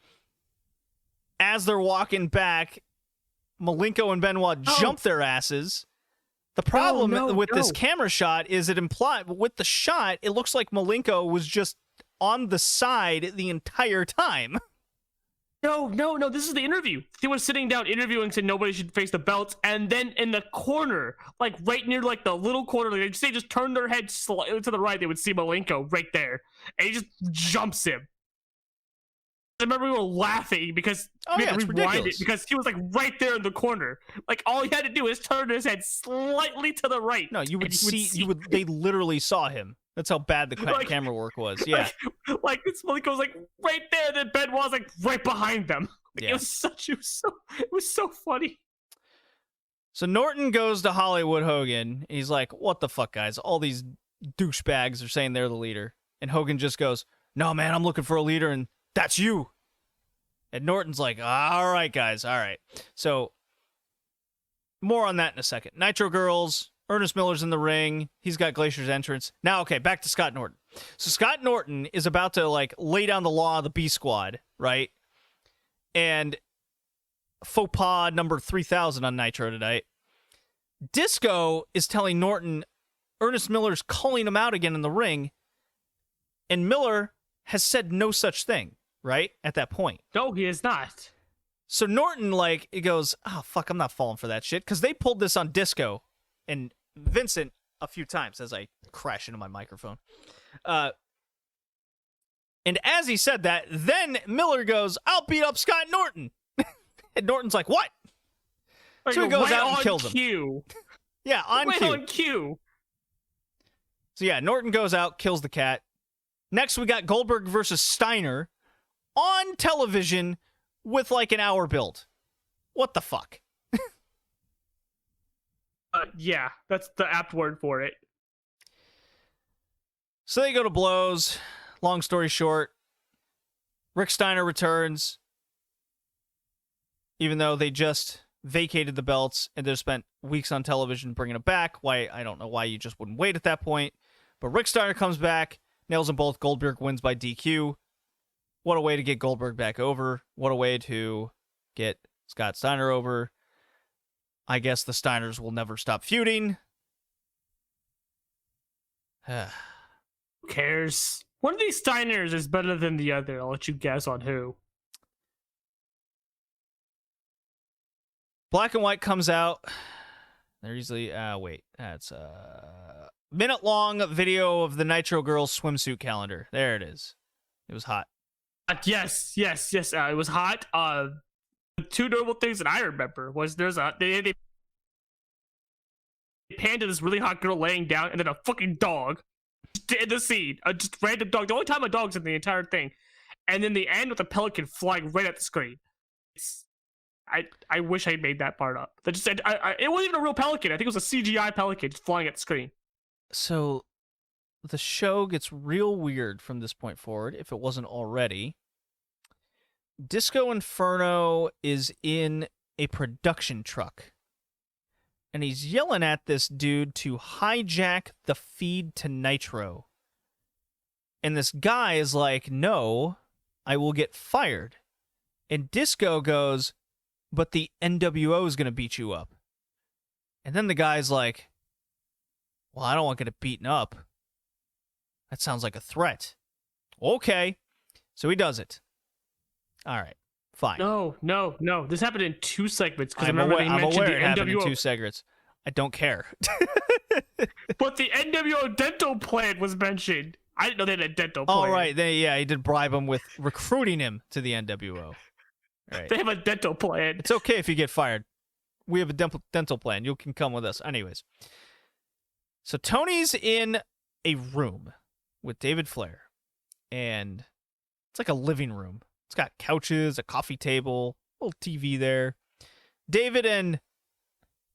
[SPEAKER 1] as they're walking back, Malenko and Benoit jump their asses. The problem with this camera shot is it implied with the shot, it looks like Malenko was just on the side the entire time.
[SPEAKER 2] No. This is the interview. He was sitting down interviewing, saying nobody should face the belts, and then in the corner, right near the little corner, they just turn their head slightly to the right, they would see Malenko right there, and he just jumps him. I remember we were laughing because we had to rewind it because he was right there in the corner. All he had to do is turn his head slightly to the right.
[SPEAKER 1] No, they literally saw him. That's how bad the camera work was. Yeah.
[SPEAKER 2] Malenko was right there, then Benoit was right behind them.
[SPEAKER 1] Yeah.
[SPEAKER 2] It was so funny.
[SPEAKER 1] So Norton goes to Hollywood Hogan. He's like, what the fuck, guys? All these douchebags are saying they're the leader. And Hogan just goes, no, man, I'm looking for a leader, and that's you. And Norton's like, all right, guys, all right. So more on that in a second. Nitro Girls, Ernest Miller's in the ring. He's got Glacier's entrance. Now, okay, back to Scott Norton. So Scott Norton is about to lay down the law of the B Squad, right? And faux pas number 3000 on Nitro tonight. Disco is telling Norton Ernest Miller's calling him out again in the ring, and Miller has said no such thing, right? At that point.
[SPEAKER 2] No, he is not.
[SPEAKER 1] So Norton, he goes, oh, fuck, I'm not falling for that shit. Because they pulled this on Disco and Vincent a few times as I crash into my microphone. And as he said that, then Miller goes, I'll beat up Scott Norton. And Norton's like, what? So he goes out and kills him. Yeah, on
[SPEAKER 2] cue.
[SPEAKER 1] So yeah, Norton goes out, kills the cat. Next, we got Goldberg versus Steiner on television with an hour build. What the fuck?
[SPEAKER 2] Yeah, that's the apt word for it.
[SPEAKER 1] So they go to blows. Long story short, Rick Steiner returns, even though they just vacated the belts and they've spent weeks on television bringing it back. Why? I don't know why you just wouldn't wait at that point. But Rick Steiner comes back. Nails them both. Goldberg wins by DQ. What a way to get Goldberg back over. What a way to get Scott Steiner over. I guess the Steiners will never stop feuding.
[SPEAKER 2] Who cares? One of these Steiners is better than the other. I'll let you guess on who.
[SPEAKER 1] Black and White comes out. They're usually... wait. That's minute-long video of the Nitro Girls swimsuit calendar. There it is. It was hot.
[SPEAKER 2] Yes. It was hot. The two notable things that I remember was they panned to this really hot girl laying down, and then a fucking dog just in the scene, just random dog. The only time a dog's in the entire thing, and then the end with a pelican flying right at the screen. I wish I made that part up. That just said it wasn't even a real pelican. I think it was a CGI pelican just flying at the screen.
[SPEAKER 1] So the show gets real weird from this point forward, if it wasn't already. Disco Inferno is in a production truck, and he's yelling at this dude to hijack the feed to Nitro. And this guy is like, no, I will get fired. And Disco goes, but the NWO is going to beat you up. And then the guy's like, well, I don't want to get beaten up. That sounds like a threat. Okay. So he does it. All right. Fine.
[SPEAKER 2] No. This happened in 2 segments. Because
[SPEAKER 1] I'm
[SPEAKER 2] remember they mentioned
[SPEAKER 1] aware
[SPEAKER 2] the
[SPEAKER 1] it happened in
[SPEAKER 2] NWO.
[SPEAKER 1] 2 segments. I don't care.
[SPEAKER 2] But the NWO dental plan was mentioned. I didn't know they had a dental plan.
[SPEAKER 1] Oh, right. He did bribe him with recruiting him to the NWO. Right.
[SPEAKER 2] They have a dental plan.
[SPEAKER 1] It's okay if you get fired. We have a dental plan. You can come with us. Anyways. So Tony's in a room with David Flair. And it's like a living room. It's got couches, a coffee table, a little TV there. David and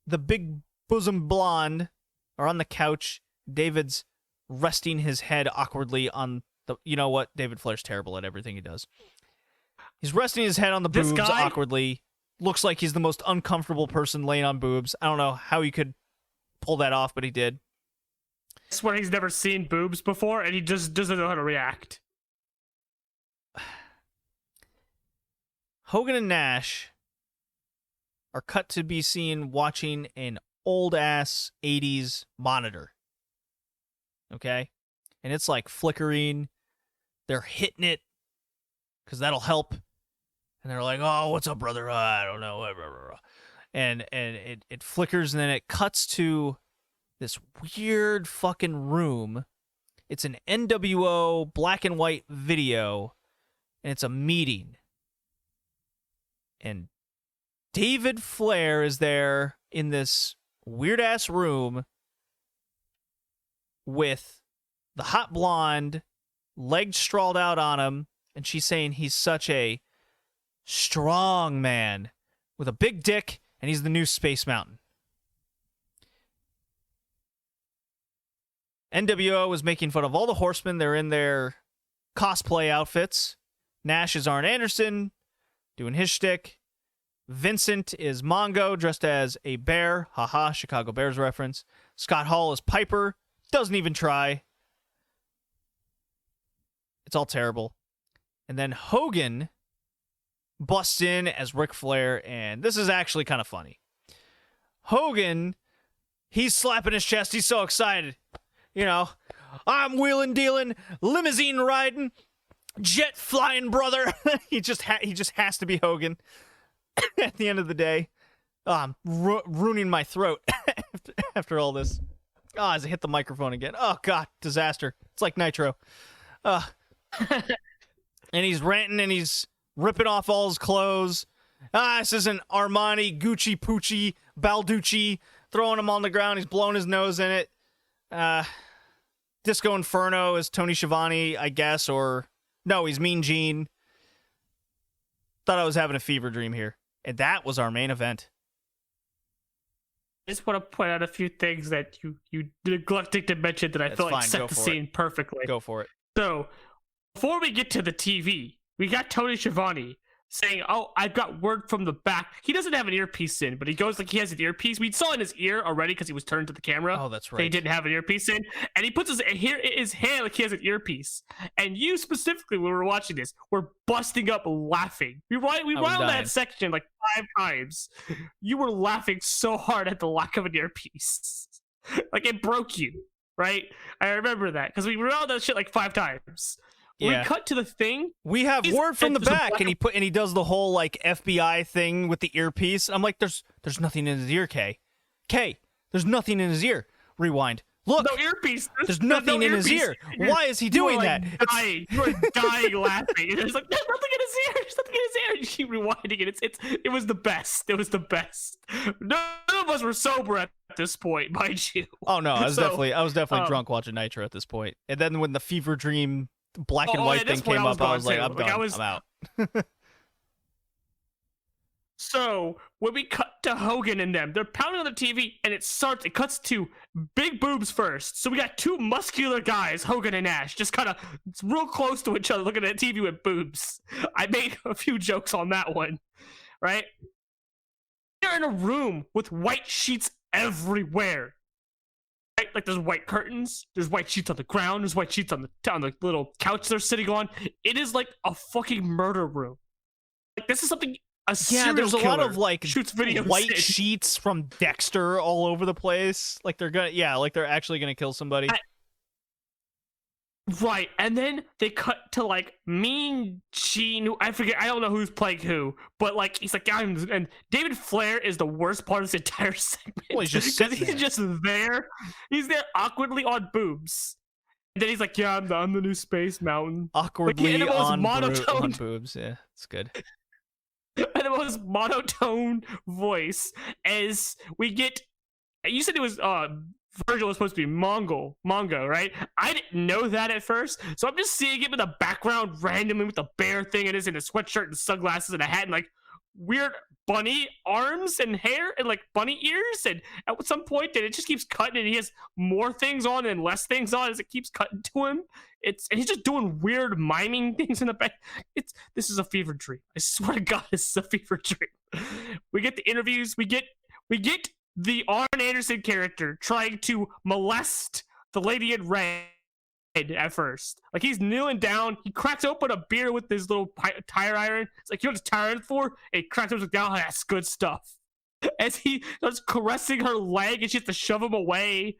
[SPEAKER 1] the big bosom blonde are on the couch. David's resting his head awkwardly on the... You know what? David Flair's terrible at everything he does. He's resting his head on the boobs awkwardly. Looks like he's the most uncomfortable person laying on boobs. I don't know how he could pull that off, but he did.
[SPEAKER 2] I swear he's never seen boobs before, and he just doesn't know how to react.
[SPEAKER 1] Hogan and Nash are cut to be seen watching an old-ass 80s monitor. Okay? And it's like flickering. They're hitting it because that'll help. And they're like, oh, what's up, brother? I don't know. And it flickers, and then it cuts to this weird fucking room. It's an NWO black and white video, and it's a meeting. And David Flair is there in this weird-ass room with the hot blonde, legs sprawled out on him, and she's saying he's such a strong man with a big dick, and he's the new Space Mountain. NWO is making fun of all the horsemen. They're in their cosplay outfits. Nash is Arn Anderson, doing his shtick. Vincent is Mongo, dressed as a bear. Haha, Chicago Bears reference. Scott Hall is Piper. Doesn't even try. It's all terrible. And then Hogan busts in as Ric Flair, and this is actually kind of funny. Hogan, he's slapping his chest. He's so excited. You know, I'm wheeling, dealing, limousine riding, jet flying, brother. he just has to be Hogan. At the end of the day, I'm ruining my throat after all this. As I hit the microphone again. Oh, God, disaster. It's like Nitro. And he's ranting and he's ripping off all his clothes. This isn't Armani, Gucci, Pucci, Balducci, throwing him on the ground. He's blowing his nose in it. Disco Inferno is Tony Schiavone, I guess, or... No, he's Mean Gene. Thought I was having a fever dream here. And that was our main event.
[SPEAKER 2] I just want to point out a few things that you neglected to mention that I feel like set the scene perfectly.
[SPEAKER 1] Go for it.
[SPEAKER 2] So, before we get to the TV, we got Tony Schiavone saying, oh, I've got word from the back. He doesn't have an earpiece in, but he goes like he has an earpiece. We saw in his ear already because he was turned to the camera.
[SPEAKER 1] Oh, that's right.
[SPEAKER 2] That he didn't have an earpiece in. And he puts his hand like he has an earpiece. And you specifically, when we were watching this, were busting up laughing. We wound that section like 5 times. You were laughing so hard at the lack of an earpiece. Like it broke you, right? I remember that because we wound that shit like 5 times.
[SPEAKER 1] Yeah.
[SPEAKER 2] We cut to the thing.
[SPEAKER 1] We have word from the back, and he does the whole like FBI thing with the earpiece. I'm like, there's nothing in his ear, Kay. There's nothing in his ear. Rewind. Look,
[SPEAKER 2] no earpiece.
[SPEAKER 1] There's nothing in his ear. Why is he doing that?
[SPEAKER 2] You were dying laughing. There's like there's nothing in his ear. There's nothing in his ear. You keep rewinding it. It was the best. It was the best. None of us were sober at at this point, mind you.
[SPEAKER 1] Oh no, I was
[SPEAKER 2] So,
[SPEAKER 1] definitely drunk watching Nitro at this point. And then when the Fever Dream black and white
[SPEAKER 2] at this
[SPEAKER 1] thing
[SPEAKER 2] point,
[SPEAKER 1] came up, I was like,
[SPEAKER 2] too.
[SPEAKER 1] I'm done.
[SPEAKER 2] Like,
[SPEAKER 1] I'm out.
[SPEAKER 2] So when we cut to Hogan and them, they're pounding on the TV, and it cuts to big boobs first. So we got two muscular guys, Hogan and Nash, just kind of real close to each other, looking at TV with boobs. I made a few jokes on that one, right? They're in a room with white sheets everywhere. Right? Like there's white curtains, there's white sheets on the ground, there's white sheets on the little couch they're sitting on. It is like a fucking murder room. Like this is something.
[SPEAKER 1] There's a lot of like
[SPEAKER 2] shoots videos
[SPEAKER 1] white sheets from Dexter all over the place. Like they're actually gonna kill somebody.
[SPEAKER 2] Right, and then they cut to like Mean Gene. I don't know who's playing who, but like he's like, and David Flair is the worst part of this entire segment.
[SPEAKER 1] Well, he's just sitting there.
[SPEAKER 2] Just there. He's there awkwardly on boobs. And then he's like, "Yeah, I'm the new Space Mountain."
[SPEAKER 1] Awkwardly
[SPEAKER 2] like,
[SPEAKER 1] on
[SPEAKER 2] monotone
[SPEAKER 1] boobs. Yeah, it's good.
[SPEAKER 2] And the most monotone voice as we get. You said it was Virgil was supposed to be Mongo, right? I didn't know that at first, so I'm just seeing him in the background randomly with the bear thing it is in a sweatshirt and sunglasses and a hat and like weird bunny arms and hair and like bunny ears. And at some point, then it just keeps cutting and he has more things on and less things on as it keeps cutting to him. And he's just doing weird miming things in the back. This is a fever dream. I swear to God, this is a fever dream. We get the interviews. We get the Arn Anderson character trying to molest the lady in red at first. Like he's kneeling down. He cracks open a beer with his little tire iron. It's like, you know what it's tire iron for? And he cracks it down. That's good stuff. As he starts caressing her leg and she has to shove him away.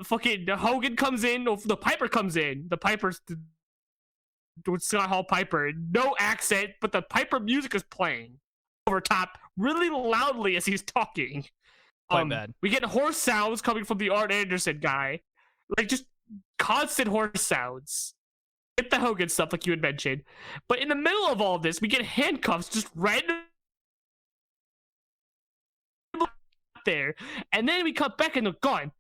[SPEAKER 2] Fucking Hogan comes in. The Piper comes in. The Piper's Scott Hall Piper. No accent, but the Piper music is playing over top really loudly as he's talking.
[SPEAKER 1] Quite bad.
[SPEAKER 2] We get horse sounds coming from the Arn Anderson guy. Like just constant horse sounds. Get the Hogan stuff like you had mentioned. But in the middle of all this, we get handcuffs just random there. And then we cut back and they're gone.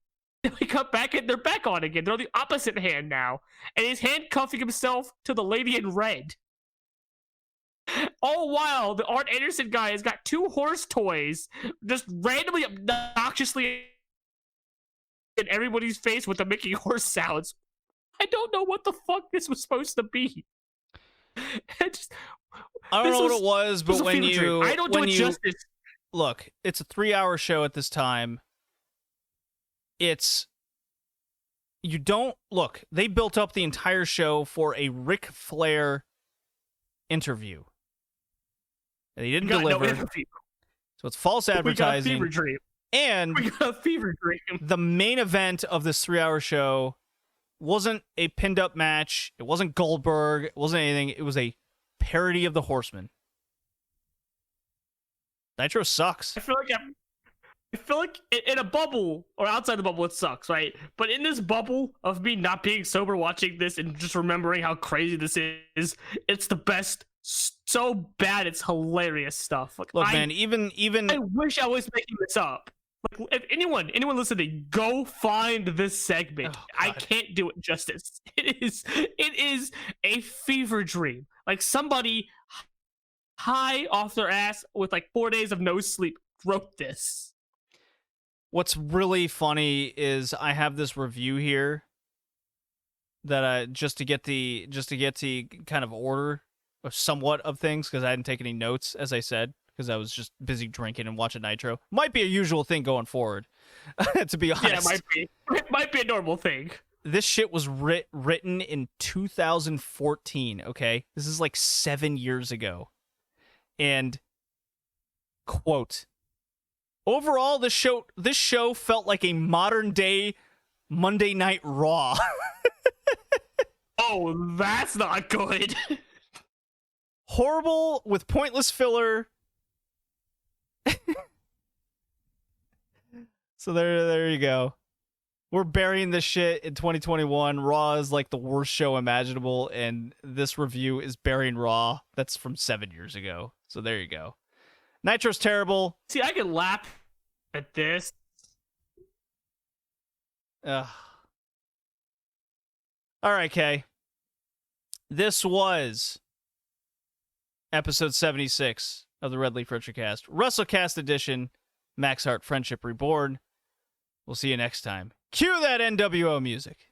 [SPEAKER 2] Then we cut back and they're back on again. They're on the opposite hand now. And he's handcuffing himself to the lady in red. All while the Arn Anderson guy has got two horse toys just randomly obnoxiously in everybody's face with the making horse sounds. I don't know what the fuck this was supposed to be. I
[SPEAKER 1] don't know what it was, but when you
[SPEAKER 2] I don't do it justice.
[SPEAKER 1] Look, it's a 3-hour show at this time. They built up the entire show for a Ric Flair interview. And he didn't deliver. No, so it's false advertising.
[SPEAKER 2] We got a fever dream.
[SPEAKER 1] And
[SPEAKER 2] we got a fever dream.
[SPEAKER 1] The main event of this 3-hour show wasn't a pinned up match. It wasn't Goldberg. It wasn't anything. It was a parody of the Horsemen. Nitro sucks.
[SPEAKER 2] I feel like in a bubble or outside the bubble it sucks, right? But in this bubble of me not being sober watching this and just remembering how crazy this is, it's the best. So bad, it's hilarious stuff. Like,
[SPEAKER 1] look, man, even
[SPEAKER 2] I wish I was making this up. Like, if anyone listening, go find this segment. I can't do it justice. It is a fever dream. Like somebody high off their ass with like 4 days of no sleep wrote this.
[SPEAKER 1] What's really funny is I have this review here that just to get the kind of order somewhat of things, because I hadn't taken any notes, as I said, because I was just busy drinking and watching Nitro. Might be a usual thing going forward, to be honest.
[SPEAKER 2] Yeah, it might be. It might be a normal thing.
[SPEAKER 1] This shit was written in 2014, okay? This is like 7 years ago. And, quote, overall, this show felt like a modern-day Monday Night Raw.
[SPEAKER 2] Oh, that's not good.
[SPEAKER 1] Horrible with pointless filler. So there you go. We're burying this shit in 2021. Raw is like the worst show imaginable, and this review is burying Raw. That's from 7 years ago. So there you go. Nitro's terrible.
[SPEAKER 2] See, I can laugh But this.
[SPEAKER 1] Ugh. All right, Kay. This was episode 76 of the Red Leaf Retrocast, Wrestlecast edition, Max Hart Friendship Reborn. We'll see you next time. Cue that NWO music.